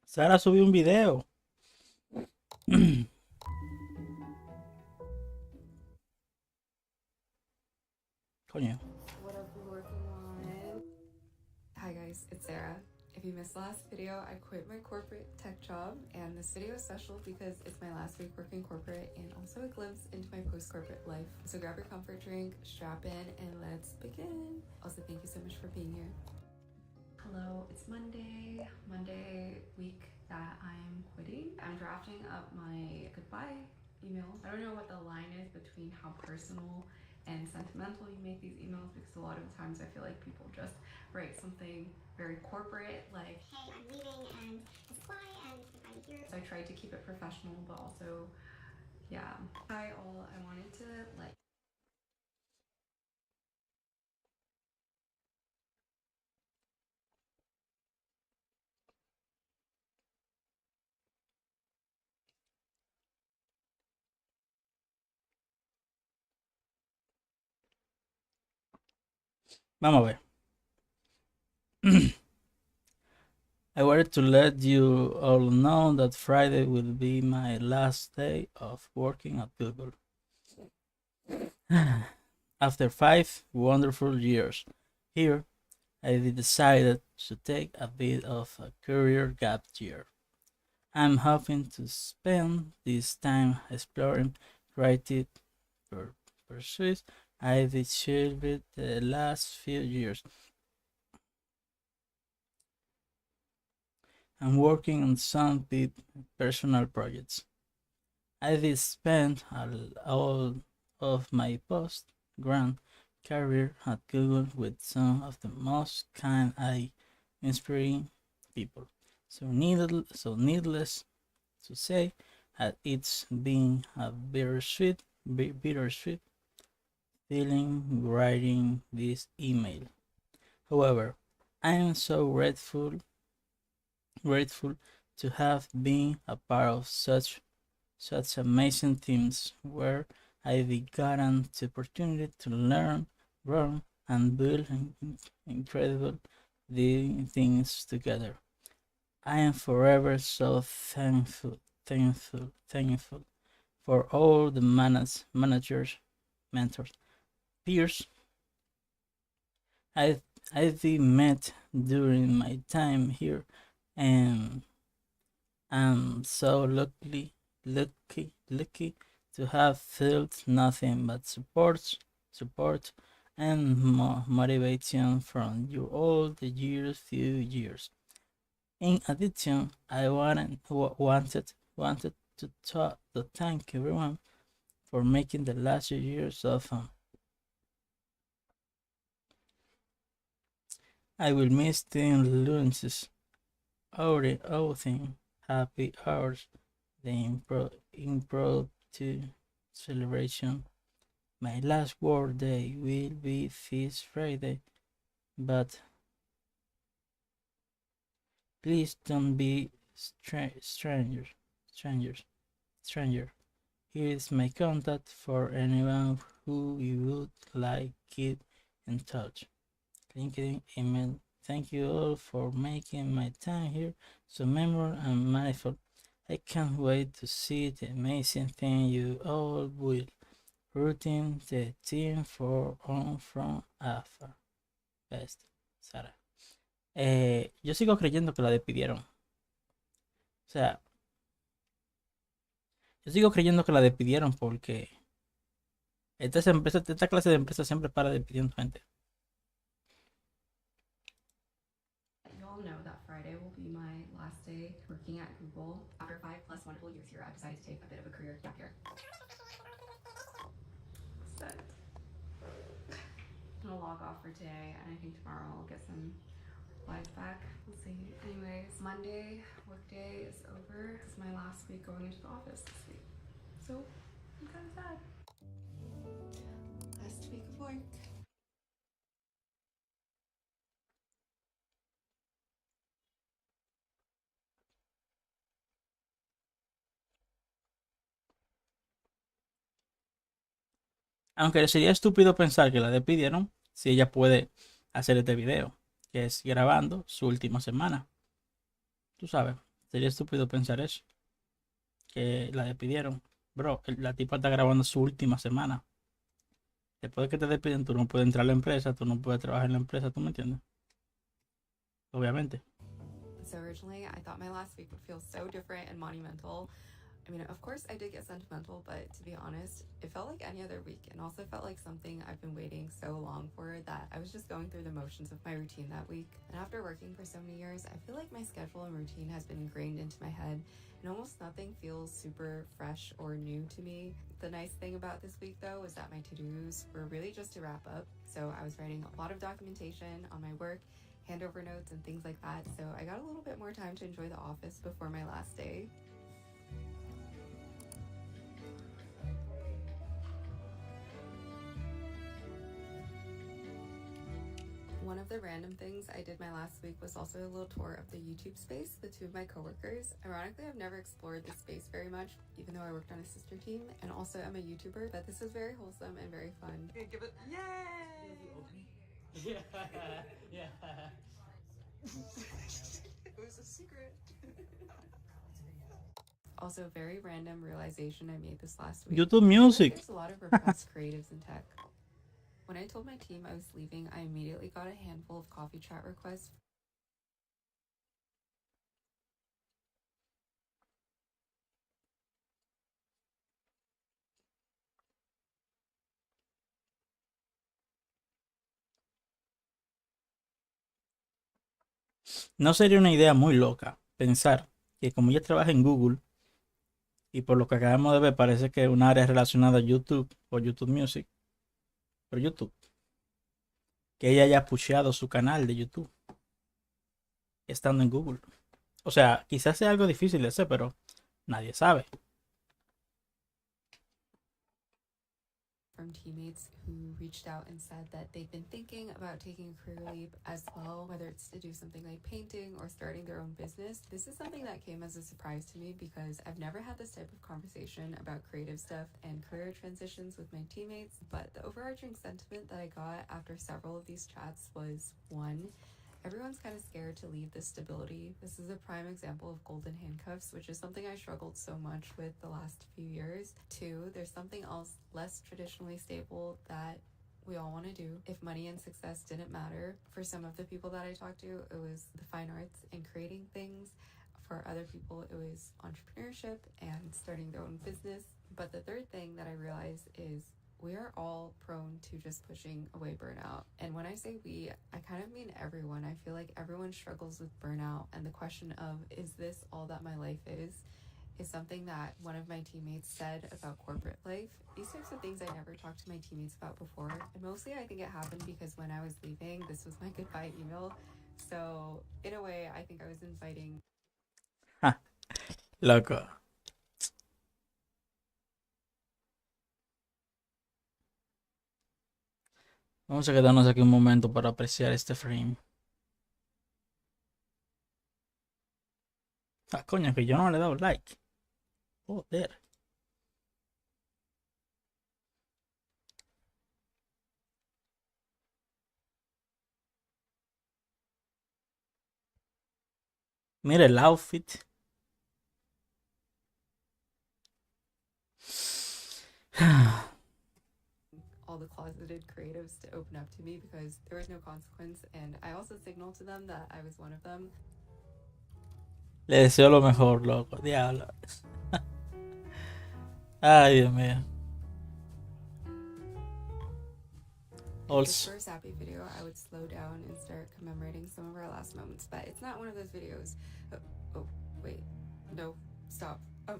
Sara subió un video. Coño. What I've been working on. Hi guys, it's Sarah. If you missed the last video, I quit my corporate tech job, and this video is special because it's my last week working corporate and also a glimpse into my post-corporate life. So grab your comfort drink, strap in, and let's begin. Also, thank you so much for being here. Hello, it's Monday week that I'm quitting. I'm drafting up my goodbye email. I don't know what the line is between how personal and sentimental you make these emails, because a lot of times I feel like people just write something very corporate, like, hey, I'm leaving and it's goodbye and goodbye here. So I tried to keep it professional, but also, yeah. Hi all, I wanted to let Vamos a ver. I wanted to let you all know that Friday will be my last day of working at Google. After 5 wonderful years here, I decided to take a bit of a career gap year. I'm hoping to spend this time exploring creative pursuits I've achieved the last few years. I'm working on some big personal projects. I've spent all of my post-grad career at Google with some of the most kind and inspiring people. So needless to say, it's been a bittersweet feeling writing this email. However, I am so grateful to have been a part of such amazing teams where I've gotten the opportunity to learn, grow, and build incredible things together. I am forever so thankful for all the managers, mentors, peers I've been met during my time here, and I'm so lucky to have felt nothing but support, and motivation from you all the few years. In addition, I wanted to thank everyone for making the last years so fun. I will miss the lunches, outing, happy hours, the impromptu celebration. My last work day will be this Friday, but please don't be stranger. Here is my contact for anyone who you would like keep in touch. LinkedIn, email. Thank you all for making my time here so memorable and mindful. I can't wait to see the amazing thing you all will. Rooting the team for on from AFA. Best, Sara. Yo sigo creyendo que la despidieron. O sea, yo sigo creyendo que la despidieron porque esta clase de empresa siempre para despidiendo gente. You all know that Friday will be my last day working at Google. After 5+ wonderful years here, I've decided to take a bit of a career gap year. Set. I'm gonna log off for today, and I think tomorrow I'll get some replies back. We'll see. Anyways, Monday workday is over. It's my last week going into the office this week, so I'm kind of sad. Last week of work. Aunque sería estúpido pensar que la despidieron si ella puede hacer este video, que es grabando su última semana. Tú sabes, sería estúpido pensar eso, que la despidieron. Bro, la tipa está grabando su última semana. Después de que te despiden, tú no puedes entrar a la empresa, tú no puedes trabajar en la empresa, ¿tú me entiendes? Obviamente. So originally, I thought my last week would feel so different and monumental. I mean, of course, I did get sentimental, but to be honest, it felt like any other week, and also felt like something I've been waiting so long for that I was just going through the motions of my routine that week. And after working for so many years, I feel like my schedule and routine has been ingrained into my head, and almost nothing feels super fresh or new to me. The nice thing about this week, though, is that my to-dos were really just to wrap up. So I was writing a lot of documentation on my work, handover notes, and things like that. So I got a little bit more time to enjoy the office before my last day. One of the random things I did my last week was also a little tour of the YouTube space with two of my coworkers. Ironically, I've never explored this space very much, even though I worked on a sister team, and also I'm a YouTuber, but this was very wholesome and very fun. Give it, yay! Yeah, yeah. It was a secret. Also, very random realization I made this last week. YouTube Music. There's a lot of repressed creatives in tech. When I told my team I was leaving, I immediately got a handful of coffee chat requests. No sería una idea muy loca pensar que como ella trabaja en Google y por lo que acabamos de ver parece que es un área relacionada a YouTube o YouTube Music, pero YouTube, que ella haya pusheado su canal de YouTube estando en Google. O sea, quizás sea algo difícil de hacer, pero nadie sabe. From teammates who reached out and said that they've been thinking about taking a career leap as well, whether it's to do something like painting or starting their own business. This is something that came as a surprise to me because I've never had this type of conversation about creative stuff and career transitions with my teammates, but the overarching sentiment that I got after several of these chats was, one, everyone's kind of scared to leave this stability. This is a prime example of golden handcuffs, which is something I struggled so much with the last few years. Two, there's something else less traditionally stable that we all want to do. If money and success didn't matter, for some of the people that I talked to, it was the fine arts and creating things. For other people, it was entrepreneurship and starting their own business. But the third thing that I realized is we are all prone to just pushing away burnout. And when I say we, I kind of mean everyone. I feel like everyone struggles with burnout. And the question of, is this all that my life is something that one of my teammates said about corporate life. These types of things I never talked to my teammates about before. And mostly I think it happened because when I was leaving, this was my goodbye email. So in a way, I think I was inviting. Loco. Vamos a quedarnos aquí un momento para apreciar este frame. Ah, coño, que yo no le he dado like. Joder. Mira el outfit. All the closeted creatives to open up to me because there was no consequence, and I also signaled to them that I was one of them. Le deseo lo mejor, loco. Diablo. Ay, Dios mío. This first happy video, I would slow down and start commemorating some of our last moments, but it's not one of those videos. Oh, wait. No, stop. Oh.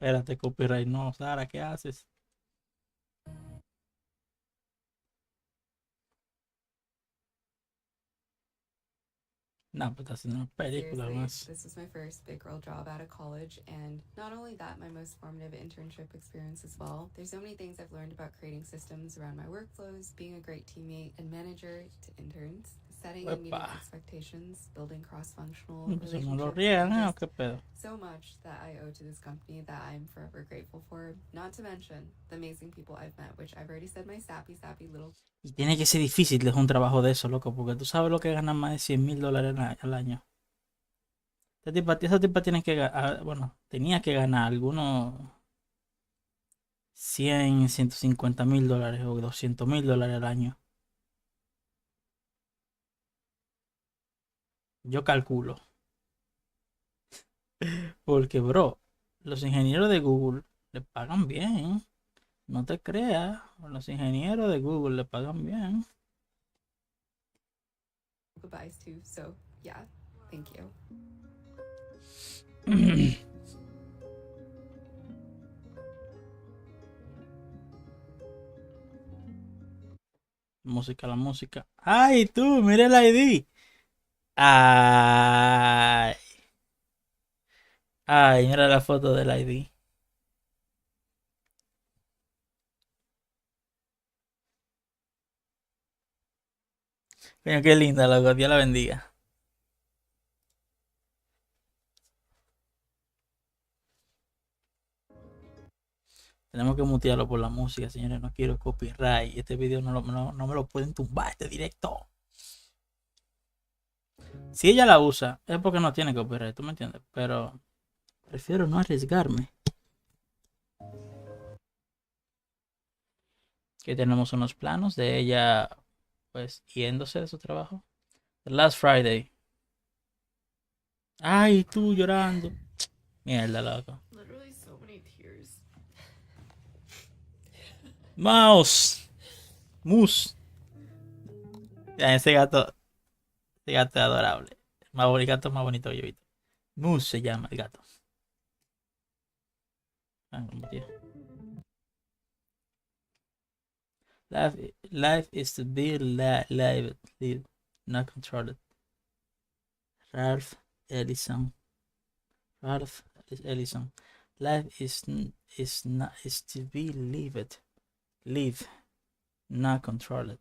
Espérate, copyright. No, Sara, ¿qué haces? No, but that's not película más. This was my first big girl job out of college, and not only that, my most formative internship experience as well. There's so many things I've learned about creating systems around my workflows, being a great teammate and manager to interns, setting and meeting expectations, building cross-functional relationships. So much that I owe to this company that I'm forever grateful for. Not to mention the amazing people I've met, which I've already said my sappy little. Y tiene que ser difícil dejar un trabajo de eso, loco, porque tú sabes lo que ganan más de $100,000 al año. Esa tipa tiene que ganar, bueno, tenía que ganar algunos $150,000 o $200,000 al año. Yo calculo. Porque, bro, los ingenieros de Google le pagan bien. No te creas, los ingenieros de Google le pagan bien. Goodbyes too, so yeah, thank you. Música, la música. ¡Ay, tú! ¡Mira el ID! ¡Ay! ¡Ay! Mira la foto del ID. Coño, qué linda, loco. Dios la bendiga. Tenemos que mutearlo por la música, señores. No quiero copyright. Este video no me lo pueden tumbar, este directo. Si ella la usa, es porque no tiene copyright, ¿tú me entiendes? Pero prefiero no arriesgarme. Aquí tenemos unos planos de ella, pues, yéndose de su trabajo. The Last Friday. Ay, tú llorando. Mierda, loco. Literally so many tears. Mouse. Ya, ese gato es adorable. El gato más bonito que yo he visto. Moose se llama el gato. Ah, como tío. Life is to be live, not controlled. Ralph Ellison. Life is to be lived. Live, not controlled.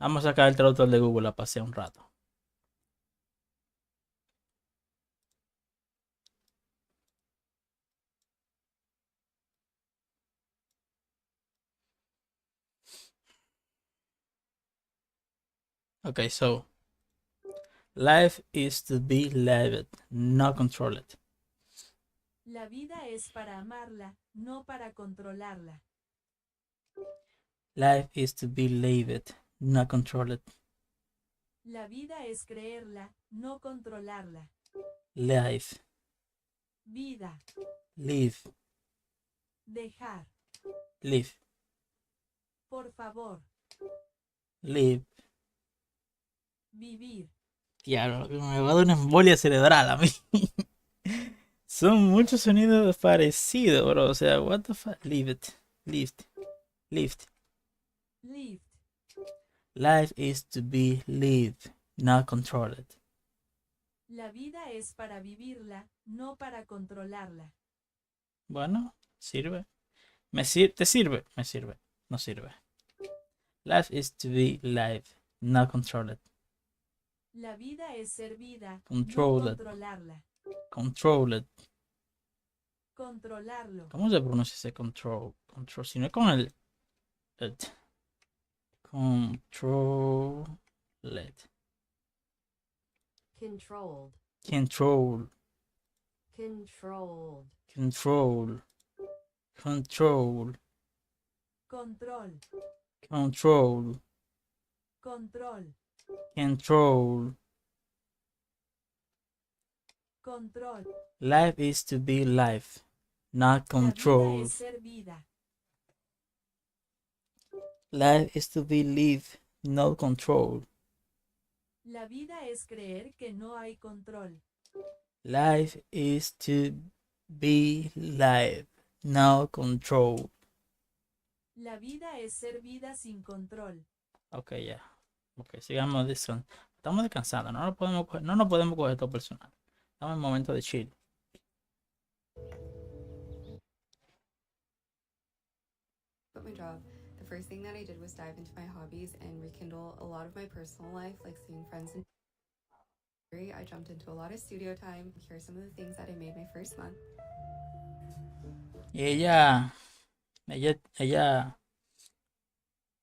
Vamos a sacar el traductor de Google a pasear un rato. Okay, so life is to be lived, not controlled. La vida es para amarla, no para controlarla. Life is to be lived, not controlled. La vida es creerla, no controlarla. Life, Vida, live, dejar, live, por favor, live. vivir. Diablo, me va a dar una embolia cerebral a mí. Son muchos sonidos parecidos, bro. O sea, what the fuck? Leave it. Lift. Lift. Live, Life is to be lived, not controlled. la vida es para vivirla, no para controlarla. Bueno, sirve. ¿Te sirve? Me sirve. No sirve. Life is to be lived, not controlled. La vida es ser vida, no Controlled. controlarla. Controlled. Controlarlo. ¿Cómo se pronuncia ese control? Control. Si no es con el. Controlled. Controlled. Control. Controlled. Control. Control. Control. Control. Control. Control. Control. Life is to be life, not La vida control. es ser vida. Life is to be lived, not control. La vida es creer que no hay control. Life is to be life, not control. La vida es ser vida sin control. Ok, ya. Ok, sigamos de eso. Estamos descansando, no nos podemos coger esto personal. Estamos en momento de chill. Quit my job, the first thing that I did was dive into my hobbies and rekindle a lot of my personal life, like seeing friends and I jumped into a lot of studio time. Here are some of the things that I made my first month. Y ella es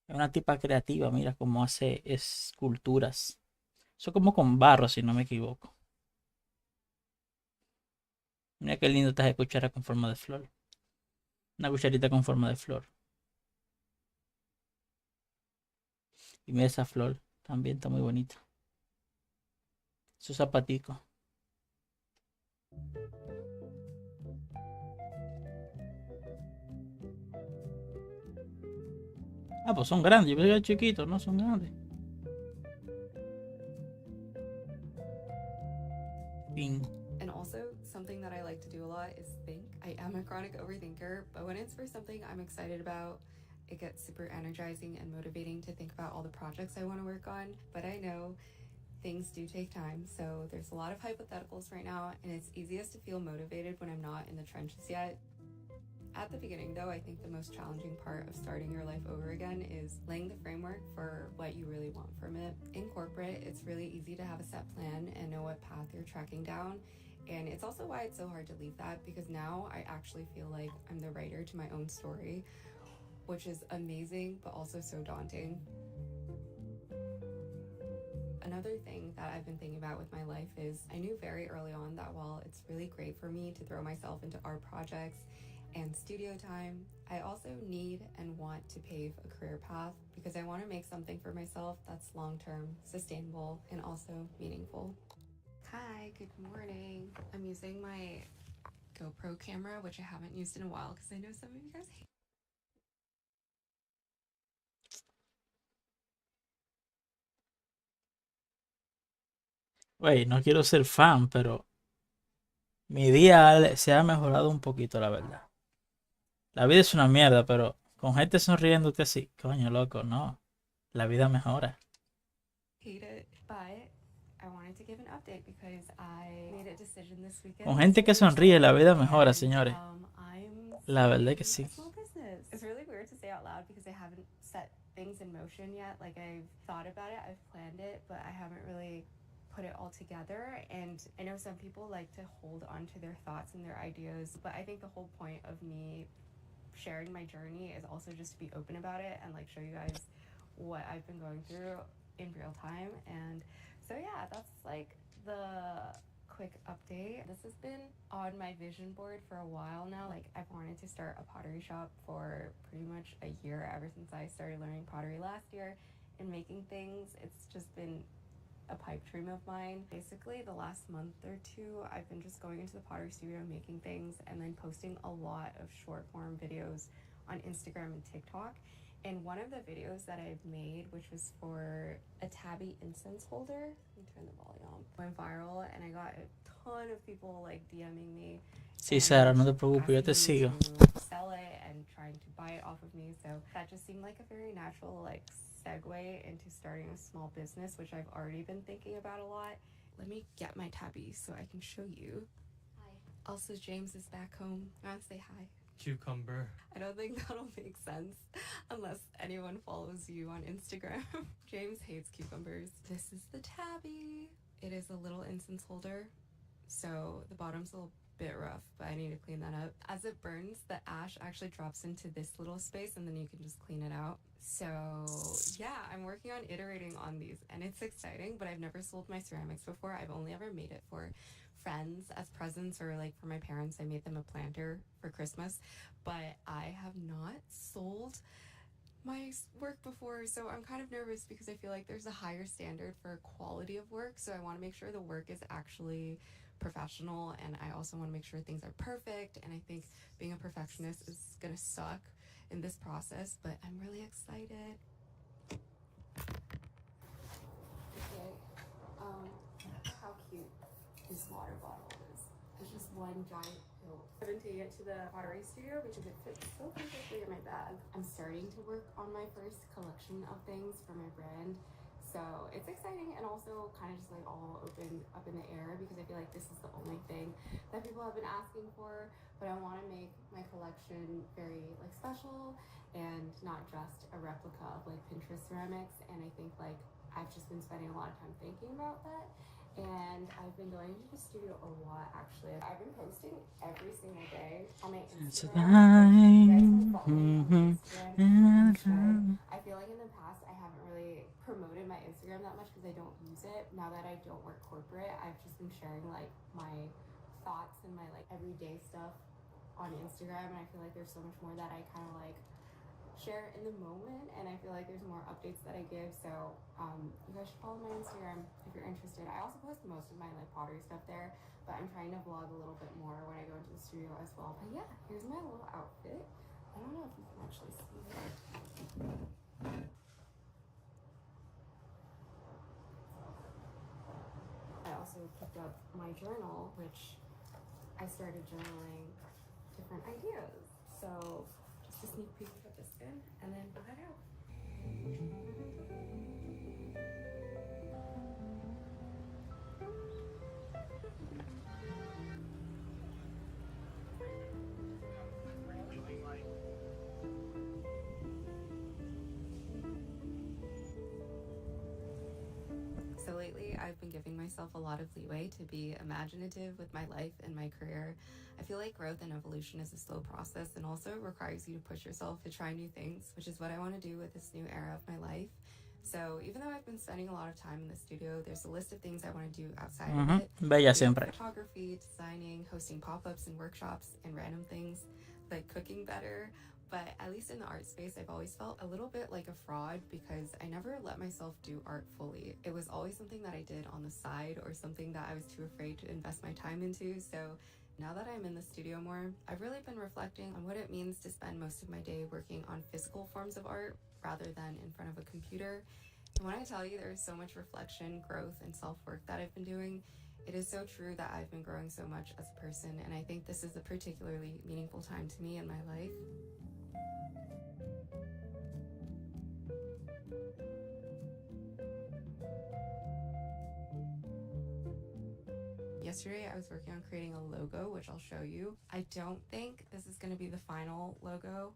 una tipa creativa, mira cómo hace esculturas. Eso como con barro, si no me equivoco. Mira qué lindo está esa cuchara con forma de flor. Una cucharita con forma de flor. Y mira esa flor, también está muy bonita. Su zapatico. Ah, pues son grandes. Yo pensé que eran chiquitos, no son grandes. Ping. And also, something that I like to do a lot is think. I am a chronic overthinker, but when it's for something I'm excited about, it gets super energizing and motivating to think about all the projects I want to work on. But I know things do take time, so there's a lot of hypotheticals right now, and it's easiest to feel motivated when I'm not in the trenches yet. At the beginning, though, I think the most challenging part of starting your life over again is laying the framework for what you really want from it. In corporate, it's really easy to have a set plan and know what path you're tracking down. And it's also why it's so hard to leave that, because now I actually feel like I'm the writer to my own story, which is amazing, but also so daunting. Another thing that I've been thinking about with my life is I knew very early on that while it's really great for me to throw myself into art projects and studio time, I also need and want to pave a career path because I want to make something for myself that's long-term, sustainable, and also meaningful. Hi, good morning. I'm using my GoPro camera, which I haven't used in a while because I know some of you guys hate. Güey, no quiero ser fan, pero mi día se ha mejorado un poquito, la verdad. La vida es una mierda, pero con gente sonriéndote así, coño, loco, no. La vida mejora. Hate it, but I wanted to give an update because I made a decision this weekend. Con gente que sonríe, la vida mejora, señores. La verdad es que sí. Small business. It's really weird to say out loud because I haven't set things in motion yet. Like, I've thought about it, I've planned it, but I haven't really put it all together. And I know some people like to hold on to their thoughts and their ideas, but I think the whole point of me sharing my journey is also just to be open about it and like show you guys what I've been going through in real time. And so yeah, that's like the quick update. This has been on my vision board for a while now. Like, I've wanted to start a pottery shop for pretty much a year, ever since I started learning pottery last year and making things. It's just been a pipe dream of mine. Basically, the last month or two, I've been just going into the pottery studio, making things, and then posting a lot of short form videos on Instagram and TikTok. And one of the videos that I've made, which was for a tabby incense holder, let me turn the volume on, went viral, and I got a ton of people like DMing me. Sí, Sara, no te preocupes, yo te sigo. To sell it and trying to buy it off of me. So that just seemed like a very natural like segue into starting a small business, which I've already been thinking about a lot. Let me get my tabby so I can show you. Hi. Also, James is back home. I want to say hi. Cucumber. I don't think that'll make sense unless anyone follows you on Instagram. James hates cucumbers. This is the tabby. It is a little incense holder, so the bottom's a little bit rough, but I need to clean that up. As it burns, the ash actually drops into this little space and then you can just clean it out. So yeah, I'm working on iterating on these and it's exciting, but I've never sold my ceramics before. I've only ever made it for friends as presents, or like for my parents, I made them a planter for Christmas, but I have not sold my work before, so I'm kind of nervous because I feel like there's a higher standard for quality of work, so I want to make sure the work is actually professional, and I also want to make sure things are perfect, and I think being a perfectionist is gonna suck in this process, but I'm really excited. Okay, how cute this water bottle is. It's just one giant pill. I've been taking it to the pottery studio because it fits so perfectly in my bag. I'm starting to work on my first collection of things for my brand, so it's exciting and also kind of just like all open up in the air because I feel like this is the only thing that people have been asking for, but I want to make my collection very like special and not just a replica of like Pinterest ceramics, and I think like I've just been spending a lot of time thinking about that. And I've been going to the studio a lot, actually. I've been posting every single day on my Instagram. I feel like in the past I haven't really promoted my Instagram that much because I don't use it. Now that I don't work corporate, I've just been sharing like my thoughts and my like everyday stuff on Instagram, and I feel like there's so much more that I kind of like share in the moment, and I feel like there's more updates that I give, so you guys should follow my Instagram if you're interested. I also post most of my like pottery stuff there, but I'm trying to vlog a little bit more when I go into the studio as well. But yeah, here's my little outfit. I don't know if you can actually see it. I also picked up my journal, which I started journaling different ideas, so just a sneak peek of what this been, and then we'll head out. So lately, I've been giving myself a lot of leeway to be imaginative with my life and my career. I feel like growth and evolution is a slow process and also requires you to push yourself to try new things, which is what I want to do with this new era of my life. So even though I've been spending a lot of time in the studio, there's a list of things I want to do outside of it. Bella siempre. Photography, designing, hosting pop-ups and workshops, and random things like cooking better. But at least in the art space, I've always felt a little bit like a fraud because I never let myself do art fully. It was always something that I did on the side or something that I was too afraid to invest my time into. So now that I'm in the studio more, I've really been reflecting on what it means to spend most of my day working on physical forms of art rather than in front of a computer. And when I tell you there's so much reflection, growth, and self-work that I've been doing, it is so true that I've been growing so much as a person, and I think this is a particularly meaningful time to me in my life. Yesterday, I was working on creating a logo, which I'll show you. I don't think this is going to be the final logo,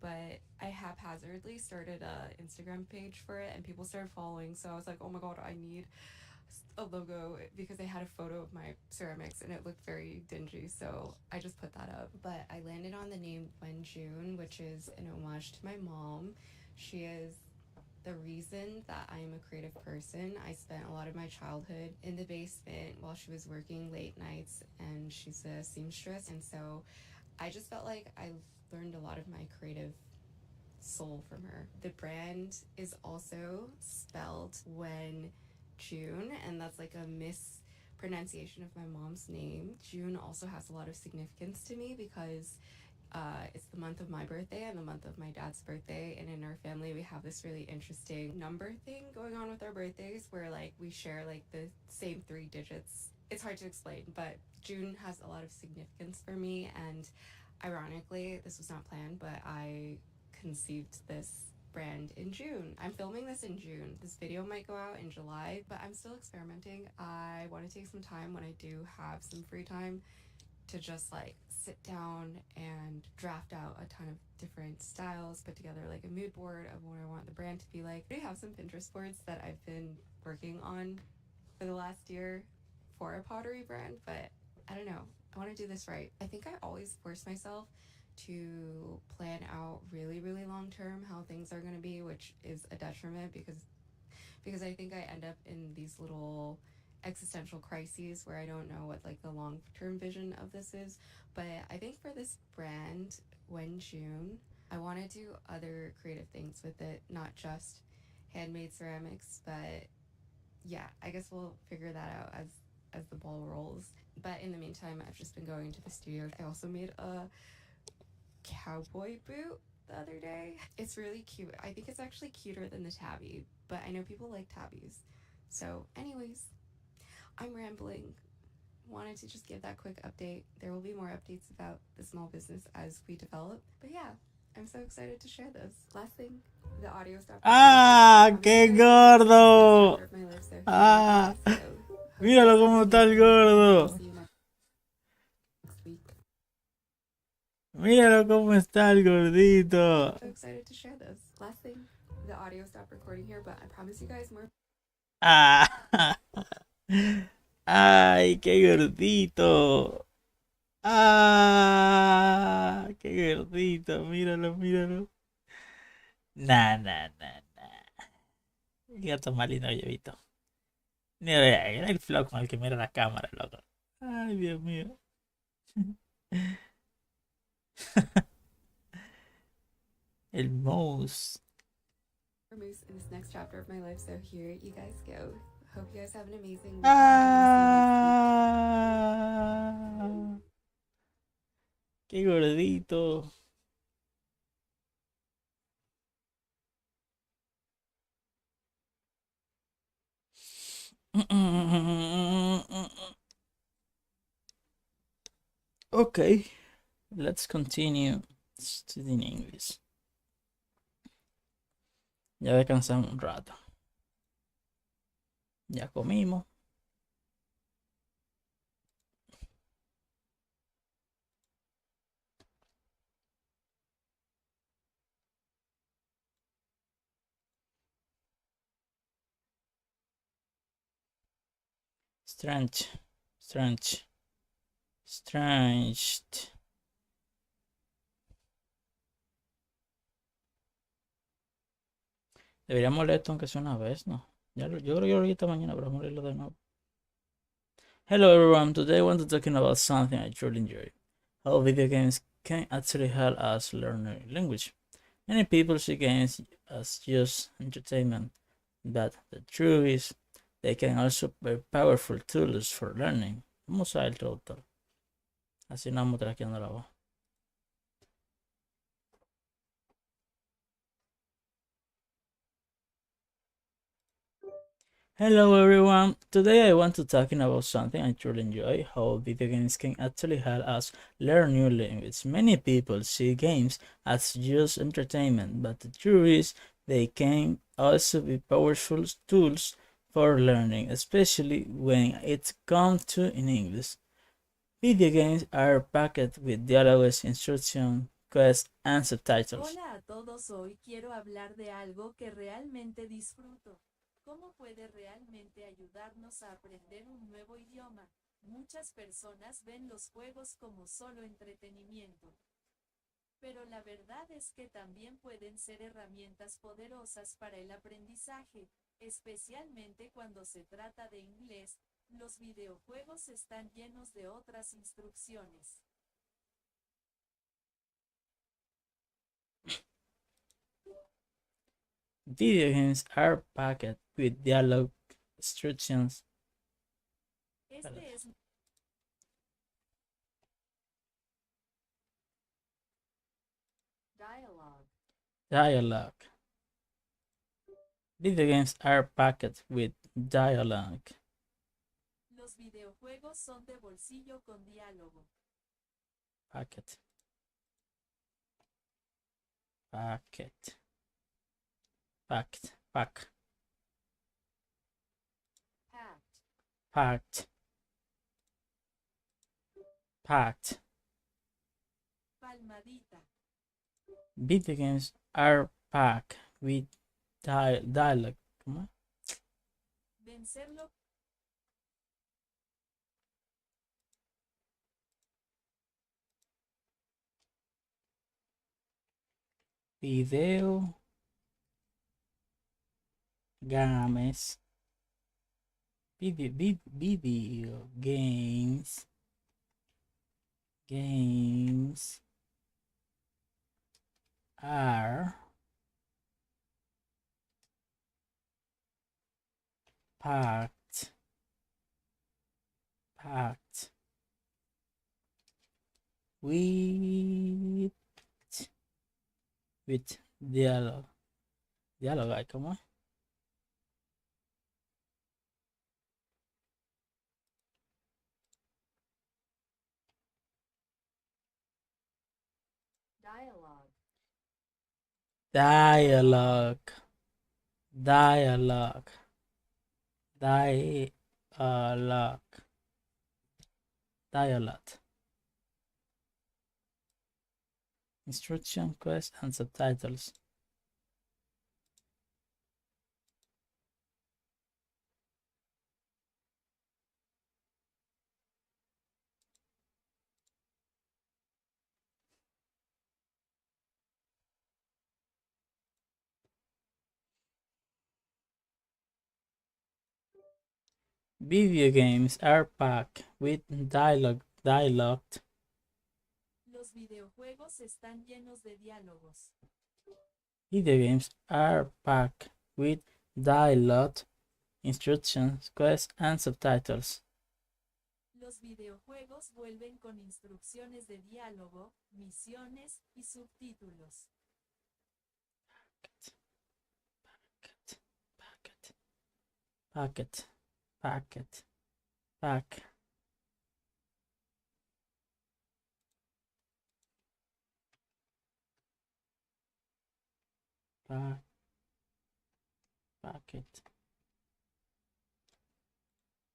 but I haphazardly started an Instagram page for it and people started following, so I was like, oh my god, I need a logo, because I had a photo of my ceramics and it looked very dingy, so I just put that up. But I landed on the name June, which is an homage to my mom. She is the reason that I'm a creative person. I spent a lot of my childhood in the basement while she was working late nights, and she's a seamstress, and so I just felt like I learned a lot of my creative soul from her. The brand is also spelled when June, and that's like a mispronunciation of my mom's name. June also has a lot of significance to me because it's the month of my birthday and the month of my dad's birthday, and in our family we have this really interesting number thing going on with our birthdays where like we share like the same 3 digits. It's hard to explain, but June has a lot of significance for me, and ironically, this was not planned, but I conceived this brand in June. I'm filming this in June. This video might go out in July, but I'm still experimenting. I want to take some time when I do have some free time to just like sit down and draft out a ton of different styles, put together like a mood board of what I want the brand to be like. I have some Pinterest boards that I've been working on for the last year for a pottery brand, but I don't know. I want to do this right. I think I always force myself to plan out really, really long term how things are going to be, which is a detriment because I think I end up in these little existential crises where I don't know what like the long-term vision of this is. But I think for this brand, When June, I want to do other creative things with it, not just handmade ceramics, but yeah, I guess we'll figure that out as the ball rolls. But in the meantime, I've just been going to the studio. I also made a cowboy boot the other day. It's really cute. I think it's actually cuter than the tabby, but I know people like tabbies. So anyways, I'm rambling. Wanted to just give that quick update. There will be more updates about the small business as we develop. But yeah, I'm so excited to share this. Last thing, the audio stopped. ¡Ah, qué gordo! ¡Ah! Míralo cómo está el gordo. Míralo cómo está el gordito. So excited to share this. Last thing, the audio stopped recording here, but I promise you guys more. ¡Ah! ¡Ay, qué gordito! ¡Ah! ¡Qué gordito! Míralo, míralo. Nah, nah, nah, nah. El gato más lindo que yo he visto. Mira, era el flow con el que mira la cámara, loco. Ay, Dios mío. El mouse. Moose in this next chapter of my life, so here you guys go. Hope you guys have an amazing week. Ah, qué gordito. Okay, let's continue studying English. Ya descansamos un rato. Ya comimos. Strange. Deberíamos leer esto aunque sea una vez, ¿no? Yo creo que yo lo leí esta mañana, pero vamos a leerlo de nuevo. Hello everyone, today I want to talk about something I truly enjoy. How video games can actually help us learn a language. Many people see games as just entertainment, but the truth is they can also be powerful tools for learning. Vamos a ver el traductor. Así no vamos traqueando la voz. Hello everyone, today I want to talking about something I truly enjoy, how video games can actually help us learn new language. Many people see games as just entertainment, but the truth is they can also be powerful tools for learning, especially when it comes to in English. Video games are packed with dialogues, instructions, quests, and subtitles. Hola a todos, hoy quiero hablar de algo que realmente disfruto. ¿Cómo puede realmente ayudarnos a aprender un nuevo idioma? Muchas personas ven los juegos como solo entretenimiento. pero la verdad es que también pueden ser herramientas poderosas para el aprendizaje, especialmente cuando se trata de inglés. Los videojuegos están llenos de otras instrucciones. Video games are packed with dialogue instructions. Este es Dialogue. Dialogue. Video games are packed with dialogue. Los videojuegos son de bolsillo con diálogo. Packet. Packet. Packed. Pack. Packed. Packed. Packed. Palmadita. Video games are packed with dialogue. ¿Cómo? Vencerlo. Video games. Video games. Games are packed with dialogue. Dialogue, ¿cómo es? Dialogue. Dialogue. Dialogue. Dialogue. Dialogue. Instruction, quest, and subtitles. Video games are packed with dialogue. Los videojuegos están llenos de diálogos. Video games are packed with dialogue, instructions, quests, and subtitles. Los videojuegos vuelven con instrucciones de diálogo, misiones y subtítulos. Packet. Pack. Packet.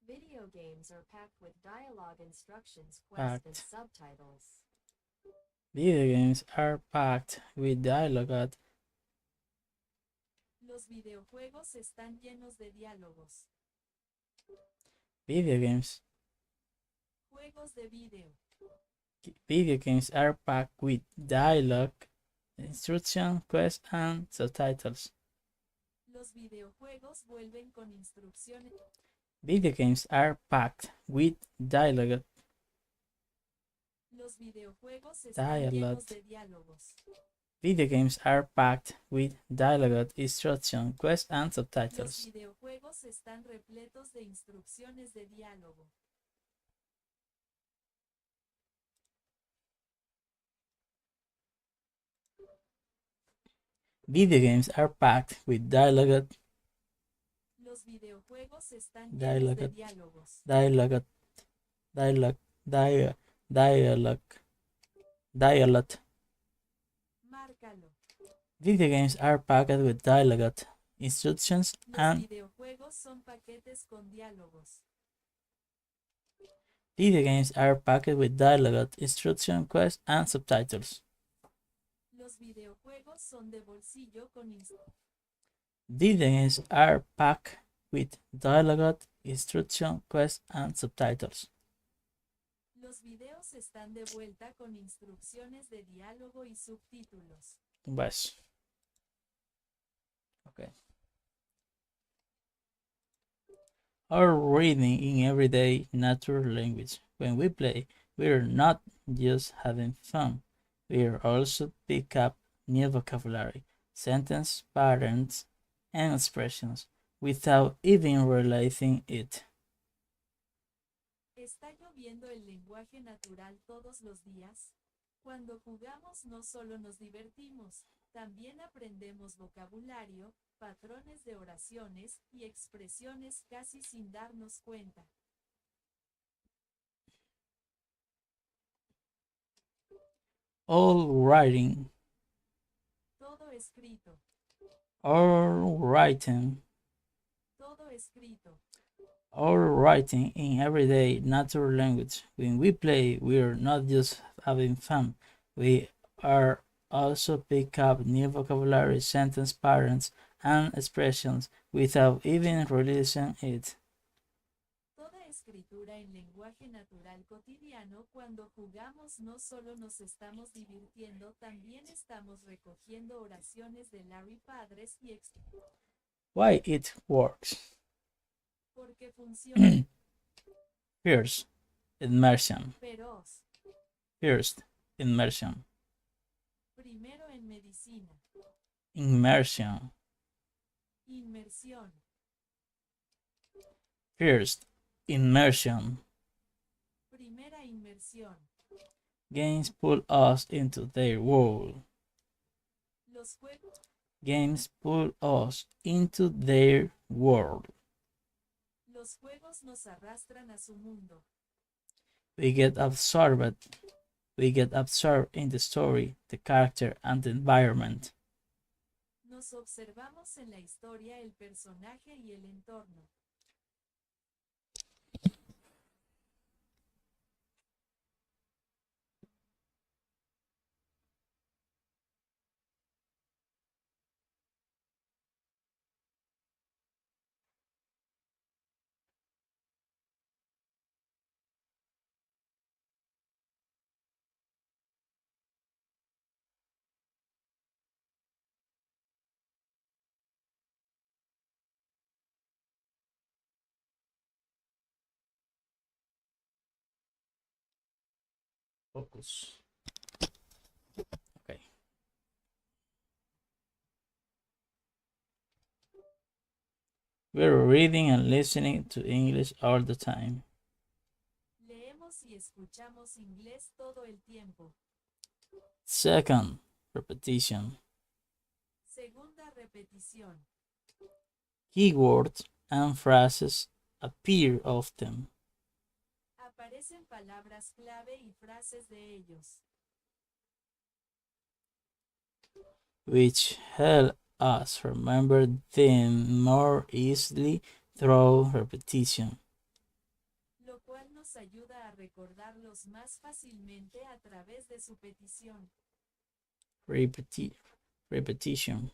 Video games are packed with dialogue instructions, quests, and subtitles. Video games are packed with dialogue. Los videojuegos están llenos de diálogos. Video games. Juegos de video. Video games are packed with dialogue, instruction, quests, and subtitles. Los videojuegos vuelven con instrucciones. Video games are packed with dialogue. Los videojuegos están llenos de diálogos. Video games are packed with dialogue, instruction, quests, and Los subtitles. videojuegos están repletos de instrucciones de diálogo. Video games are packed with dialogue. Los videojuegos están llenos de diálogos. Dialogue. Márcalo. Video games are packed with dialogue, instructions, Los and videojuegos son paquetes con diálogos. video games are packed with dialogue, instruction, quests, and subtitles. Los videojuegos son de bolsillo con Video games are packed with dialogue, instruction, quests, and subtitles. Los videos están de vuelta con instrucciones de diálogo y subtítulos. Un beso. Okay. Our reading in everyday natural language. When we play, we're not just having fun. We're also pick up new vocabulary, sentence patterns, and expressions without even realizing it. ¿Está lloviendo el lenguaje natural todos los días? Cuando jugamos no solo nos divertimos, también aprendemos vocabulario, patrones de oraciones y expresiones casi sin darnos cuenta. All writing. Todo escrito. All writing. Todo escrito. All writing in everyday natural language. When we play, we're not just having fun. We are also pick up new vocabulary, sentence patterns, and expressions without even realizing it. Toda escritura en lenguaje natural cotidiano. Cuando jugamos no solo nos estamos divirtiendo, también estamos recogiendo oraciones de Larry Padres y Why it works. Porque funciona. First, immersion. Feroz. First, immersion. Primero en medicina. Immersion. Inmersión. First, immersion. Primera inmersión. Games pull us into their world. Los juegos. Games pull us into their world. Los juegos nos arrastran a su mundo. We get absorbed in the story, the character, and the environment. Nos observamos en la historia, el personaje y el entorno. Focus. Okay. We're reading and listening to English all the time. Leemos y escuchamos inglés todo el tiempo. Second, repetition. Segunda repetición. Keywords and phrases appear often, Aparecen palabras clave y frases de ellos, which help us remember them more easily through repetition. lo cual nos ayuda a recordarlos más fácilmente a través de su petición. Repetition. Repetición.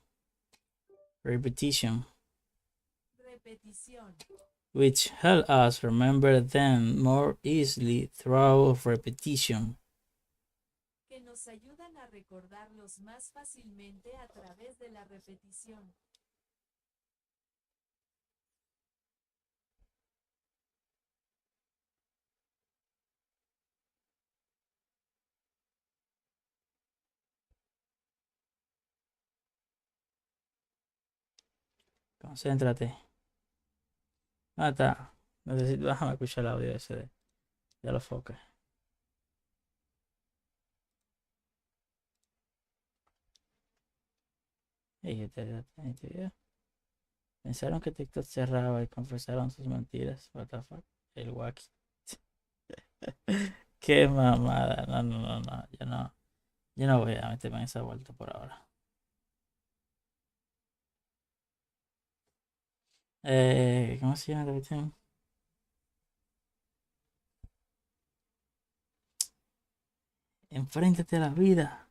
Which help us remember them more easily through repetition. Que nos ayudan a recordarlos más fácilmente a través de la repetición. Concéntrate. Ah, está. Necesito, déjame escuchar el audio ese de los foques. Ey, este video. Pensaron que TikTok cerraba y confesaron sus mentiras. What the fuck? El wacky. Qué mamada. No. Yo no voy a meterme en esa vuelta por ahora. ¿Cómo se llama la cuestión? Enfréntate a la vida.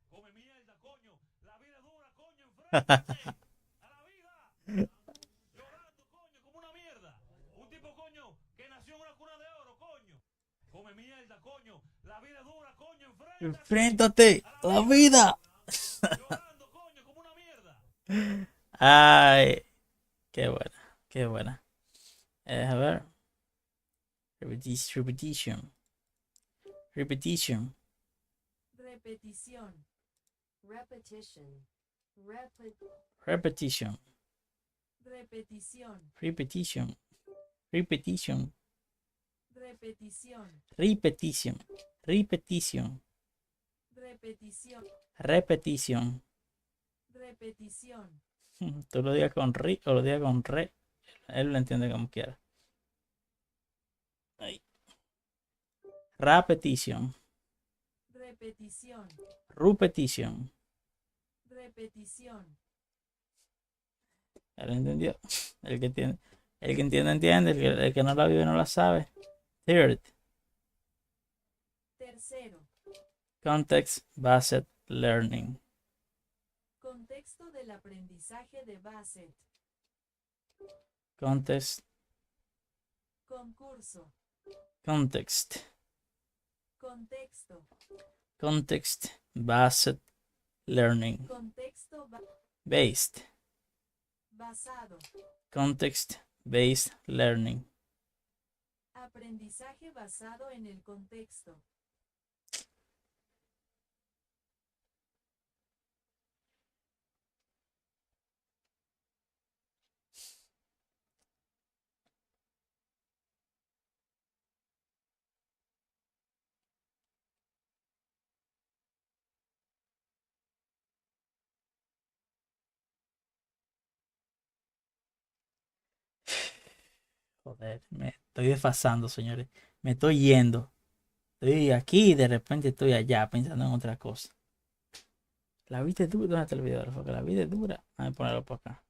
Come mierda, coño. La vida es dura, coño. Enfréntate a la vida. Enfréntate a la vida. Ay, qué buena, qué buena. A ver. Repetition. Repetition. Repetición. Repetition. Repetition. Repetición. Repetition. Repetition. Repetición. Repetition. Repetition. Repetición. Repetition. Repetición. Tú lo digas con ri o lo digas con re. Él lo entiende como quiera. Ahí. Repetition. Repetición. Repetition. Repetición. Él entendió. El que entiende, entiende. El que no la vive no la sabe. Third. Tercero. Context-based learning. Contexto del aprendizaje de Bassett. Context. Concurso. Context. Contexto. Context-based learning. Contexto Based. basado. Context-based learning. Aprendizaje basado en el contexto. Joder, me estoy desfasando, señores. Me estoy yendo. Estoy aquí y de repente estoy allá pensando en otra cosa. La vida es dura. ¿Dónde está el video? Porque la vida es dura. Vamos a ponerlo por acá.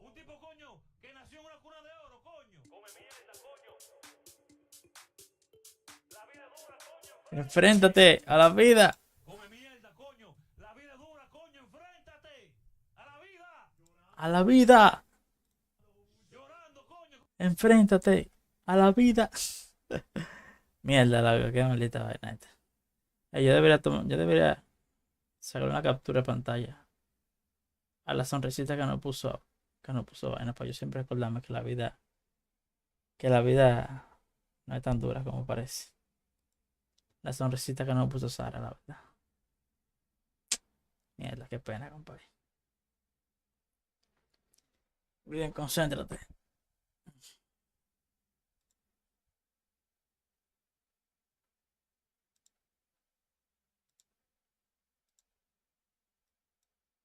Un tipo, coño, que nació en una cuna de oro, coño. Come mierda, coño. La vida es dura, coño. Enfréntate a la vida. Come mierda, coño. La vida es dura, coño. Enfréntate a la vida. A la vida. Enfréntate a la vida. Mierda, la que maldita vaina esta. Yo debería sacar una captura de pantalla a la sonrisita que no puso vaina, para yo siempre recordarme que la vida no es tan dura como parece. La sonrisita que no puso Sara, la verdad. Mierda, qué pena, compadre. Bien, concéntrate.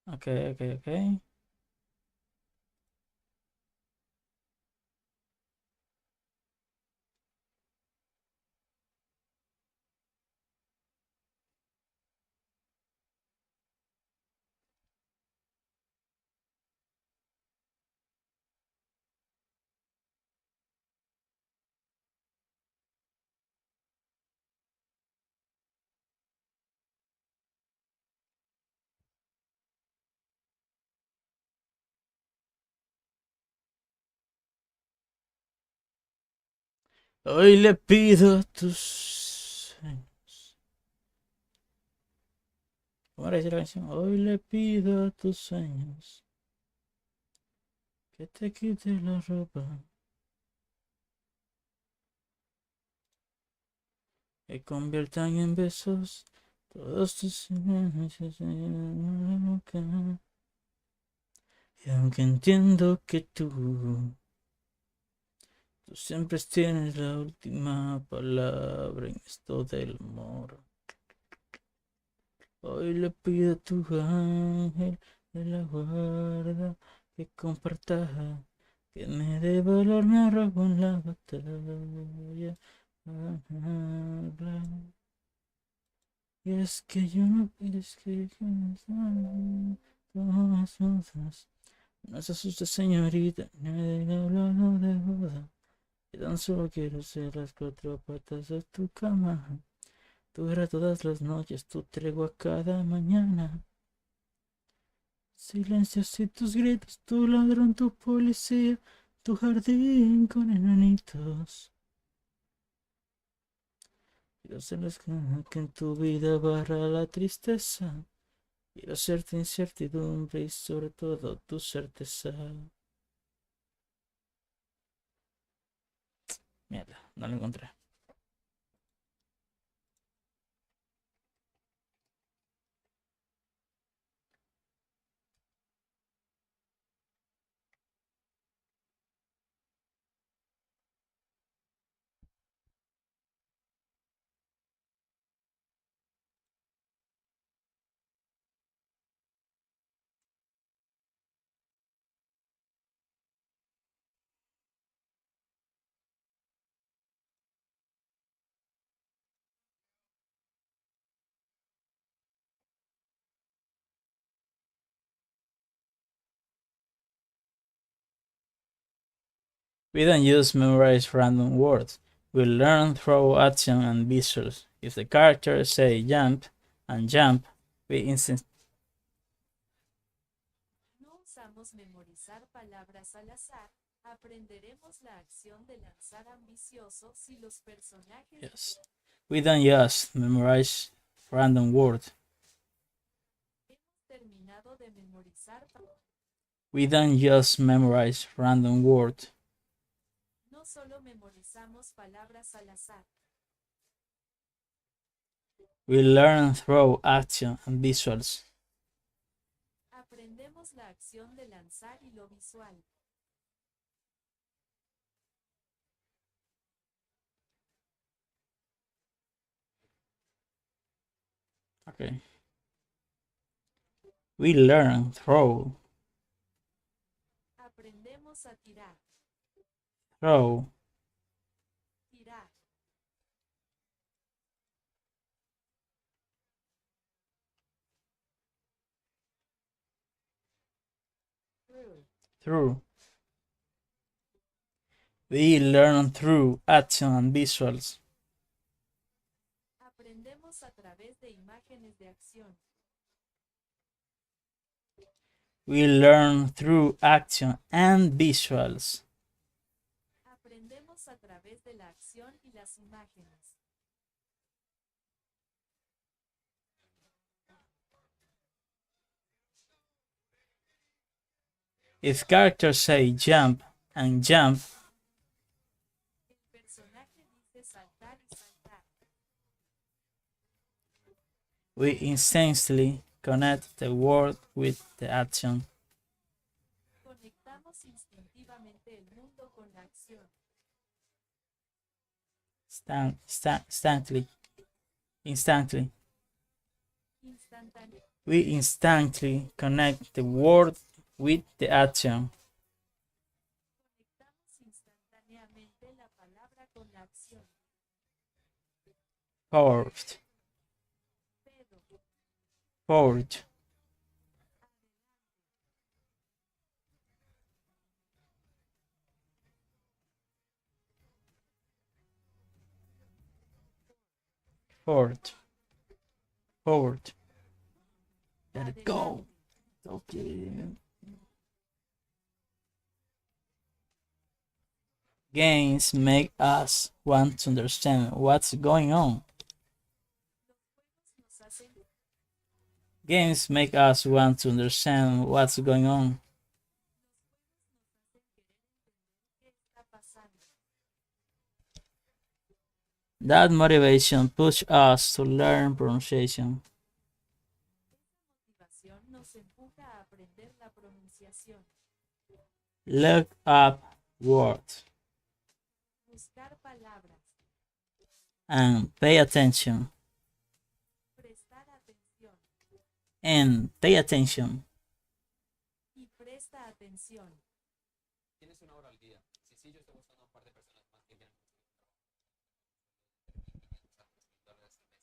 Ok. Hoy le pido a tus sueños. ¿Cómo era decir la canción? Hoy le pido a tus sueños que te quite la ropa, que conviertan en besos todos tus silencios en la boca. Y aunque entiendo que tú siempre tienes la última palabra en esto del amor, hoy le pido a tu ángel de la guarda que comparta, que me dé valor, me arrojo en la batalla. Y es que yo no es que todas otras. No se asuste, señorita, nadie le ha hablado de boda. Y tan solo quiero ser las cuatro patas de tu cama. Tu guerra todas las noches, tu tregua cada mañana. Silencios y tus gritos, tu ladrón, tu policía, tu jardín con enanitos. Quiero ser la escala que en tu vida barra la tristeza. Quiero ser tu incertidumbre y sobre todo tu certeza. Mierda, no lo encontré. We don't just memorize random words. We learn through action and visuals. If the characters say jump and jump, we insist. No usamos memorizar palabras al azar, aprenderemos la acción de lanzar ambicioso si los personajes... Yes. We don't just memorize random words. Hemos terminado de memorizar... We don't just memorize random words. No solo memorizamos palabras al azar. We learn through action and visuals. Aprendemos la acción de lanzar y lo visual. Okay. We learn through. Aprendemos a tirar. Throw. Tirar. Through. We learn through action and visuals. Aprendemos a través de imágenes de acción. We learn through action and visuals. Aprendemos a través de la acción y las imágenes. If characters say jump and jump, El personaje dice saltar y saltar. we instantly connect the word with the action. Conectamos instintivamente el mundo con la acción. Instantly. Instantáneo. We instantly connect the word with the action. Conectamos instantáneamente la palabra con la acción. Forward. Pedo. Forward. Forward. Forward. Let it go. Okay. Games make us want to understand what's going on. Nos hacen Games make us want to understand what's going on. qué está pasando. That motivation pushes us to learn pronunciation. Motivación nos empuja a aprender la pronunciación. Look up words Buscar palabras. and pay attention. Prestar atención. And pay attention. Y presta atención. Tienes una hora al día. Si yo estoy buscando un par de personas más que quieran $10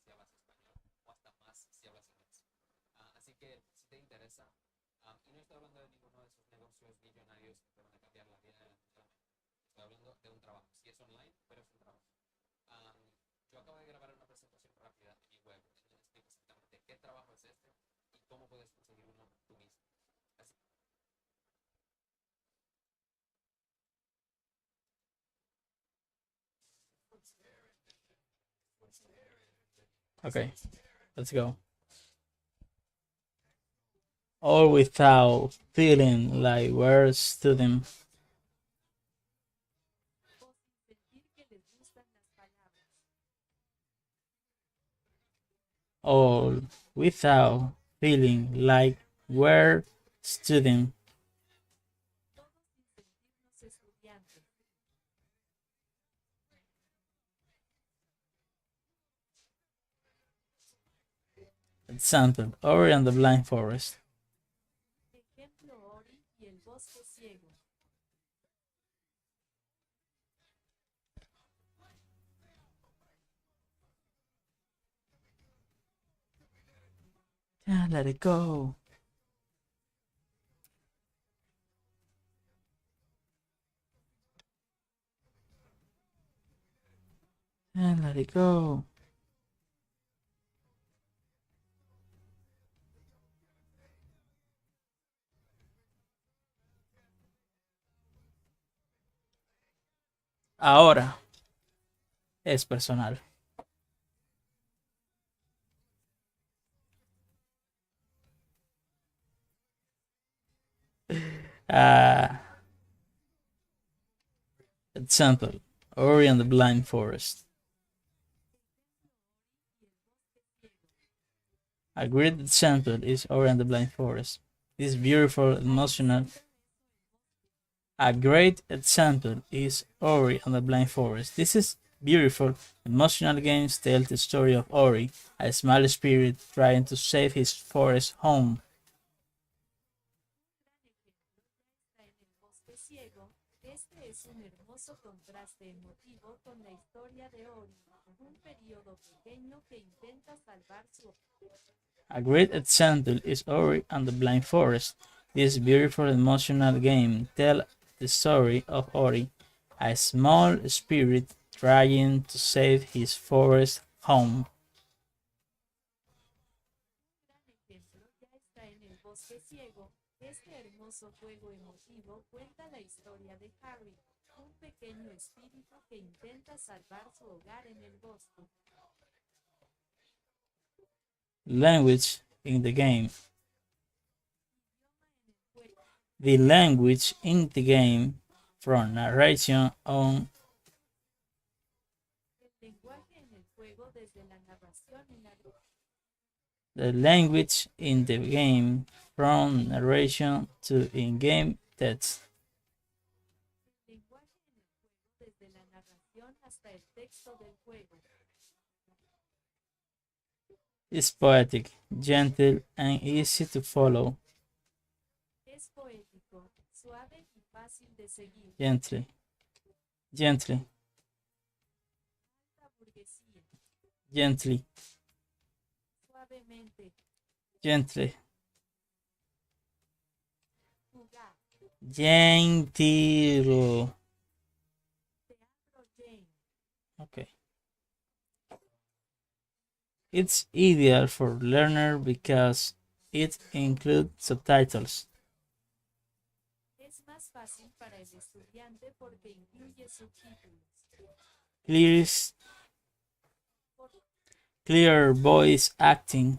si hablas español o hasta más si hablas inglés. Así que si te interesa, y no estoy hablando de ninguno de esos negocios millonarios que te van a cambiar la vida, estoy hablando de un trabajo. Si es online, pero es un trabajo. Yo acabo de grabar una presentación rápida en mi web, donde explico exactamente qué trabajo es este y cómo puedes conseguir uno tú mismo. Okay, let's go. All without feeling like we're student. All without feeling like we're student. Example, Ori and the Blind Forest. Ejemplo Ori y el bosque ciego. Yeah, let it go. And let it go. Ahora es personal. Example, Ori and the Blind Forest. A great example is Ori and the Blind Forest. This beautiful, emotional. A great example is Ori and the Blind Forest. This is beautiful, emotional games tell the story of Ori, a small spirit trying to save his forest home. Este es un hermoso contraste emotivo con la historia de Ori, un periodo pequeño que intenta salvar su. A great example is Ori and the Blind Forest. This beautiful emotional game tells the story of Ori, a small spirit trying to save his forest home. Ejemplo ya está en el bosque ciego. Este hermoso juego emotivo cuenta la historia de Harry, un pequeño espíritu que intenta salvar su hogar en el bosque. Language in the game. The language in the game, from narration on. El lenguaje en el juego desde la narración y la. The language in the game, from narration to in-game text. El lenguaje en el juego desde la narración hasta el texto del juego. Is poetic, gentle, and easy to follow. Es poético, suave y fácil de seguir. Gently. Gently. Alta burguesía. Gently. Suavemente. Gently. Jugar. Gentil. Teatro Jane. Okay. It's ideal for learner because it includes subtitles. Es más fácil para el estudiante porque incluye subtítulos. Clear voice acting.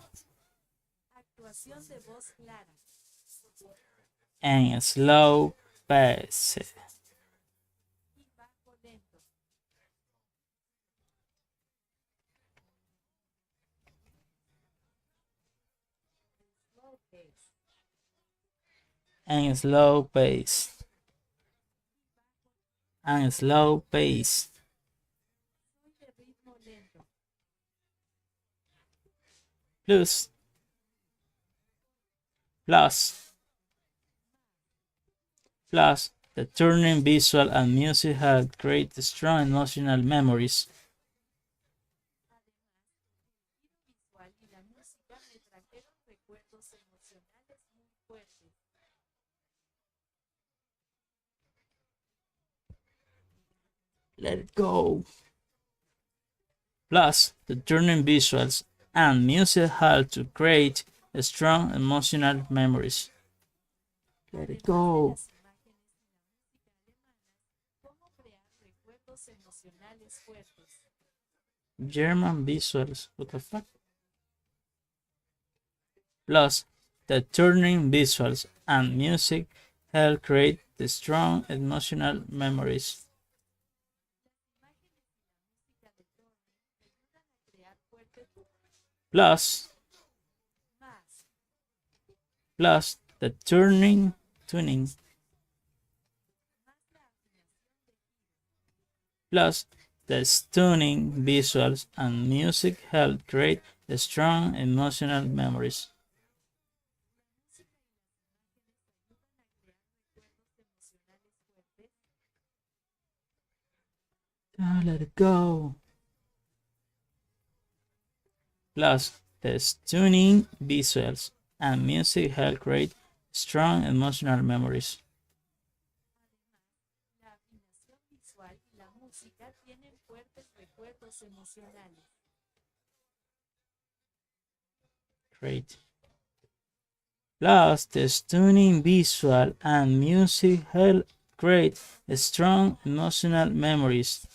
Actuación de voz clara. And slow pace. Y bajo lento. Slow pace. And slow pace. And slow pace. Soy de ritmo lento. Plus. The turning visual and music have created strong emotional memories. Además, el giro visual y la música me trajeron recuerdos emocionales muy fuertes. Let it go. Plus, the turning visuals and music help to create strong emotional memories. Let it go. Cómo crear recuerdos recuerdos emocionales fuertes. German visuals, what the fuck? Plus, the turning visuals and music help create the strong emotional memories. Plus, the tuning. Plus, the stunning visuals and music help create the strong emotional memories. Oh, let it go. Plus, the stunning visuals and music help create strong emotional memories. La afinación visual y la música tienen fuertes recuerdos emocionales. Great. Plus, the stunning visual and music help create strong emotional memories.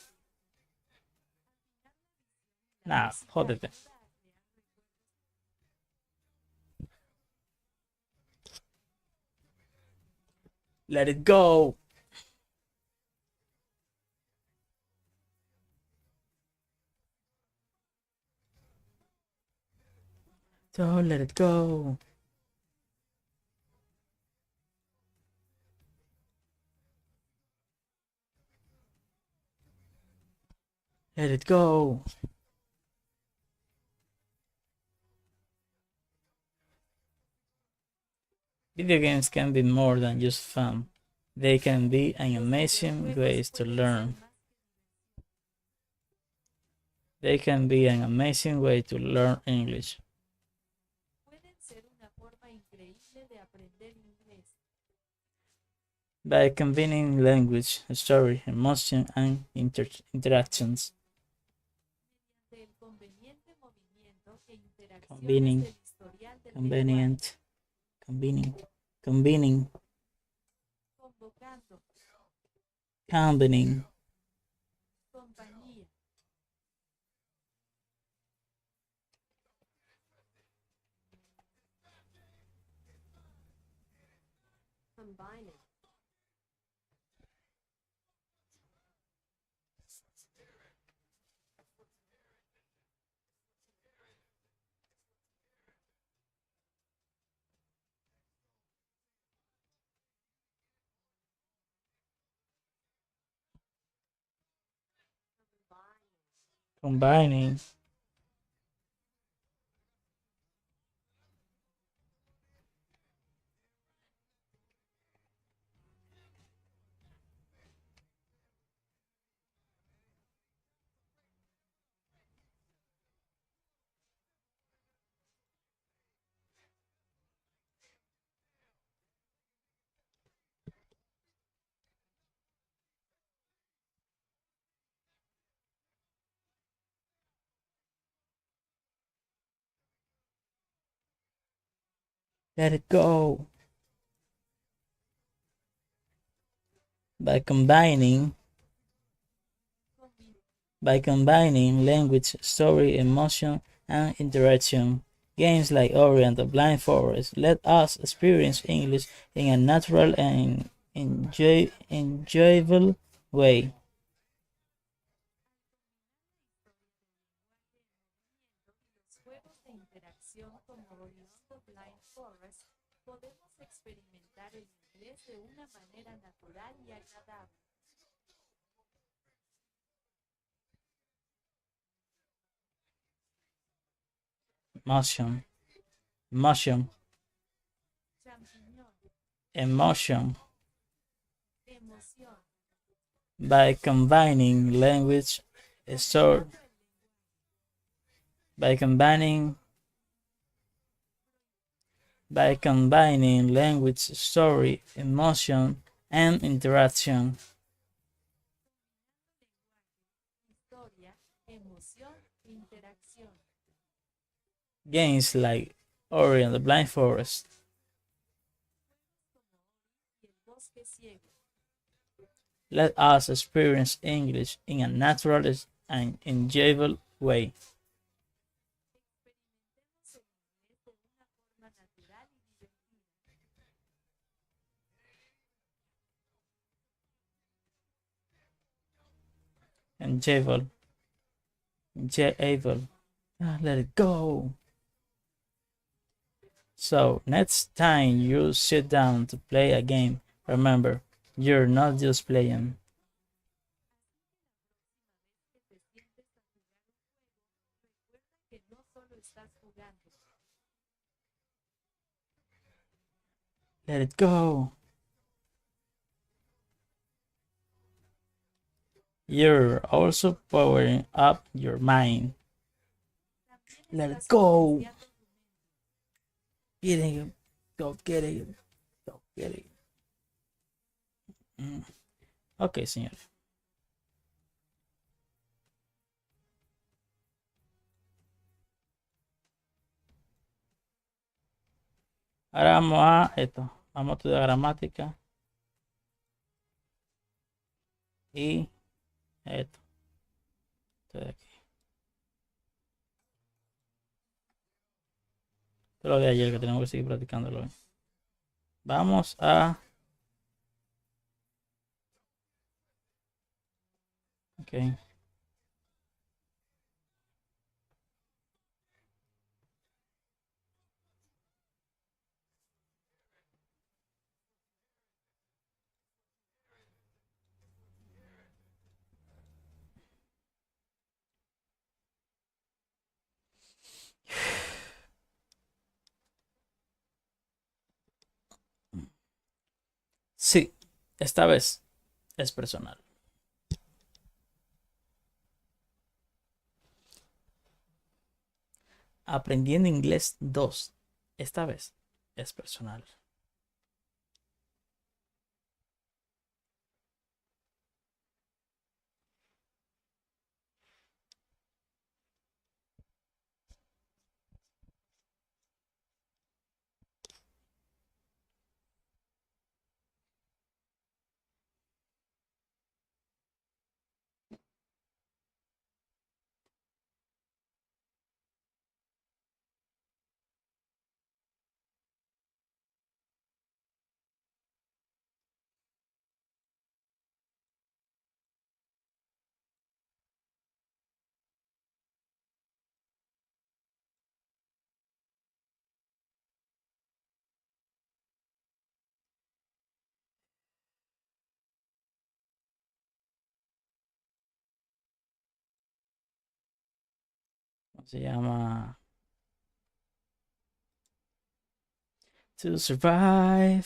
Nah, jódete. Let it go. So let it go. Let it go. Video games can be more than just fun. They can be an amazing way to learn. They can be an amazing way to learn English. Pueden ser una forma increíble de aprender inglés. By combining language, story, emotion, and interactions. Mediante el conveniente movimiento e interacciones Combining, del historial del convenient, combining, convocando, combining, compañía, Combining. combining. Let it go. By combining language, story, emotion, and interaction. Games like Ori and the Blind Forest let us experience English in a natural and enjoyable way. los juegos de interacción como Ori and the Blind Forest, podemos experimentar el inglés de una manera natural y agradable. Emotion, Champiñón, emotion. emoción, By combining language, story, by combining language, story, emotion, and interaction. historia, emoción, interacción. Games like Ori and the Blind Forest. Y el bosque ciego. Let us experience English in a natural and enjoyable way. Enjoyable. Enjoyable. Let it go. So next time you sit down to play a game, remember, you're not just playing. Let it go. You're also powering up your mind. Let it go. Get it. Go get it. Go get it. Ok, señores. Ahora vamos a esto. Vamos a estudiar gramática. Y esto. Esto de aquí. Esto es lo de ayer que tenemos que seguir practicándolo. Vamos a... Ok. Sí, esta vez es personal. Aprendiendo inglés 2. Esta vez es personal. Se llama To Survive.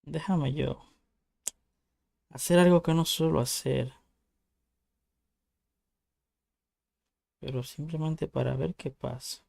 Déjame yo hacer algo que no suelo hacer, pero simplemente para ver qué pasa.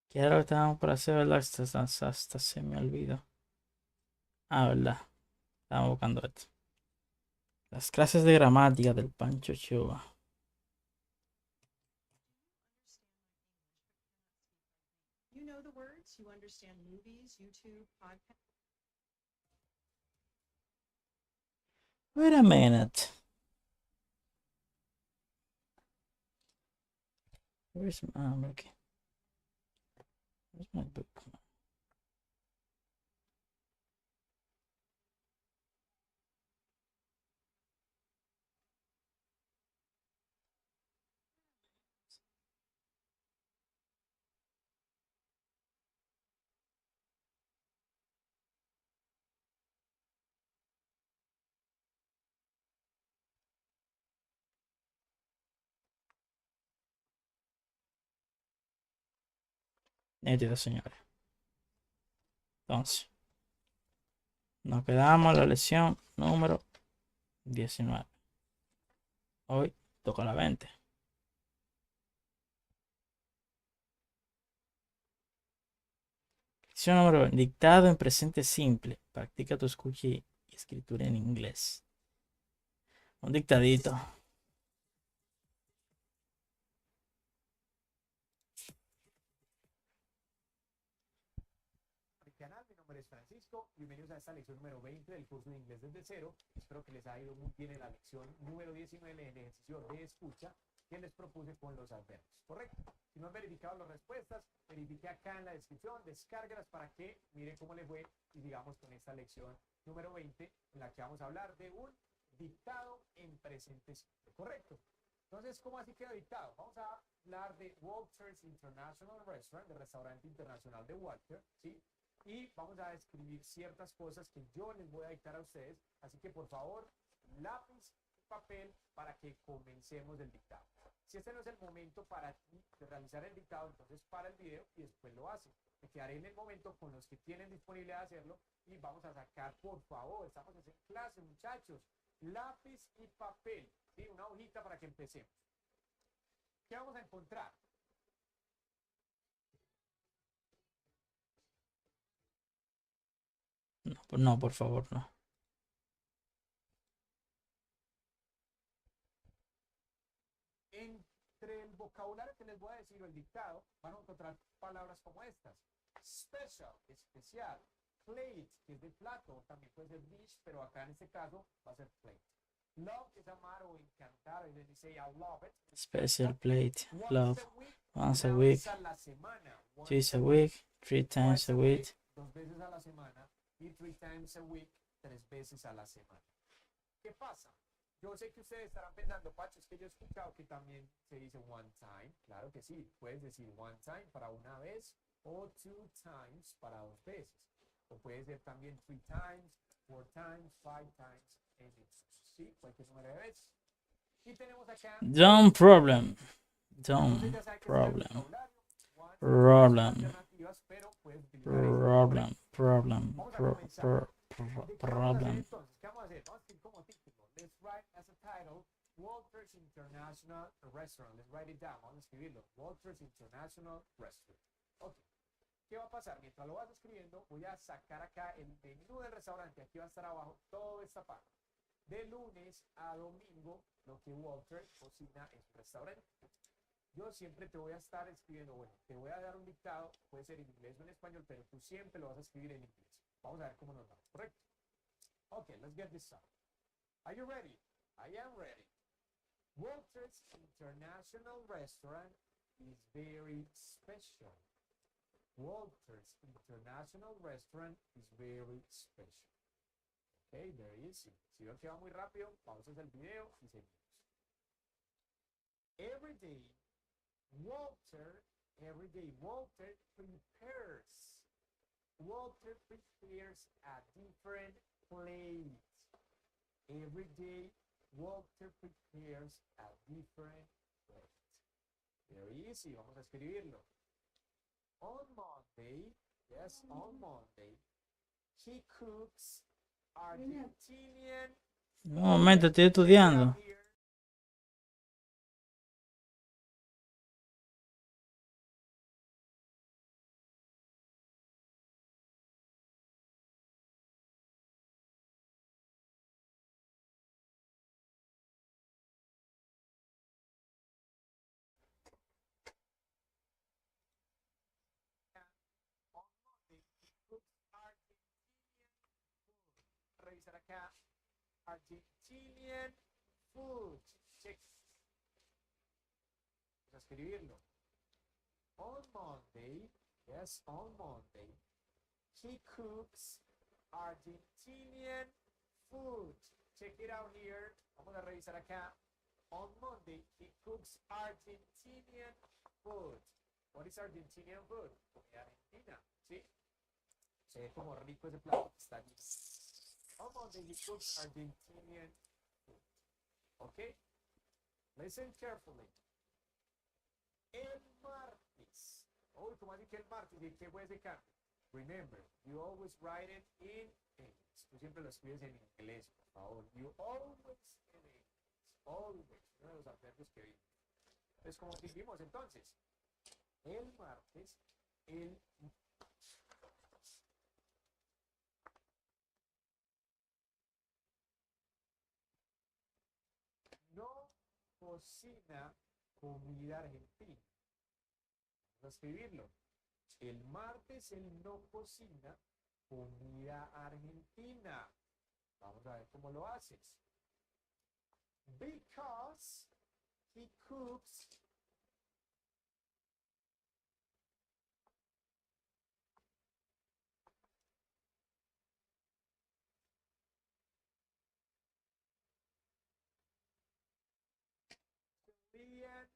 ¿Qué era lo que estábamos por hacer, verdad? Hasta se me olvidó. Ah, verdad. Estaba buscando esto. Las clases de gramática del Pancho Chua. You know the words, you understand movies, YouTube, podcasts. Wait a minute. Where's my okay. Where's my book? Nítido, señores. Entonces, nos quedamos en la lección número 19. Hoy toca la 20. Lección número 20. Dictado en presente simple. Practica tu escucha y escritura en inglés. Un dictadito. Mi canal, mi nombre es Francisco, bienvenidos a esta lección número 20 del curso de inglés desde cero. Espero que les haya ido muy bien en la lección número 19, el ejercicio de escucha que les propuse con los adverbios, ¿correcto? Si no han verificado las respuestas, verifique acá en la descripción, descárguelas para que miren cómo les fue y sigamos con esta lección número 20 en la que vamos a hablar de un dictado en presente simple, ¿correcto? Entonces, ¿cómo así queda dictado? Vamos a hablar de Walter's International Restaurant, del restaurante internacional de Walter, ¿sí? Y vamos a escribir ciertas cosas que yo les voy a dictar a ustedes, así que por favor, lápiz y papel para que comencemos el dictado. Si este no es el momento para ti de realizar el dictado, entonces para el video y después lo haces. Me quedaré en el momento con los que tienen disponibilidad de hacerlo y vamos a sacar, por favor, estamos en clase, muchachos, lápiz y papel, ¿sí? Una hojita para que empecemos. ¿Qué vamos a encontrar? No, por favor, no. Entre el vocabulario que les voy a decir o el dictado, van a encontrar palabras como estas. Special, especial. Plate, que es de plato, también puede ser dish, pero acá en este caso va a ser plate. Love es amar o encantar, y les dice I love it. Special plate. Love. Once a Una week. vez a la semana. Twice a week. 3 times a week. 2 veces a la semana. Y 3 times a week, 3 veces a la semana. ¿Qué pasa? Yo sé que ustedes estarán pensando, Pacho, es que yo he escuchado que también se dice one time. Claro que sí, puedes decir one time para una vez o 2 times para 2 veces. O puede ser también 3 times, 4 times, 5 times, ¿sí? Cualquier número de veces. Y tenemos acá... Don't problem. Don't problem. Problem. Problem. Problem. Problem. Entonces, ¿qué vamos a hacer? Vamos a escribir como título. Let's write as a title Walter's International Restaurant. Let's write it down. Vamos a escribirlo. Walter's International Restaurant. Ok. ¿Qué va a pasar? Mientras lo vas escribiendo, voy a sacar acá el menú del restaurante. Aquí va a estar abajo toda esta parte. De lunes a domingo, lo que Walter cocina en su restaurante. Yo siempre te voy a estar escribiendo, bueno, te voy a dar un dictado, puede ser en inglés o en español, pero tú siempre lo vas a escribir en inglés. Vamos a ver cómo nos va, ¿correcto? Okay, let's get this started. Are you ready? I am ready. Walter's International Restaurant is very special. Walter's International Restaurant is very special. Okay, very easy. Si veo que va muy rápido, pausas el video y seguimos. Every day, Walter prepares a different plate. Every day, Walter prepares a different plate. Very easy, vamos a escribirlo. On Monday, yes, on Monday, he cooks Argentinian. Un momento, estoy estudiando. revisar acá. Argentinian food. Check. Vamos a escribirlo. On Monday, yes, on Monday, he cooks Argentinian food. Check it out here. Vamos a revisar acá. On Monday, he cooks Argentinian food. What is Argentinian food? Comida argentina, ¿sí? Se ve como rico ese plato. Está allí. On Monday, he cooks Argentinian food. Okay? Listen carefully. El martes. Oh, ¿cómo así que el martes? ¿De qué fue ese cambio? Remember, you always write it in English. Tú siempre lo escribes en inglés, por favor. You always in English. Always. Uno de los adverbios que vimos. Entonces, como dijimos entonces, el martes, el no cocina comida argentina. Vamos a escribirlo. El martes él no cocina comida argentina. Vamos a ver cómo lo haces. Because he cooks Chilean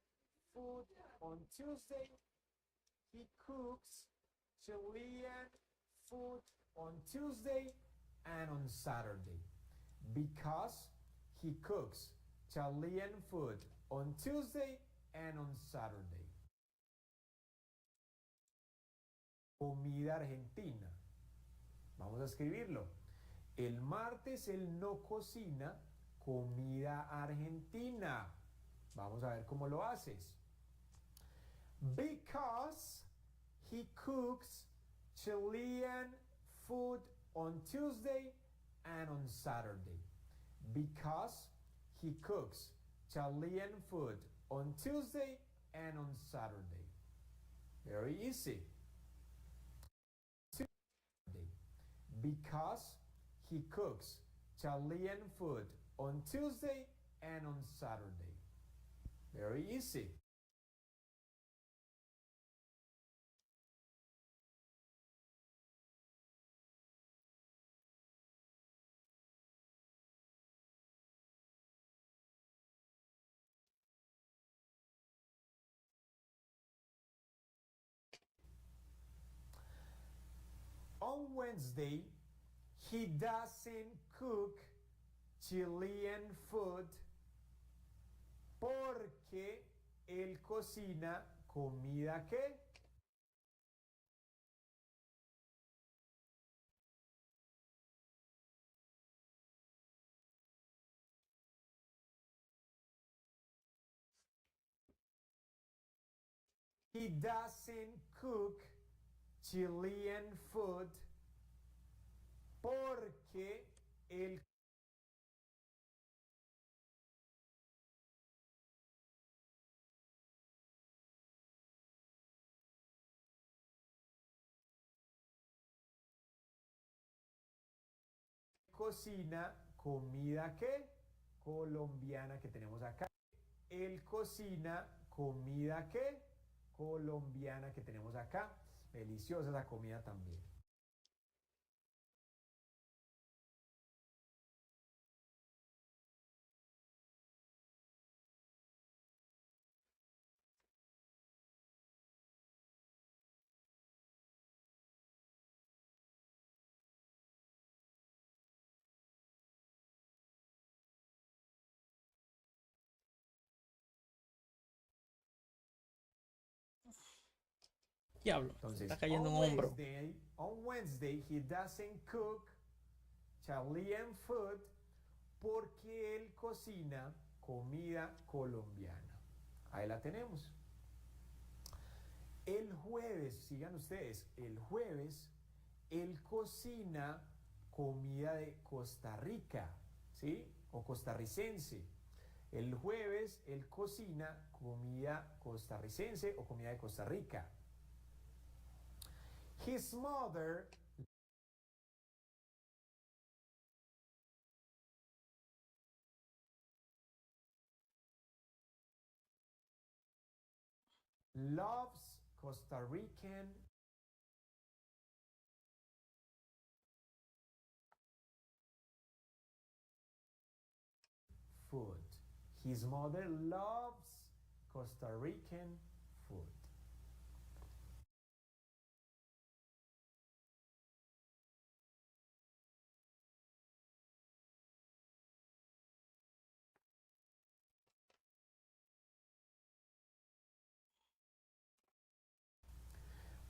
food on Tuesday. He cooks Chilean food on Tuesday and on Saturday. Because he cooks Chilean food on Tuesday and on Saturday. Comida argentina. Vamos a escribirlo. El martes él no cocina comida argentina. Vamos a ver cómo lo haces. Because he cooks Chilean food on Tuesday and on Saturday. Because he cooks Chilean food on Tuesday and on Saturday. Very easy. Because he cooks Chilean food on Tuesday and on Saturday. Very easy. On Wednesday, he doesn't cook Chilean food porque él cocina comida ¿qué? He doesn't cook Chilean food porque él cocina comida ¿qué? Colombiana que tenemos acá. Él cocina comida ¿qué? Colombiana que tenemos acá. Deliciosa esa comida también. Diablo, Entonces, está cayendo un hombro. On Wednesday, he doesn't cook Chilean food porque él cocina comida colombiana. Ahí la tenemos. El jueves, sigan ustedes, el jueves él cocina comida de Costa Rica, ¿sí? O costarricense. El jueves él cocina comida costarricense o comida de Costa Rica. His mother loves Costa Rican food. His mother loves Costa Rican food.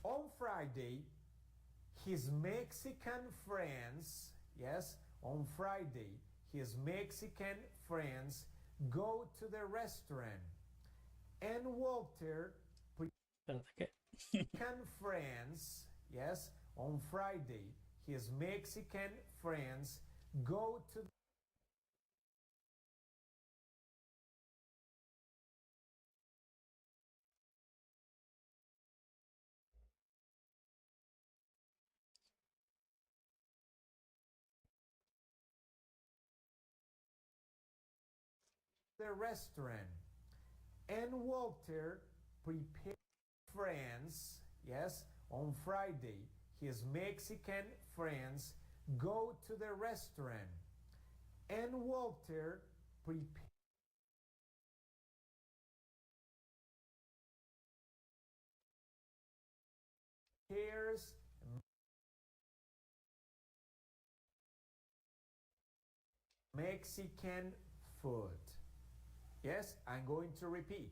On Friday, his Mexican friends, yes, on Friday, his Mexican friends go to the restaurant. And Walter, Mexican friends, yes, on Friday, his Mexican friends go to the restaurant. And Walter prepared friends, yes, on Friday, his Mexican friends go to the restaurant. And Walter prepares Mexican food. Yes, I'm going to repeat.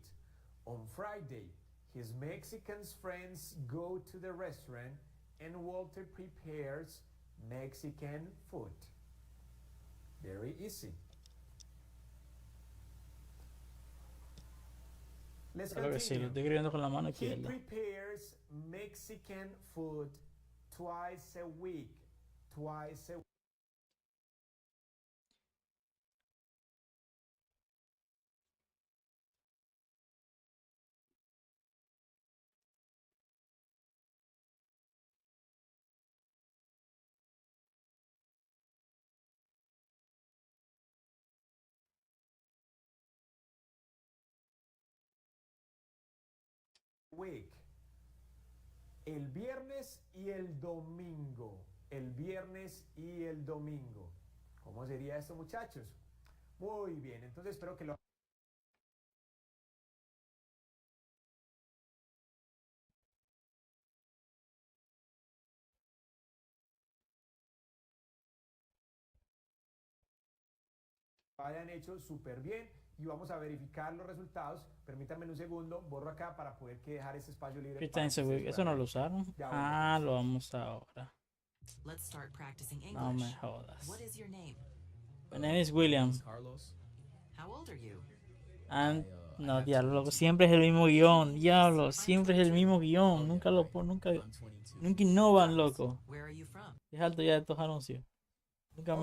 On Friday, his Mexican friends go to the restaurant and Walter prepares Mexican food. Very easy. Let's Claro que sí, lo continue. estoy escribiendo con la mano He izquierda. prepares Mexican food twice a week. Twice a week. El viernes y el domingo. El viernes y el domingo. ¿Cómo sería esto, muchachos? Muy bien, entonces espero que lo hayan hecho súper bien y vamos a verificar los resultados. Permítanme un segundo, borro acá para poder dejar ese espacio libre. Three Para times que a ustedes week. Eso puedan no ver. lo usaron. Ya Ah, lo vamos ahora. Let's start practicing No me English. jodas. What is your name? My name is William. Carlos. How old are you? And no, diablo, loco, siempre es el mismo guión. Diablo, siempre es el mismo guión. Nunca nunca innovan, loco. Where are you from? Es alto ya de estos anuncios. Nunca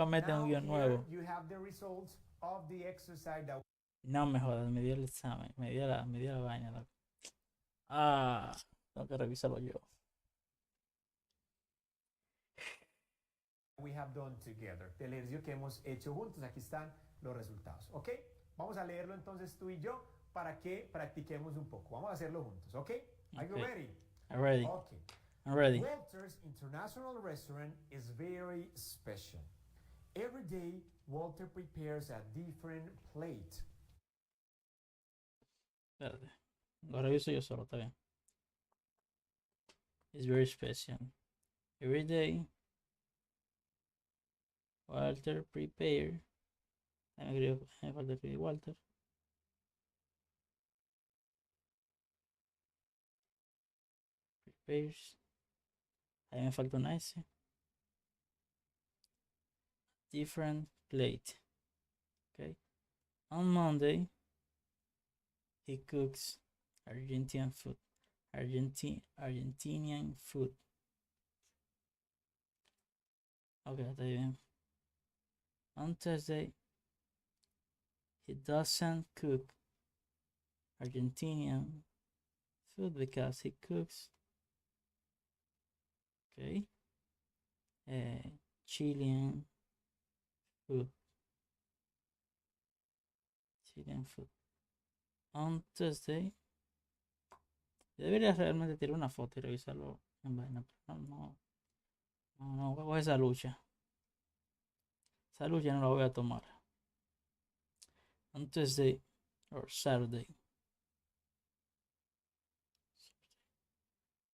meten un guión nuevo. You have the results of the exercise that No me jodas, me dio el examen, me dio la vaina, loco. Ah, tengo que revisarlo yo. we have done together. Del ejercicio que hemos hecho juntos. Aquí están los resultados. ¿Ok? Vamos a leerlo entonces tú y yo para que practiquemos un poco. Vamos a hacerlo juntos. ¿Ok? Are you Okay. ready? I'm ready. Okay. I'm ready. Walter's International Restaurant is very special. Every day, Walter prepares a different plate. Espérate. Lo reviso yo solo, está bien. It's very special. Every day, Walter prepare. Me falta escribir Walter. Prepares. Ahí me falta una S. Different plate. Okay. On Monday, he cooks Argentinian food. Argentinian food. Okay, está bien. On Thursday, he doesn't cook Argentinian food because he cooks, okay, Chilean food. Chilean food. On Tuesday, Debería realmente tirar una foto y revisarlo en vaina. Pero no voy a coger esa lucha. Esa lucha no la voy a tomar. On Tuesday or Saturday.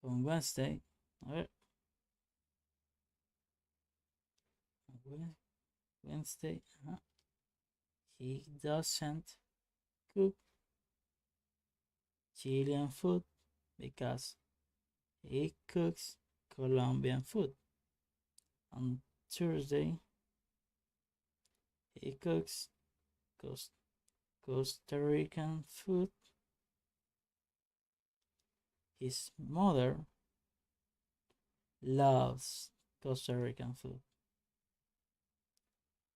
On Wednesday. A ver. Wednesday. He doesn't cook Chilean food because he cooks Colombian food. On Thursday, he cooks Costa Rican food. His mother loves Costa Rican food.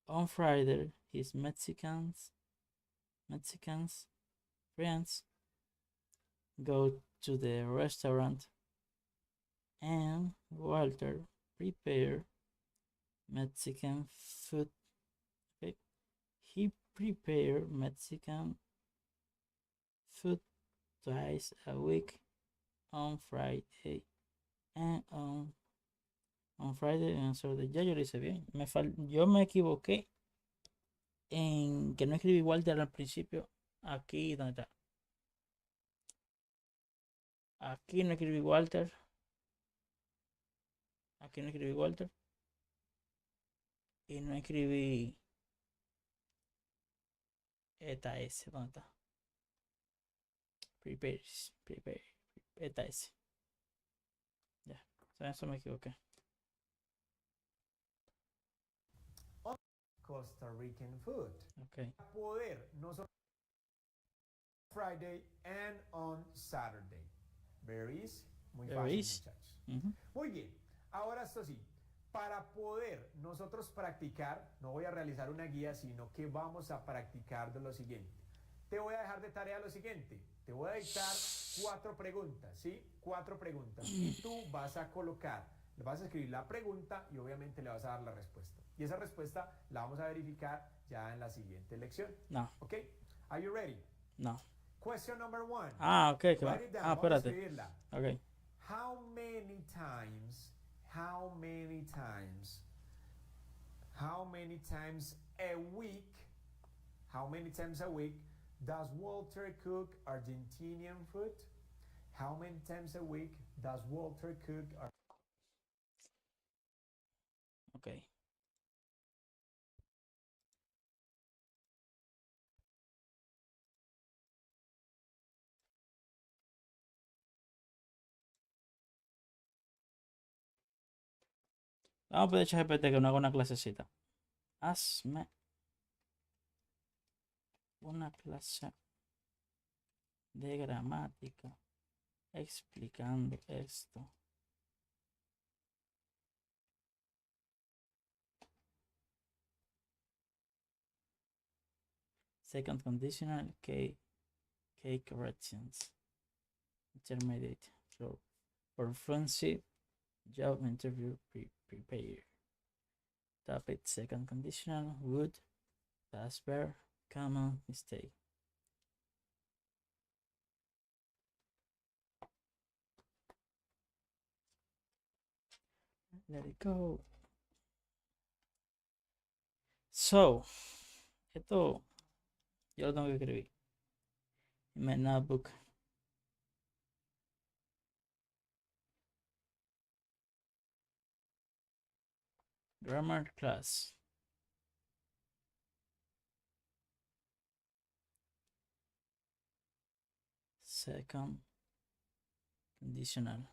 On Friday, his Mexicans friends go to the restaurant and Walter prepare Mexican food. Okay. He prepared Mexican food twice a week on Friday and on Friday and Saturday. Ya yo lo hice bien. Yo me equivoqué en que no escribí Walter al principio. Aquí, ¿dónde está? Aquí no escribí Walter. Aquí no escribí Walter. Y no escribí esta S. ¿Dónde está? Prepare. Esta S. Ya. Eso me equivoqué. Costa Rican food. Okay. Poder, nosotros Friday and on Saturday. Very easy. Muy fácil, muchachos. Muy bien. Ahora esto sí. Para poder nosotros practicar, no voy a realizar una guía, sino que vamos a practicar de lo siguiente. Te voy a dejar de tarea lo siguiente. Te voy a dictar 4 preguntas, ¿sí? 4 preguntas. Y tú vas a colocar, le vas a escribir la pregunta y obviamente le vas a dar la respuesta. Y esa respuesta la vamos a verificar ya en la siguiente lección. No. ¿Ok? Are you ready? No. Question number 1. Ok. Write it down. Vamos a Espérate. escribirla. Ok. How many times a week does Walter cook Argentinian food? How many times a week does Walter cook? Okay. Vamos a pedir a ChatGPT que no haga una clasecita. Hazme una clase de gramática explicando esto. Second conditional, K corrections. Intermediate. So, for fluency, job interview prepare. Topic, second conditional, would, past verb, common mistake. Let it go. So, esto yo lo tengo que escribir en mi notebook. Grammar class. Second conditional.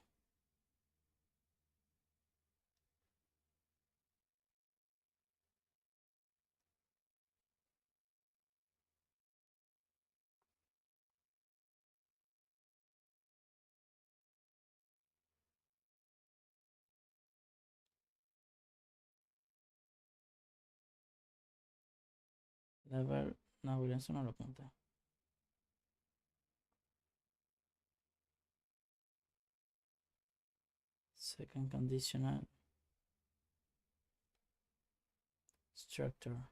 La ver, no, William, eso no lo apunta. Second conditional structure.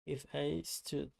If I stood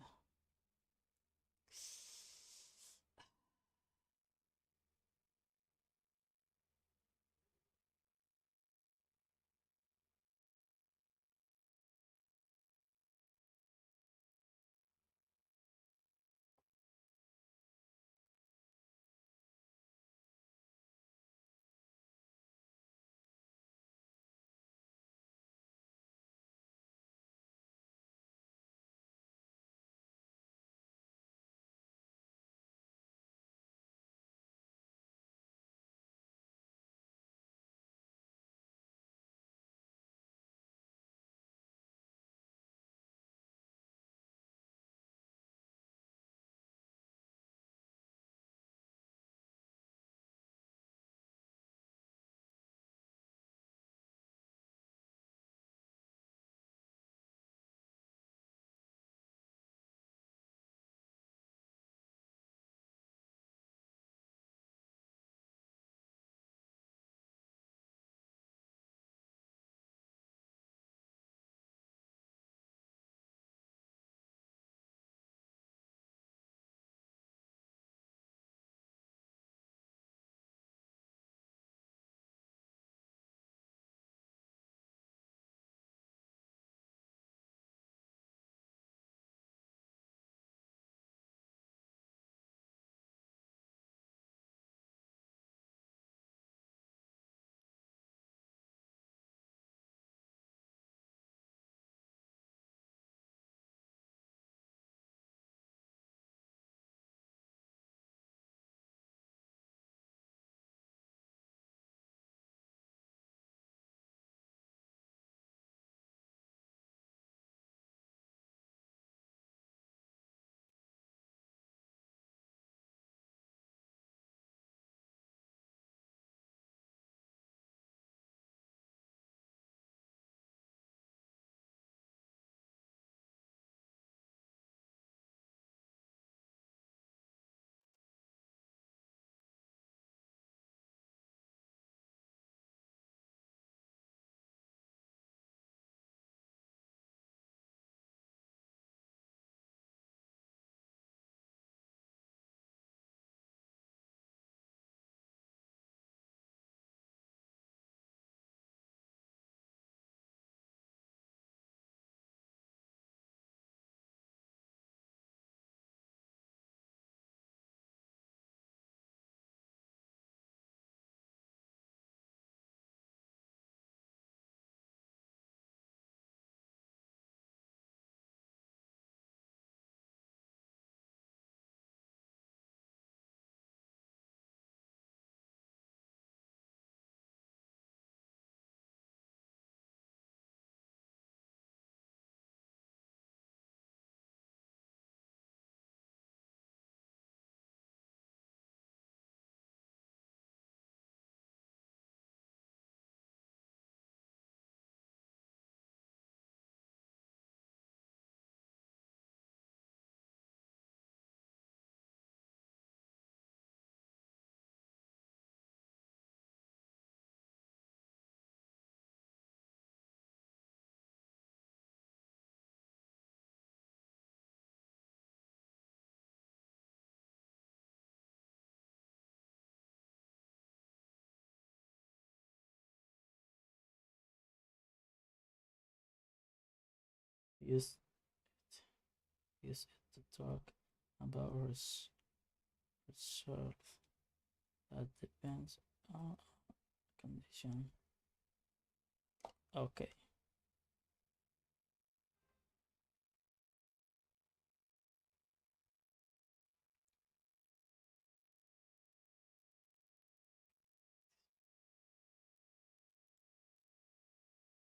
use use it to talk about result that depends on condition. Okay.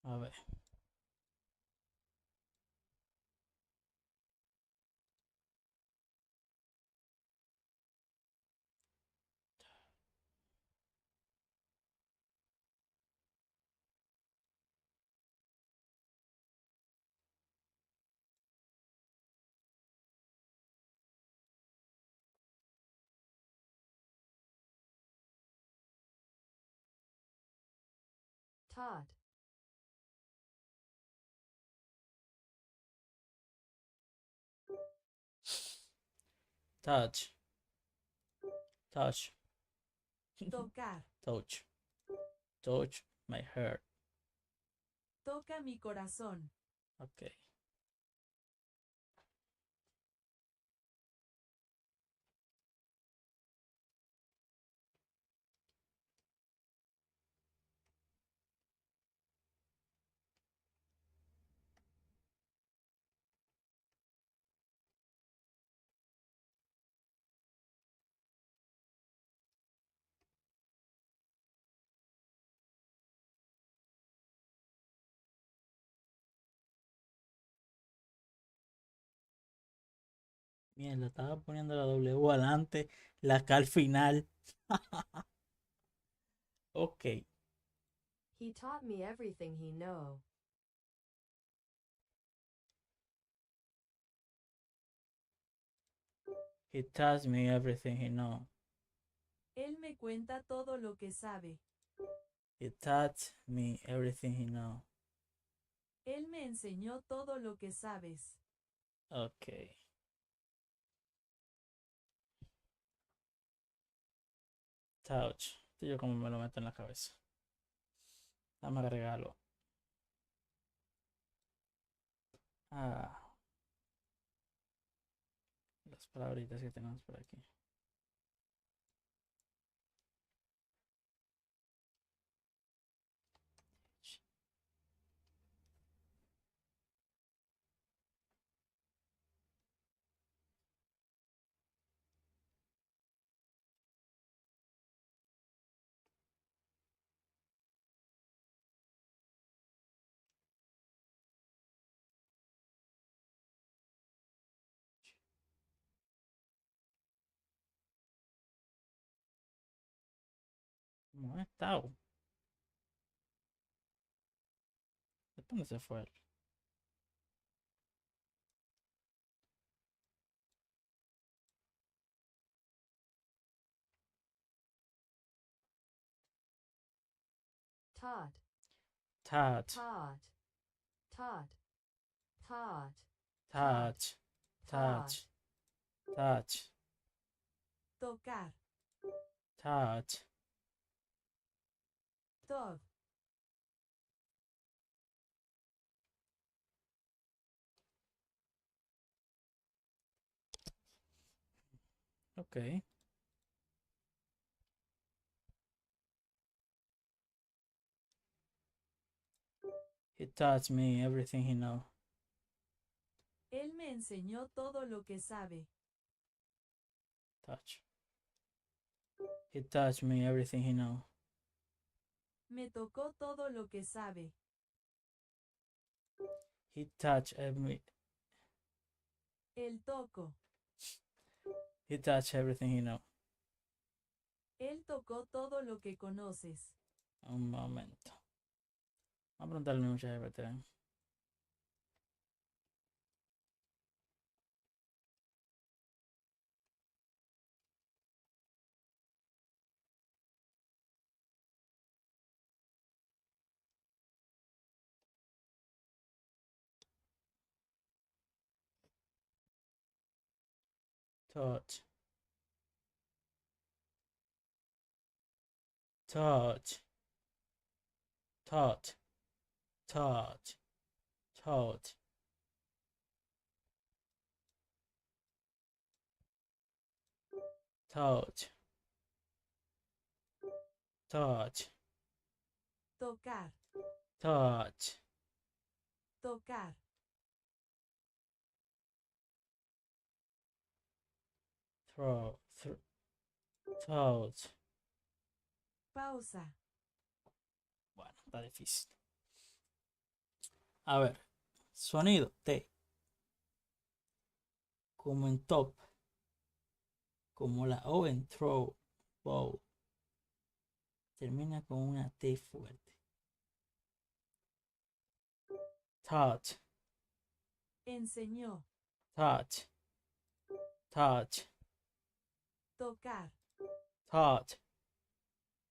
A ver. Todd. touch, touch, Tocar. touch, touch my heart. Toca mi corazón. Okay. Mierda, estaba poniendo la W adelante, la K al final. Ok. He taught me everything he know. He tells me everything he know. Él me cuenta todo lo que sabe. He taught me everything he know. Él me enseñó todo lo que sabes. Ok. Touch. Esto yo como me lo meto en la cabeza. Dame agregarlo. Las palabritas que tenemos por aquí. No he estado. ¿Dónde se fue? Taught. Taught. Taught. Taught. Taught. Touch. Touch. Touch. Tocar. Touch. Tog. Ok. He taught me everything he know. Él me enseñó todo lo que sabe. Touch. He taught me everything he know. Me tocó todo lo que sabe. He touched every. El toco. He touched everything he know. Él tocó todo lo que conoces. Un momento. Vamos a preguntarle a mucha gente. Touch. Touch. Touch. Touch. Touch. Touch. Touch. Tocar. Touch. Tocar. Throw. Touch. Pausa. Bueno, está difícil. A ver. Sonido T. Como en top. Como la O en throw. Bow. Termina con una T fuerte. Touch. Enseñó. Touch. Touch. Tocar. Touch.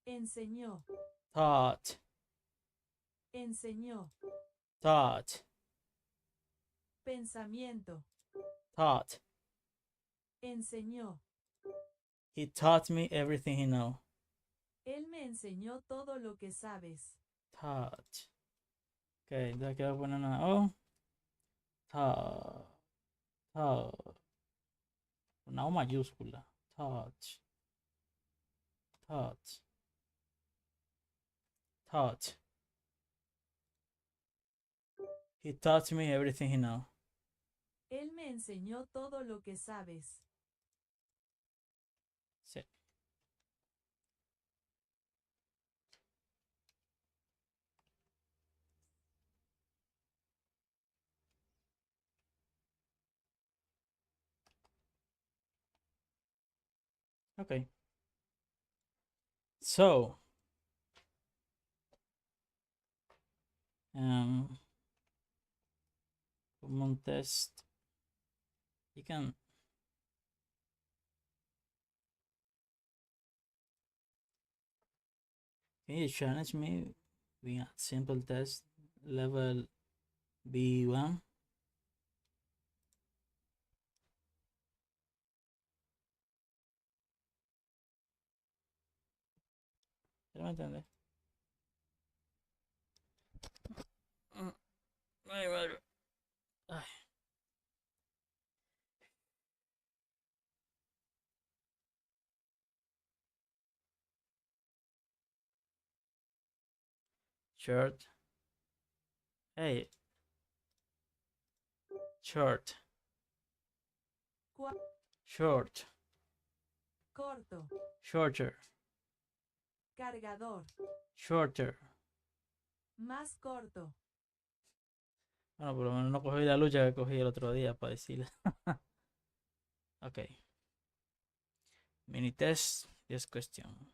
Enseñó. Touch. Enseñó. Touch. Pensamiento. Touch. Enseñó. He taught me everything he knows. Él me enseñó todo lo que sabes. Taught. Ok, entonces aquí voy a poner una O. Taught. Taught. Una O mayúscula. Taught. Taught. Taught. He taught me everything he knows. Él me enseñó todo lo que sabes. Sí. Okay. So, common test. You can you challenge me with a simple test level B1? ¿Ya me entiendes? Ay, madre. Ay. Short. Hey. Short. Short. Corto. Shorter. Cargador. Shorter. Más corto. Bueno, por lo menos no cogí la lucha que cogí el otro día para decirle. Ok. Mini test. This question.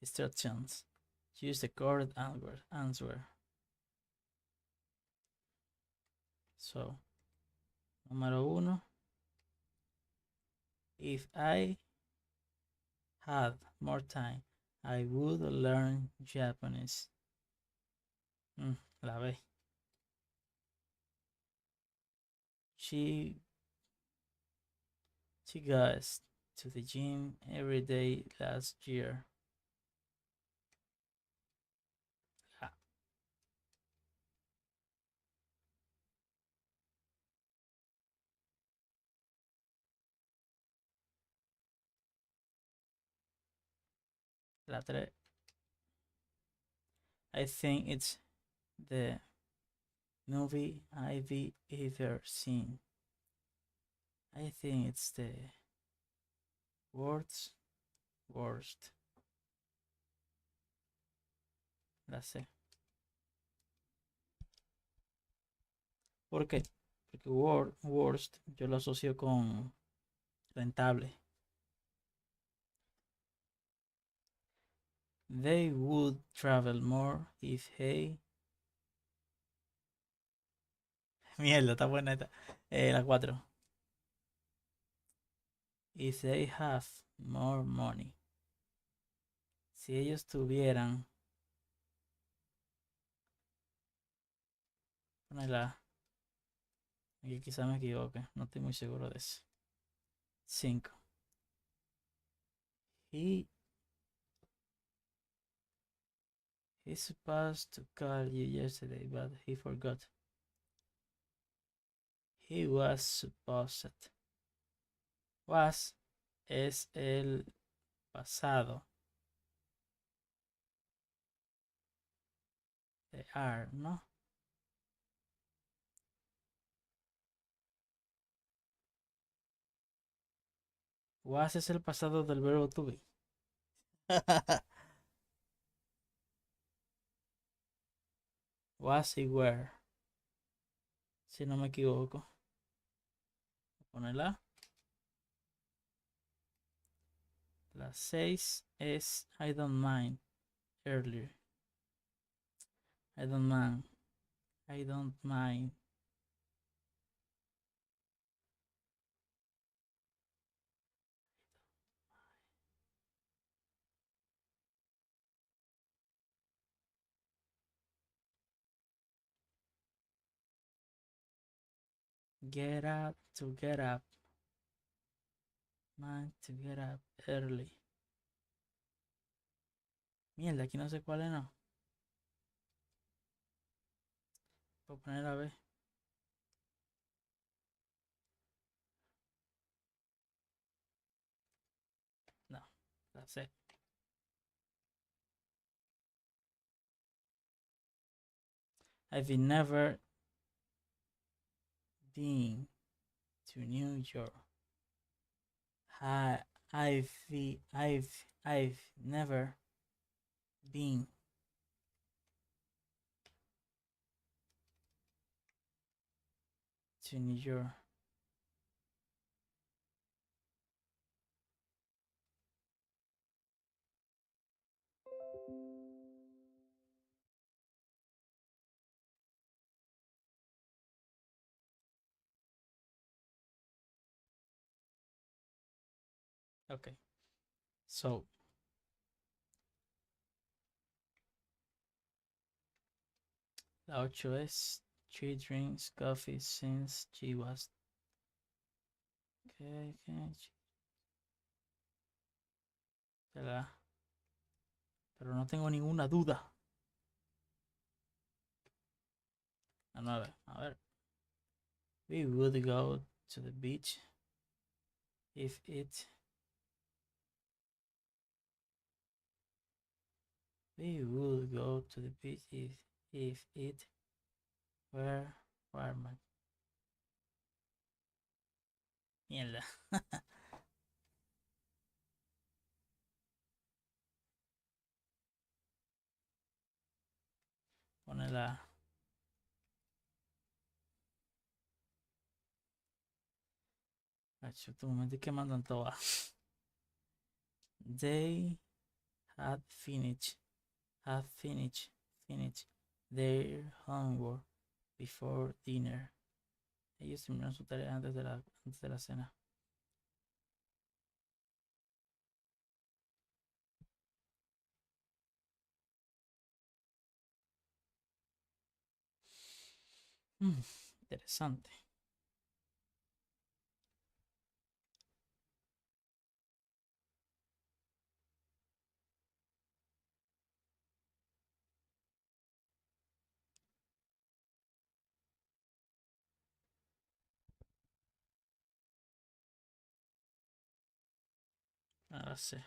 Instructions. Choose the correct answer. So, número 1. If I had more time, I would learn Japanese. La B. She goes to the gym every day last year. La 3. I think it's the movie I've ever seen. I think it's the worst. La C. ¿Por qué? Porque worst yo lo asocio con rentable. They would travel more if he... Mierda, está buena esta. La 4. If they have more money. Si ellos tuvieran... Ponela. Aquí quizá me equivoque. No estoy muy seguro de eso. 5. He's supposed to call you yesterday, but he forgot. He was supposed. Was es el pasado de are, ¿no? Was es el pasado del verbo to be. Was y were. Si no me equivoco. Ponerla. La 6 es I don't mind earlier. I don't mind. I don't mind. Get up to get up. Mind to get up early. Mierda, aquí no sé cuál es, no. Voy a poner a ver. No, that's it. I've never been to New York. I've never been to New York. Okay, so la 8 es she drinks coffee since she was okay, pero no tengo ninguna duda. La 9, a ver. We would go to the beach if it we would go to the beach if it were warmer. Mierda. Pone la tu momento que mandan todas. They had finished their homework before dinner. Ellos terminaron su tarea antes de la cena. Interesante. Ahora sí.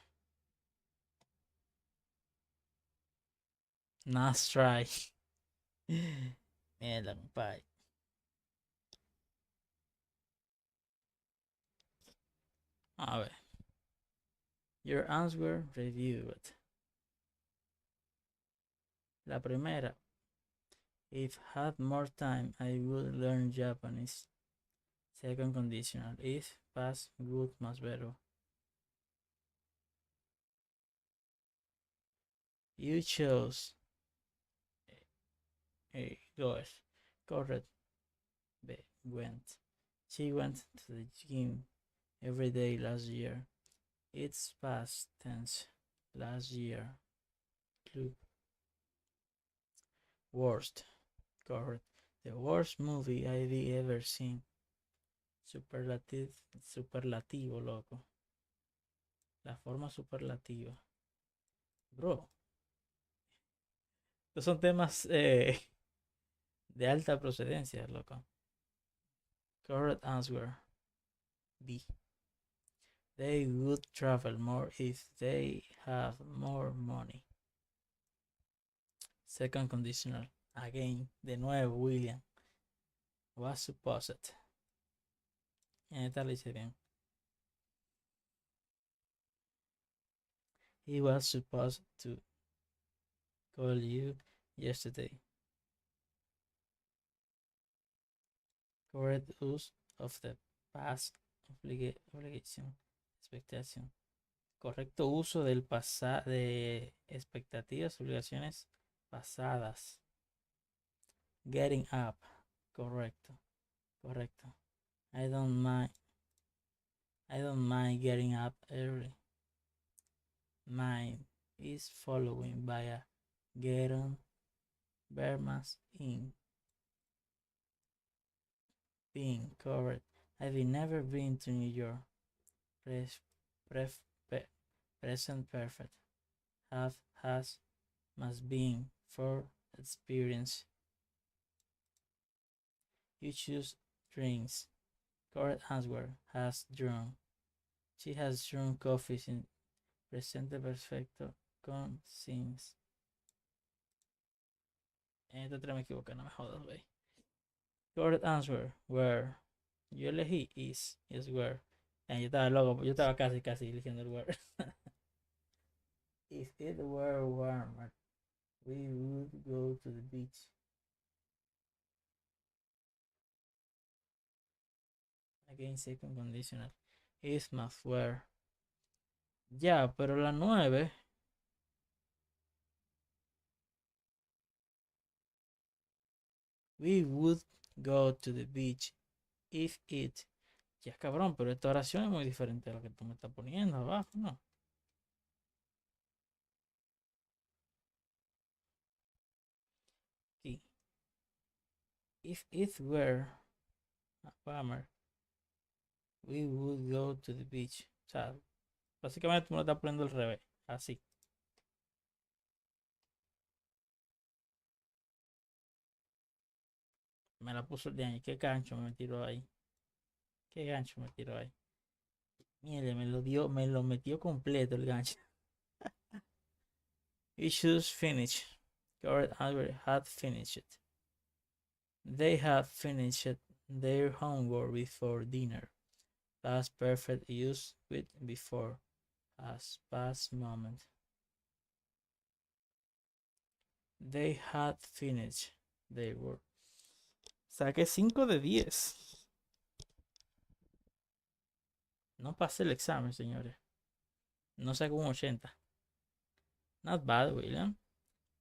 Nice try. Mierda, compadre. A ver. Your answer reviewed. La primera. If had more time, I would learn Japanese. Second conditional. If past good más verbo. You chose A. Goes. Correct. B. Went. She went to the gym every day last year. It's past tense. Last year. Club. Worst. Correct. The worst movie I've ever seen. Superlativo, loco. La forma superlativa. Bro. Estos son temas de alta procedencia, loco. Correct answer. B. They would travel more if they have more money. Second conditional. Again, de nuevo, William. Was supposed. En esta lo hice bien. He was supposed to call you yesterday. Correct use of the past obligation. Expectation. Correcto uso del pasado de expectativas, obligaciones pasadas. Getting up. Correcto. Correcto. I don't mind getting up early. Mine is following by a get on Burma's in Been, correct. I've never been to New York. Present perfect. Have, has, must been, for, experience. You choose drinks. Correct answer, has drawn. She has drawn coffee in presente perfecto con since. En esta otra me equivoqué, no me jodas, güey. Correct answer, where. Yo elegí is where. Yo estaba loco, yo estaba casi eligiendo el where. If it were warmer, we would go to the beach. Again, second conditional. Is must were. Ya, pero la 9. We would go to the beach if it. Ya, cabrón, pero esta oración es muy diferente a lo que tú me estás poniendo abajo, ¿no? Aquí. If it were warmer, we would go to the beach. O sea, básicamente tú me lo estás poniendo al revés. Así. Me la puso el de año. Qué gancho me tiró ahí. Qué gancho me tiró ahí. Mire, me lo metió completo el gancho. Issues finish. Correct answer, had finished. They had finished their homework before dinner. Past perfect use with before. As past moment. They had finished their work. Saqué 5 de 10. No pasé el examen, señores. No saqué un 80. Not bad, William.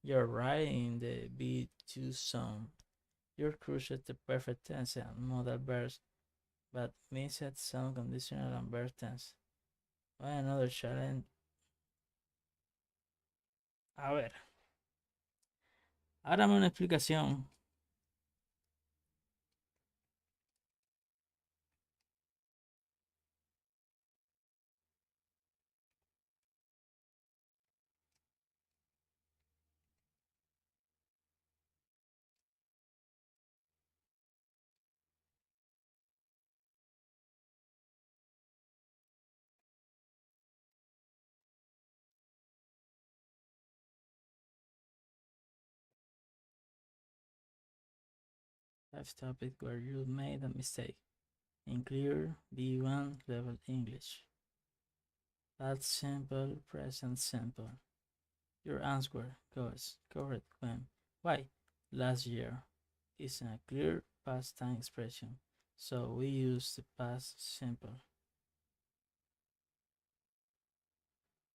You're right in the B2 zone. You're crucial to perfect tense and modal verbs, but missed some conditional and verb tense. Well, another challenge. A ver. Hágame una explicación. Five topic where you made a mistake. In clear B1 level English. Past simple, present simple. Your answer goes correct when. Why? Last year is a clear past time expression, so we use the past simple.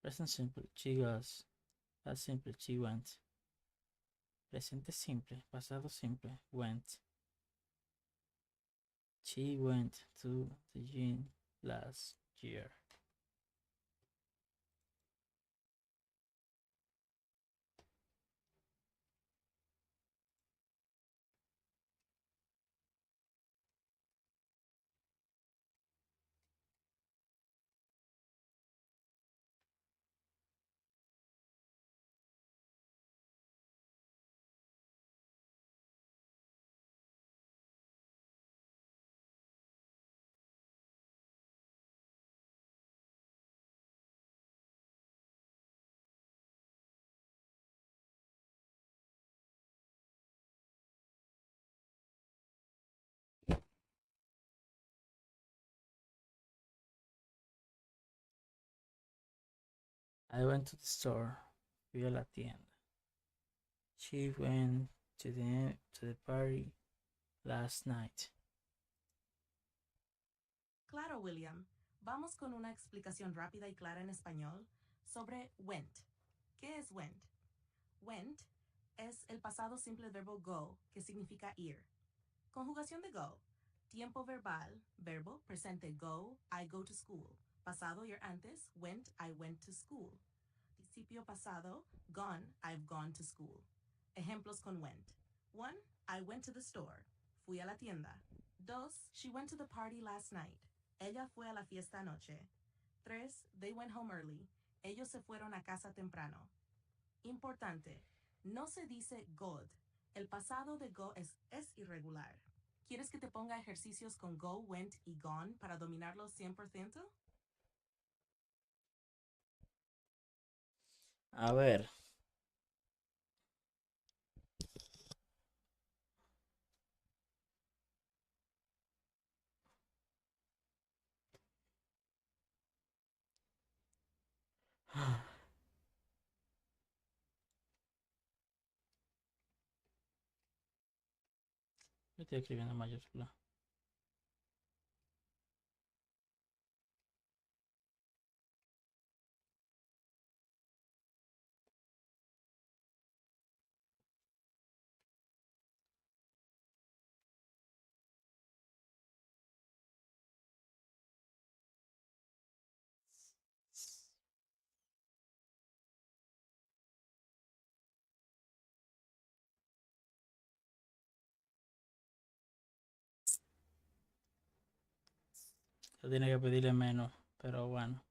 Present simple, she goes. Past simple, she went. Presente simple, pasado simple, went. She went to the gym last year. I went to the store. Fui a la tienda. She went to the party last night. Claro, William. Vamos con una explicación rápida y clara en español sobre went. ¿Qué es went? Went es el pasado simple del verbo go, que significa ir. Conjugación de go. Tiempo verbal, verbo, presente go, I go to school. Pasado, ir antes, went, I went to school. Participio pasado, gone, I've gone to school. Ejemplos con went. 1. I went to the store. Fui a la tienda. 2. She went to the party last night. Ella fue a la fiesta anoche. 3. They went home early. Ellos se fueron a casa temprano. Importante. No se dice good. El pasado de go es irregular. ¿Quieres que te ponga ejercicios con go, went y gone para dominarlos 100%? A ver. Yo estoy escribiendo en mayúscula. Yo tiene que pedirle menos, pero bueno.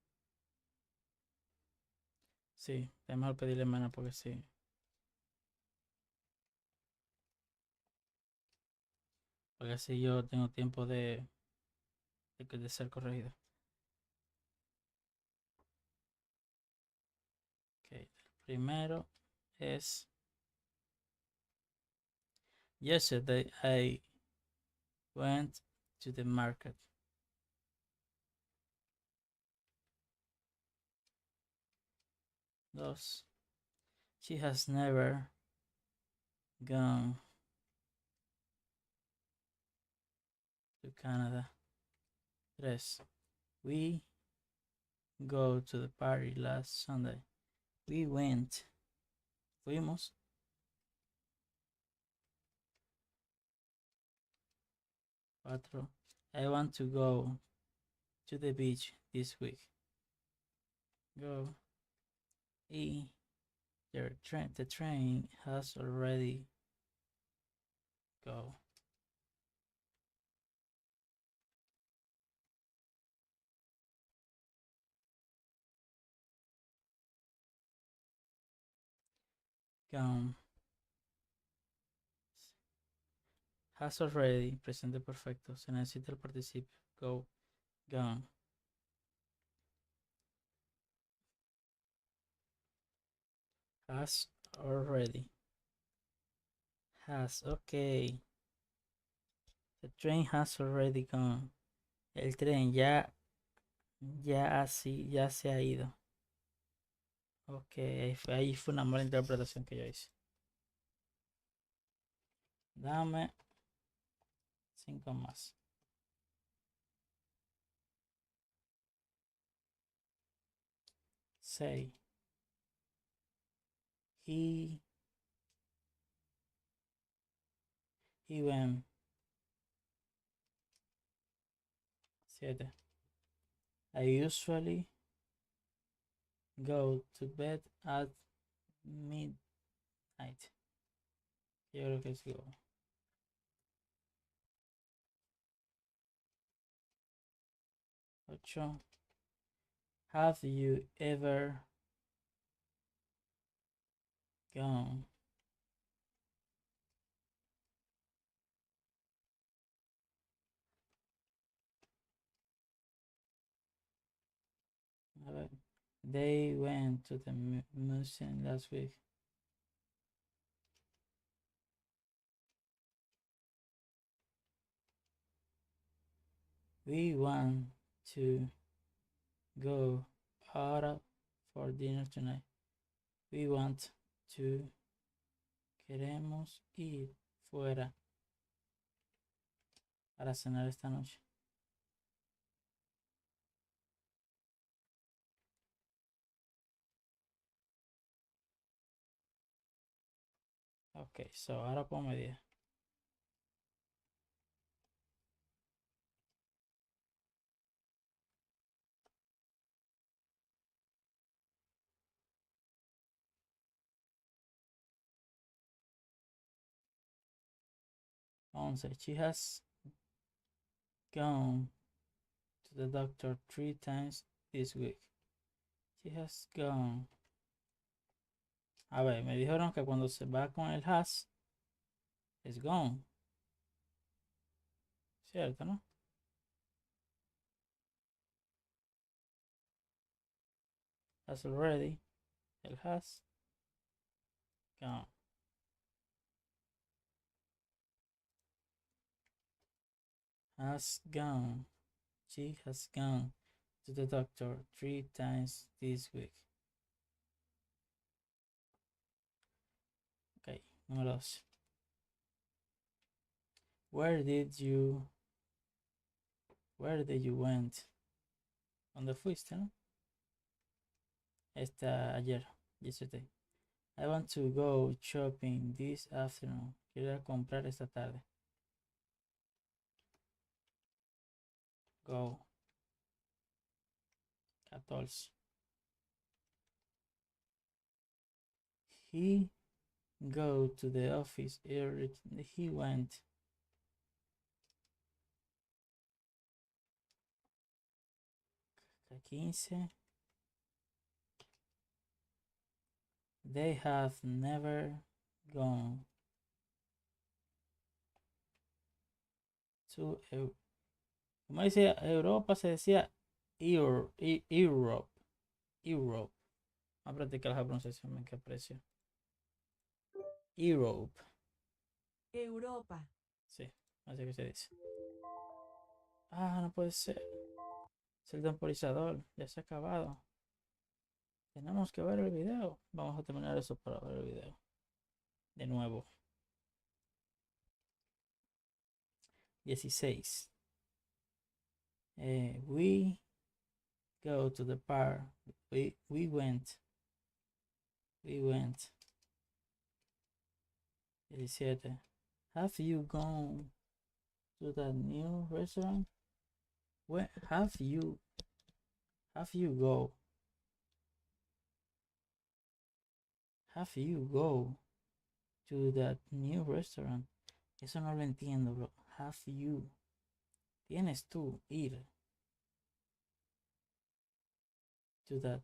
Sí, es mejor pedirle menos porque sí. Porque así yo tengo tiempo de ser corregido. Ok, el primero es yesterday I went to the market. Dos. She has never gone to Canada. 3. We go to the party last Sunday. We went. Fuimos. 4. I want to go to the beach this week. Go. E. The train has already go. Gone. Has already, presente perfecto. Se necesita el participio. Go. Gone. Has already. Has, ok. The train has already gone. El tren ya se ha ido. Ok, ahí fue una mala interpretación que yo hice. Dame 5 más. Say. He went. 7. I usually go to bed at midnight. Yo creo que es go. 8. Have you ever gone they went to the museum last week. We want to go out for dinner tonight. We want to. Queremos ir fuera para cenar esta noche. Ok, so ahora puedo medir. She has gone to the doctor 3 times this week. She has gone. A ver, me dijeron que cuando se va con el has, es gone. ¿Cierto, no? Has already. El has gone. Has gone. She has gone to the doctor 3 times this week. Ok, número 2. Where did you went? ¿Dónde fuiste, no? Ayer, yesterday. I want to go shopping this afternoon. Quiero ir a comprar esta tarde. Go. 14. He go to the office early. He went. Quince. They have never gone to como decía Europa, se decía Europe. Europe. Vamos a practicar la pronunciación, que aprecio. Europe. Europa. Sí, así que se dice. Ah, no puede ser. Es el temporizador, ya se ha acabado. Tenemos que ver el video. Vamos a terminar eso para ver el video. De nuevo. 16. We go to the park. We went. 17. Have you gone to that new restaurant? Where have you go? Have you go to that new restaurant? Eso no lo entiendo, bro. Have you. Tienes tú ir to that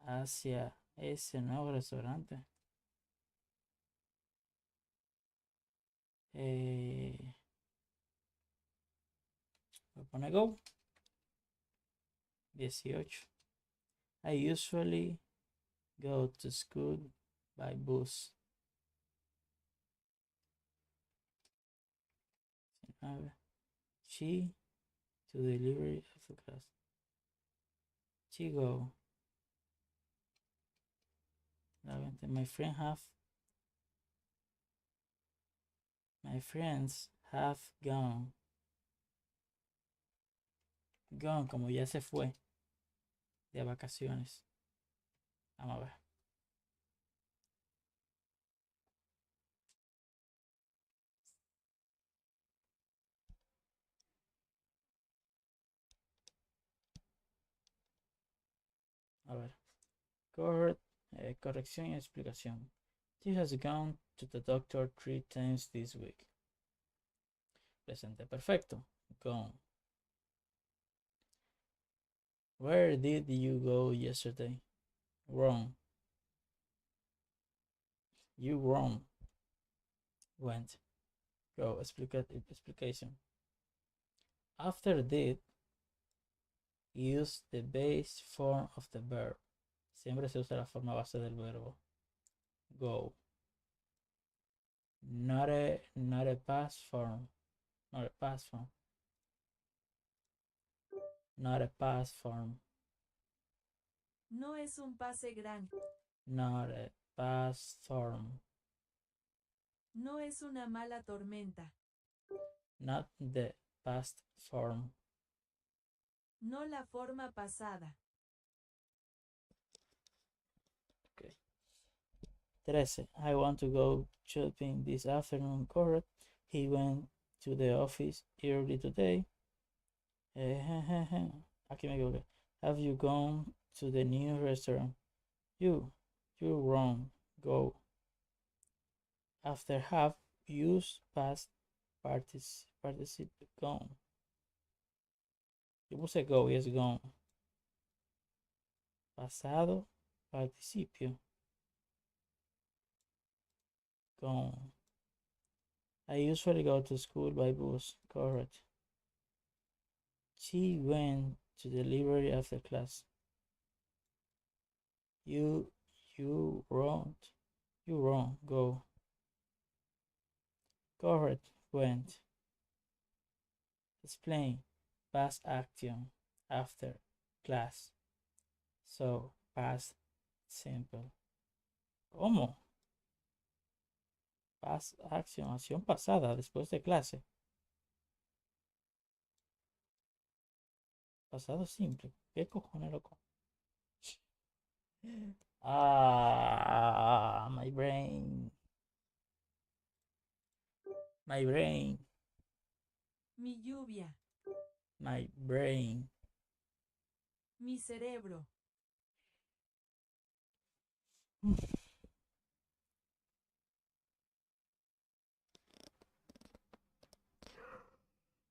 hacia ese nuevo restaurante. Voy a poner go. 18. I usually go to school by bus. 19. She to delivery of the class. She go. 20. My friends have gone. Gone, como ya se fue de vacaciones. Vamos a ver. A ver. Corrección y explicación. She has gone to the doctor 3 times this week. Presente perfecto. Gone. Where did you go yesterday? Wrong. You wrong. Went. Go. Explication. After did, use the base form of the verb. Siempre se usa la forma base del verbo. Go. Not a past form. Not a past form. Not a past form. No es un pase grande. Not a past form. No es una mala tormenta. Not the past form. No la forma pasada. Okay. 13. I want to go shopping this afternoon. Correct. He went to the office early today. Aquí me equivoqué. Have you gone to the new restaurant? You're wrong. Go. After have, use past participio gone. Yo puse go y es gone. Pasado, participio. Gone. I usually go to school by bus. Correct. She went to the library after class. You wrong. Go. Correct. Went. Explain. Past action. After class. So, past simple. ¿Cómo? Past action. Acción pasada después de clase. Pasado simple. ¿Qué cojones, loco? My brain. My brain. Mi lluvia. My brain. Mi cerebro.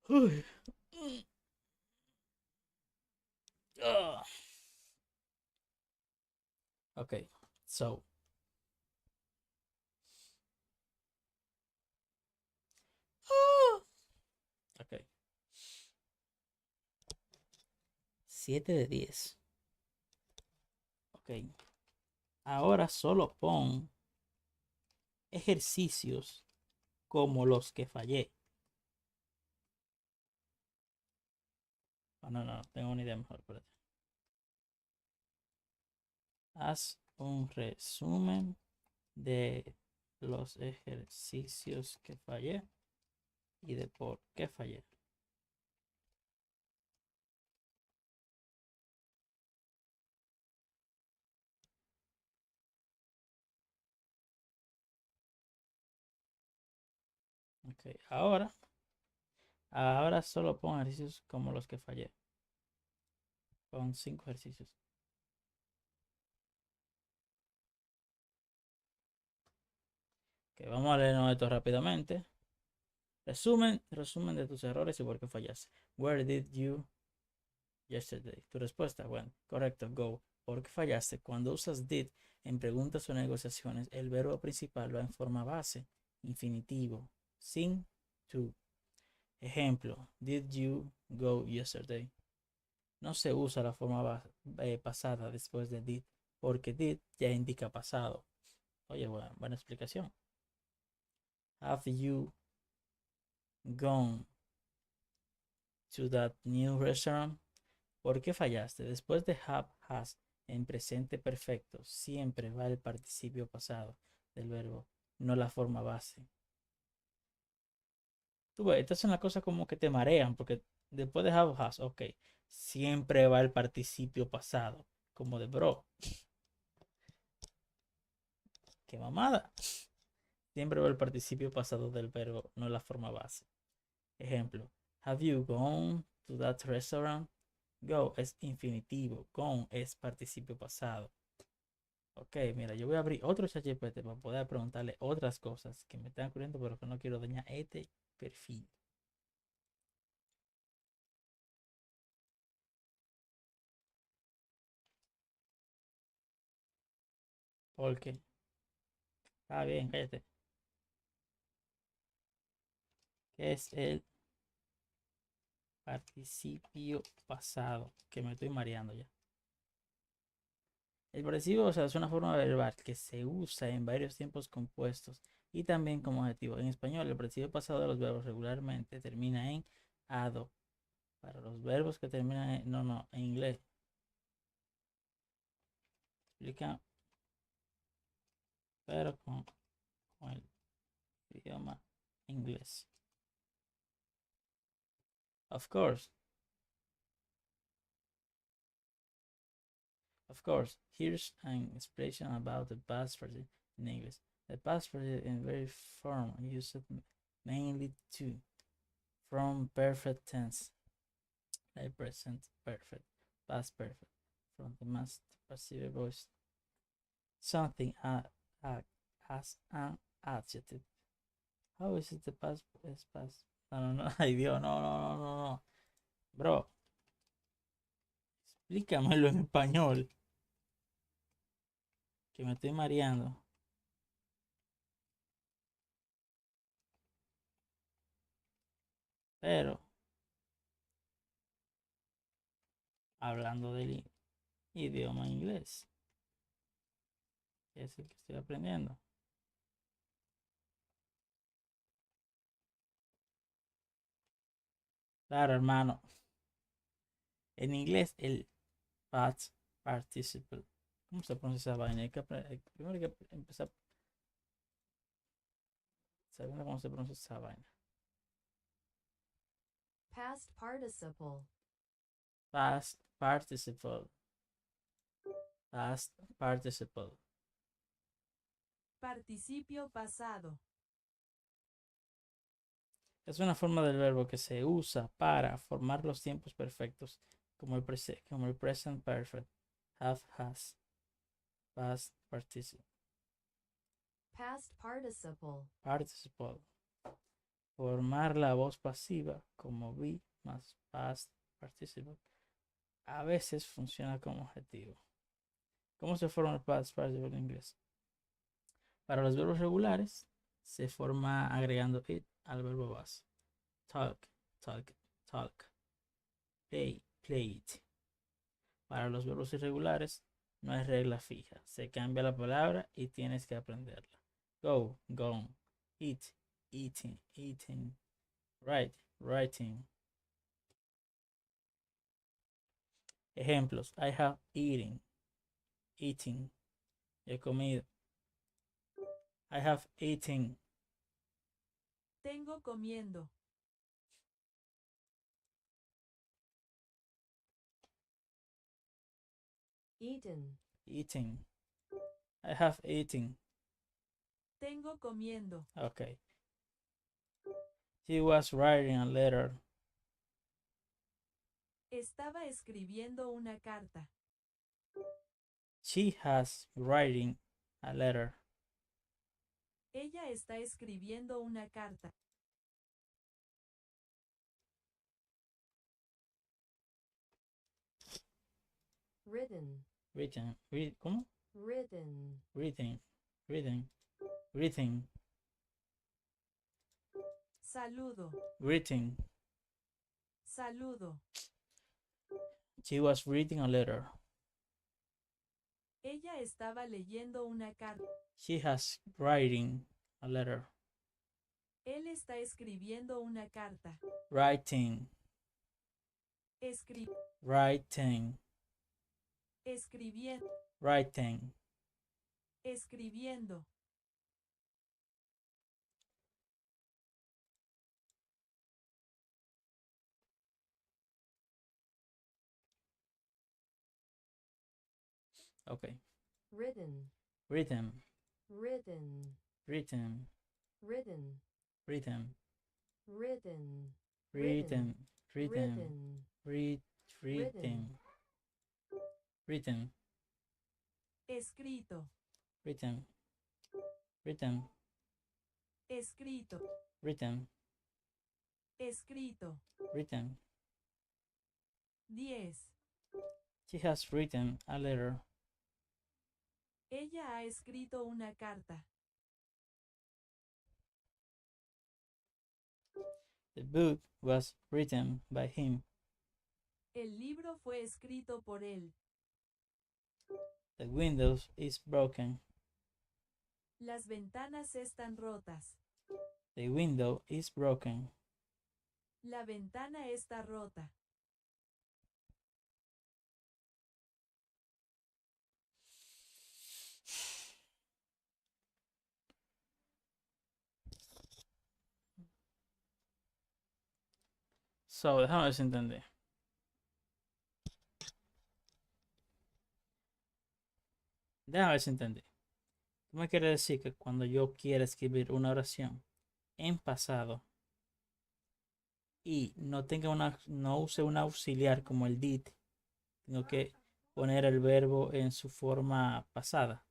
Uy. Okay, so okay. 7 de 10. Ok. Ahora solo pon ejercicios como los que fallé. No, tengo una idea mejor. Espérate. Haz un resumen de los ejercicios que fallé y de por qué fallé. Ok, ahora solo pon ejercicios como los que fallé. Pon 5 ejercicios. Ok, vamos a leernos esto rápidamente. Resumen de tus errores y por qué fallaste. Where did you yesterday? Tu respuesta, bueno, correcto, go. ¿Por qué fallaste? Cuando usas did en preguntas o negociaciones, el verbo principal va en forma base, infinitivo, sin to. Ejemplo, did you go yesterday? No se usa la forma pasada después de did, porque did ya indica pasado. Oye, buena explicación. Have you gone to that new restaurant? ¿Por qué fallaste? Después de have, has, en presente perfecto, siempre va el participio pasado del verbo, no la forma base. Tú ves, estas son las cosas como que te marean, porque después de have, has, ok, siempre va el participio pasado, como de bro. ¡Qué mamada! Siempre va el participio pasado del verbo, no la forma base. Ejemplo, have you gone to that restaurant? Go es infinitivo, gone es participio pasado. Ok, mira, yo voy a abrir otro ChatGPT para poder preguntarle otras cosas que me están ocurriendo, pero que no quiero dañar este perfil. Porque está bien, cállate. ¿Qué es el participio pasado? Que me estoy mareando ya. El participio, o sea, es una forma verbal que se usa en varios tiempos compuestos y también como adjetivo. En español, el participio pasado de los verbos regularmente termina en ado. Para los verbos que terminan en... No, en inglés. Explica, pero con el idioma inglés. Of course, here's an explanation about the past participle in English. The past participle in very form used mainly to from perfect tense, like present perfect, past perfect, from the past participle voice. Something as an adjective. How is it the past is past No, no, no. Ay, Dios, no, no, no, no, no. Bro, explícamelo en español. Que me estoy mareando. Pero, hablando del idioma inglés, que es el que estoy aprendiendo. Claro, hermano. En inglés, el past participle. ¿Cómo se pronuncia esa vaina? Primero hay que empezar sabiendo cómo se pronuncia esa vaina. Past participle. Past participle. Past participle. Participio pasado. Es una forma del verbo que se usa para formar los tiempos perfectos, como el present perfect, have, has, past participle. Past participle. Participle. Formar la voz pasiva como be más past participle. A veces funciona como adjetivo. ¿Cómo se forma el past participle en inglés? Para los verbos regulares se forma agregando it al verbo base. Talk, talk, talk. Play, played. Para los verbos irregulares no hay regla fija. Se cambia la palabra y tienes que aprenderla. Go, gone. Eat, eating, eating. Write, writing. Ejemplos. I have eaten, eating. He comido. I have eaten. Tengo comiendo. Eaten. Eating. I have eaten. Tengo comiendo. Okay. He was writing a letter. Estaba escribiendo una carta. She has writing a letter. Ella está escribiendo una carta. Written. Written. ¿Cómo? Written. Written. Written. Written. Saludo. Written. Saludo. She was reading a letter. Ella estaba leyendo una carta. She has writing a letter. Él está escribiendo una carta. Writing. Writing. Escribiendo. Writing. Escribiendo. Okay. Written. Written. Written. Written. Written. Written. Written. Written. Written. Written. Written. Escrito. Written. Written. Escrito. Written. Escrito. Written. 10. She has written a letter. Ella ha escrito una carta. The book was written by him. El libro fue escrito por él. The window is broken. Las ventanas están rotas. The window is broken. La ventana está rota. So, déjame ver si entendí. Déjame ver si entendí. ¿Tú me quieres decir que cuando yo quiera escribir una oración en pasado y no use un auxiliar como el did, tengo que poner el verbo en su forma pasada?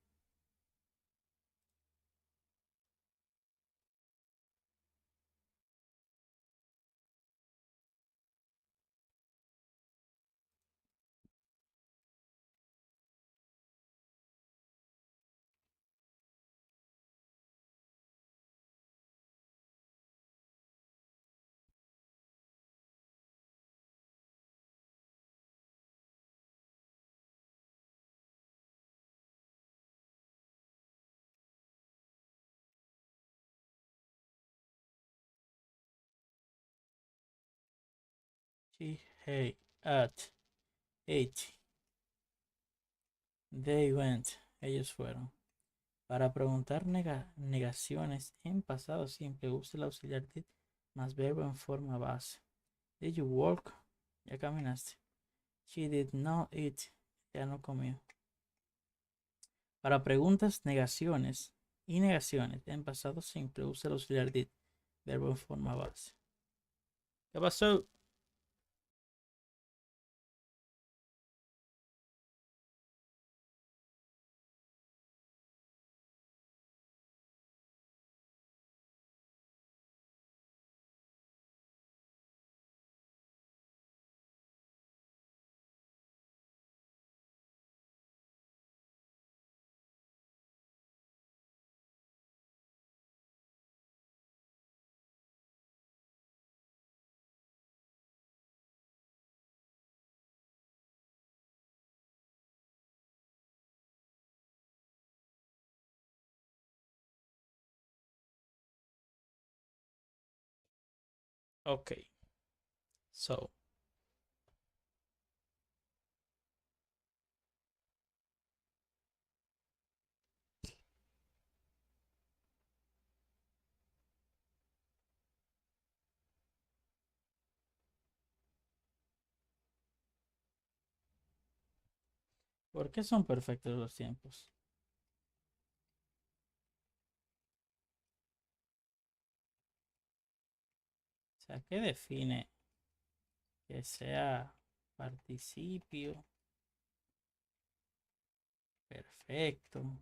She, hey, at, it. They went. Ellos fueron. Para preguntar negaciones en pasado simple, use el auxiliar did más verbo en forma base. Did you walk? Ya caminaste. She did not eat. Ya no comió. Para preguntas, negaciones y negaciones en pasado simple, use el auxiliar did, verbo en forma base. ¿Qué pasó? Ok. So. ¿Por qué son perfectos los tiempos? O sea, ¿qué define que sea participio perfecto?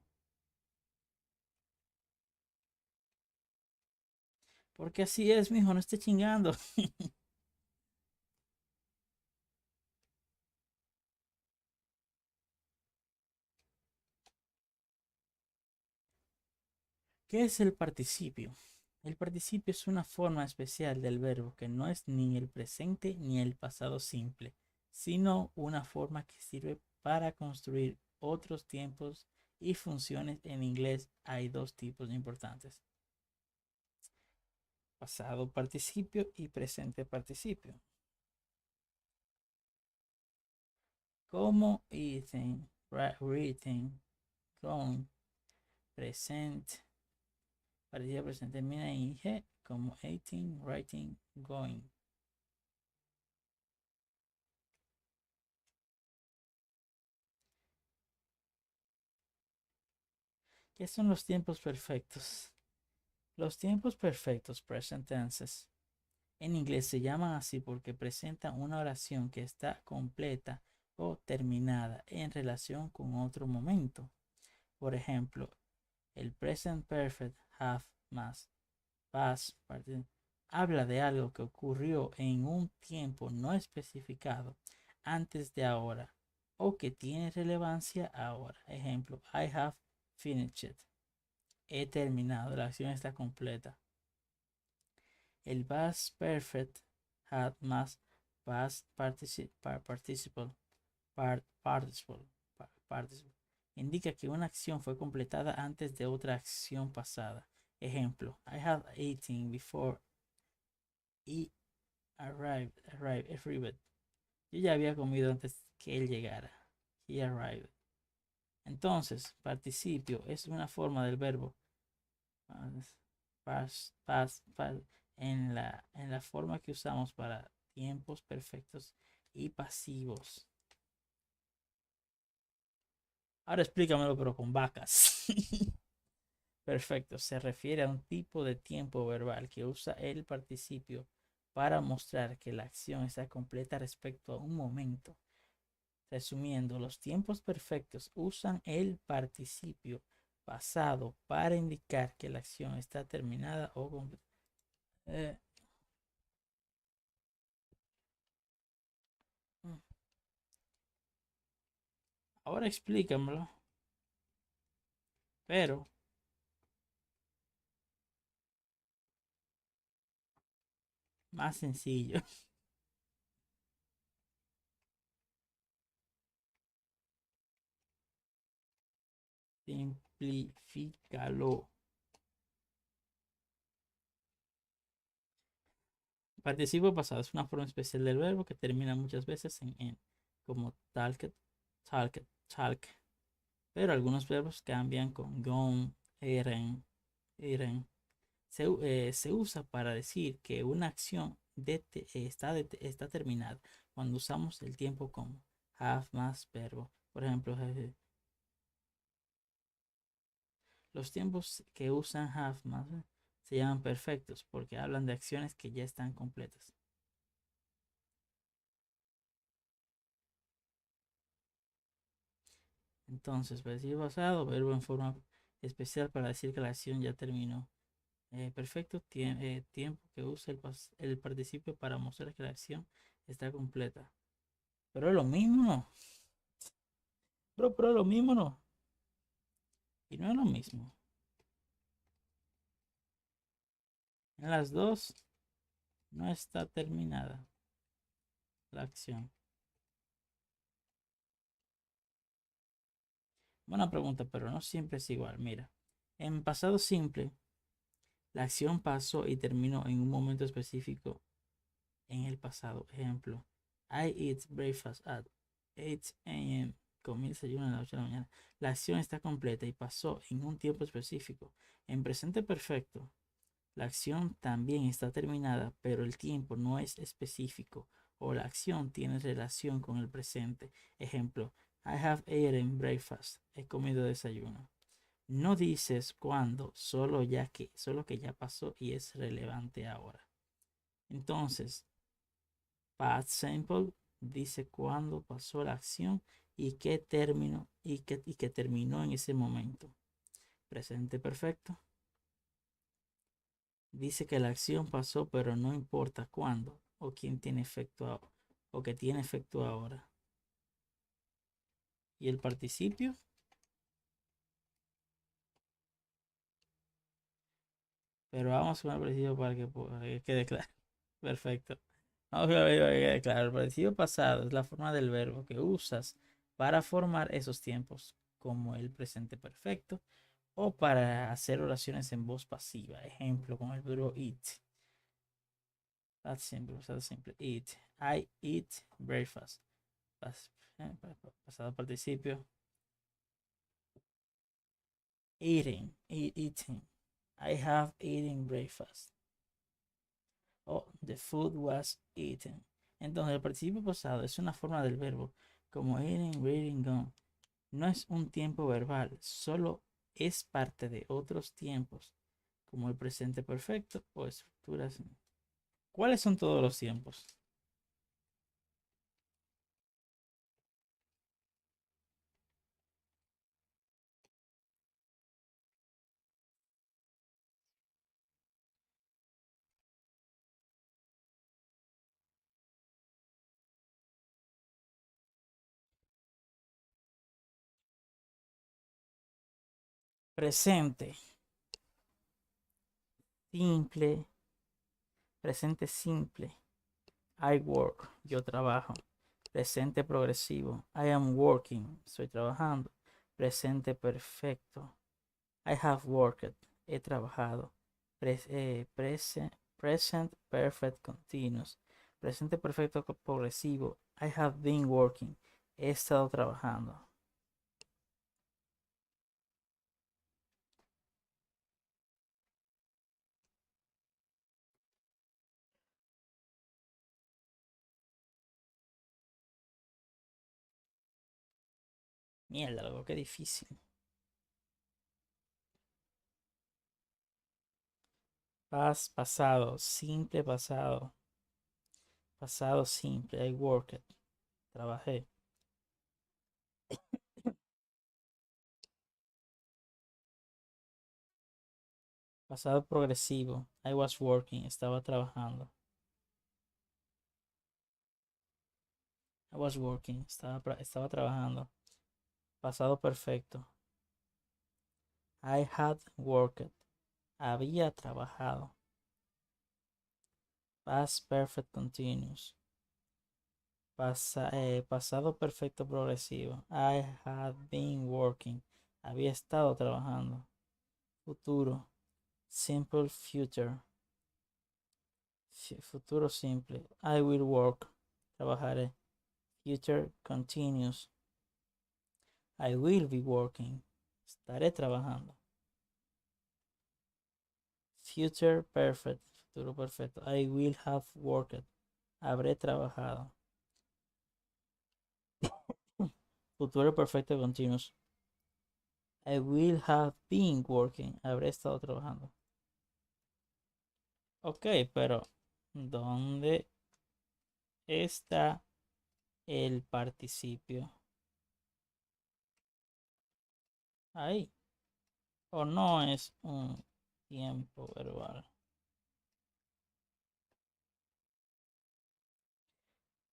Porque así es, mijo, no esté chingando. ¿Qué es el participio? El participio es una forma especial del verbo que no es ni el presente ni el pasado simple, sino una forma que sirve para construir otros tiempos y funciones. En inglés hay dos tipos importantes: pasado participio y presente participio. Como eating, written, gone, present, participio presente termina en ing, como eating, writing, going. ¿Qué son los tiempos perfectos? Los tiempos perfectos, present tenses, en inglés se llaman así porque presentan una oración que está completa o terminada en relación con otro momento. Por ejemplo, el present perfect have más past participle habla de algo que ocurrió en un tiempo no especificado antes de ahora o que tiene relevancia ahora. Ejemplo, I have finished. He terminado, la acción está completa. El past perfect had más past participle, indica que una acción fue completada antes de otra acción pasada. Ejemplo, I have eaten before he arrived. Yo ya había comido antes que él llegara. He arrived. Entonces, participio es una forma del verbo en la forma que usamos para tiempos perfectos y pasivos. Ahora explícamelo, pero con vacas. Perfecto, se refiere a un tipo de tiempo verbal que usa el participio para mostrar que la acción está completa respecto a un momento. Resumiendo, los tiempos perfectos usan el participio pasado para indicar que la acción está terminada o completa. Ahora explícamelo, pero más sencillo. Simplifícalo. Participo pasado es una forma especial del verbo que termina muchas veces en, como talked, talked, talk. Pero algunos verbos cambian con gone, eran, eran. Se usa para decir que una acción está terminada cuando usamos el tiempo como have más verbo. Por ejemplo, los tiempos que usan have más se llaman perfectos porque hablan de acciones que ya están completas. Entonces, participo pasado, verbo en forma especial para decir que la acción ya terminó. Perfecto, tiempo que usa el participio para mostrar que la acción está completa. Pero es lo mismo, ¿no? Pero es lo mismo, ¿no? Y no es lo mismo. En las dos no está terminada la acción. Buena pregunta, pero no siempre es igual. Mira, en pasado simple, la acción pasó y terminó en un momento específico en el pasado. Ejemplo, I eat breakfast at 8 a.m. Comí desayuno a las 8 de la mañana. La acción está completa y pasó en un tiempo específico. En presente perfecto, la acción también está terminada, pero el tiempo no es específico o la acción tiene relación con el presente. Ejemplo, I have eaten breakfast. He comido desayuno. No dices cuándo, solo que ya pasó y es relevante ahora. Entonces, past simple dice cuándo pasó la acción y qué término y que terminó en ese momento. Presente perfecto dice que la acción pasó, pero no importa cuándo o quién tiene efecto o que tiene efecto ahora. Y el participio pero vamos con el participio para que quede claro. Perfecto. Vamos con el participio para que quede claro. El participio pasado es la forma del verbo que usas para formar esos tiempos, como el presente perfecto, o para hacer oraciones en voz pasiva. Ejemplo, con el verbo eat. That's simple, that's simple. Eat. I eat breakfast. Pasado participio. Eating. Eating. I have eaten breakfast. Oh, the food was eaten. Entonces, el participio pasado es una forma del verbo, como eating, reading, gone. No es un tiempo verbal, solo es parte de otros tiempos, como el presente perfecto o estructuras. ¿Cuáles son todos los tiempos? Presente, simple, presente simple. I work, yo trabajo. Presente progresivo. I am working, estoy trabajando. Presente perfecto. I have worked, he trabajado. Present perfect continuous. Presente perfecto progresivo. I have been working, he estado trabajando. Mierda, algo que difícil. Pasado, simple pasado. Pasado simple, I worked, trabajé. Pasado progresivo, I was working, estaba trabajando. I was working, estaba trabajando. Pasado perfecto. I had worked, había trabajado. Past perfect continuous. Pasado perfecto progresivo. I had been working, había estado trabajando. Futuro. Simple future. Futuro simple. I will work. Trabajaré. Future continuous. I will be working. Estaré trabajando. Future perfect. Futuro perfecto. I will have worked. Habré trabajado. Futuro perfecto continuous. I will have been working. Habré estado trabajando. Ok, pero ¿dónde está el participio? Ahí. O no es un tiempo verbal.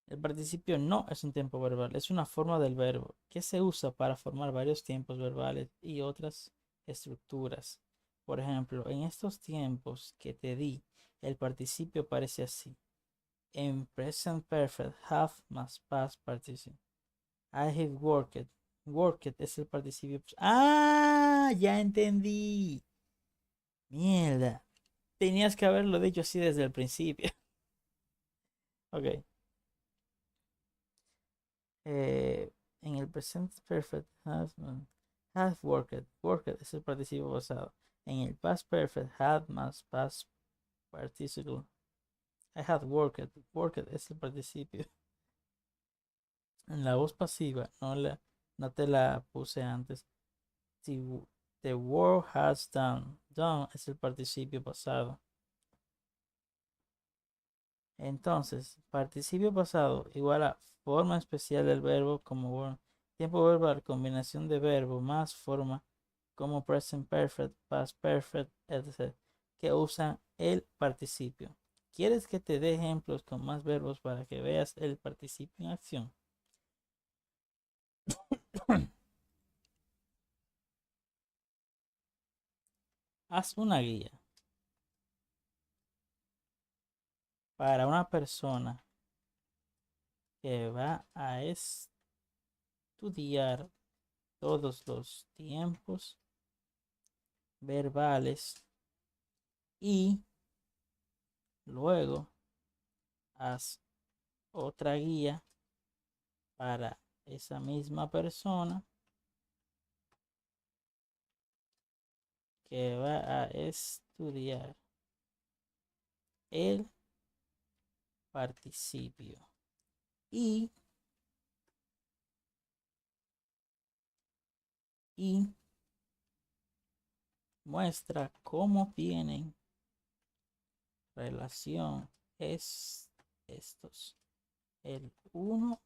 El participio no es un tiempo verbal, es una forma del verbo que se usa para formar varios tiempos verbales y otras estructuras. Por ejemplo, en estos tiempos que te di, el participio aparece así. En present perfect, have más past participle. I have worked. Worked es el participio. ¡Ah! Ya entendí. Mierda. Tenías que haberlo dicho así desde el principio. Ok. En el present perfect have worked. Worked es el participio pasado. En el past perfect had más past participle. I had worked. Worked es el participio. En la voz pasiva no te la puse antes. The work has done. Done es el participio pasado. Entonces, participio pasado igual a forma especial del verbo como verbo. Tiempo verbal, combinación de verbo más forma como present perfect, past perfect, etc. que usan el participio. ¿Quieres que te dé ejemplos con más verbos para que veas el participio en acción? Haz una guía para una persona que va a estudiar todos los tiempos verbales y luego haz otra guía para esa misma persona que va a estudiar el participio y muestra cómo tienen relación estos, el uno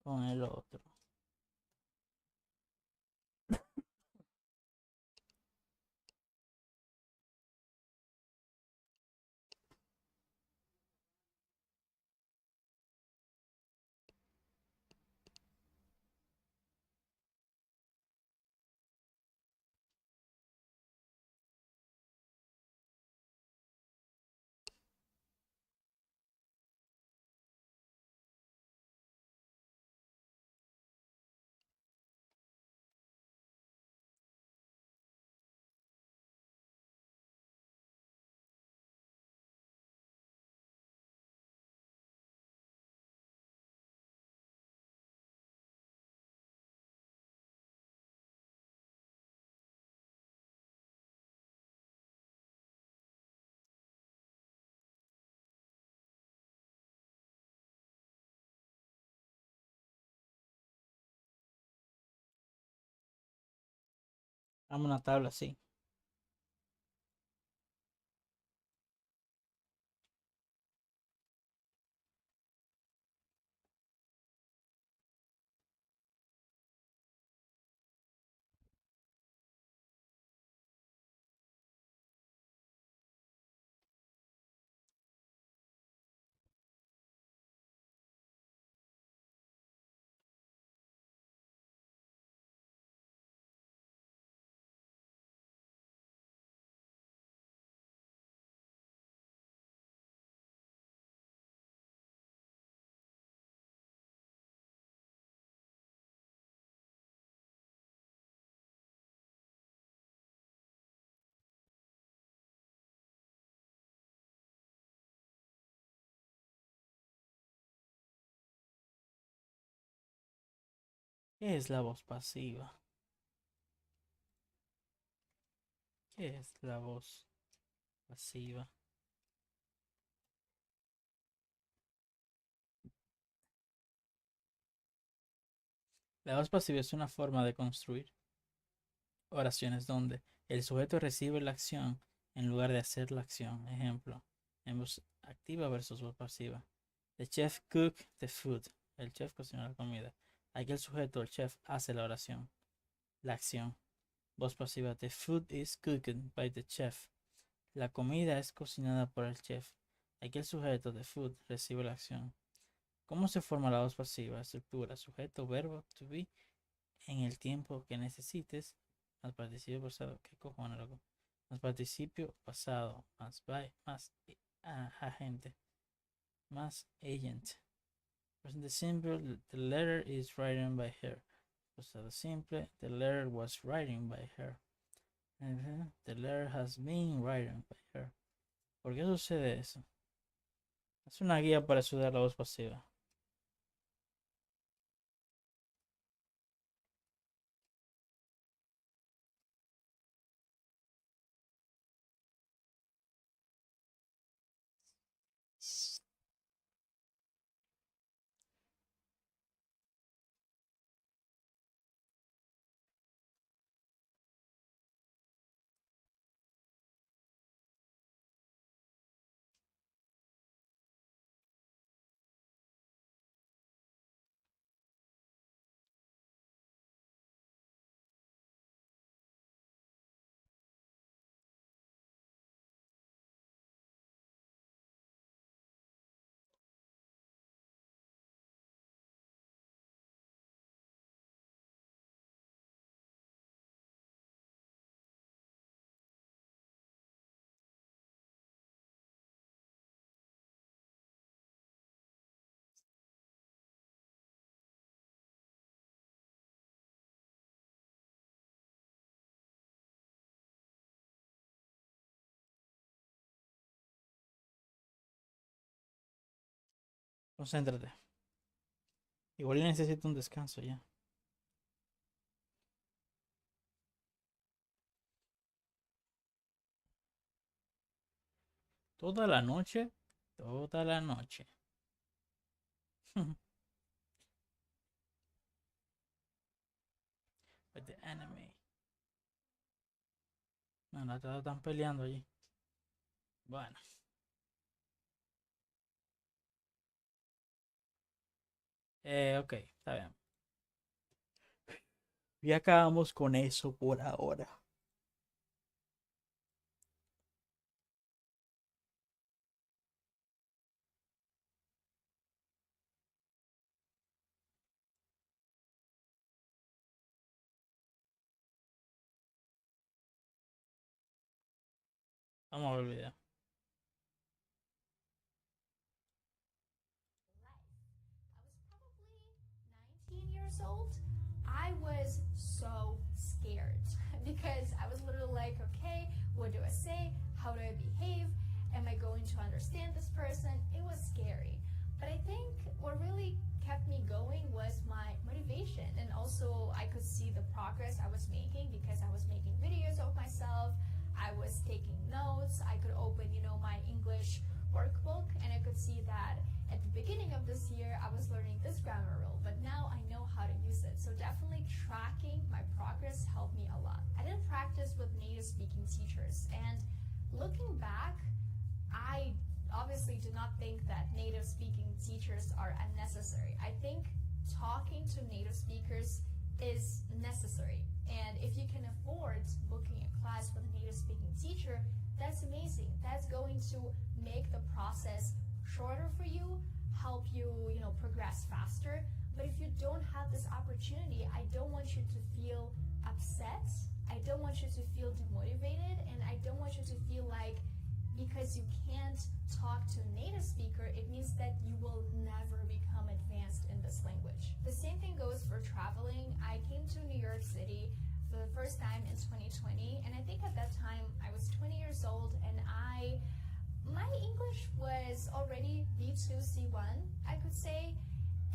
con el otro. Dame una tabla así. ¿Qué es la voz pasiva? ¿Qué es la voz pasiva? La voz pasiva es una forma de construir oraciones donde el sujeto recibe la acción en lugar de hacer la acción. Ejemplo, en voz activa versus voz pasiva. The chef cooked the food. El chef cocinó la comida. Aquí el sujeto, el chef, hace la oración, la acción. Voz pasiva. The food is cooked by the chef. La comida es cocinada por el chef. Aquí el sujeto, the food, recibe la acción. ¿Cómo se forma la voz pasiva? Estructura, sujeto, verbo, to be, en el tiempo que necesites, más participio pasado, ¿qué cojones, loco? Más participio pasado, más by, más agente, más agent. Present simple, the letter is written by her. Pasado simple, the letter was written by her. The letter has been written by her. ¿Por qué sucede eso? Es una guía para estudiar la voz pasiva. Concéntrate. Igual necesito un descanso ya. Toda la noche. Toda la noche. With the enemy. No, la están peleando allí. Bueno. Ok, está bien. Y acabamos con eso por ahora. Vamos a ver el video. Years old, I was so scared because I was literally like, okay, what do I say? How do I behave? Am I going to understand this person? It was scary. But I think what really kept me going was my motivation, and also I could see the progress I was making because I was making videos of myself. I was taking notes. I could open, my English workbook, and I could see that at the beginning of this year, I was learning this grammar rule, but now I know how to use it. So definitely tracking my progress helped me a lot. I didn't practice with native speaking teachers, and looking back, I obviously do not think that native speaking teachers are unnecessary. I think talking to native speakers is necessary. And if you can afford booking a class with a native speaking teacher, that's amazing. That's going to make the process shorter for you, help you, progress faster. But if you don't have this opportunity, I don't want you to feel upset. I don't want you to feel demotivated, and I don't want you to feel like because you can't talk to a native speaker, it means that you will never become advanced in this language. The same thing goes for traveling. I came to New York City for the first time in 2020, and I think at that time I was 20 years old, and my English was already B2, C1, I could say,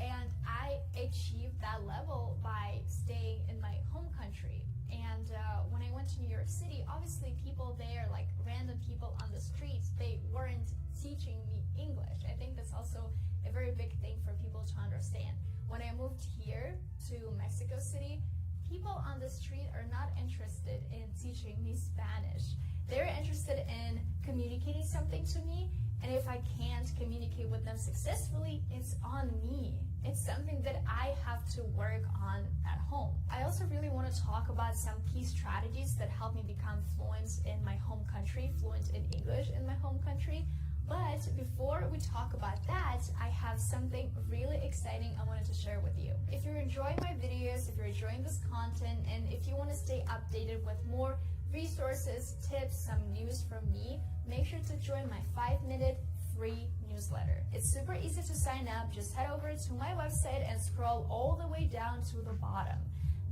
And I achieved that level by staying in my home country. And when I went to New York City, obviously people there, like random people on the streets, they weren't teaching me English. I think that's also a very big thing for people to understand. When I moved here to Mexico City, people on the street are not interested in teaching me Spanish. They're interested in communicating something to me, and if I can't communicate with them successfully, it's on me. It's something that I have to work on at home. I also really want to talk about some key strategies that help me become fluent in my home country, fluent in English in my home country. But before we talk about that, I have something really exciting I wanted to share with you. If you're enjoying my videos, if you're enjoying this content, and if you want to stay updated with more resources, tips, some news from me, make sure to join my 5-minute free newsletter. It's super easy to sign up. Just head over to my website and scroll all the way down to the bottom.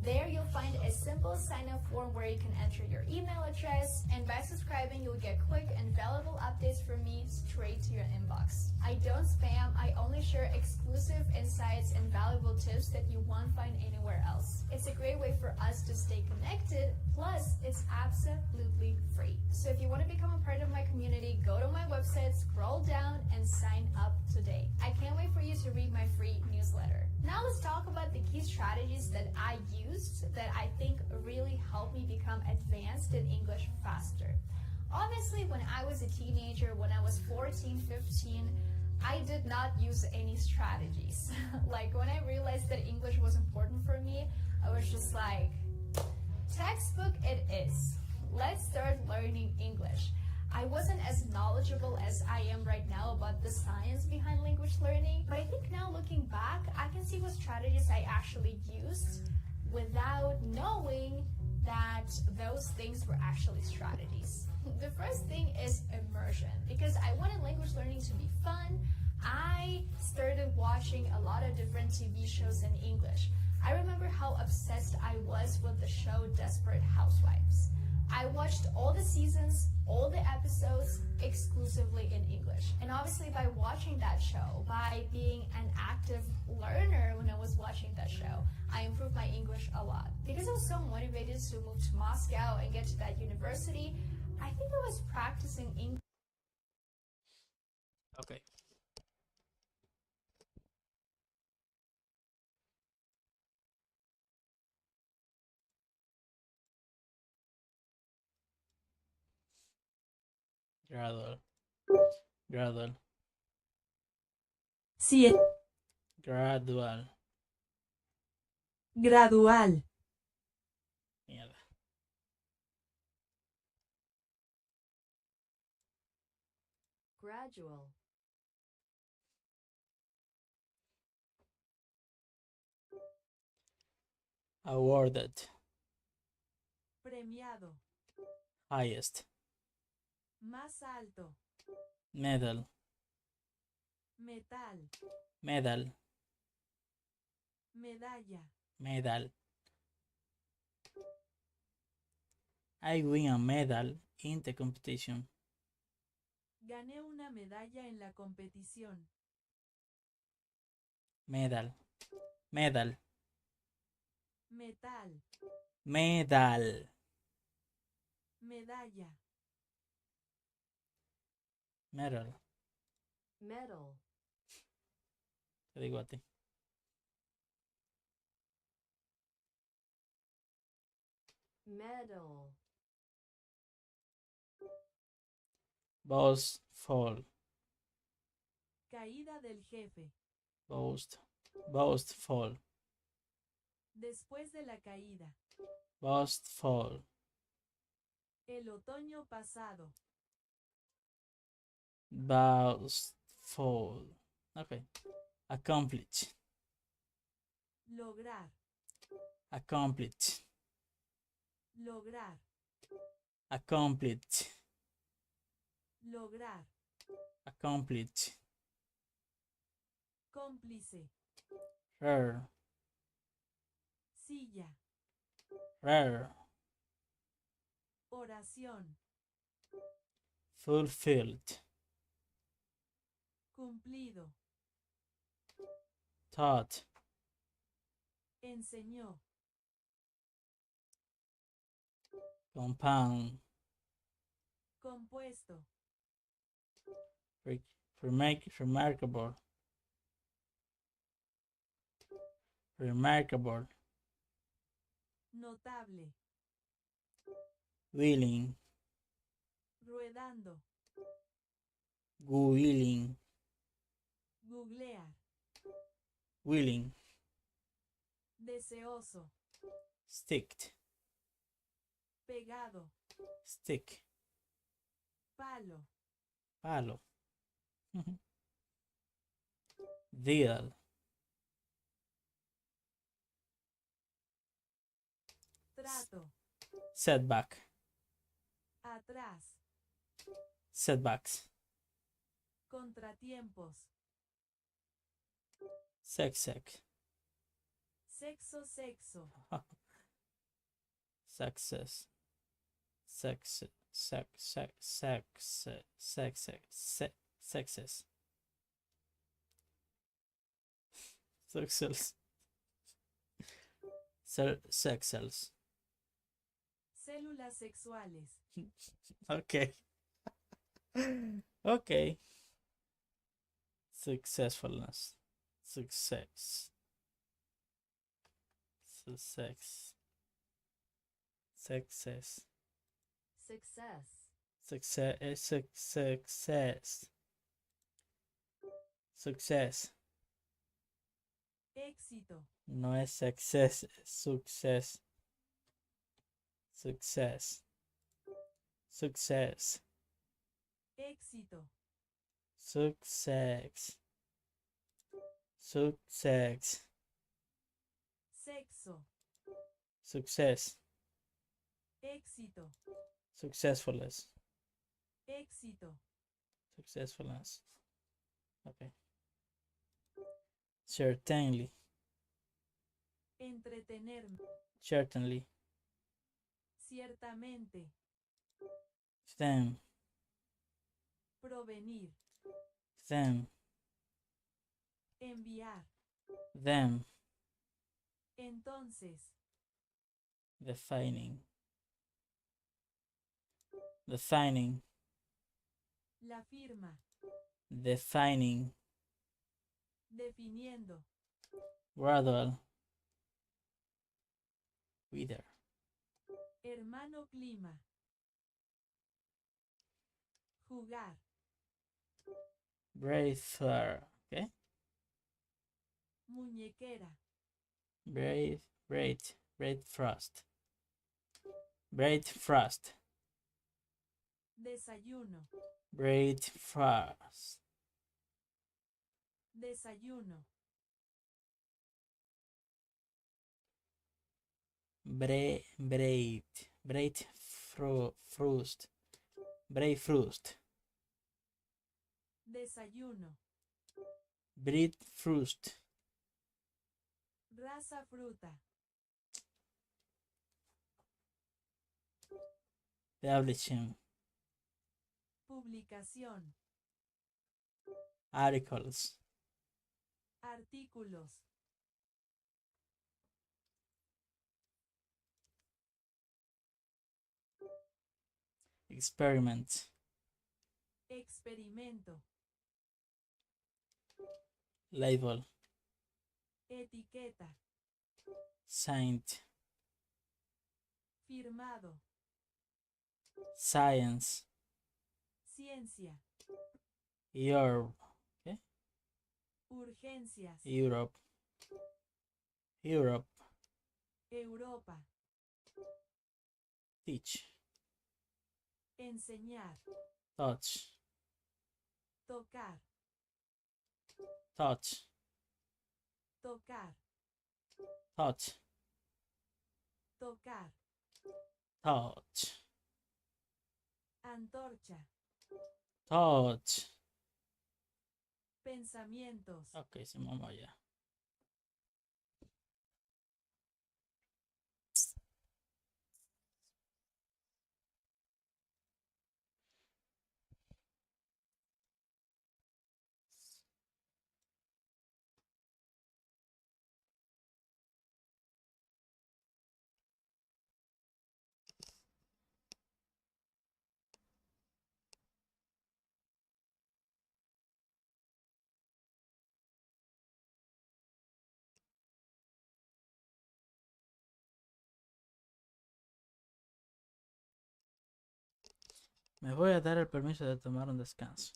There you'll find a simple sign-up form where you can enter your email address, and by subscribing you'll get quick and valuable updates from me straight to your inbox. I don't spam, I only share exclusive insights and valuable tips that you won't find anywhere else. It's a great way for us to stay connected, plus it's absolutely free. So if you want to become a part of my community, go to my website, scroll down, and sign up today. I can't wait for you to read my free newsletter. Now let's talk about the key strategies that I used that I think really helped me become advanced in English faster. Obviously, when I was a teenager, when I was 14, 15, I did not use any strategies. Like when I realized that English was important for me, I was just like, textbook it is. Let's start learning English. I wasn't as knowledgeable as I am right now about the science behind language learning, but I think now looking back, I can see what strategies I actually used without knowing that those things were actually strategies. The first thing is immersion, because I wanted language learning to be fun. I started watching a lot of different TV shows in English. I remember how obsessed I was with the show Desperate Housewives. I watched all the seasons, all the episodes exclusively in English. And obviously by watching that show, by being an active learner when I was watching that show, I improved my English a lot. Because I was so motivated to move to Moscow and get to that university, I think I was practicing English. Okay. Gradual. Gradual. Gradual. Gradual. Mierda. Gradual. Awarded. Premiado. Highest. Más alto. Medal. Metal. Medal. Medalla. Medal. I win a medal in the competition. Gané una medalla en la competición. Medal. Medal. Metal. Medal. Medalla. Medal. Medal. Te digo a ti. Medal. Boss fall. Caída del jefe. Boast fall. Después de la caída. Boast fall. El otoño pasado. Boast fall. Okay. Accomplish. Lograr. Accomplish. Lograr. Accomplish. Lograr. Accomplish. Cómplice. Rare. Silla. Rare. Oración. Fulfilled. Cumplido. taught, enseñó, compound, compuesto, remarkable, remarkable, notable, willing, ruedando, willing, googlear, willing, deseoso, sticked, pegado, stick, palo, palo, deal, trato, setback, atrás, setbacks, contratiempos, success, sexo, sexo, success, success, success, success, success. células sexuales, Okay. Okay. Successfulness. Success. Success. Success. Success. Success. Success. Success. éxito, No es success, es success. Success. Success. éxito, Success. Success. sexo, Success. éxito, Successfulness. éxito, Successfulness. Okay. Certainly. entretenerme, Certainly. ciertamente, Them. provenir, Them. enviar, Them. entonces, Defining. Defining. la firma, Defining. definiendo, Gradual. Wither. hermano clima, jugar, Bracer. Okay. muñequera, Braid frost. Braid frost. desayuno, Braid frost. desayuno, Braid. Braid frost. Braid frost. desayuno, Braid frost. raza fruta, Publishing. publicación, Articles. artículos, Experiment. experimento, Label. etiqueta, Saint. firmado, Science. ciencia, Europe. Okay. urgencias, Europe. Europe. Europa, Teach. enseñar, Touch. tocar, Touch. tocar, Touch. tocar, Touch. antorcha, Touch. pensamientos, Ok, se mamá ya. Me voy a dar el permiso de tomar un descanso.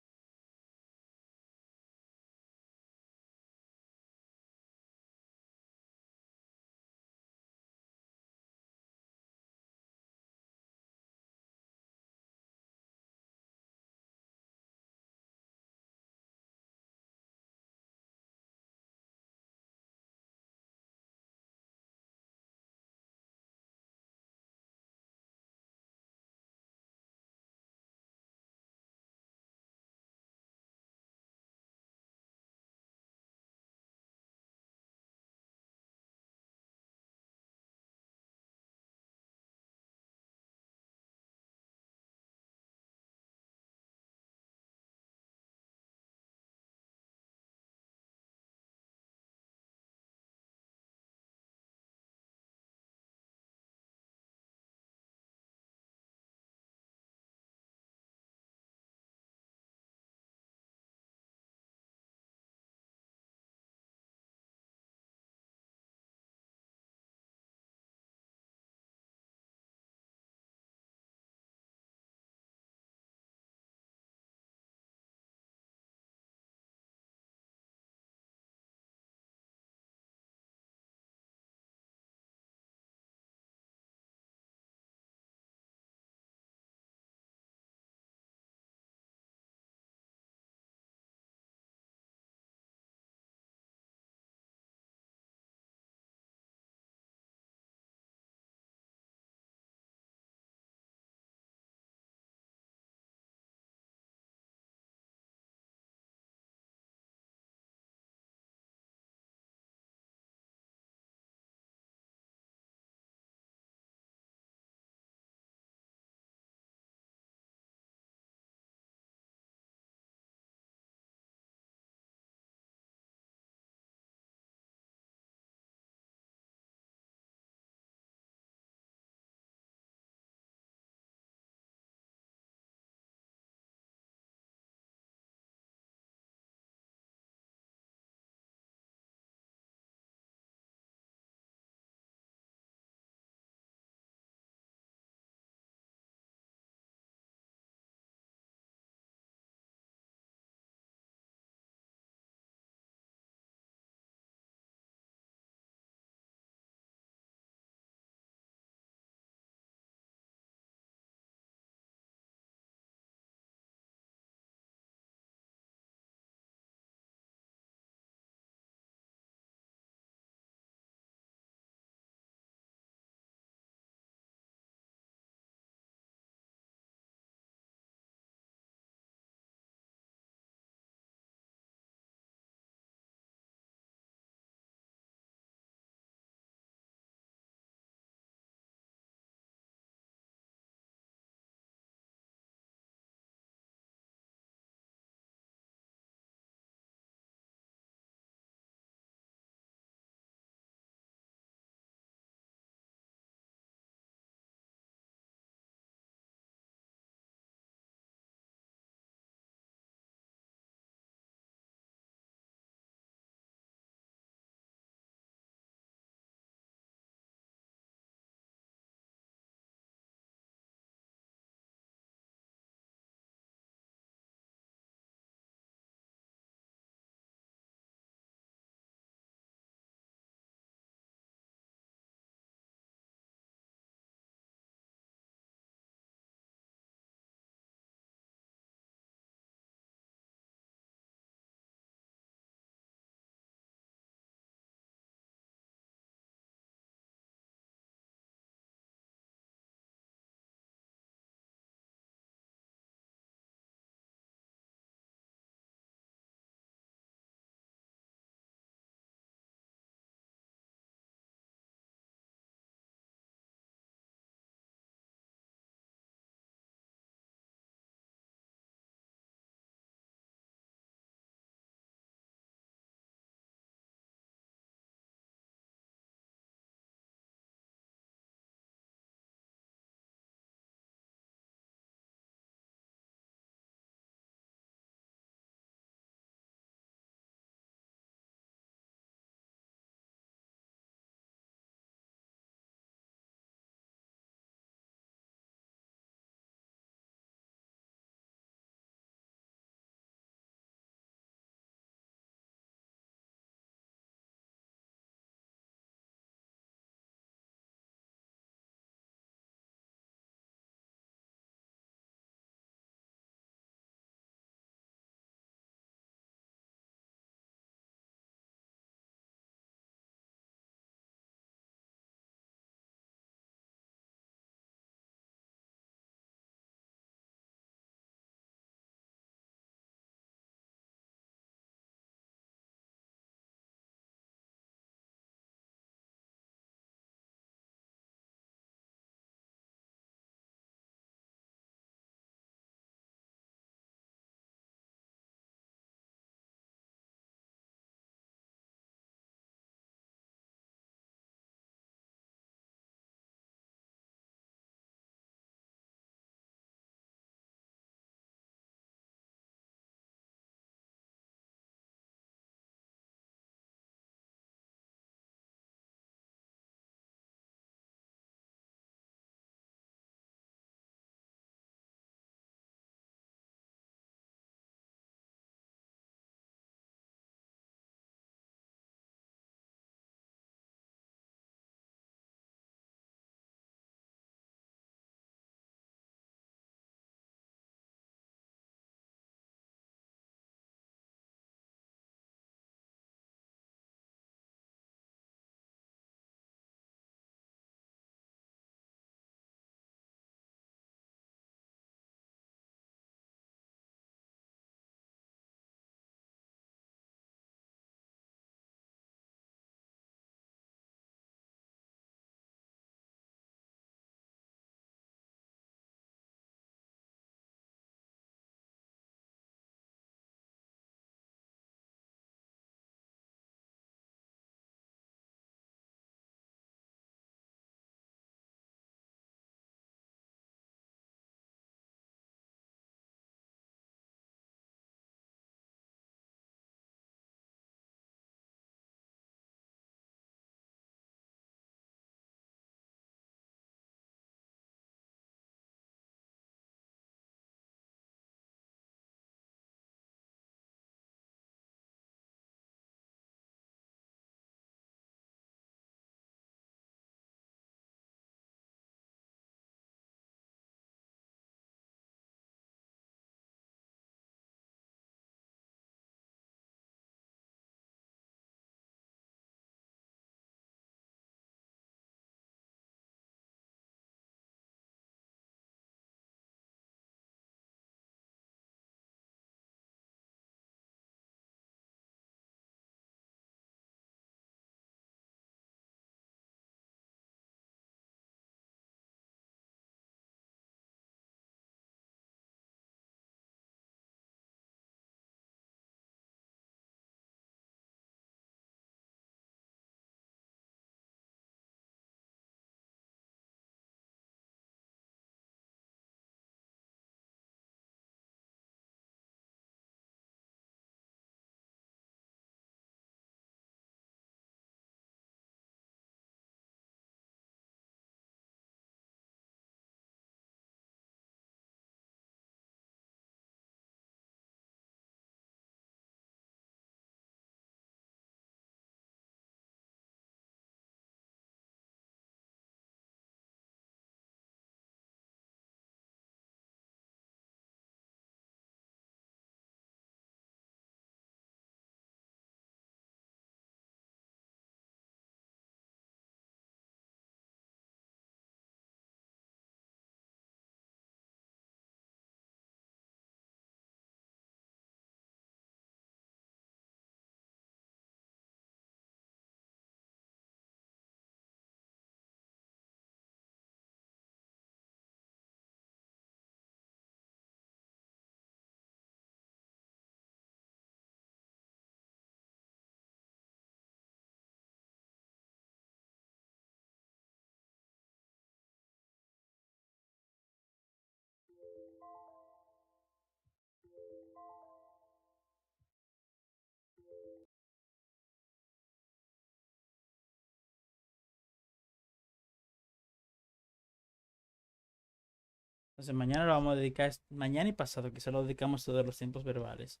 Entonces mañana lo vamos a dedicar, mañana y pasado, quizá lo dedicamos a todos los tiempos verbales.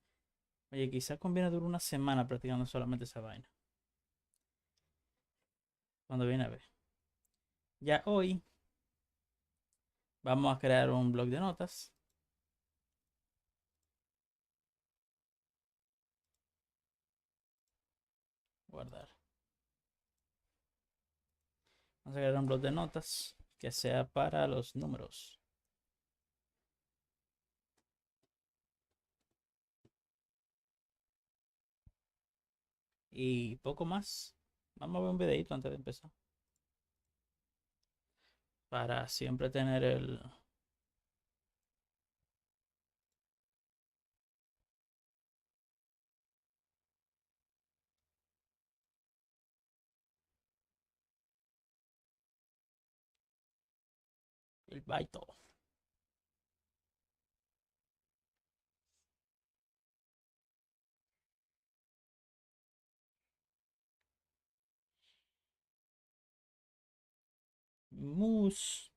Oye, quizá conviene durar una semana practicando solamente esa vaina. Cuando viene a ver. Ya hoy vamos a crear un blog de notas. Guardar. Vamos a crear un blog de notas que sea para los números. Y poco más. Vamos a ver un videito antes de empezar. Para siempre tener el baito. Mus.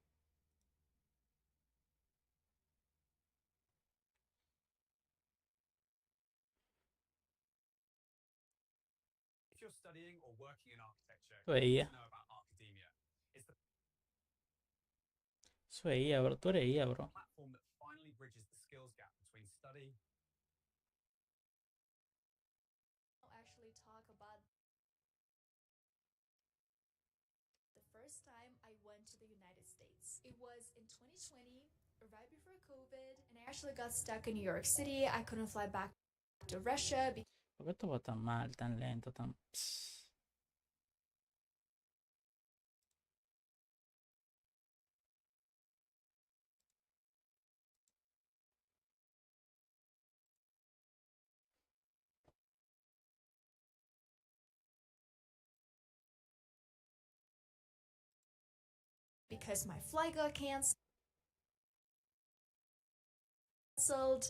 If you're studying or working in architecture, Eso you need ella. to know about academia. It's the Eso ella, bro. Tú eres ella, bro. platform that finally bridges the skills gap between study. I'll actually talk about the first time I went to the United States. It was in 2020, right before COVID, and I actually got stuck in New York City. I couldn't fly back to Russia ¿Por qué esto va tan mal, tan lento, tan... Psst. because my flight got canceled.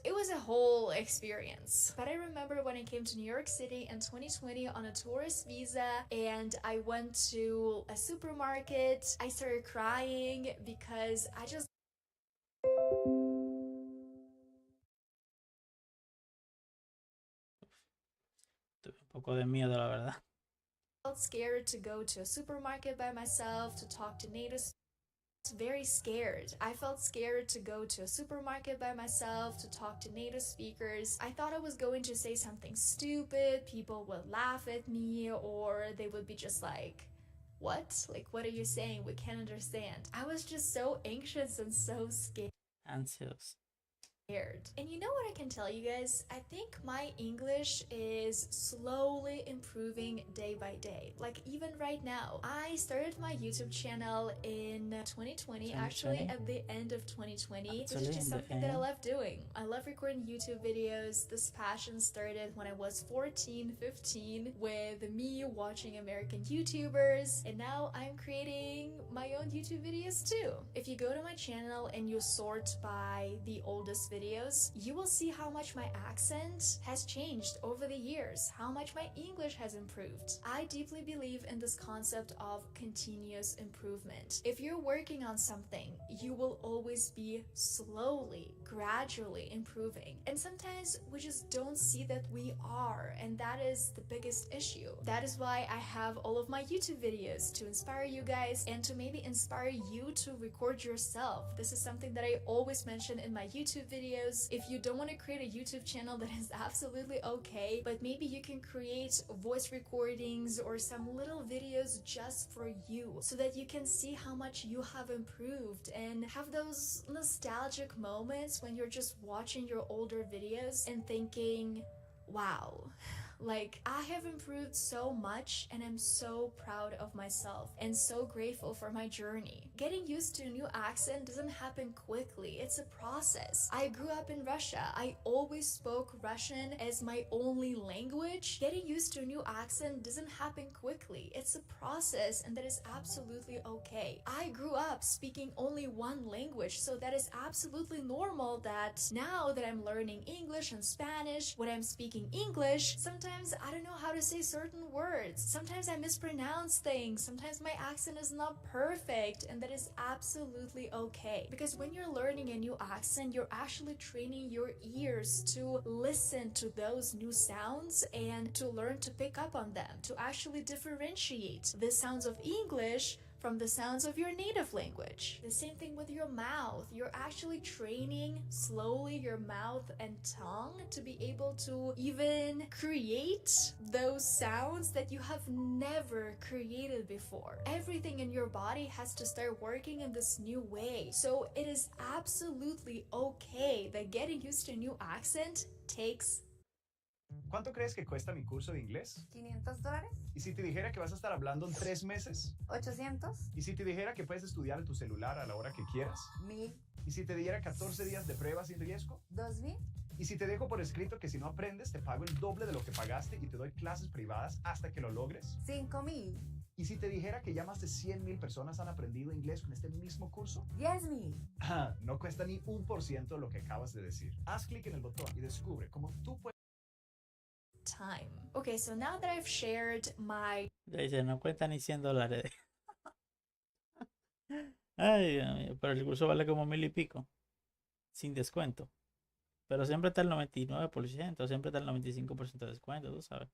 It was a whole experience. But I remember when I came to New York City in 2020 on a tourist visa and I went to a supermarket. I started crying because I just Tuve un poco de miedo, la verdad. felt scared to go to a supermarket by myself, to talk to natives. Very scared. I felt scared to go to a supermarket by myself, to talk to native speakers. I thought I was going to say something stupid, people would laugh at me, or they would be just like, what? Like, what are you saying? We can't understand. I was just so anxious and so scared. Anxious. And you know what I can tell you guys? I think my English is slowly improving day by day. Like even right now, I started my YouTube channel in 2020, actually at the end of 2020. This is just something that I love doing. I love recording YouTube videos. This passion started when I was 14, 15 with me watching American YouTubers, and now I'm creating my own YouTube videos too. If you go to my channel and you sort by the oldest videos, you will see how much my accent has changed over the years, how much my English has improved. I deeply believe in this concept of continuous improvement. If you're working on something, you will always be slowly, gradually improving. And sometimes we just don't see that we are, and that is the biggest issue. That is why I have all of my YouTube videos to inspire you guys and to maybe inspire you to record yourself. This is something that I always mention in my YouTube videos. If you don't want to create a YouTube channel, that is absolutely okay, but maybe you can create voice recordings or some little videos just for you so that you can see how much you have improved and have those nostalgic moments when you're just watching your older videos and thinking, wow, like I have improved so much and I'm so proud of myself and so grateful for my journey. Getting used to a new accent doesn't happen quickly. It's a process. I grew up in Russia. I always spoke Russian as my only language. Getting used to a new accent doesn't happen quickly. It's a process, and that is absolutely okay. I grew up speaking only one language, so that is absolutely normal that now that I'm learning English and Spanish, when I'm speaking English, sometimes sometimes I don't know how to say certain words. Sometimes I mispronounce things. Sometimes my accent is not perfect, and that is absolutely okay. Because when you're learning a new accent, you're actually training your ears to listen to those new sounds and to learn to pick up on them, to actually differentiate the sounds of English from the sounds of your native language. The same thing with your mouth. You're actually training slowly your mouth and tongue to be able to even create those sounds that you have never created before. Everything in your body has to start working in this new way. So it is absolutely okay that getting used to a new accent takes. ¿Cuánto crees que cuesta mi curso de inglés? $500. ¿Y si te dijera que vas a estar hablando en 3 meses? 800. ¿Y si te dijera que puedes estudiar en tu celular a la hora que quieras? 1000. ¿Y si te diera 14 días de prueba sin riesgo? 2000. ¿Y si te dejo por escrito que si no aprendes te pago el doble de lo que pagaste y te doy clases privadas hasta que lo logres? 5000. ¿Y si te dijera que ya más de 100,000 personas han aprendido inglés con este mismo curso? 10,000. No cuesta ni 1% de lo que acabas de decir. Haz clic en el botón y descubre cómo tú puedes... Time. Okay, so now that I've shared my... Dice, no cuesta ni $100. Ay, Dios mío, pero el curso vale como 1000 y pico. Sin descuento. Pero siempre está el 99%, siempre está el 95% de descuento, tú sabes.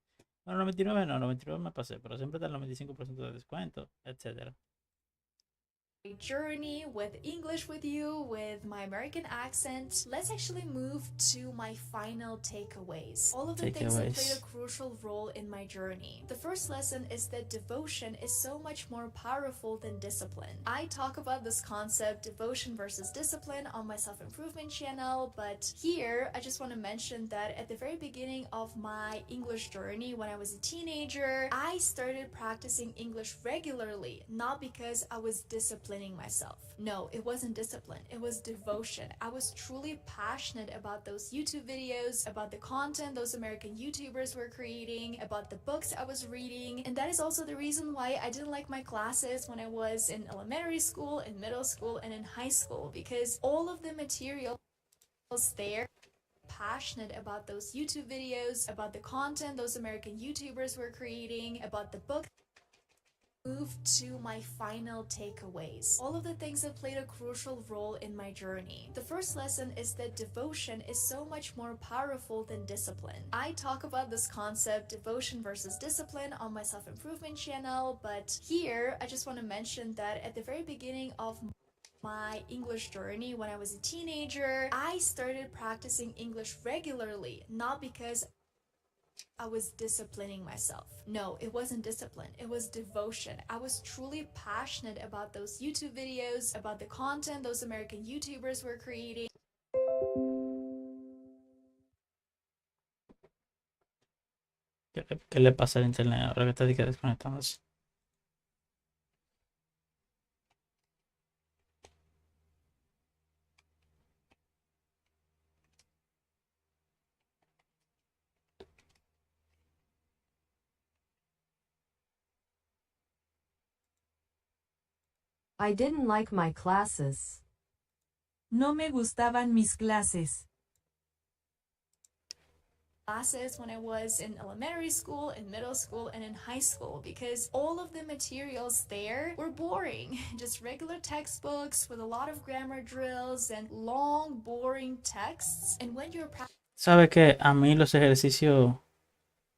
Bueno, 99 no, 99 me pasé, pero siempre está el 95% de descuento, etcétera. Journey with English with you, with my American accent. Let's actually move to my final takeaways. All of the things that played a crucial role in my journey. The first lesson is that devotion is so much more powerful than discipline. I talk about this concept, devotion versus discipline, on my self-improvement channel, but here I just want to mention that at the very beginning of my English journey, when I was a teenager, I started practicing English regularly, not because I was disciplined myself. No, it wasn't discipline, it was devotion. I was truly passionate about those YouTube videos, about the content those American YouTubers were creating, about the books I was reading, and that is also the reason why I didn't like my classes when I was in elementary school, in middle school, and in high school, because all of the material was there. Passionate about those YouTube videos, about the content those American YouTubers were creating, about the books. Move to my final takeaways. All of the things that played a crucial role in my journey. The first lesson is that devotion is so much more powerful than discipline. I talk about this concept, devotion versus discipline, on my self-improvement channel, but here I just want to mention that at the very beginning of my English journey, when I was a teenager, I started practicing English regularly, not because I was disciplining myself. No, it wasn't discipline, it was devotion. I was truly passionate about those YouTube videos, about the content those American YouTubers were creating. ¿Qué le pasa al internet ahora que está desconectándose? I didn't like my classes. No me gustaban mis clases. Classes when I was in elementary school, in middle school, and in high school, because all of the materials there were boring. Just regular textbooks with a lot of grammar drills and long, boring texts. And when you're ¿Sabe que a mí los ejercicios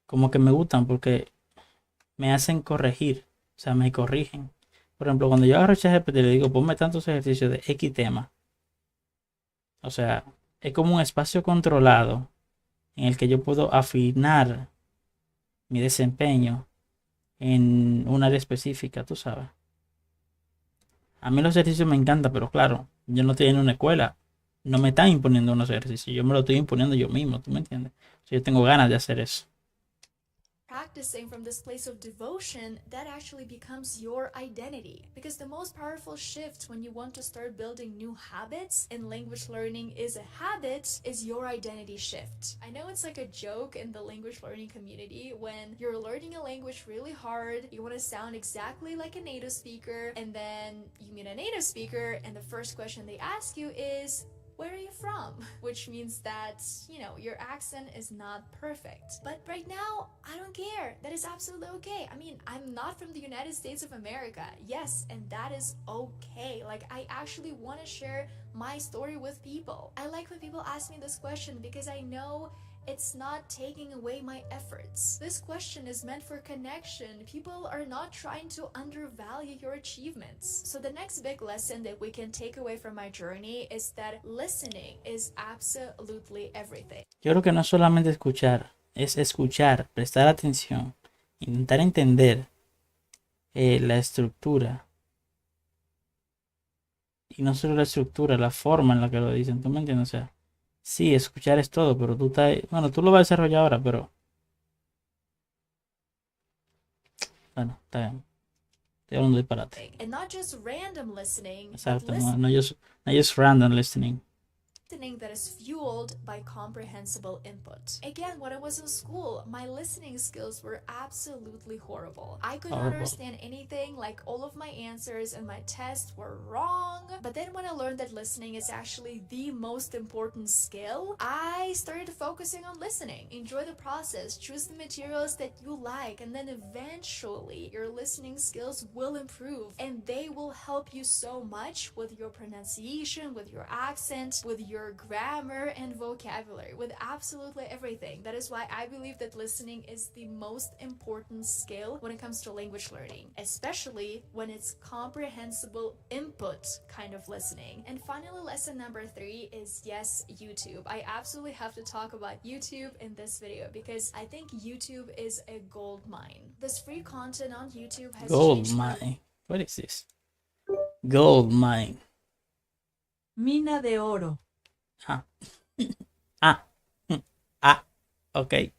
como que me gustan porque me hacen corregir? O sea, me corrigen. Por ejemplo, cuando yo agarro ChatGPT le digo, ponme tantos ejercicios de X tema. O sea, es como un espacio controlado en el que yo puedo afinar mi desempeño en un área específica, tú sabes. A mí los ejercicios me encantan, pero claro, yo no estoy en una escuela. No me están imponiendo unos ejercicios, yo me lo estoy imponiendo yo mismo, ¿tú me entiendes? O sea, yo tengo ganas de hacer eso. Practicing from this place of devotion, that actually becomes your identity. Because the most powerful shift when you want to start building new habits in language learning is a habit, is your identity shift. I know it's like a joke in the language learning community when you're learning a language really hard, you want to sound exactly like a native speaker, and then you meet a native speaker and the first question they ask you is, where are you from? Which means that, you know, your accent is not perfect. But right now, I don't care. That is absolutely okay. I mean, I'm not from the United States of America. Yes, and that is okay. Like, I actually want to share my story with people. I like when people ask me this question because I know it's not taking away my efforts. This question is meant for connection. People are not trying to undervalue your achievements. So the next big lesson that we can take away from my journey is that listening is absolutely everything. Yo creo que no es solamente escuchar, es escuchar, prestar atención, intentar entender la estructura. Y no solo la estructura, la forma en la que lo dicen. ¿Tú me entiendes? O sea, sí, escuchar es todo, pero tú estás... Bueno, tú lo vas a desarrollar ahora, pero... Bueno, está bien. Estoy hablando de disparate. And not just random listening, Exacto, but no just random listening. listening that is fueled by comprehensible input. Again, when I was in school, my listening skills were absolutely horrible. I could not understand anything, like all of my answers and my tests were wrong. But then when I learned that listening is actually the most important skill, I started focusing on listening. Enjoy the process, choose the materials that you like, and then eventually your listening skills will improve and they will help you so much with your pronunciation, with your accent, with your grammar and vocabulary, with absolutely everything. That is why I believe that listening is the most important skill when it comes to language learning, especially when it's comprehensible input kind of listening. And finally, lesson number 3 is yes, YouTube. I absolutely have to talk about YouTube in this video because I think YouTube is a gold mine. This free content on YouTube has Gold mine. What is this? Gold mine. Mina de oro. Okay.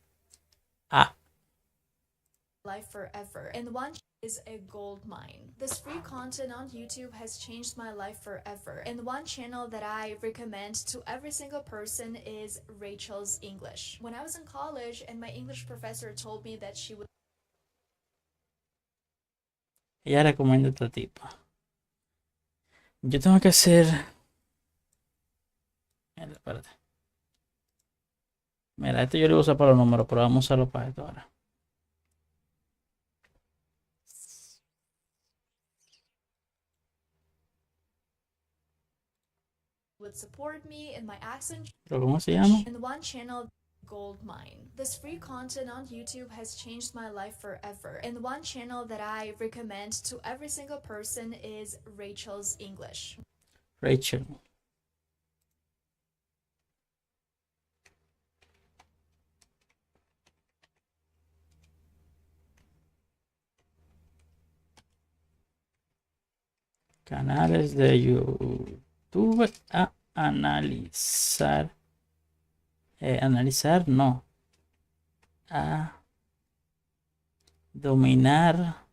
Life forever, and one is a gold mine. This free content on YouTube has changed my life forever, and one channel that I recommend to every single person is Rachel's English. When I was in college and my English professor told me that she would Ella recomienda esta tipa. Yo tengo que hacer... Espérate. Mira, esto yo lo voy a usar para los números, pero vamos a usarlo para esto ahora. would support me in my accent. ¿Pero cómo se llama? And one channel, Gold Mine. This free content on YouTube has changed my life forever. And one channel that I recommend to every single person is Rachel's English. Rachel. Canales de YouTube a analizar. Analizar no. A dominar.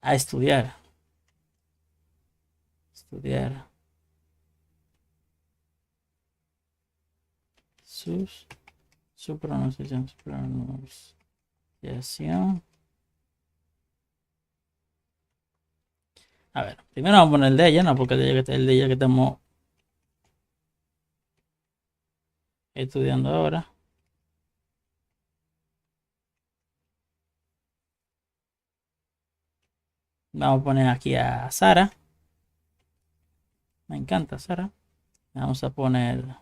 A estudiar. Estudiar. Su pronunciación. A ver, primero vamos a poner el de ella, no, porque el de ella que estamos estudiando ahora. Vamos a poner aquí a Sara. Me encanta Sara. Vamos a poner...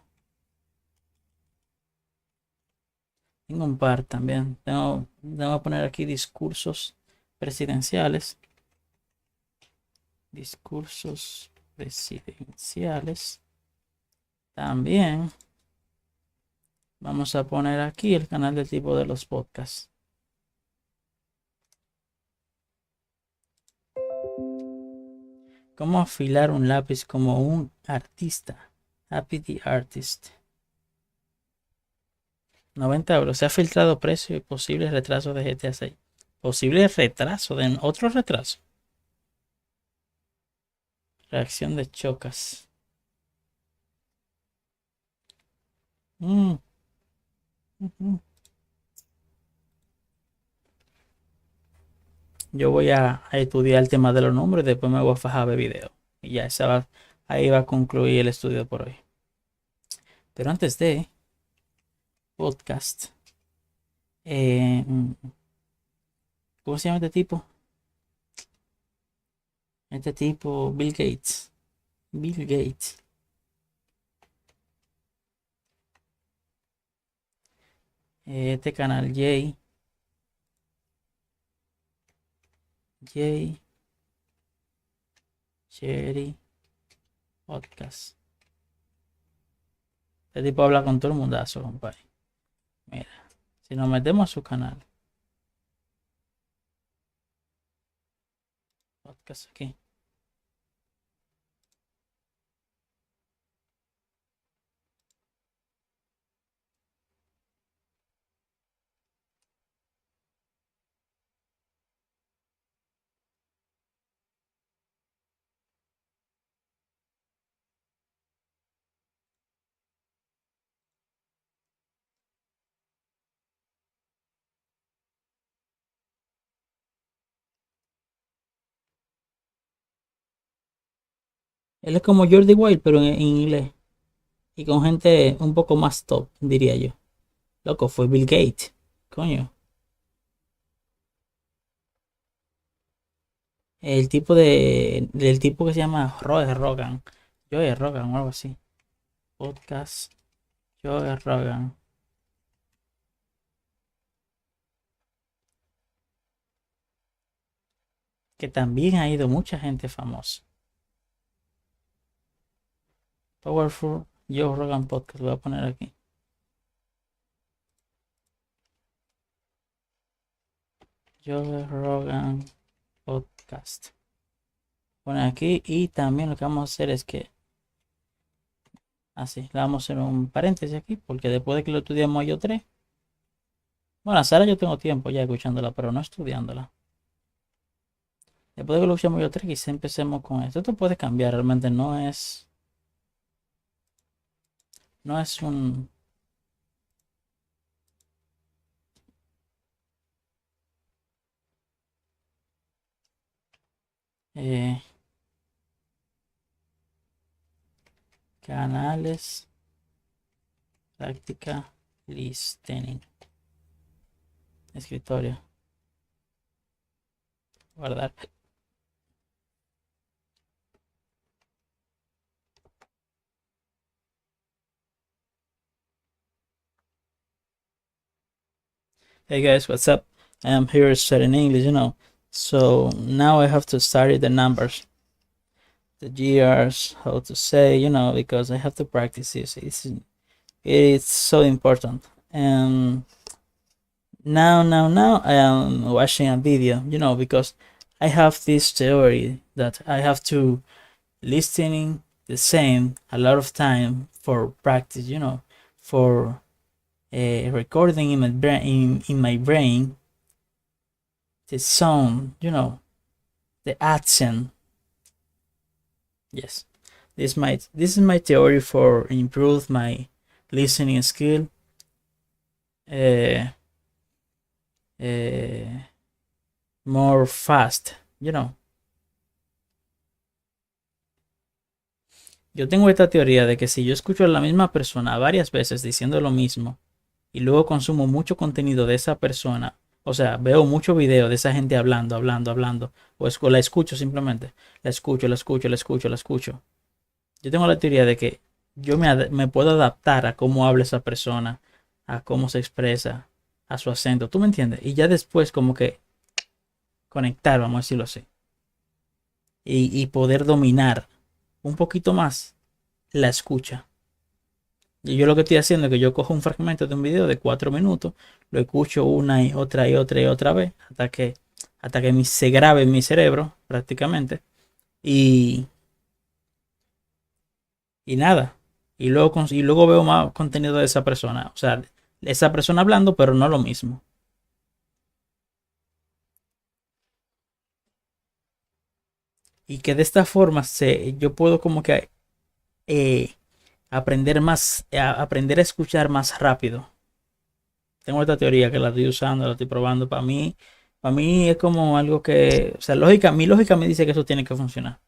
Tengo un par también. Tengo que poner aquí discursos presidenciales. Discursos presidenciales. También vamos a poner aquí el canal del tipo de los podcasts. Cómo afilar un lápiz como un artista. Happy the Artist. 90 euros. Se ha filtrado precio y posible retraso de GTA 6. Posible retraso de otro retraso. Reacción de chocas. Yo voy a estudiar el tema de los números y después me voy a fajar de video. Y ya esa va ahí va a concluir el estudio por hoy. Pero antes de podcast, ¿cómo se llama este tipo? Este tipo, Bill Gates. Bill Gates. Este canal Cherry Podcast. Este tipo habla con todo el mundazo, compadre. Mira, si nos metemos a su canal. Podcast aquí. Él es como Jordi Wild, pero en inglés. Y con gente un poco más top, diría yo. Loco, fue Bill Gates. Coño. Del tipo que se llama Joe Rogan. Joe Rogan o algo así. Podcast. Joe Rogan. Que también ha ido mucha gente famosa. Powerful Joe Rogan Podcast. Voy a poner aquí. Joe Rogan Podcast. Poner aquí. Y también lo que vamos a hacer es que así, le vamos a hacer un paréntesis aquí, porque después de que lo estudiamos yo 3. Bueno, a Sara yo tengo tiempo ya escuchándola, pero no estudiándola. Después de que lo escuchamos yo 3, quizá empecemos con esto. Esto puede cambiar, realmente no es un canales, práctica, listening, escritorio, guardar. Hey guys, what's up? I'm here studying English, So now I have to study the numbers, the GRs, how to say, because I have to practice this. It's so important. And now I am watching a video, because I have this theory that I have to listening the same a lot of time for practice, for recording in my brain the sound, the accent. Yes, this is my theory for improve my listening skill. More fast, Yo tengo esta teoría de que si yo escucho a la misma persona varias veces diciendo lo mismo y luego consumo mucho contenido de esa persona, o sea, veo mucho video de esa gente hablando, o la escucho simplemente, la escucho. Yo tengo la teoría de que yo me puedo adaptar a cómo habla esa persona, a cómo se expresa, a su acento, ¿tú me entiendes? Y ya después como que conectar, vamos a decirlo así, y poder dominar un poquito más la escucha. Y yo lo que estoy haciendo es que yo cojo un fragmento de un video de 4 minutos, lo escucho una y otra vez hasta que se grabe en mi cerebro prácticamente y nada. Y luego veo más contenido de esa persona, o sea, esa persona hablando, pero no lo mismo. Y que de esta forma yo puedo como que aprender a escuchar más rápido. Tengo esta teoría que la estoy usando, la estoy probando. Para mí es como algo que, o sea, mi lógica me dice que eso tiene que funcionar.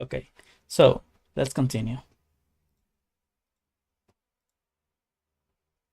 Okay, so let's continue.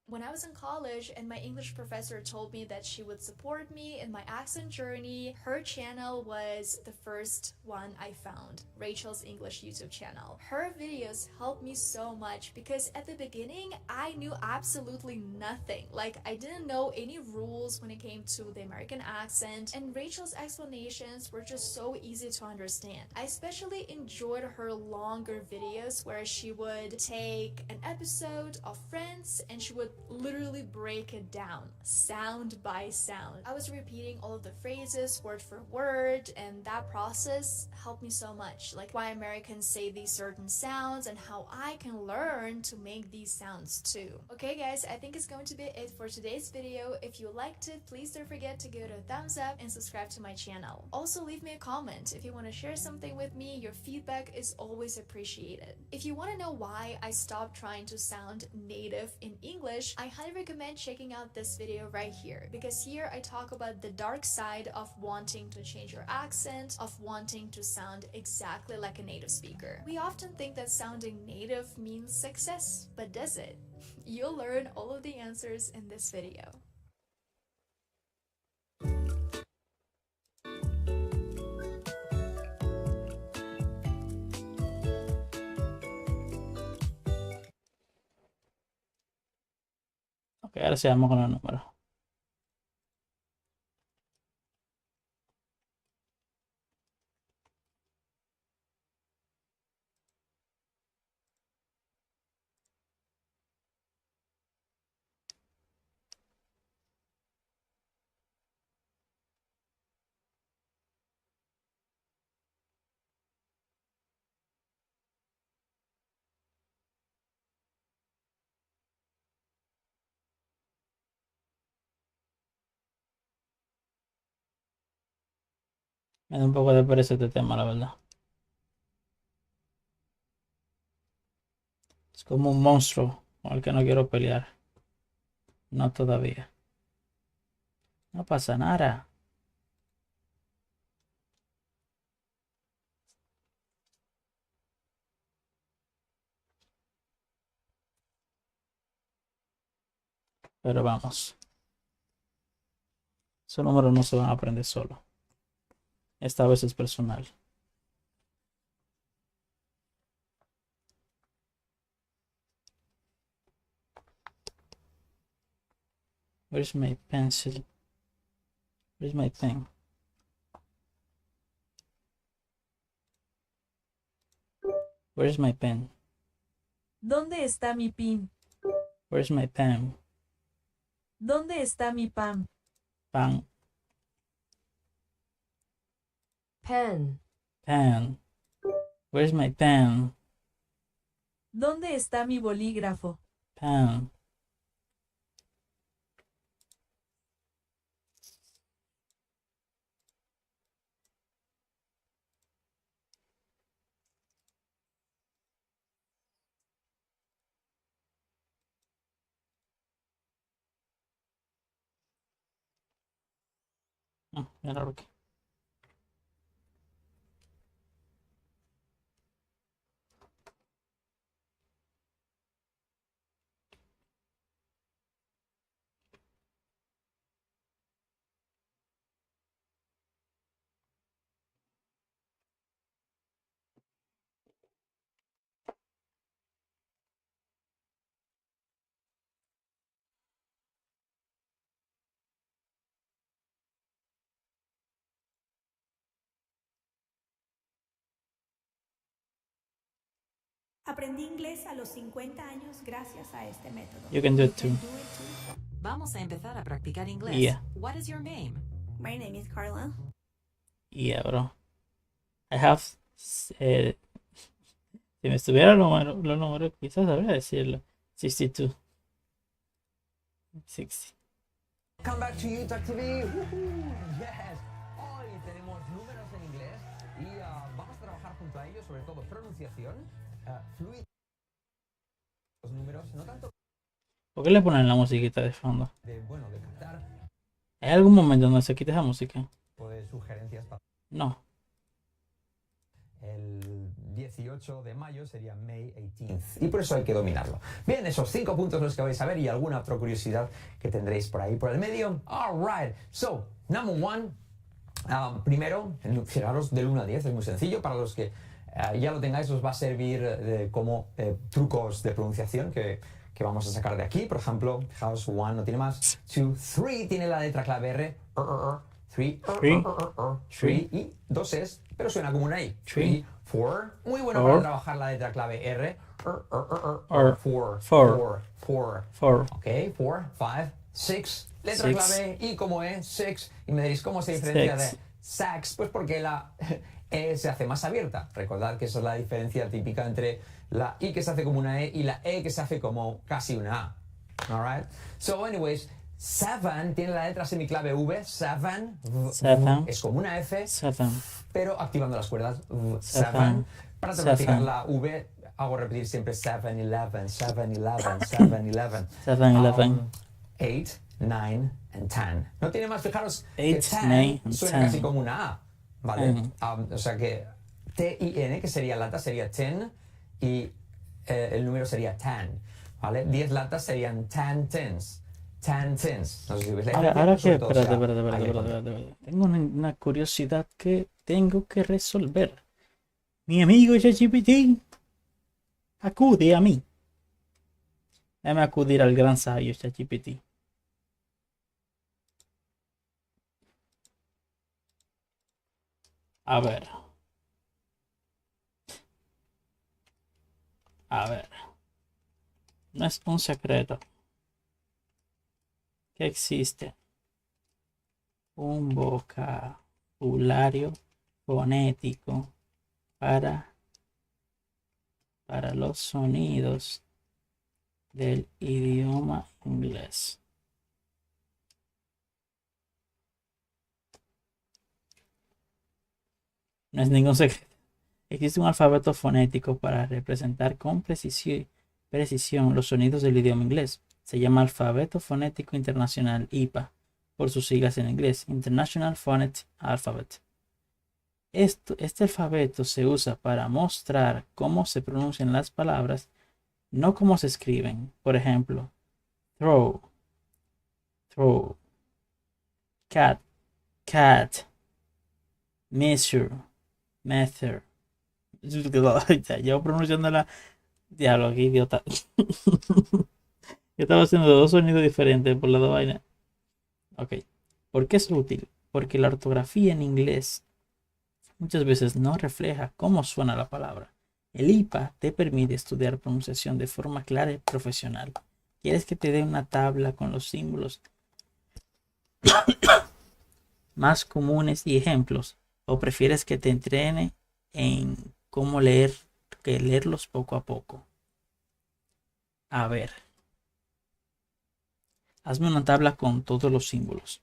When I was in college and my English professor told me that she would support me in my accent journey, her channel was the first one I found, Rachel's English YouTube channel. Her videos helped me so much because at the beginning, I knew absolutely nothing. Like, I didn't know any rules when it came to the American accent, and Rachel's explanations were just so easy to understand. I especially enjoyed her longer videos where she would take an episode of Friends and she would literally break it down sound by sound. I was repeating all of the phrases word for word, and that process helped me so much, like why Americans say these certain sounds and how I can learn to make these sounds too. Okay guys, I think it's going to be it for today's video. If you liked it, please don't forget to give it a thumbs up and subscribe to my channel. Also leave me a comment if you want to share something with me. Your feedback is always appreciated. If you want to know why I stopped trying to sound native in English, I highly recommend checking out this video right here, because here I talk about the dark side of wanting to change your accent, of wanting to sound exactly like a native speaker. We often think that sounding native means success, but does it? You'll learn all of the answers in this video. Ok, ahora sí vamos con los números. Me da un poco de pereza este tema, la verdad. Es como un monstruo con el que no quiero pelear. No todavía. No pasa nada. Pero vamos. Esos números no se van a aprender solo. Esta vez es personal. Where's my pencil? Where's my pen? Where's my pen? ¿Dónde está mi pin? Where's my pen? ¿Dónde está mi pan? Pan. Pen. Pen. Where's my pen? ¿Dónde está mi bolígrafo? Pen. Mira lo que. Aprendí inglés a los 50 años gracias a este método. You can do it too. Vamos a empezar a practicar inglés. Yeah. What is your name? My name is Carla. Yeah, bro. I have... si me estuviera los números, quizás sabría decirlo. 62. 60. Come back to you, Tech TV. Yes. Hoy tenemos números en inglés y vamos a trabajar junto a ellos, sobre todo pronunciación, fluidez. Los números, no tanto ¿Por qué le ponen la musiquita de fondo? de cantar, ¿Hay algún momento donde se quita esa música? o de sugerencias para No. el 18 de mayo sería May 18th. Y por eso hay que dominarlo. Bien, esos 5 puntos los que vais a ver y alguna otra curiosidad que tendréis por ahí por el medio. All right. So, number 1. Primero, fijaros del 1 al 10, es muy sencillo. Para los que ya lo tengáis, os va a servir como trucos de pronunciación que vamos a sacar de aquí. Por ejemplo, fijaos, 1 no tiene más. 2, 3 tiene la letra clave R. 3, 3 y 2 es, pero suena como una I. 3, 4. Muy bueno para trabajar la letra clave R. 4, 4. Ok, 4, 5, 6. Letra clave I como E, 6. Y me diréis, ¿cómo se diferencia de sax? Pues porque la E se hace más abierta. Recordad que esa es la diferencia típica entre la I que se hace como una E y la E que se hace como casi una A. Alright? So, anyways, 7 tiene la letra semiclave V. 7 es como una F, pero activando las cuerdas. 7. Para practicar la V, hago repetir siempre 7-11, 7-11, 7-11. 7-11. 8, 9 and 10. No tiene más, fijaros que 8, 10 9 suena casi como una A, ¿vale? O sea que T-I-N, que sería lata, sería 10 y el número sería 10, ¿vale? 10 latas serían 10 tens. 10 tens. No sé si veis la Ahora que, sobre todo, espérate. Tengo una curiosidad que tengo que resolver. Mi amigo ChatGPT acude a mí. Déjame acudir al gran sabio ChatGPT. A ver. No es un secreto que existe un vocabulario fonético para los sonidos del idioma inglés. No es ningún secreto. Existe un alfabeto fonético para representar con precisión los sonidos del idioma inglés. Se llama Alfabeto Fonético Internacional, IPA, por sus siglas en inglés, International Phonetic Alphabet. Este alfabeto se usa para mostrar cómo se pronuncian las palabras, no cómo se escriben. Por ejemplo, throw, cat, measure, method. Yo pronunciándola, diablo, qué idiota. Yo estaba haciendo 2 sonidos diferentes por las 2 vainas. Ok. ¿Por qué es útil? Porque la ortografía en inglés muchas veces no refleja cómo suena la palabra. El IPA te permite estudiar pronunciación de forma clara y profesional. ¿Quieres que te dé una tabla con los símbolos más comunes y ejemplos? ¿O prefieres que te entrene en cómo leerlos poco a poco? A ver. Hazme una tabla con todos los símbolos.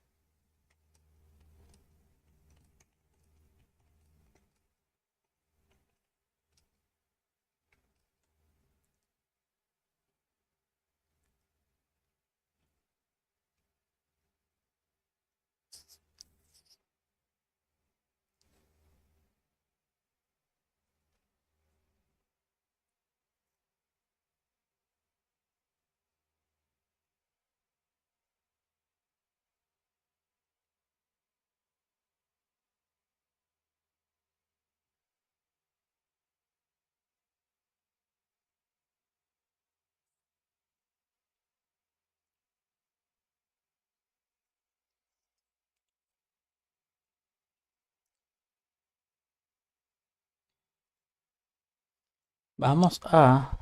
Vamos a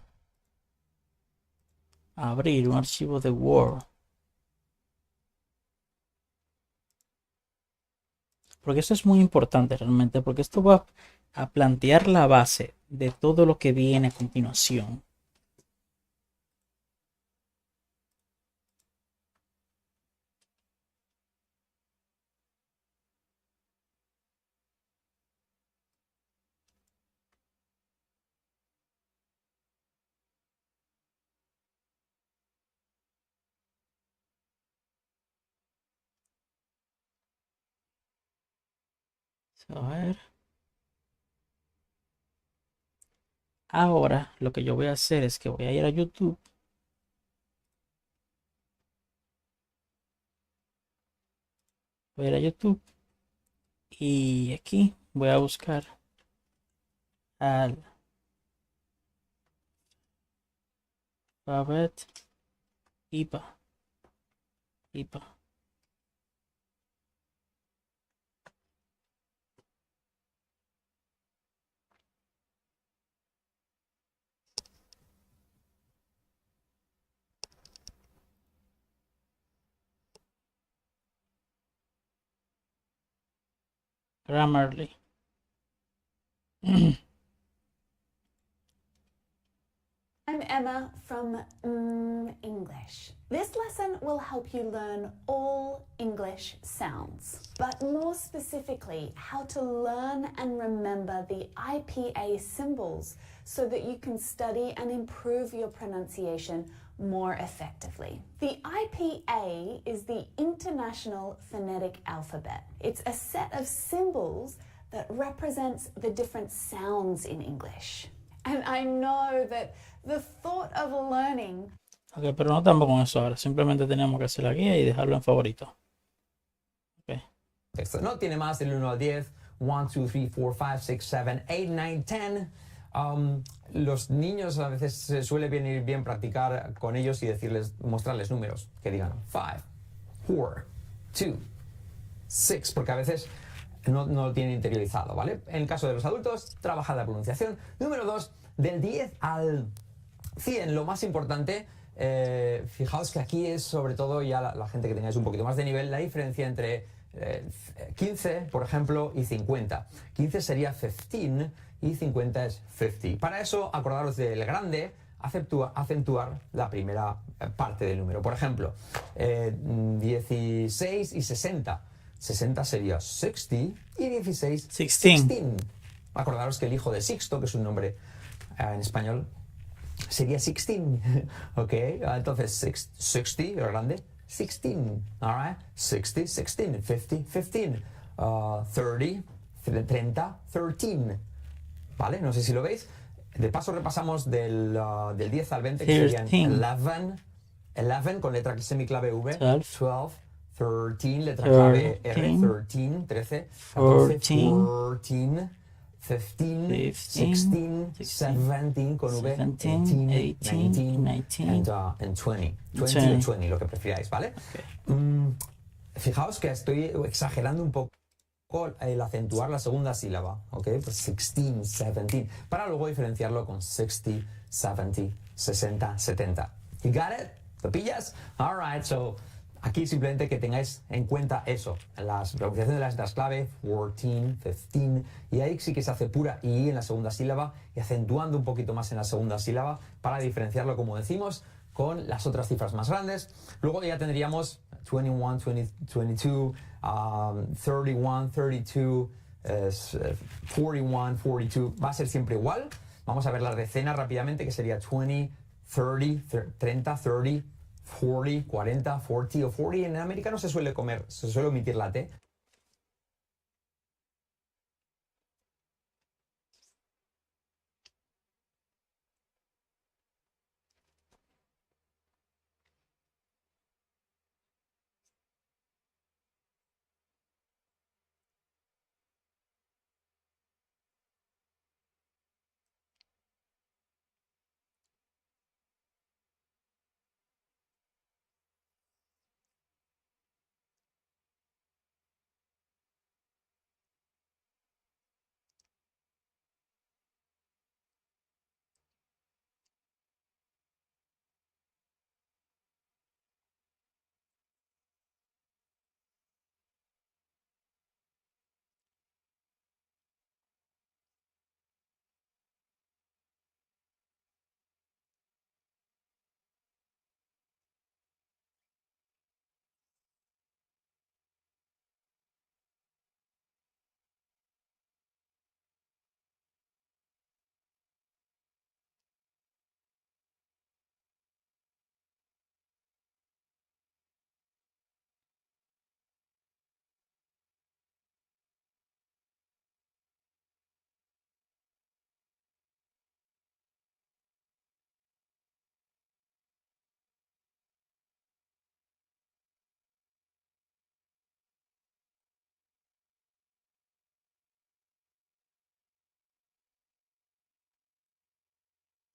abrir un archivo de Word. Porque esto es muy importante realmente, porque esto va a plantear la base de todo lo que viene a continuación. A ver. Ahora lo que yo voy a hacer es que voy a ir a YouTube. Voy a ir a YouTube. Y aquí voy a buscar al alfabet IPA. IPA. Grammarly. I'm Emma from English. This lesson will help you learn all English sounds, but more specifically, how to learn and remember the IPA symbols so that you can study and improve your pronunciation more effectively. The IPA is the International Phonetic Alphabet. It's a set of symbols that represents the different sounds in English. And I know that the thought of learning. Ok, pero no estamos con eso ahora. Simplemente tenemos que hacer la guía y dejarlo en favorito. Ok. Texto. No tiene más del 1 al 10. 1, 2, 3, 4, 5, 6, 7, 8, 9, 10. Los niños a veces se suele venir bien practicar con ellos y decirles, mostrarles números. Que digan 5, 4, 2, 6. Porque a veces no lo tienen interiorizado, ¿vale? En el caso de los adultos, trabaja la pronunciación. Número 2, del 10 al 100, lo más importante, fijaos que aquí es sobre todo ya la gente que tengáis un poquito más de nivel, la diferencia entre 15, por ejemplo, y 50. 15 sería 15 y 50 es 50. Para eso, acordaros del grande, acentuar la primera parte del número. Por ejemplo, 16 y 60. 60 sería 60 y 16, 16. Acordaros que el hijo de Sixto, que es un nombre en español, sería 16. Ok, entonces 60, el grande, 16. Alright, 60, 16, 50, 15, 30, 13. ¿Vale? No sé si lo veis. De paso repasamos del 10 al 20, que serían 11 con letra semiclave V, 12, 13, letra clave R, 13, 13, 14, 14, 15, 16, 17 con V, 18, 19, and 20. 20 o 20, lo que prefiráis, ¿vale? Fijaos que estoy exagerando un poco el acentuar la segunda sílaba, ¿ok? Pues 16, 17, para luego diferenciarlo con 60, 70, 60, 70. You got it? ¿Lo pillas? All right, so aquí simplemente que tengáis en cuenta eso, la pronunciación de las letras clave, 14, 15, y ahí sí que se hace pura I en la segunda sílaba y acentuando un poquito más en la segunda sílaba para diferenciarlo, como decimos, con las otras cifras más grandes. Luego ya tendríamos 21, 20, 22, 31, 32, 41, 42. Va a ser siempre igual. Vamos a ver las decenas rápidamente, que sería 20, 30, 30, 30, 40, 40, 40 o 40. En América no se suele comer, se suele omitir la T.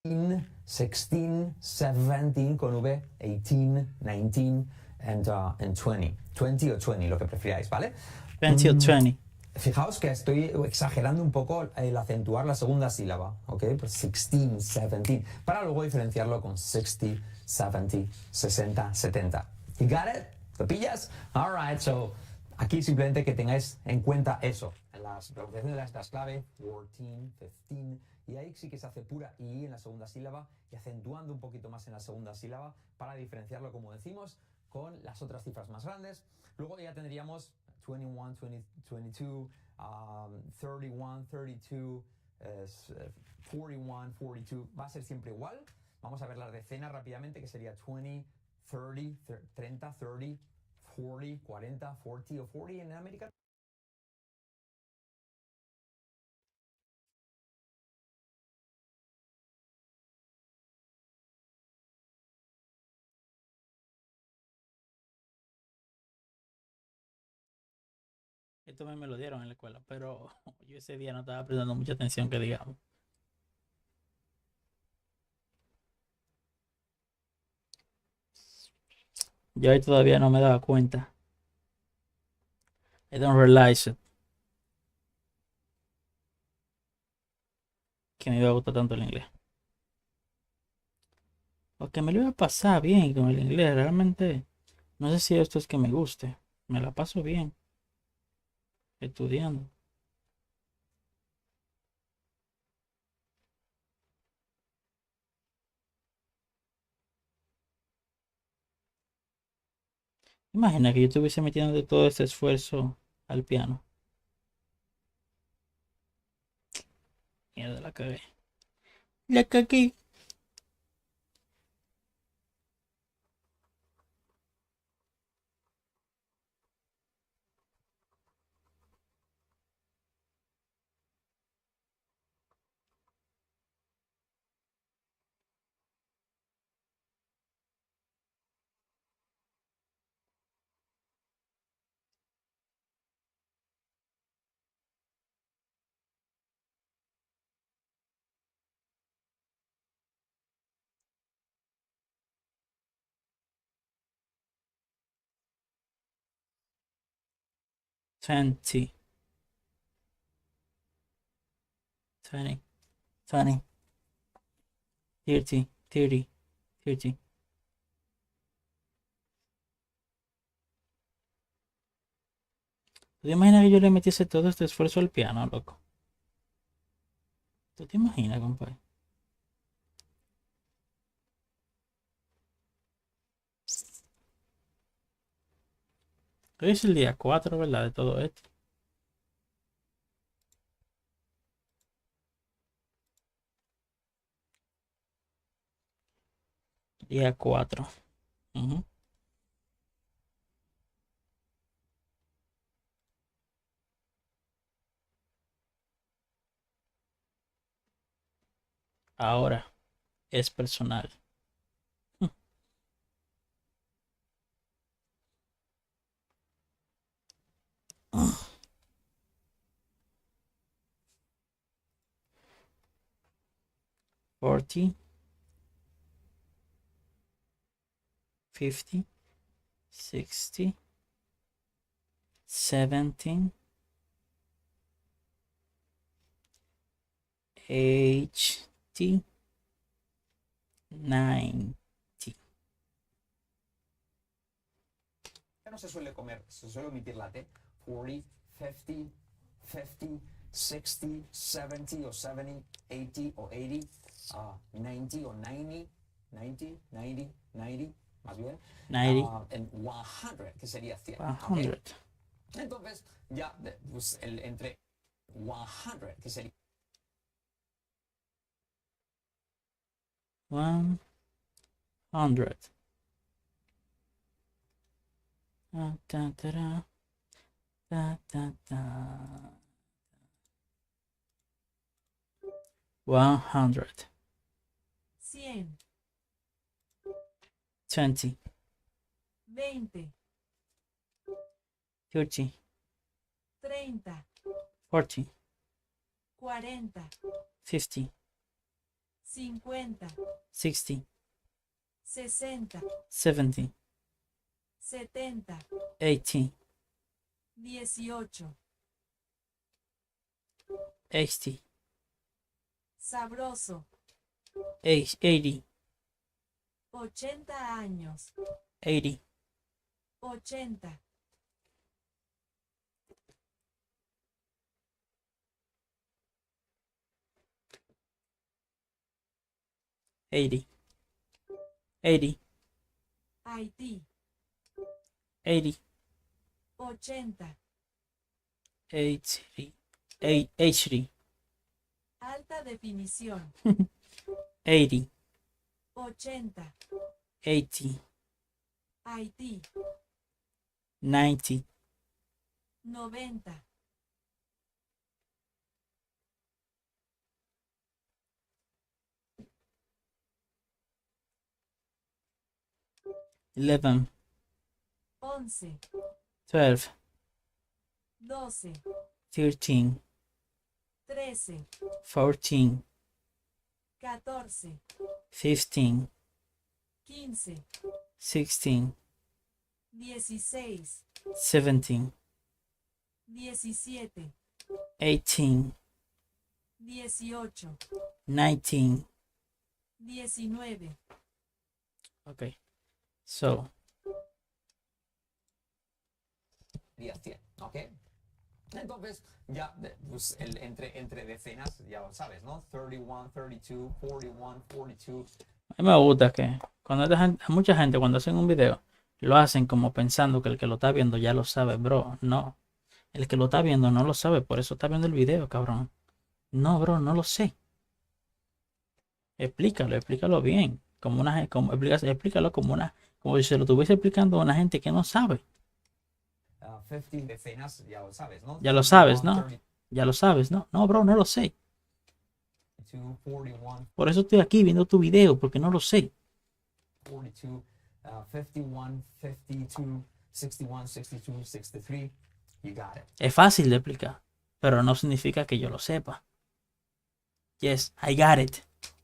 16, 17 con V, 18, 19 and 20. 20 o 20, lo que prefiráis, ¿vale? 20 o 20. Fijaos que estoy exagerando un poco el acentuar la segunda sílaba, ¿ok? Pues 16, 17, para luego diferenciarlo con 60, 70, 60, 70. You got it? ¿Lo pillas? All right, so aquí simplemente que tengáis en cuenta eso. En las pronunciaciones de las letras clave, 14, 15, y ahí sí que se hace pura I en la segunda sílaba y acentuando un poquito más en la segunda sílaba para diferenciarlo, como decimos, con las otras cifras más grandes. Luego ya tendríamos 21, 20, 22, 31, 32, 41, 42. Va a ser siempre igual. Vamos a ver las decenas rápidamente, que sería 20, 30, 30, 30, 40, 40, 40 o 40 en América. Esto me lo dieron en la escuela, pero yo ese día no estaba prestando mucha atención, que digamos. Yo ahí todavía no me daba cuenta. I don't realize it. Que me iba a gustar tanto el inglés. O que me lo iba a pasar bien con el inglés, realmente. No sé si esto es que me guste. Me la paso bien estudiando. Imagina que yo estuviese metiendo todo este esfuerzo al piano. Mierda, la cagué. La cagué. Twenty. 20. 20. 30. 30. 30. ¿Tú te imaginas que yo le metiese todo este esfuerzo al piano, loco? ¿Tú te imaginas, compadre? Hoy es el día 4, ¿verdad? De todo esto. Día 4. Ahora es personal. 40, 50, 60, 17, 80, 90. No se suele comer, se suele omitir la T. 40, 50, 50, 60, 70 o 70, 80 o 80, 90 o 90, 90, 90, 90, más bien. 90. En 100, que sería 100. 100. ¿Okay? Entonces, ya, pues, entre 100, que sería 100. Da, da, da, da. Da, da, da. 100. 100, 20, 20, 30, 30, 40, 40, 50, 50, 60, 60, 70, 70, 80, 18. 80, Sabroso. 80, 80 años. 80, 80. 80, 80, Haití. 80, 80. 80, 80, Alta definición. 80, 80. 80, Haití. 90, 90. 11, 11. 12, 12. 13, 13. 14, 14. 15, 15. 16, 16. 17, 17. 18, 18. 19. 19. Okay, so Día 100, ¿ok? Entonces, ya pues, entre decenas, ya lo sabes, ¿no? 31, 32, 41, 42. a mí me gusta que cuando mucha gente cuando hacen un video lo hacen como pensando que el que lo está viendo ya lo sabe, bro. No, el que lo está viendo no lo sabe, por eso está viendo el video, cabrón. No, bro, no lo sé. Explícalo bien. Explícalo como si se lo estuviese explicando a una gente que no sabe. 15 decenas, ya lo sabes, ¿no? Ya lo sabes, 31, ¿no? 32, Ya lo sabes, ¿no? No, bro, no lo sé. 41, Por eso estoy aquí viendo tu video, porque no lo sé. 42, 51, 52, 61, 62, 63. You got it. Es fácil de explicar, pero no significa que yo lo sepa. Yes, I got it.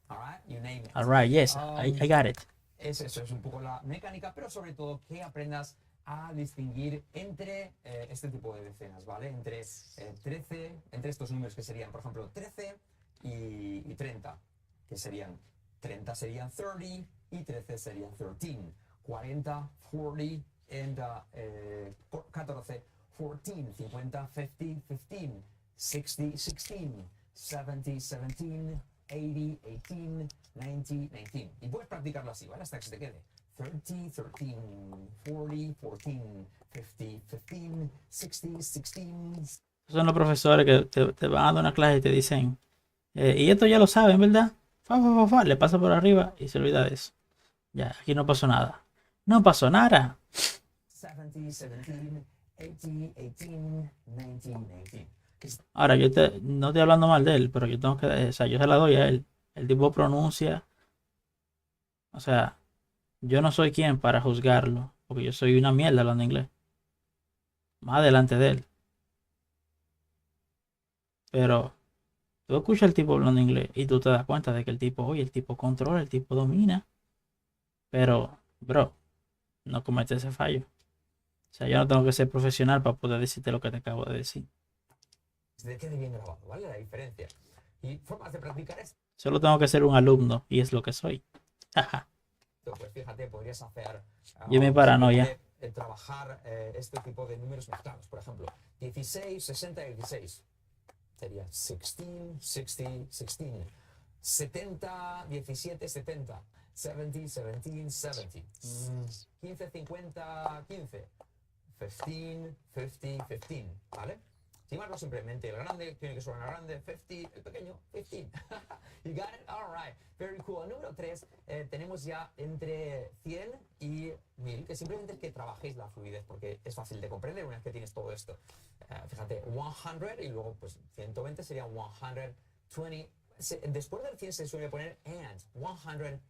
All right, you name it. All right, yes, I got it. Eso es un poco la mecánica, pero sobre todo que aprendas a distinguir entre este tipo de decenas, ¿vale? Entre 13, entre estos números que serían, por ejemplo, 13 y 30, que serían 30 serían 30 y 13 serían 13. 40, 40, and 14, 14, 50, 50, 15, 60, 16, 70, 17, 80, 18, 90, 19. Y puedes practicarlo así, ¿vale? Hasta que se te quede. 30, 13, 40, 14, 50, 15, 60, 16. Son los profesores que te van a dar una clase y te dicen, y esto ya lo saben, ¿verdad? Le pasa por arriba y se olvida de eso. Ya, aquí no pasó nada. No pasó nada. 70, 17, 80, 18, 19, 19. Ahora, no estoy hablando mal de él, pero yo tengo que, o sea, yo se la doy a él. El tipo pronuncia. O sea, yo no soy quien para juzgarlo, porque yo soy una mierda hablando inglés. Más adelante de él. Pero tú escuchas al tipo hablando inglés y tú te das cuenta de que el tipo, oye, el tipo controla, el tipo domina. Pero, bro, no cometes ese fallo. O sea, yo no tengo que ser profesional para poder decirte lo que te acabo de decir. Se te quede bien grabado, ¿vale? La diferencia. Y formas de practicar esto. Solo tengo que ser un alumno y es lo que soy. Pues fíjate, podrías hacer Yo me paranoia. trabajar este tipo de números mezclados. Por ejemplo, 16, 60 y 16. Sería 16, 60, 16. 70, 17, 70. 70, 17, 70. 15, 50, 15. 15, 50, 15. ¿Vale? Si marco simplemente el grande, tiene que sonar grande, 50, el pequeño, 15. You got it? All right. Very cool. Número 3, tenemos ya entre 100 y 1000, que simplemente es que trabajéis la fluidez, porque es fácil de comprender una vez que tienes todo esto. Fíjate, 100 y luego pues 120 sería 120. Después del 100 se suele poner and, 120.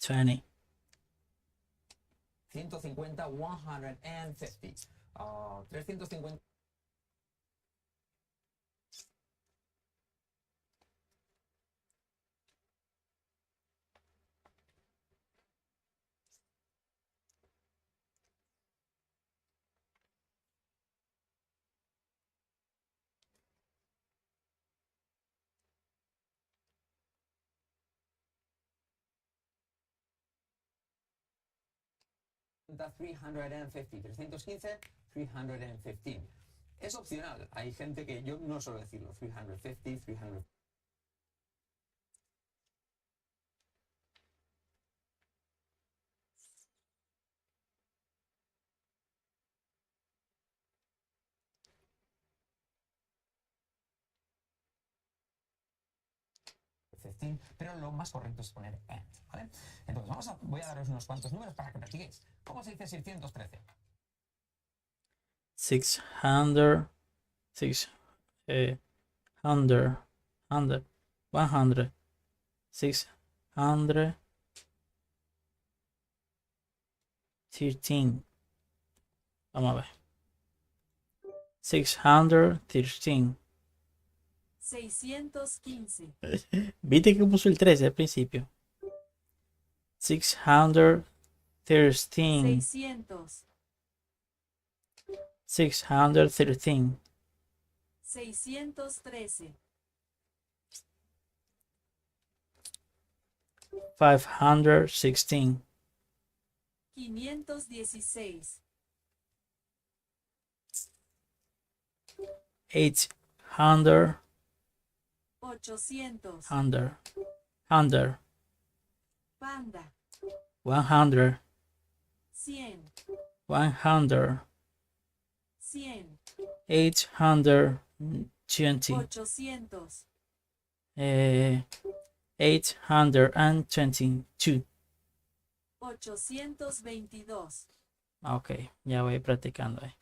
20. 150, 150. 350. 350, 315, 315. Es opcional. Hay gente que yo no suelo decirlo. 350, 300. Pero lo más correcto es poner and, ¿vale? Entonces voy a daros unos cuantos números para que practiquéis. ¿Cómo se dice 613? 600, 600, 100, 100, 100, 600, 13. Vamos a ver. 613. 615. Viste que puso el 13 al principio. 613. 600. 613. 613. 516. 516. 800. 800. 100. 100. Panda. 100. 100. 100. 100. 820. 800. 822. 822. Ok, ya voy practicando ahí.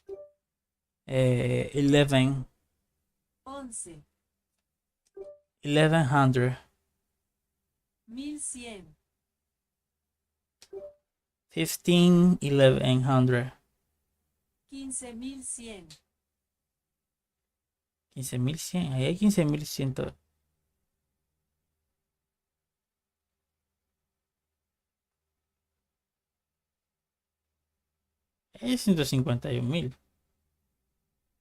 11. 11. 1100. 1100. 1100. 15100. 15100. Ahí hay 15100. Es 151.000.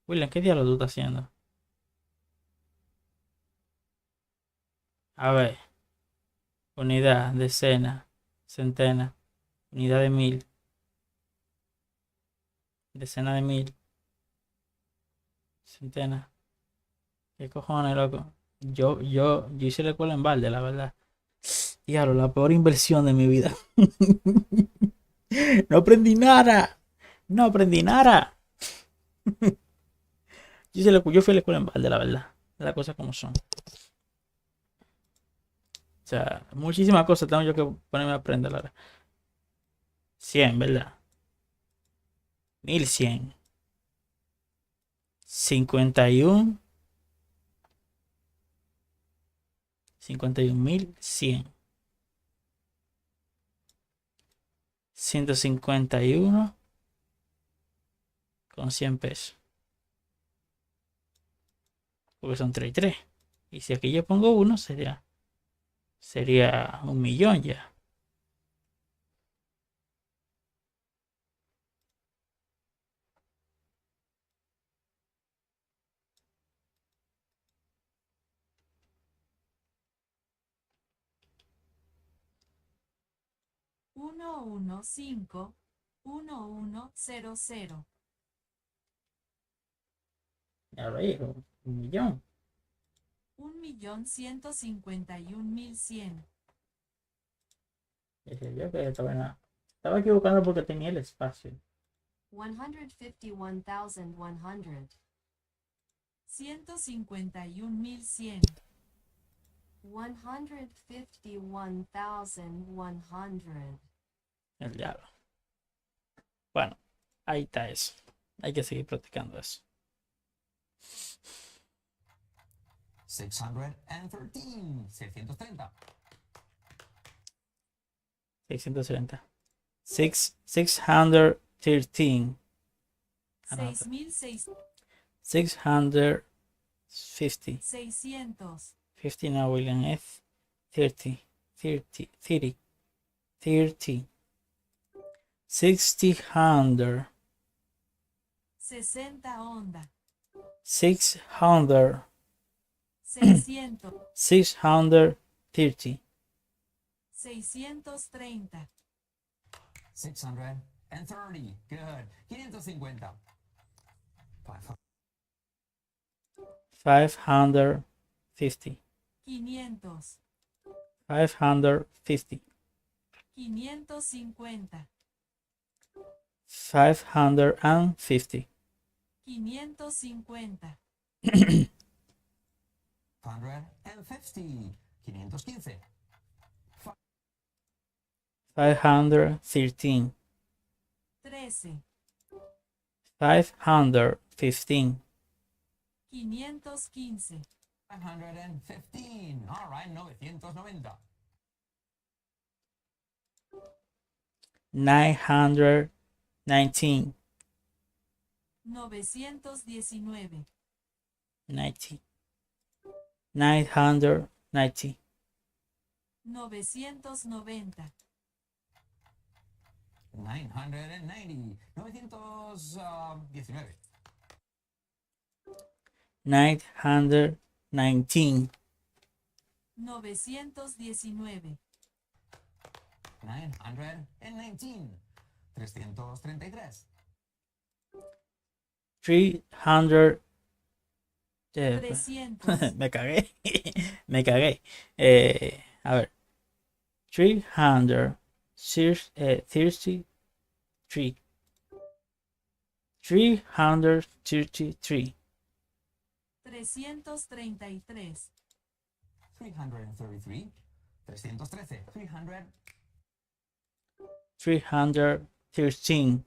William, ¿qué diablo tú estás haciendo? A ver. Unidad, decena, centena, unidad de 1000, decena de 1000, centena. ¿Qué cojones, loco? Yo hice la escuela en balde, la verdad. Diablo, la peor inversión de mi vida. No aprendí nada. No aprendí nada. Yo fui a la escuela en balde, la verdad. Las cosas como son. O sea, muchísimas cosas tengo yo que ponerme a aprender, la verdad. 100, ¿verdad? 1100. 51. 51.100. 151 con 100 pesos. Porque son 3 y 3. Y si aquí yo pongo 1, sería 1.000.000 ya. Uno, 1, 5, 1, 1, 0, 0. Ya lo digo, 1.000.000. 1.151.100. Dije yo que estaba equivocando porque tenía el espacio. 151,100. 151.100. 151,100. El diablo. Bueno, ahí está eso. Hay que seguir practicando eso. 613. 630. 630. 613. 650. 600. 50 no, William. F. 30. 30. 30. 30. 60 hundred. 60 onda. 600. 600. 630. 630. 630. Good. 550. 550. 500. 550. 550. 550. 550. 550. 515. 513. 13. 515. 515. 515. All right, 990. 919. 919. 90. 990. 990. 990. 919. 919. 919. 919. 333. 300. 300. Me cagué. Me cagué. A ver. 333. 333. 333. 333. 313. 300. 313.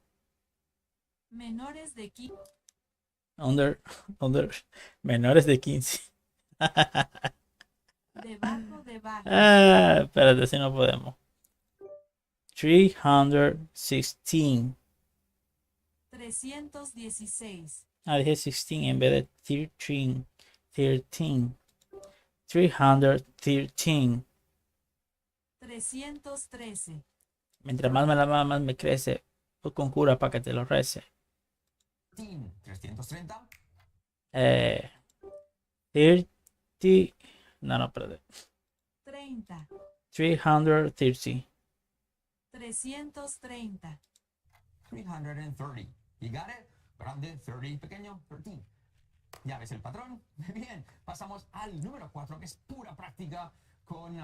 Menores de 15. Under. Menores de 15. Debajo. Espérate, si no podemos. 316. 316. Dije 16 en vez de 13. 13. 313. 313. Mientras más me la mama, más me crece. Pues con cura para que te lo rece. 330. 30. No, espérate. 30. 330. 330. 330. You got it? Grande, 30, pequeño, 13. ¿Ya ves el patrón? Bien, pasamos al número 4, que es pura práctica con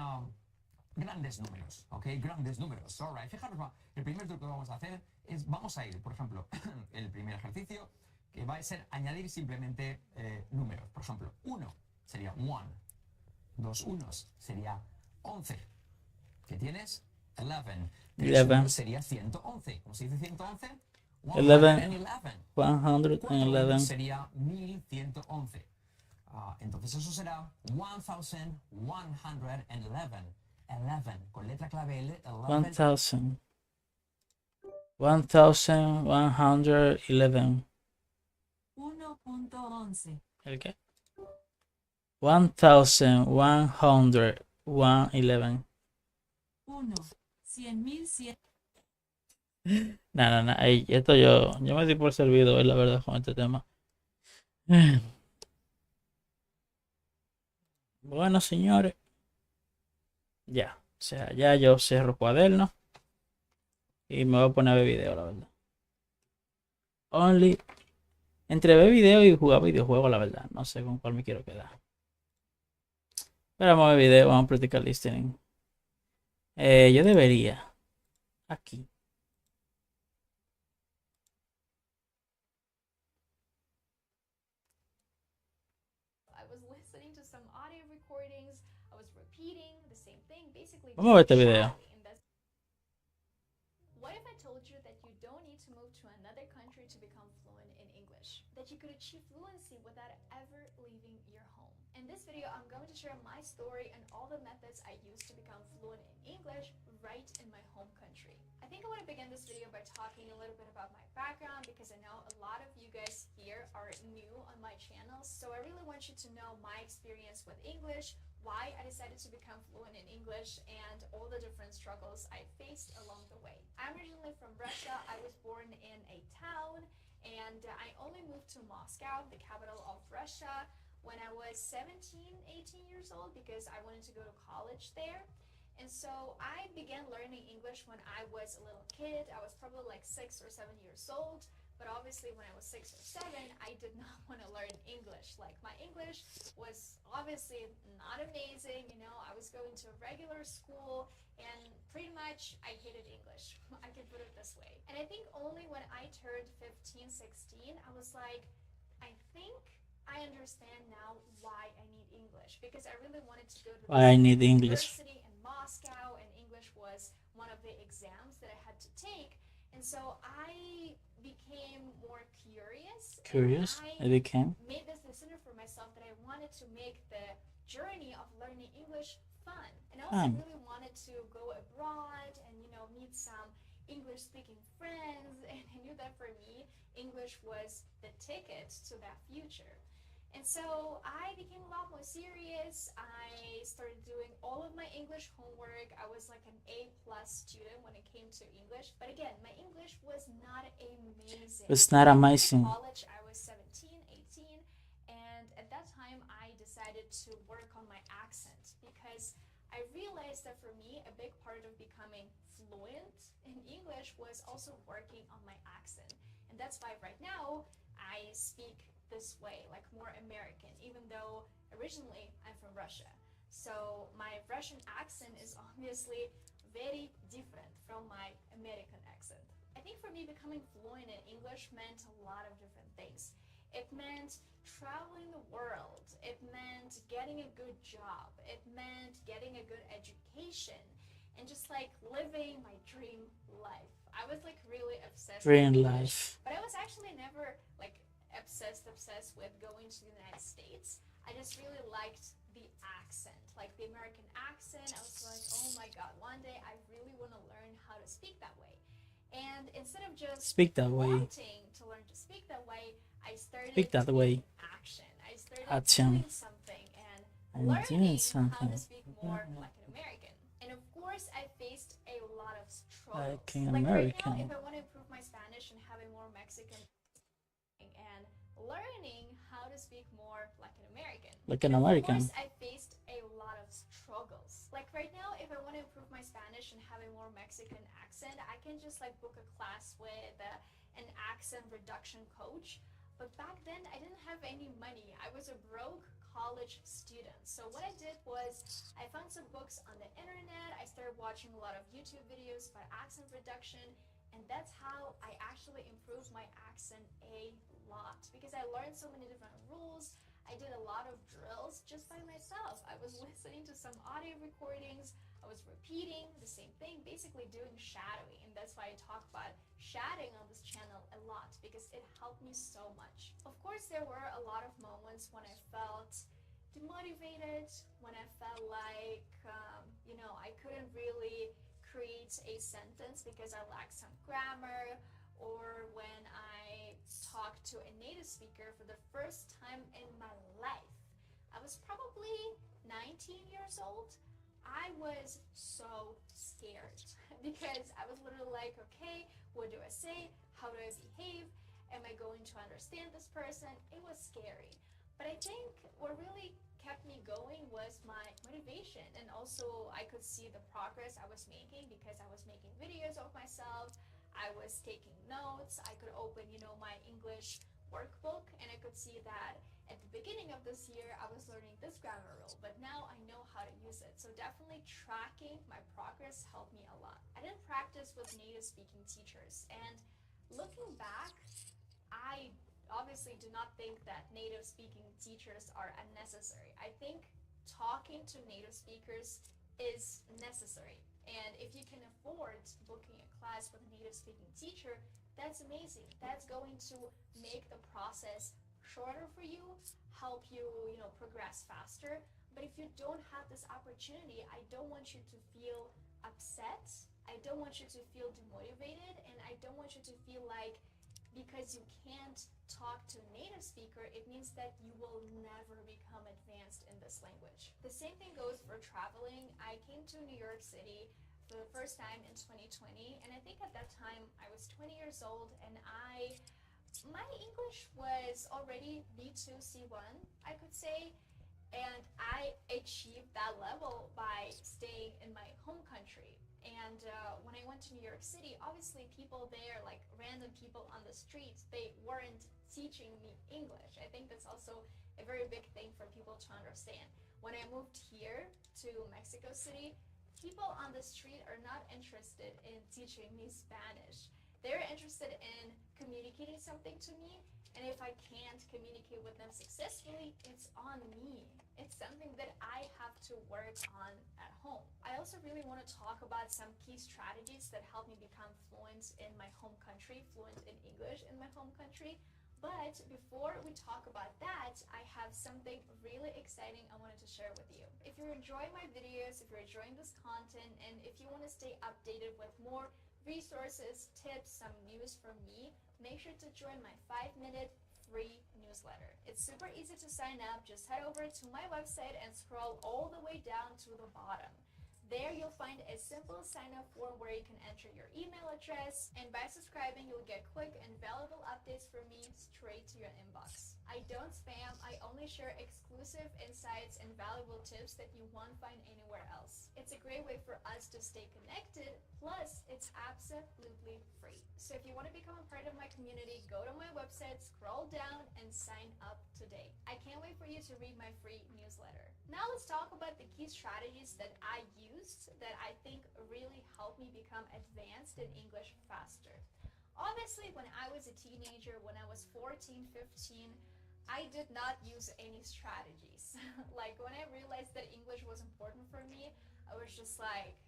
grandes números, ¿ok? Grandes números. All right, fijaros, el primer truco que vamos a hacer es, vamos a ir, por ejemplo, el primer ejercicio, que va a ser añadir simplemente números. Por ejemplo, 1 sería 1. 2 unos sería 11. ¿Qué tienes? 11. 3 unos sería 111. ¿Cómo se dice 111? 11. 4 111. sería 1111. Entonces eso será 1111. 11, con letra clave L. 1000. 1111. 1.11. ¿El qué? 1111. 1. 100.100. No. Ey, esto yo me di por servido, es la verdad, con este tema. Bueno, señores. Ya. O sea, ya yo cerro cuaderno. Y me voy a poner a ver video, la verdad. Only. Entre ver video y jugar videojuegos, la verdad. No sé con cuál me quiero quedar. Pero vamos a ver video, vamos a practicar listening. Yo debería. Aquí. Vamos a ver este video. What if I told you that you don't need to move to another country to become fluent in English? That you could achieve fluency without ever leaving your home? In this video, I'm going to share my story and all the methods I used to become fluent in English right in my home country. I think I want to begin this video by talking a little bit about my background because I know a lot of you guys here are new on my channel, so I really want you to know my experience with English, why I decided to become fluent in English, and all the different struggles I faced along the way. I'm originally from Russia. I was born in a town, and I only moved to Moscow, the capital of Russia, when I was 17, 18 years old because I wanted to go to college there. And so I began learning English when I was a little kid. I was probably like 6 or 7 years old. But obviously when I was 6 or 7, I did not want to learn English. Like my English was obviously not amazing. You know, I was going to a regular school and pretty much I hated English. I can put it this way. And I think only when I turned 15, 16, I was like, I think I understand now why I need English, because I really wanted to go to Why I need English. university in Moscow, and English was one of the exams that I had to take. And so I became more curious. I became. Made this decision for myself that I wanted to make the journey of learning English fun. And I also really wanted to go abroad and, you know, meet some English-speaking friends. And I knew that for me, English was the ticket to that future. And so I became a lot more serious. I started doing all of my English homework. I was like an A+ student when it came to English. But again, my English was not amazing. It's not amazing. In college, I was 17, 18. And at that time, I decided to work on my accent because I realized that for me, a big part of becoming fluent in English was also working on my accent. And that's why right now I speak this way, like more American, even though originally I'm from Russia. So my Russian accent is obviously very different from my American accent. I think for me, becoming fluent in English meant a lot of different things. It meant traveling the world. It meant getting a good job. It meant getting a good education and just like living my dream life. I was like really obsessed with English, but I was actually never like obsessed with going to the United States. I just really liked the accent, like the American accent. I was like, oh my god, one day I really want to learn how to speak that way. And instead of just wanting to learn to speak that way, I started taking action. I started doing something and learning how to speak more like an American. And of course, I faced a lot of struggles. Like an Like right American. now, if I want to improve my Spanish and have a more Mexican and learning how to speak more like an American. Like an Of American. course, I faced a lot of struggles. Like right now, if I want to improve my Spanish and have a more Mexican accent, I can just like book a class with an accent reduction coach. But back then, I didn't have any money. I was a broke college student. So what I did was I found some books on the internet. I started watching a lot of YouTube videos about accent reduction. And that's how I actually improved my accent a lot because I learned so many different rules. I did a lot of drills just by myself. I was listening to some audio recordings. I was repeating the same thing, basically doing shadowing. And that's why I talk about shadowing on this channel a lot because it helped me so much. Of course, there were a lot of moments when I felt demotivated, when I felt like, you know, I couldn't really create a sentence because I lacked some grammar, or when I talked to a native speaker for the first time in my life. I was probably 19 years old. I was so scared because I was literally like, okay, what do I say? How do I behave? Am I going to understand this person? It was scary. But I think what really kept me going was my motivation, and also I could see the progress I was making because I was making videos of myself. I was taking notes. I could open, you know, my English workbook, and I could see that at the beginning of this year I was learning this grammar rule, but now I know how to use it. So definitely tracking my progress helped me a lot. I didn't practice with native speaking teachers, and looking back, I obviously do not think that native speaking teachers are unnecessary. I think talking to native speakers is necessary. And if you can afford booking a class with a native speaking teacher, that's amazing. That's going to make the process shorter for you, help you, progress faster. But if you don't have this opportunity, I don't want you to feel upset. I don't want you to feel demotivated, and I don't want you to feel like because you can't talk to a native speaker, it means that you will never become advanced in this language. The same thing goes for traveling. I came to New York City for the first time in 2020, and I think at that time I was 20 years old, and my English was already B2, C1, I could say, and I achieved that level by staying in my home country. And when I went to New York City, obviously people there, like random people on the streets, they weren't teaching me English. I think that's also a very big thing for people to understand. When I moved here to Mexico City, people on the street are not interested in teaching me Spanish. They're interested in communicating something to me, and if I can't communicate with them successfully, it's on me. It's something that I have to work on at home. I also really want to talk about some key strategies that help me become fluent in my home country, fluent in English in my home country. But before we talk about that, I have something really exciting I wanted to share with you. If you're enjoying my videos, if you're enjoying this content, and if you want to stay updated with more resources, tips, some news from me, make sure to join my 5-minute free newsletter. It's super easy to sign up. Just head over to my website and scroll all the way down to the bottom. There you'll find a simple sign-up form where you can enter your email address, and by subscribing you'll get quick and valuable updates from me straight to your inbox. I don't spam, I only share exclusive insights and valuable tips that you won't find anywhere else. It's a great way for us to stay connected, plus it's absolutely free. So if you want to become a part of my community, go to my website, scroll down, and sign up today. I can't wait for you to read my free newsletter. Now let's talk about the key strategies that I used that I think really helped me become advanced in English faster. Obviously, when I was a teenager, when I was 14, 15, I did not use any strategies. Like when I realized that English was important for me, I was just like,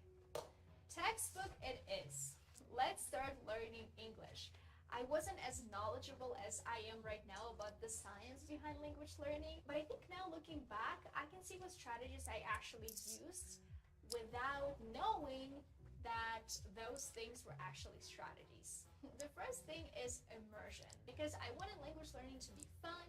textbook it is. Let's start learning English. I wasn't as knowledgeable as I am right now about the science behind language learning, but I think now looking back, I can see what strategies I actually used without knowing that those things were actually strategies. The first thing is immersion, because I wanted language learning to be fun.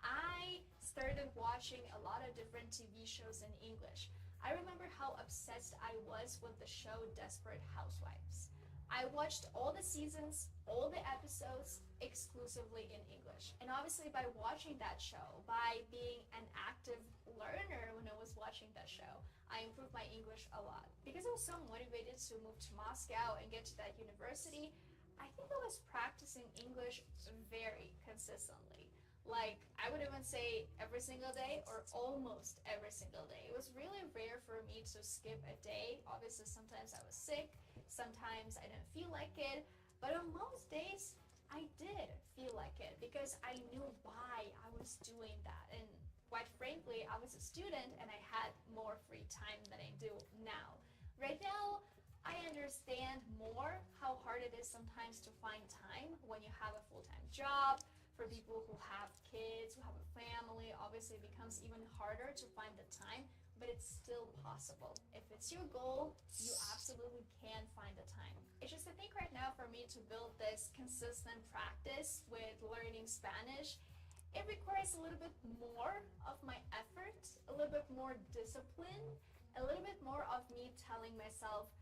I started watching a lot of different TV shows in English. I remember how obsessed I was with the show Desperate Housewives. I watched all the seasons, all the episodes exclusively in English. And obviously by watching that show, by being an active learner when I was watching that show, I improved my English a lot. Because I was so motivated to move to Moscow and get to that university, I think I was practicing English very consistently. Like, I would even say every single day or almost every single day. It was really rare for me to skip a day. Obviously, sometimes I was sick, sometimes I didn't feel like it, but on most days, I did feel like it because I knew why I was doing that. And quite frankly, I was a student and I had more free time than I do now. Right now, I understand more how hard it is sometimes to find time when you have a full-time job. For people who have kids, who have a family, obviously it becomes even harder to find the time, but it's still possible. If it's your goal, you absolutely can find the time. It's just I think right now for me to build this consistent practice with learning Spanish, it requires a little bit more of my effort, a little bit more discipline, a little bit more of me telling myself,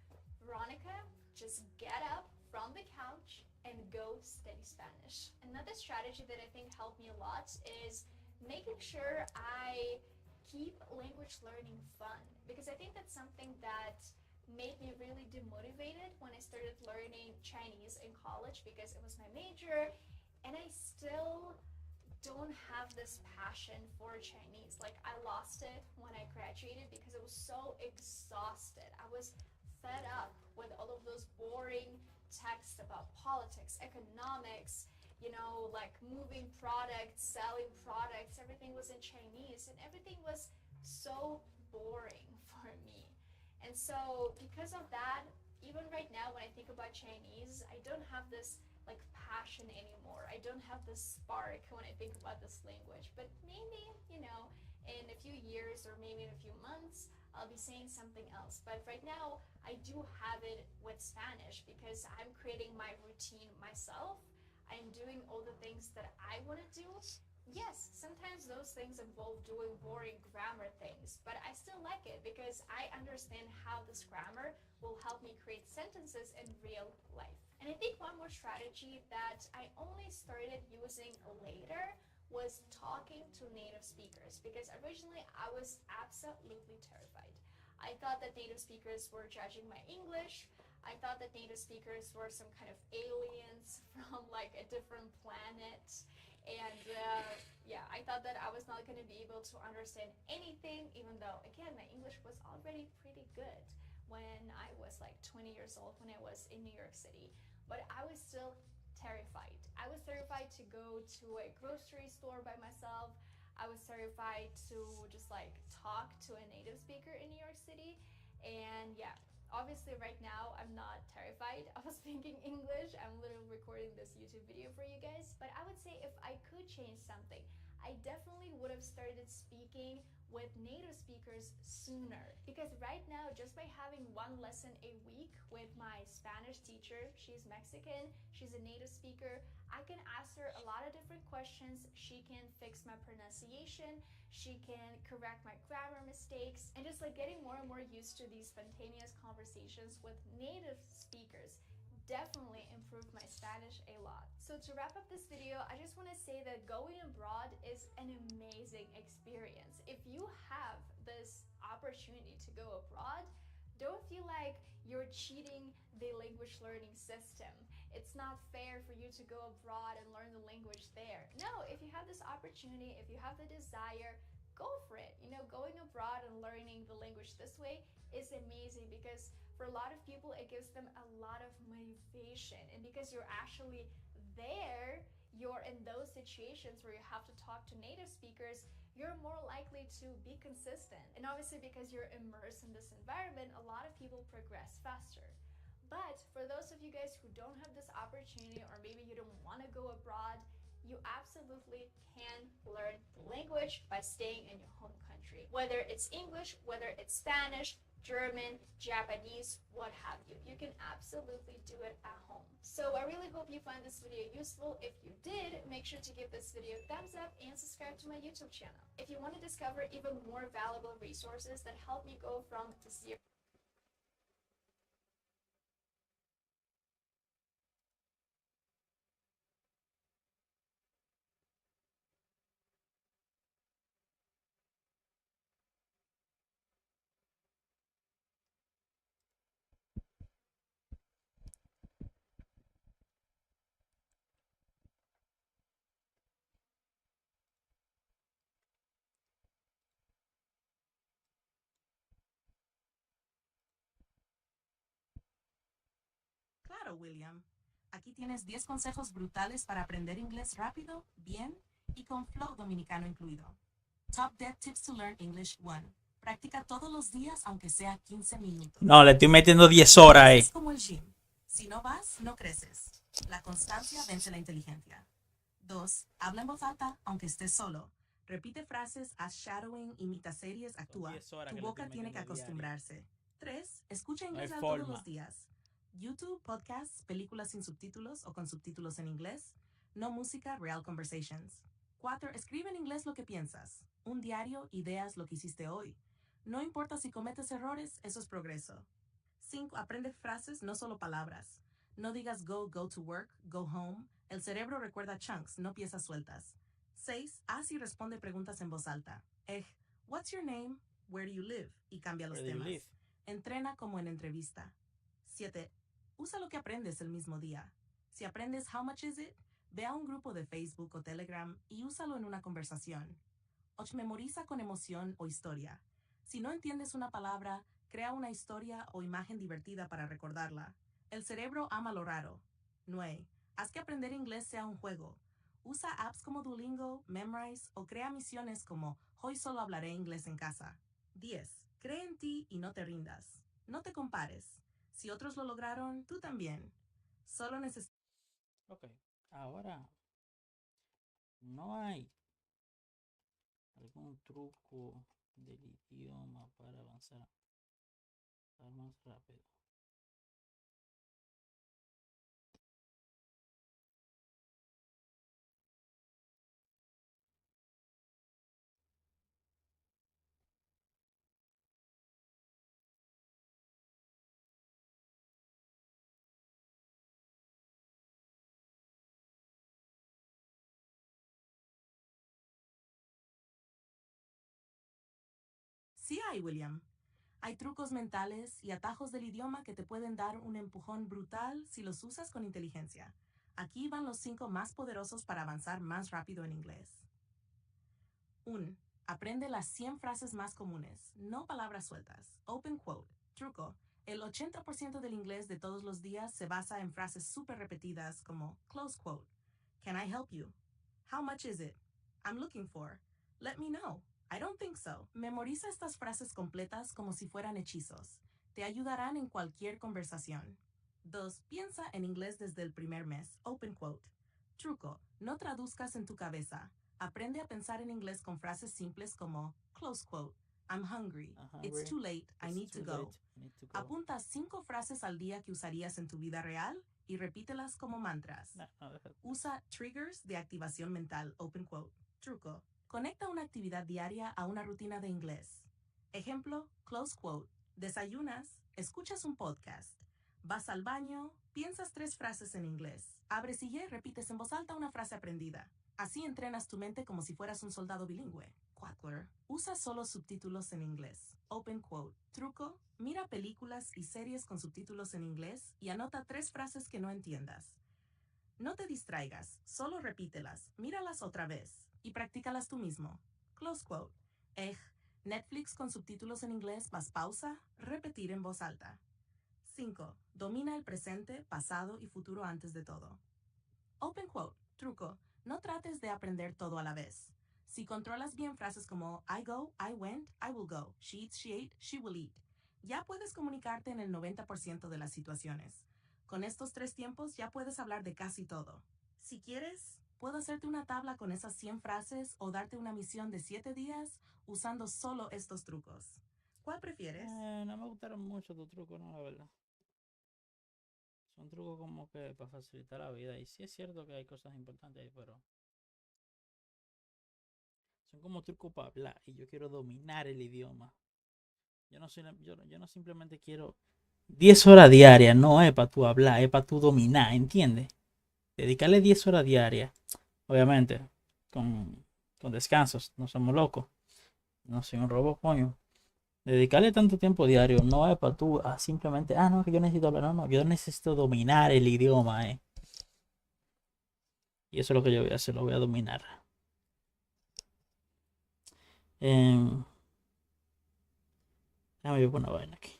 Veronica, just get up from the couch and go study Spanish. Another strategy that I think helped me a lot is making sure I keep language learning fun, because I think that's something that made me really demotivated when I started learning Chinese in college because it was my major, and I still don't have this passion for Chinese. Like, I lost it when I graduated because I was so exhausted. I was fed up with all of those boring texts about politics, economics, like moving products, selling products. Everything was in Chinese and everything was so boring for me. And so because of that, even right now when I think about Chinese, I don't have this like passion anymore. I don't have this spark when I think about this language. But maybe, you know, in a few years or maybe in a few months, I'll be saying something else. But right now, I do have it with Spanish because I'm creating my routine myself. I'm doing all the things that I want to do. Yes, sometimes those things involve doing boring grammar things, but I still like it because I understand how this grammar will help me create sentences in real life. And I think one more strategy that I only started using later was talking to native speakers, because originally I was absolutely terrified. I thought that native speakers were judging my English. I thought that native speakers were some kind of aliens from like a different planet. And yeah, I thought that I was not going to be able to understand anything, even though, again, my English was already pretty good when I was like 20 years old, when I was in New York City. But I was still terrified. I was terrified to go to a grocery store by myself. I was terrified to just like talk to a native speaker in New York City. And yeah, obviously right now I'm not terrified of speaking English. I'm literally recording this YouTube video for you guys. But I would say if I could change something, I definitely would have started speaking with native speakers sooner. Because right now, just by having one lesson a week with my Spanish teacher, she's Mexican, she's a native speaker, I can ask her a lot of different questions. She can fix my pronunciation, she can correct my grammar mistakes, and just like getting more and more used to these spontaneous conversations with native speakers definitely improved my Spanish a lot. So to wrap up this video, I just want to say that going abroad is an amazing experience. If you have this opportunity to go abroad, don't feel like you're cheating the language learning system. It's not fair for you to go abroad and learn the language there. No, if you have this opportunity, if you have the desire, go for it. You know, going abroad and learning the language this way is amazing because for a lot of people, it gives them a lot of motivation. And because you're actually there, you're in those situations where you have to talk to native speakers, you're more likely to be consistent. And obviously because you're immersed in this environment, a lot of people progress faster. But for those of you guys who don't have this opportunity, or maybe you don't want to go abroad, you absolutely can learn the language by staying in your home country. Whether it's English, whether it's Spanish, German, Japanese, what have you. You can absolutely do it at home. So I really hope you find this video useful. If you did, make sure to give this video a thumbs up and subscribe to my YouTube channel. If you want to discover even more valuable resources that help me go from zero Claro, William. Aquí tienes 10 consejos brutales para aprender inglés rápido, bien y con flow dominicano incluido. Top 10 Tips to Learn English 1. Practica todos los días, aunque sea 15 minutos. No, le estoy metiendo 10 horas ahí. Es como el gym. Si no vas, no creces. La constancia vence la inteligencia. 2. Habla en voz alta, aunque estés solo. Repite frases, haz shadowing, imita series, actúa. Tu boca tiene que acostumbrarse. 3. Escucha inglés todos los días. YouTube, podcasts, películas sin subtítulos o con subtítulos en inglés. No música, real conversations. 4. Escribe en inglés lo que piensas. Un diario, ideas, lo que hiciste hoy. No importa si cometes errores, eso es progreso. 5. Aprende frases, no solo palabras. No digas go to work, go home. El cerebro recuerda chunks, no piezas sueltas. 6. Haz y responde preguntas en voz alta. What's your name? Where do you live? Y cambia los temas. Entrena como en entrevista. 7. Usa lo que aprendes el mismo día. Si aprendes how much is it, ve a un grupo de Facebook o Telegram y úsalo en una conversación. 8. Memoriza con emoción o historia. Si no entiendes una palabra, crea una historia o imagen divertida para recordarla. El cerebro ama lo raro. 9. Haz que aprender inglés sea un juego. Usa apps como Duolingo, Memrise o crea misiones como hoy solo hablaré inglés en casa. 10. Cree en ti y no te rindas. No te compares. Si otros lo lograron, tú también. Solo necesitas... Ok, ahora no hay algún truco del idioma para avanzar más rápido. Sí hay, William. Hay trucos mentales y atajos del idioma que te pueden dar un empujón brutal si los usas con inteligencia. Aquí van los 5 más poderosos para avanzar más rápido en inglés. 1. Aprende las 100 frases más comunes, no palabras sueltas. Open quote. Truco. El 80% del inglés de todos los días se basa en frases súper repetidas como close quote. Can I help you? How much is it? I'm looking for. Let me know. I don't think so. Memoriza estas frases completas como si fueran hechizos. Te ayudarán en cualquier conversación. 2. Piensa en inglés desde el primer mes. Open quote. Truco. No traduzcas en tu cabeza. Aprende a pensar en inglés con frases simples como close quote. I'm hungry. It's too late. I need to go. Apunta 5 frases al día que usarías en tu vida real y repítelas como mantras. Usa triggers de activación mental. Open quote. Truco. Conecta una actividad diaria a una rutina de inglés. Ejemplo, close quote. Desayunas, escuchas un podcast. Vas al baño, piensas 3 frases en inglés. Abres y repites en voz alta una frase aprendida. Así entrenas tu mente como si fueras un soldado bilingüe. 4. Usa solo subtítulos en inglés. Open quote. Truco. Mira películas y series con subtítulos en inglés y anota 3 frases que no entiendas. No te distraigas, solo repítelas, míralas otra vez y practícalas tú mismo. Close quote. Netflix con subtítulos en inglés más pausa, repetir en voz alta. 5. Domina el presente, pasado y futuro antes de todo. Open quote. Truco. No trates de aprender todo a la vez. Si controlas bien frases como I go, I went, I will go, she eats, she ate, she will eat, ya puedes comunicarte en el 90% de las situaciones. Con estos 3 tiempos ya puedes hablar de casi todo. Si quieres, puedo hacerte una tabla con esas 100 frases o darte una misión de 7 días usando solo estos trucos. ¿Cuál prefieres? No me gustaron mucho tus trucos, no, la verdad. Son trucos como que para facilitar la vida. Y sí es cierto que hay cosas importantes ahí, pero son como trucos para hablar. Y yo quiero dominar el idioma. Yo no simplemente quiero 10 horas diarias. No es para tu hablar, es para tu dominar, ¿entiendes? Dedicarle 10 horas diarias. Obviamente, con descansos. No somos locos. No soy un robot, coño. Dedicarle tanto tiempo diario no es para tú simplemente, no, que yo necesito hablar. No, yo necesito dominar el idioma, Y eso es lo que yo voy a hacer, lo voy a dominar. Déjame ver una vaina aquí.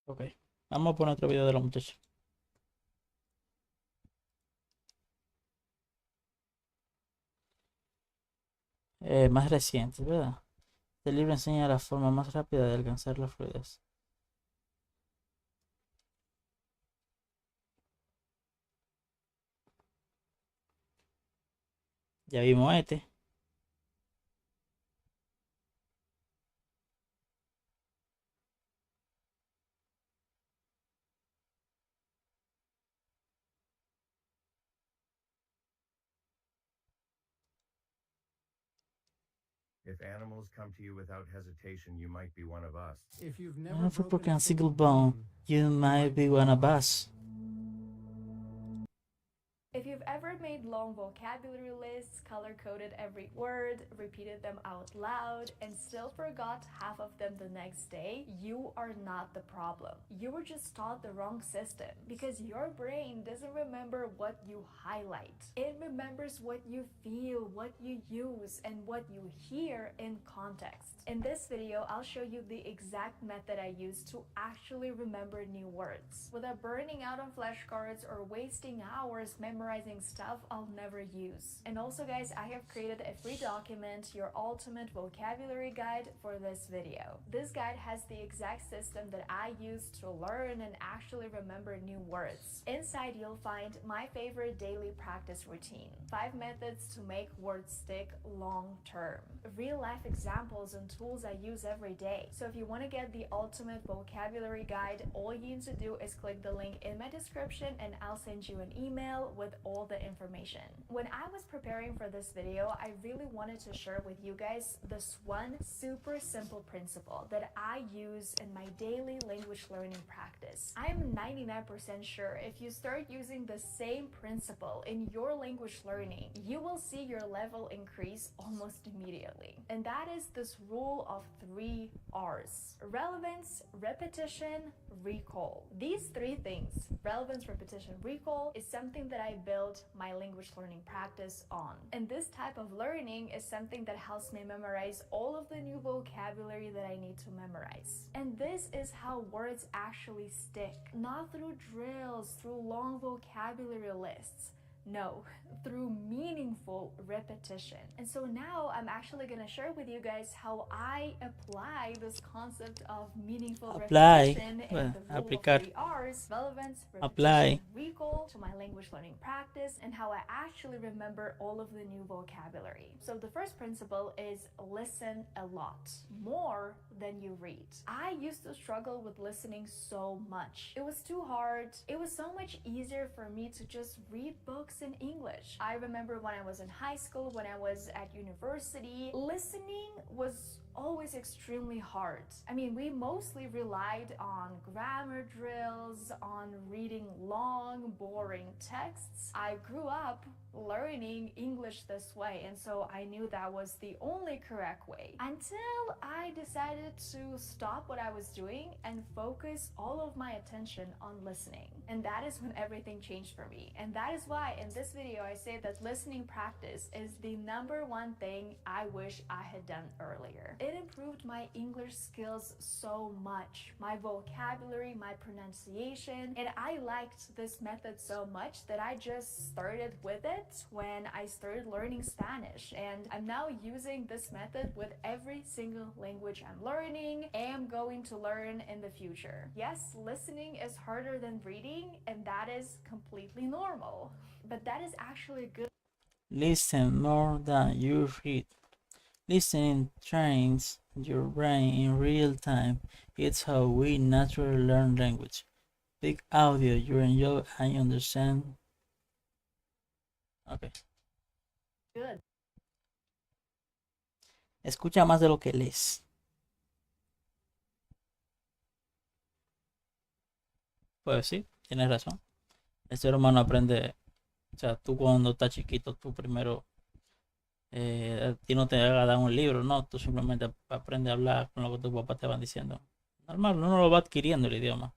Ok, vamos a poner otro video de los muchachos. Más recientes, ¿verdad? Este libro enseña la forma más rápida de alcanzar la fluidez. Ya vimos este. If animals come to you without hesitation, you might be one of us. If you've Never broken a single bone, you might be one of us. If you've ever made long vocabulary lists, color-coded every word, repeated them out loud, and still forgot half of them the next day, you are not the problem. You were just taught the wrong system because your brain doesn't remember what you highlight. It remembers what you feel, what you use, and what you hear in context. In this video, I'll show you the exact method I use to actually remember new words without burning out on flashcards or wasting hours memorizing stuff I'll never use. And also guys, I have created a free document, your ultimate vocabulary guide, for this video. This guide has the exact system that I use to learn and actually remember new words. Inside you'll find my favorite daily practice routine, 5 methods to make words stick long term, real life examples and tools I use every day. So if you want to get the ultimate vocabulary guide, all you need to do is click the link in my description and I'll send you an email with all the information. When I was preparing for this video, I really wanted to share with you guys this one super simple principle that I use in my daily language learning practice. I am 99% sure if you start using the same principle in your language learning, you will see your level increase almost immediately. And that is this rule of 3 R's: relevance, repetition, recall. These 3 things, relevance, repetition, recall, is something that I built my language learning practice on. And this type of learning is something that helps me memorize all of the new vocabulary that I need to memorize. And this is how words actually stick, not through drills, through long vocabulary lists. No, through meaningful repetition. And so now I'm actually gonna share with you guys how I apply this concept of meaningful repetition and the rule of 3 R's, relevance, repetition, recall, to my language learning practice, and how I actually remember all of the new vocabulary. So the first principle is listen a lot, more than you read. I used to struggle with listening so much. It was too hard. It was so much easier for me to just read books in English. I remember when I was in high school, when I was at university, listening was always extremely hard. I mean, we mostly relied on grammar drills, on reading long, boring texts. I grew up learning English this way, and so I knew that was the only correct way until I decided to stop what I was doing and focus all of my attention on listening. And that is when everything changed for me. And that is why in this video I say that listening practice is the #1 thing I wish I had done earlier. It improved my English skills so much, my vocabulary, my pronunciation, and I liked this method so much that I just started with it when I started learning Spanish, and I'm now using this method with every single language I'm learning and am going to learn in the future. Yes, listening is harder than reading, and that is completely normal, but that is actually good. Listen more than you read. Listening trains your brain in real time. It's how we naturally learn language. Big audio you enjoy and understand. Okay. Good. Escucha más de lo que lees. Pues sí, tienes razón. El ser humano aprende. O sea, tú cuando estás chiquito, tú primero a ti no te haga dar un libro, no, tú simplemente aprendes a hablar con lo que tus papás te van diciendo. Normal, uno lo va adquiriendo el idioma.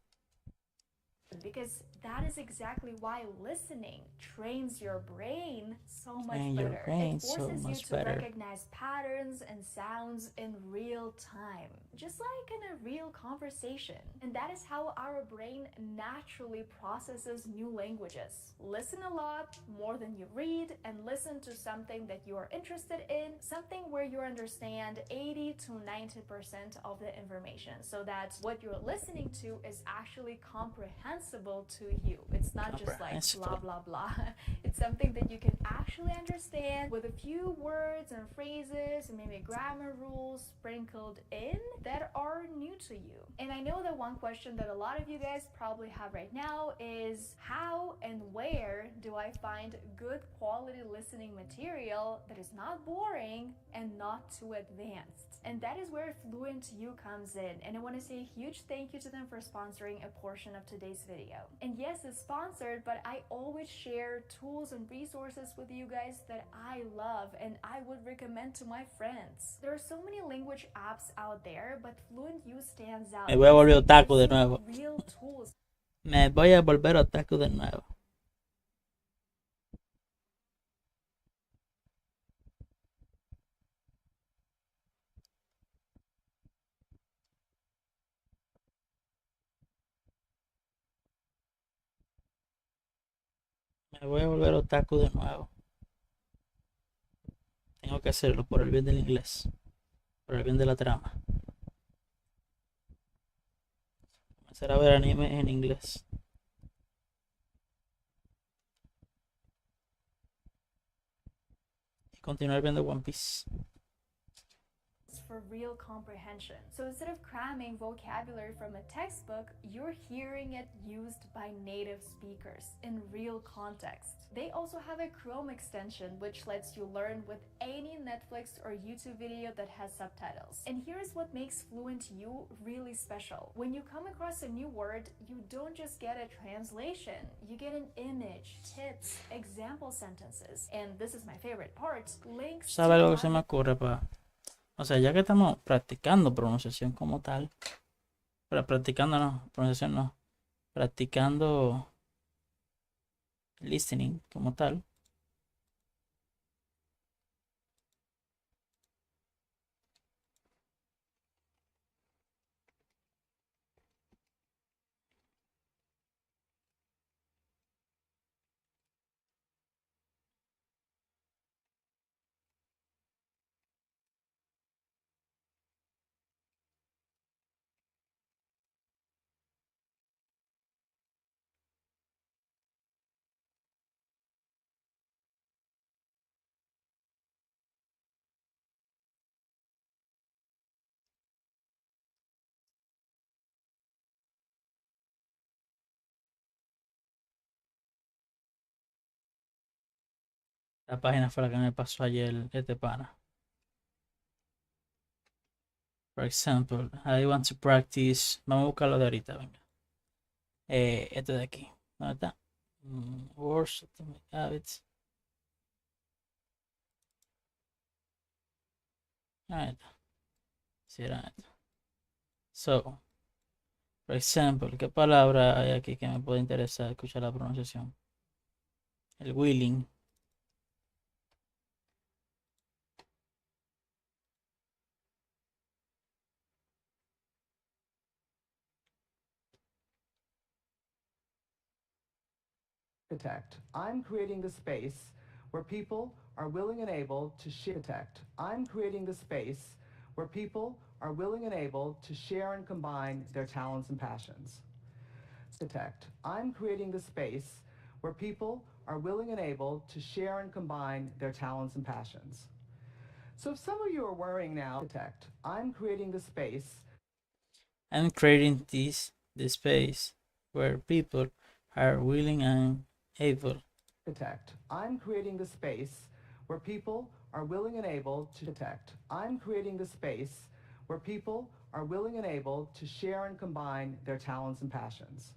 Because that is exactly why listening trains your brain so much Train your better. brain It forces so you much to better. recognize patterns and sounds in real time, just like in a real conversation. And that is how our brain naturally processes new languages. Listen a lot, more than you read, and listen to something that you are interested in, something where you understand 80 to 90% of the information, so that what you're listening to is actually comprehensible to you. It's not just like blah blah blah. It's something that you can actually understand with a few words and phrases and maybe grammar rules sprinkled in that are new to you. And I know that one question that a lot of you guys probably have right now is how and where do I find good quality listening material that is not boring and not too advanced? And that is where Fluent You comes in, and I want to say a huge thank you to them for sponsoring a portion of today's video. And yes, it's sponsored, but I always share tools and resources with you guys that I love and I would recommend to my friends. There are so many language apps out there, but Fluent U stands out. Me voy a volver because it otaku gives de you nuevo. real tools. Me voy a volver otaku de nuevo. Me voy a volver otaku de nuevo. Tengo que hacerlo por el bien del inglés. Por el bien de la trama. Comenzar a ver anime en inglés. Y continuar viendo One Piece. For real comprehension. So instead of cramming vocabulary from a textbook, you're hearing it used by native speakers in real context. They also have a Chrome extension which lets you learn with any Netflix or YouTube video that has subtitles. And here's what makes Fluent U really special. When you come across a new word, you don't just get a translation, you get an image, tips, example sentences, and this is my favorite part, links ¿Sabe algo que to se me ocurre para? O sea, ya que estamos practicando pronunciación como tal, pero practicando no, pronunciación no, practicando listening como tal, la página fue la que me pasó ayer este pana. For example, I want to practice. Vamos a buscarlo de ahorita, venga. Esto de aquí. ¿Dónde está? Words, atomic habits. Ahí está. Sí, era esto. So, for example, ¿qué palabra hay aquí que me puede interesar escuchar la pronunciación? El willing. Architect. I'm creating a space where people are willing and able to share. Architect. I'm creating a space where people are willing and able to share and combine their talents and passions. Architect. I'm creating a space where people are willing and able to share and combine their talents and passions. So if some of you are worrying now, architect, I'm creating a space. I'm creating this space where people are willing and able. Architect. I'm creating a space where people are willing and able to detect. I'm creating a space where people are willing and able to share and combine their talents and passions.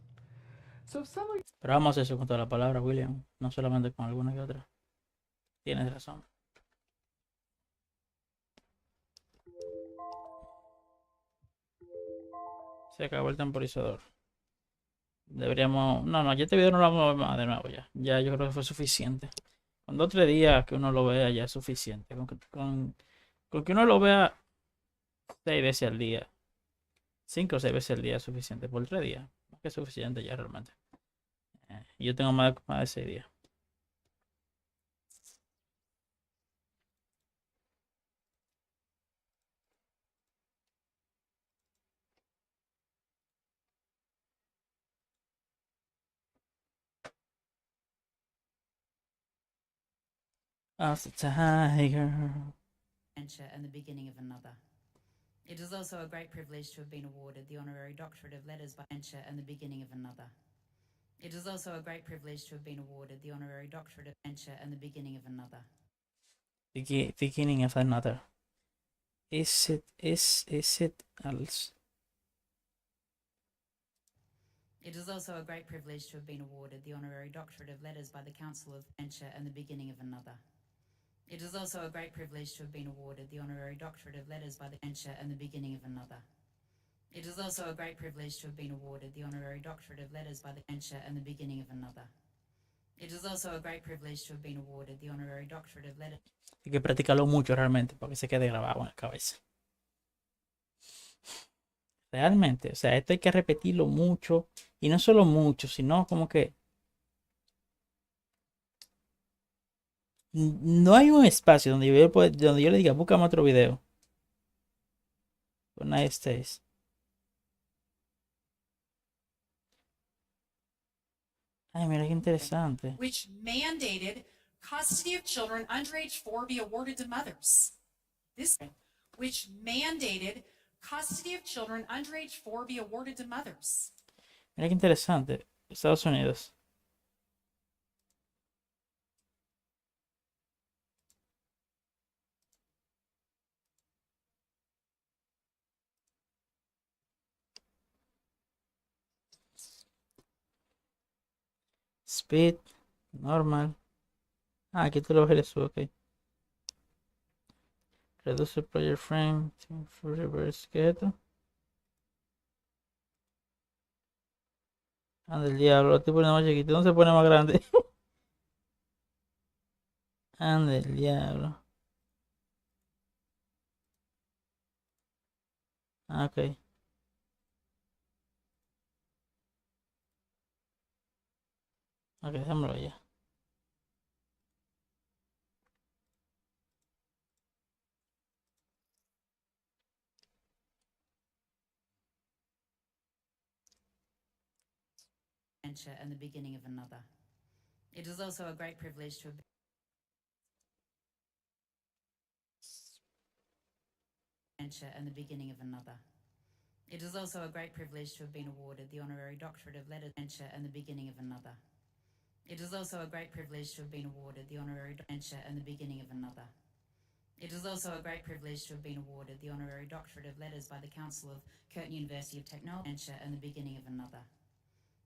So if some of you... Pero vamos a hacer eso con toda la palabra, William, no solamente con alguna que otra. Tienes razón. Se acabó el temporizador. Deberíamos... No, ya este video no lo vamos a ver más de nuevo ya. Ya yo creo que fue suficiente. Con 2 o 3 días que uno lo vea ya es suficiente. Con que uno lo vea 6 veces al día. 5 o 6 veces al día es suficiente. Por 3 días. Más que suficiente ya realmente. Yo tengo más de 6 días. Of the tiger. And the beginning of another. It is also a great privilege to have been awarded the honorary doctorate of letters by Venture and the beginning of another. It is also a great privilege to have been awarded the honorary doctorate of Venture and the beginning of another. Beginning of another. Is it else? It is also a great privilege to have been awarded the honorary doctorate of letters by the Council of Venture and the beginning of another. It is also a great privilege to have been awarded the honorary doctorate of letters by the Venture and the beginning of another. It is also a great privilege to have been awarded the honorary doctorate of letters by the Venture and the beginning of another. It is also a great privilege to have been awarded the honorary doctorate of letters. Hay que practicarlo mucho realmente para que se quede grabado en la cabeza. Realmente, o sea, esto hay que repetirlo mucho. Y no solo mucho, sino como que no hay un espacio donde yo le diga, búscame otro video. United States. Ay, mira qué interesante. Which mandated custody of children under age 4 be awarded to mothers. This which mandated custody of children under age 4 be awarded to mothers. Mira qué interesante. Estados Unidos. Speed, normal. Ah, aquí tú lo ves, ok. Reduce project frame, reverse, ¿qué es esto? Anda el diablo, lo estoy poniendo más chiquito, no se pone más grande. Anda el diablo. Ah, ok. Ok, déjamelo ya. Venture and the beginning of another. It is also a great privilege to have Venture and the beginning of another. It is also a great privilege to have been awarded the honorary doctorate of letters Venture and the beginning of another. It is also a great privilege to have been awarded the honorary Venture and the beginning of another. It is also a great privilege to have been awarded the honorary doctorate of letters by the Council of Curtin University of Technology Venture and the beginning of another.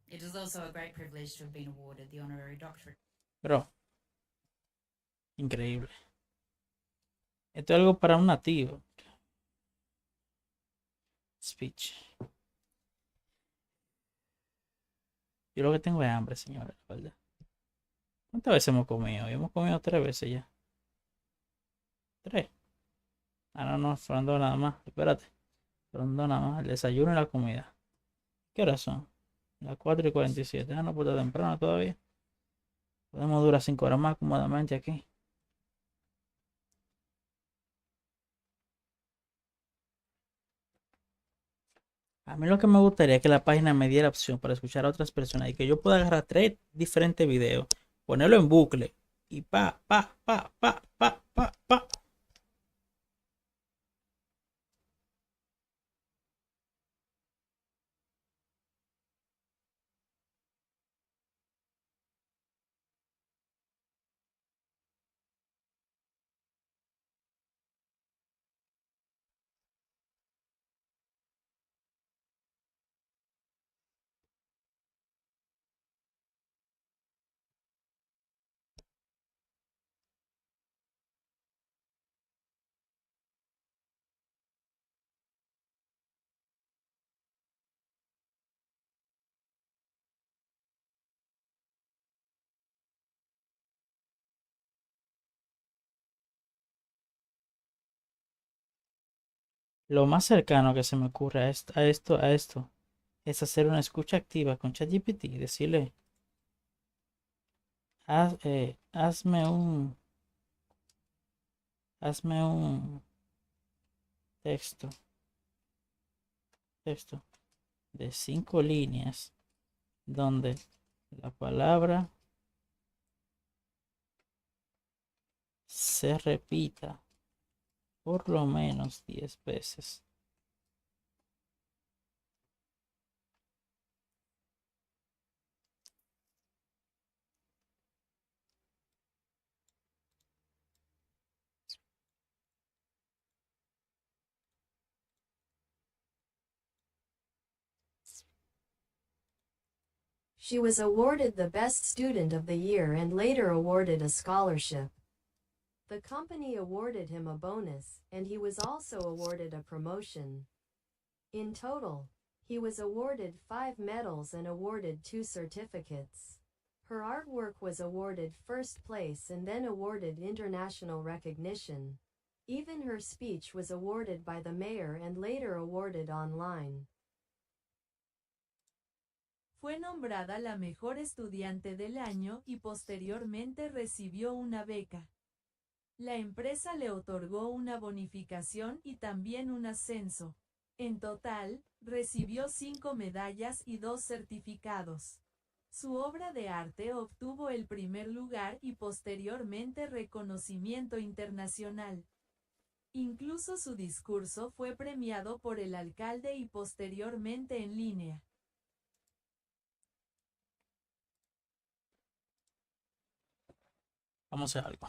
It is also a great privilege to have been awarded the honorary doctorate. Bro. Increíble. Esto es algo para un nativo. Speech. Yo lo que tengo es hambre, señora, la verdad. ¿Cuántas veces hemos comido? Hemos comido 3 veces ya. 3. Ah, no, fueron 2 nada más. Espérate. Fueron 2 nada más. El desayuno y la comida. ¿Qué horas son? Las 4:47. Ah, no, pues está temprano todavía. Podemos durar 5 horas más cómodamente aquí. A mí lo que me gustaría es que la página me diera opción para escuchar a otras personas y que yo pueda agarrar 3 diferentes videos, ponerlo en bucle y pa. Lo más cercano que se me ocurre a esto es hacer una escucha activa con ChatGPT y decirle, hazme un texto de 5 líneas donde la palabra se repita por lo menos 10 veces. She was awarded the Best Student of the Year and later awarded a scholarship. The company awarded him a bonus, and he was also awarded a promotion. In total, he was awarded 5 medals and awarded 2 certificates. Her artwork was awarded first place and then awarded international recognition. Even her speech was awarded by the mayor and later awarded online. Fue nombrada la mejor estudiante del año y posteriormente recibió una beca. La empresa le otorgó una bonificación y también un ascenso. En total, recibió 5 medallas y 2 certificados. Su obra de arte obtuvo el primer lugar y posteriormente reconocimiento internacional. Incluso su discurso fue premiado por el alcalde y posteriormente en línea. Vamos a hacer algo.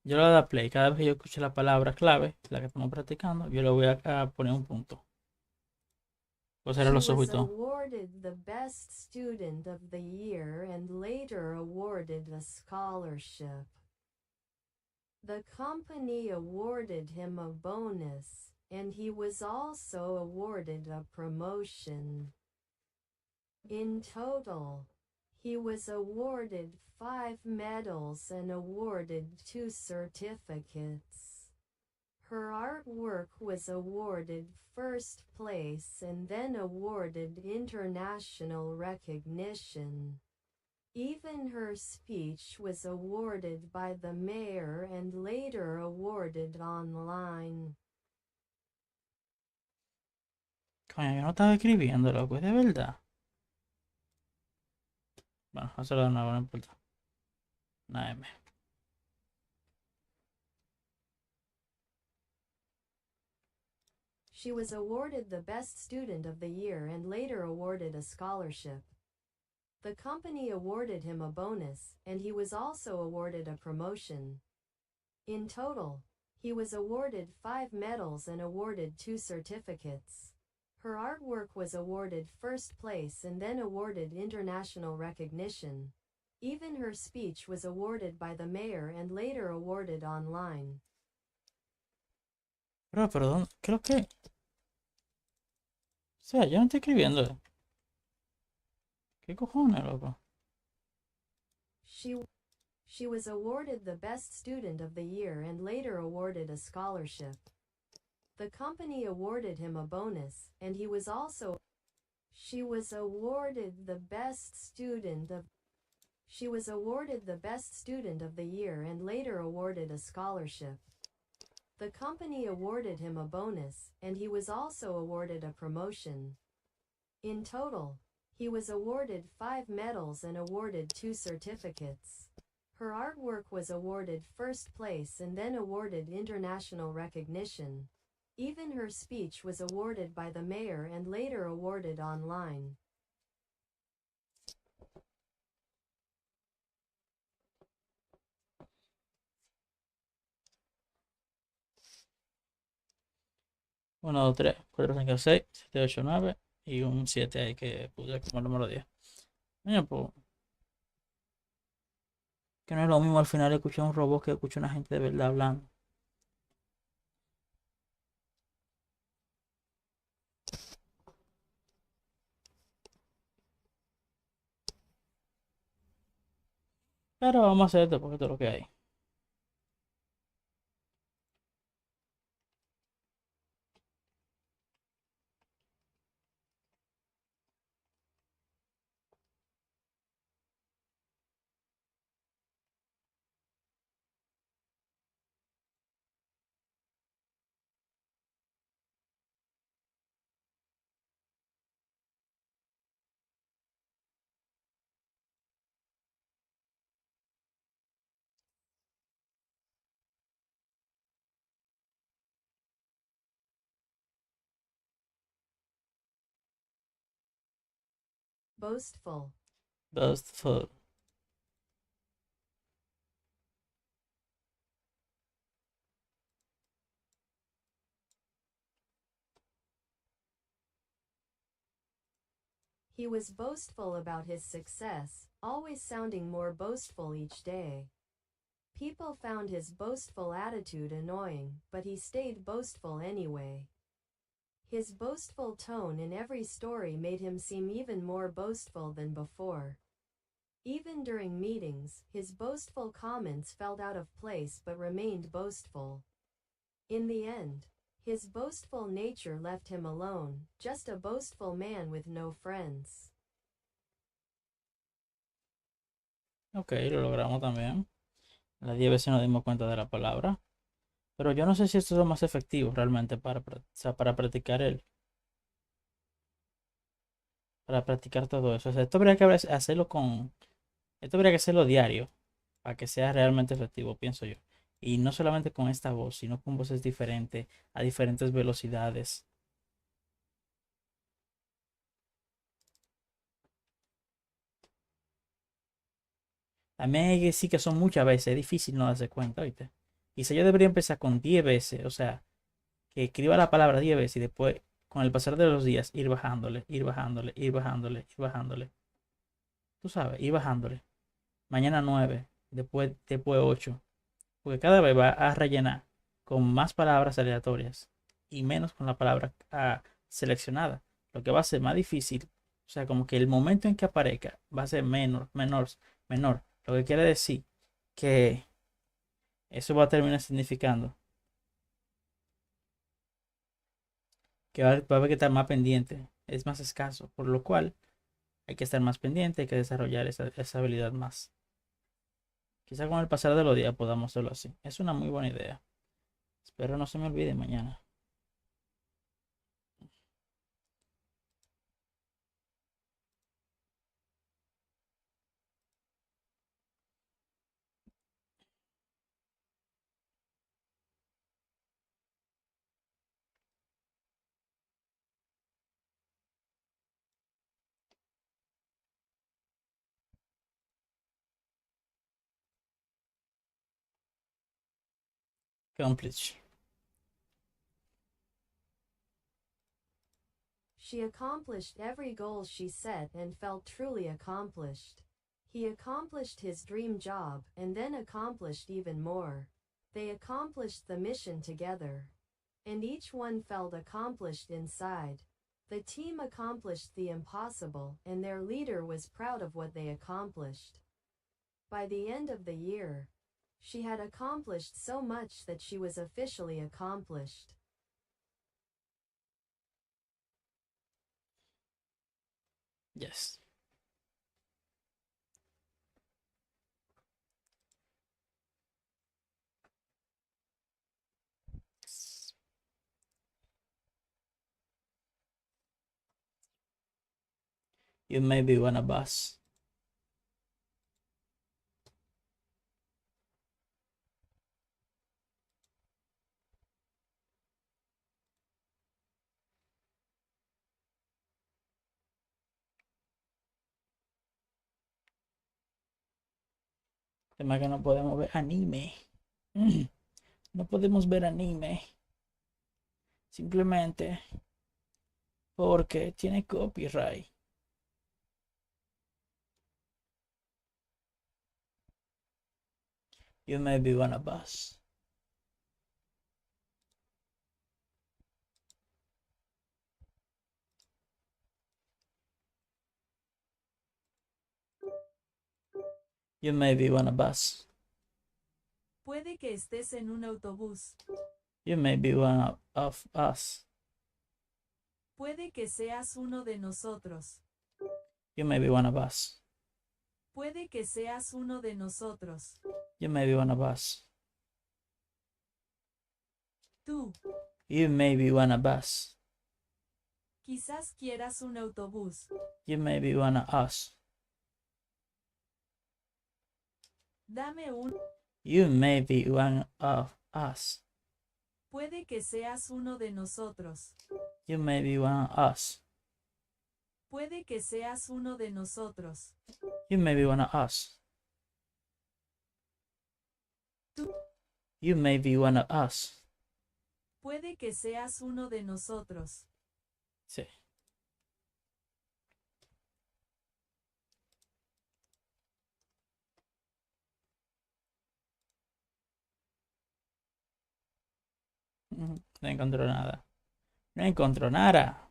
Yo le voy a dar play. Cada vez que yo escuche la palabra clave, la que estamos practicando, yo le voy a poner un punto. Voy a cerrar los ojos y She was todo. awarded the Best Student of the Year and later awarded a scholarship. The company awarded him a bonus, and he was also awarded a promotion. In total, he was awarded 5 medals and awarded 2 certificates. Her artwork was awarded first place and then awarded international recognition. Even her speech was awarded by the mayor and later awarded online. Coño, yo no estaba escribiendo, loco, es de verdad. Bueno, hacerlo de nuevo, no importa. Una M. She was awarded the Best Student of the Year and later awarded a scholarship. The company awarded him a bonus, and he was also awarded a promotion. In total, he was awarded 5 medals and awarded 2 certificates. Her artwork was awarded first place and then awarded international recognition. Even her speech was awarded by the mayor and later awarded online. Pero, perdón, creo que... O sea, yo no estoy escribiendo. ¿Qué cojones, loco? She was awarded the Best Student of the Year and later awarded a scholarship. The company awarded him a bonus, and he was also... She was awarded the Best Student of... She was awarded the Best Student of the Year and later awarded a scholarship. The company awarded him a bonus, and he was also awarded a promotion. In total, he was awarded 5 medals and awarded 2 certificates. Her artwork was awarded first place and then awarded international recognition. Even her speech was awarded by the mayor and later awarded online. Uno, 2, 3, 4, 5, 6, 7, 8, 9 y un 7 ahí que puse como número 10. Mira, pues, que no es lo mismo al final escuchar un robot que escuchar una gente de verdad hablando. Pero vamos a hacer esto porque esto es lo que hay. Boastful. Boastful. He was boastful about his success, always sounding more boastful each day. People found his boastful attitude annoying, but he stayed boastful anyway. His boastful tone in every story made him seem even more boastful than before. Even during meetings, his boastful comments felt out of place but remained boastful. In the end, his boastful nature left him alone, just a boastful man with no friends. Ok, lo logramos también. Las 10 veces nos dimos cuenta de la palabra. Pero yo no sé si esto es lo más efectivo realmente para practicar para practicar todo eso. O sea, esto habría que hacerlo esto habría que hacerlo diario para que sea realmente efectivo, pienso yo. Y no solamente con esta voz, sino con voces diferentes, a diferentes velocidades. También hay que decir que son muchas veces, es difícil no darse cuenta, ¿viste? Quizá yo debería empezar con 10 veces, o sea, que escriba la palabra 10 veces y después, con el pasar de los días, ir bajándole, ir bajándole, ir bajándole, ir bajándole. Tú sabes, ir bajándole. Mañana 9, después 8. Porque cada vez va a rellenar con más palabras aleatorias y menos con la palabra seleccionada. Lo que va a ser más difícil, o sea, como que el momento en que aparezca va a ser menor. Lo que quiere decir que eso va a terminar significando que va a haber que estar más pendiente, es más escaso, por lo cual hay que estar más pendiente, hay que desarrollar esa habilidad más. Quizá con el pasar de los días podamos hacerlo así. Es una muy buena idea. Espero no se me olvide mañana. Accomplish. She accomplished every goal she set and felt truly accomplished. He accomplished his dream job and then accomplished even more. They accomplished the mission together. And each one felt accomplished inside. The team accomplished the impossible and their leader was proud of what they accomplished. By the end of the year, she had accomplished so much that she was officially accomplished. Yes. You may be one of us. Tema que no podemos ver anime. No podemos ver anime. Simplemente porque tiene copyright. You may be one of us. You may be one of us. Puede que estés en un autobús. You may be one of us. Puede que seas uno de nosotros. You may be one of us. Puede que seas uno de nosotros. You may be one of us. Tú. You may be one of us. Quizás quieras un autobús. You may be one of us. Dame un. You may be one of us. Puede que seas uno de nosotros. You may be one of us. Puede que seas uno de nosotros. You may be one of us. Tú. You may be one of us. Puede que seas uno de nosotros. Sí. No encontró nada. No encontró nada.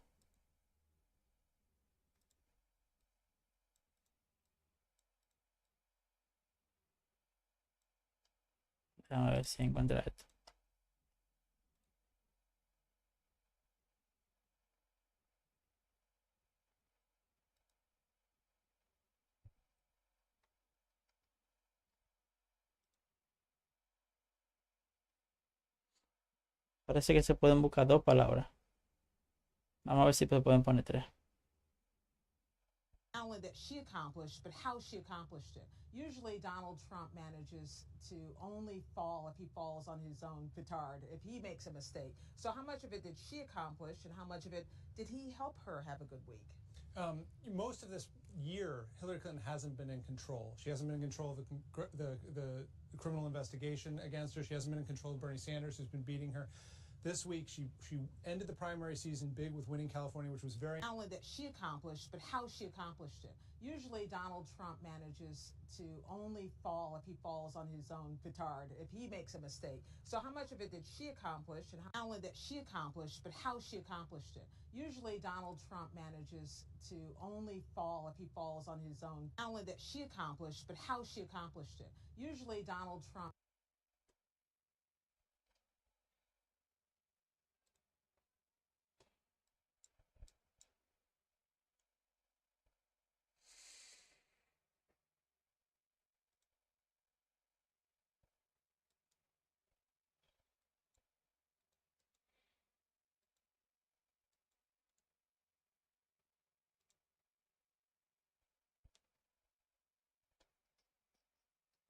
Déjame ver si encuentra esto. Parece que se pueden buscar 2 palabras. Vamos a ver si se pueden poner 3. Not only that she accomplished, but how she accomplished it. Usually Donald Trump manages to only fall if he falls on his own petard, if he makes a mistake. So how much of it did she accomplish and how much of it did he help her have a good week? Most of this year, Hillary Clinton hasn't been in control. She hasn't been in control of the criminal investigation against her. She hasn't been in control of Bernie Sanders, who's been beating her. This week, she ended the primary season big with winning California, which was very... Not only that she accomplished, but how she accomplished it. Usually Donald Trump manages to only fall if he falls on his own petard, if he makes a mistake. So how much of it did she accomplish, and not only that she accomplished, but how she accomplished it. Usually Donald Trump manages to only fall if he falls on his own. Not only that she accomplished, but how she accomplished it. Usually Donald Trump...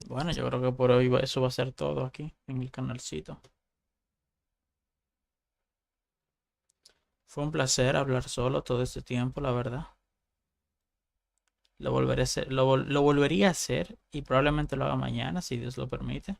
Bueno, yo creo que por hoy eso va a ser todo aquí en el canalcito. Fue un placer hablar solo todo este tiempo, la verdad. Lo volvería a hacer y probablemente lo haga mañana, si Dios lo permite.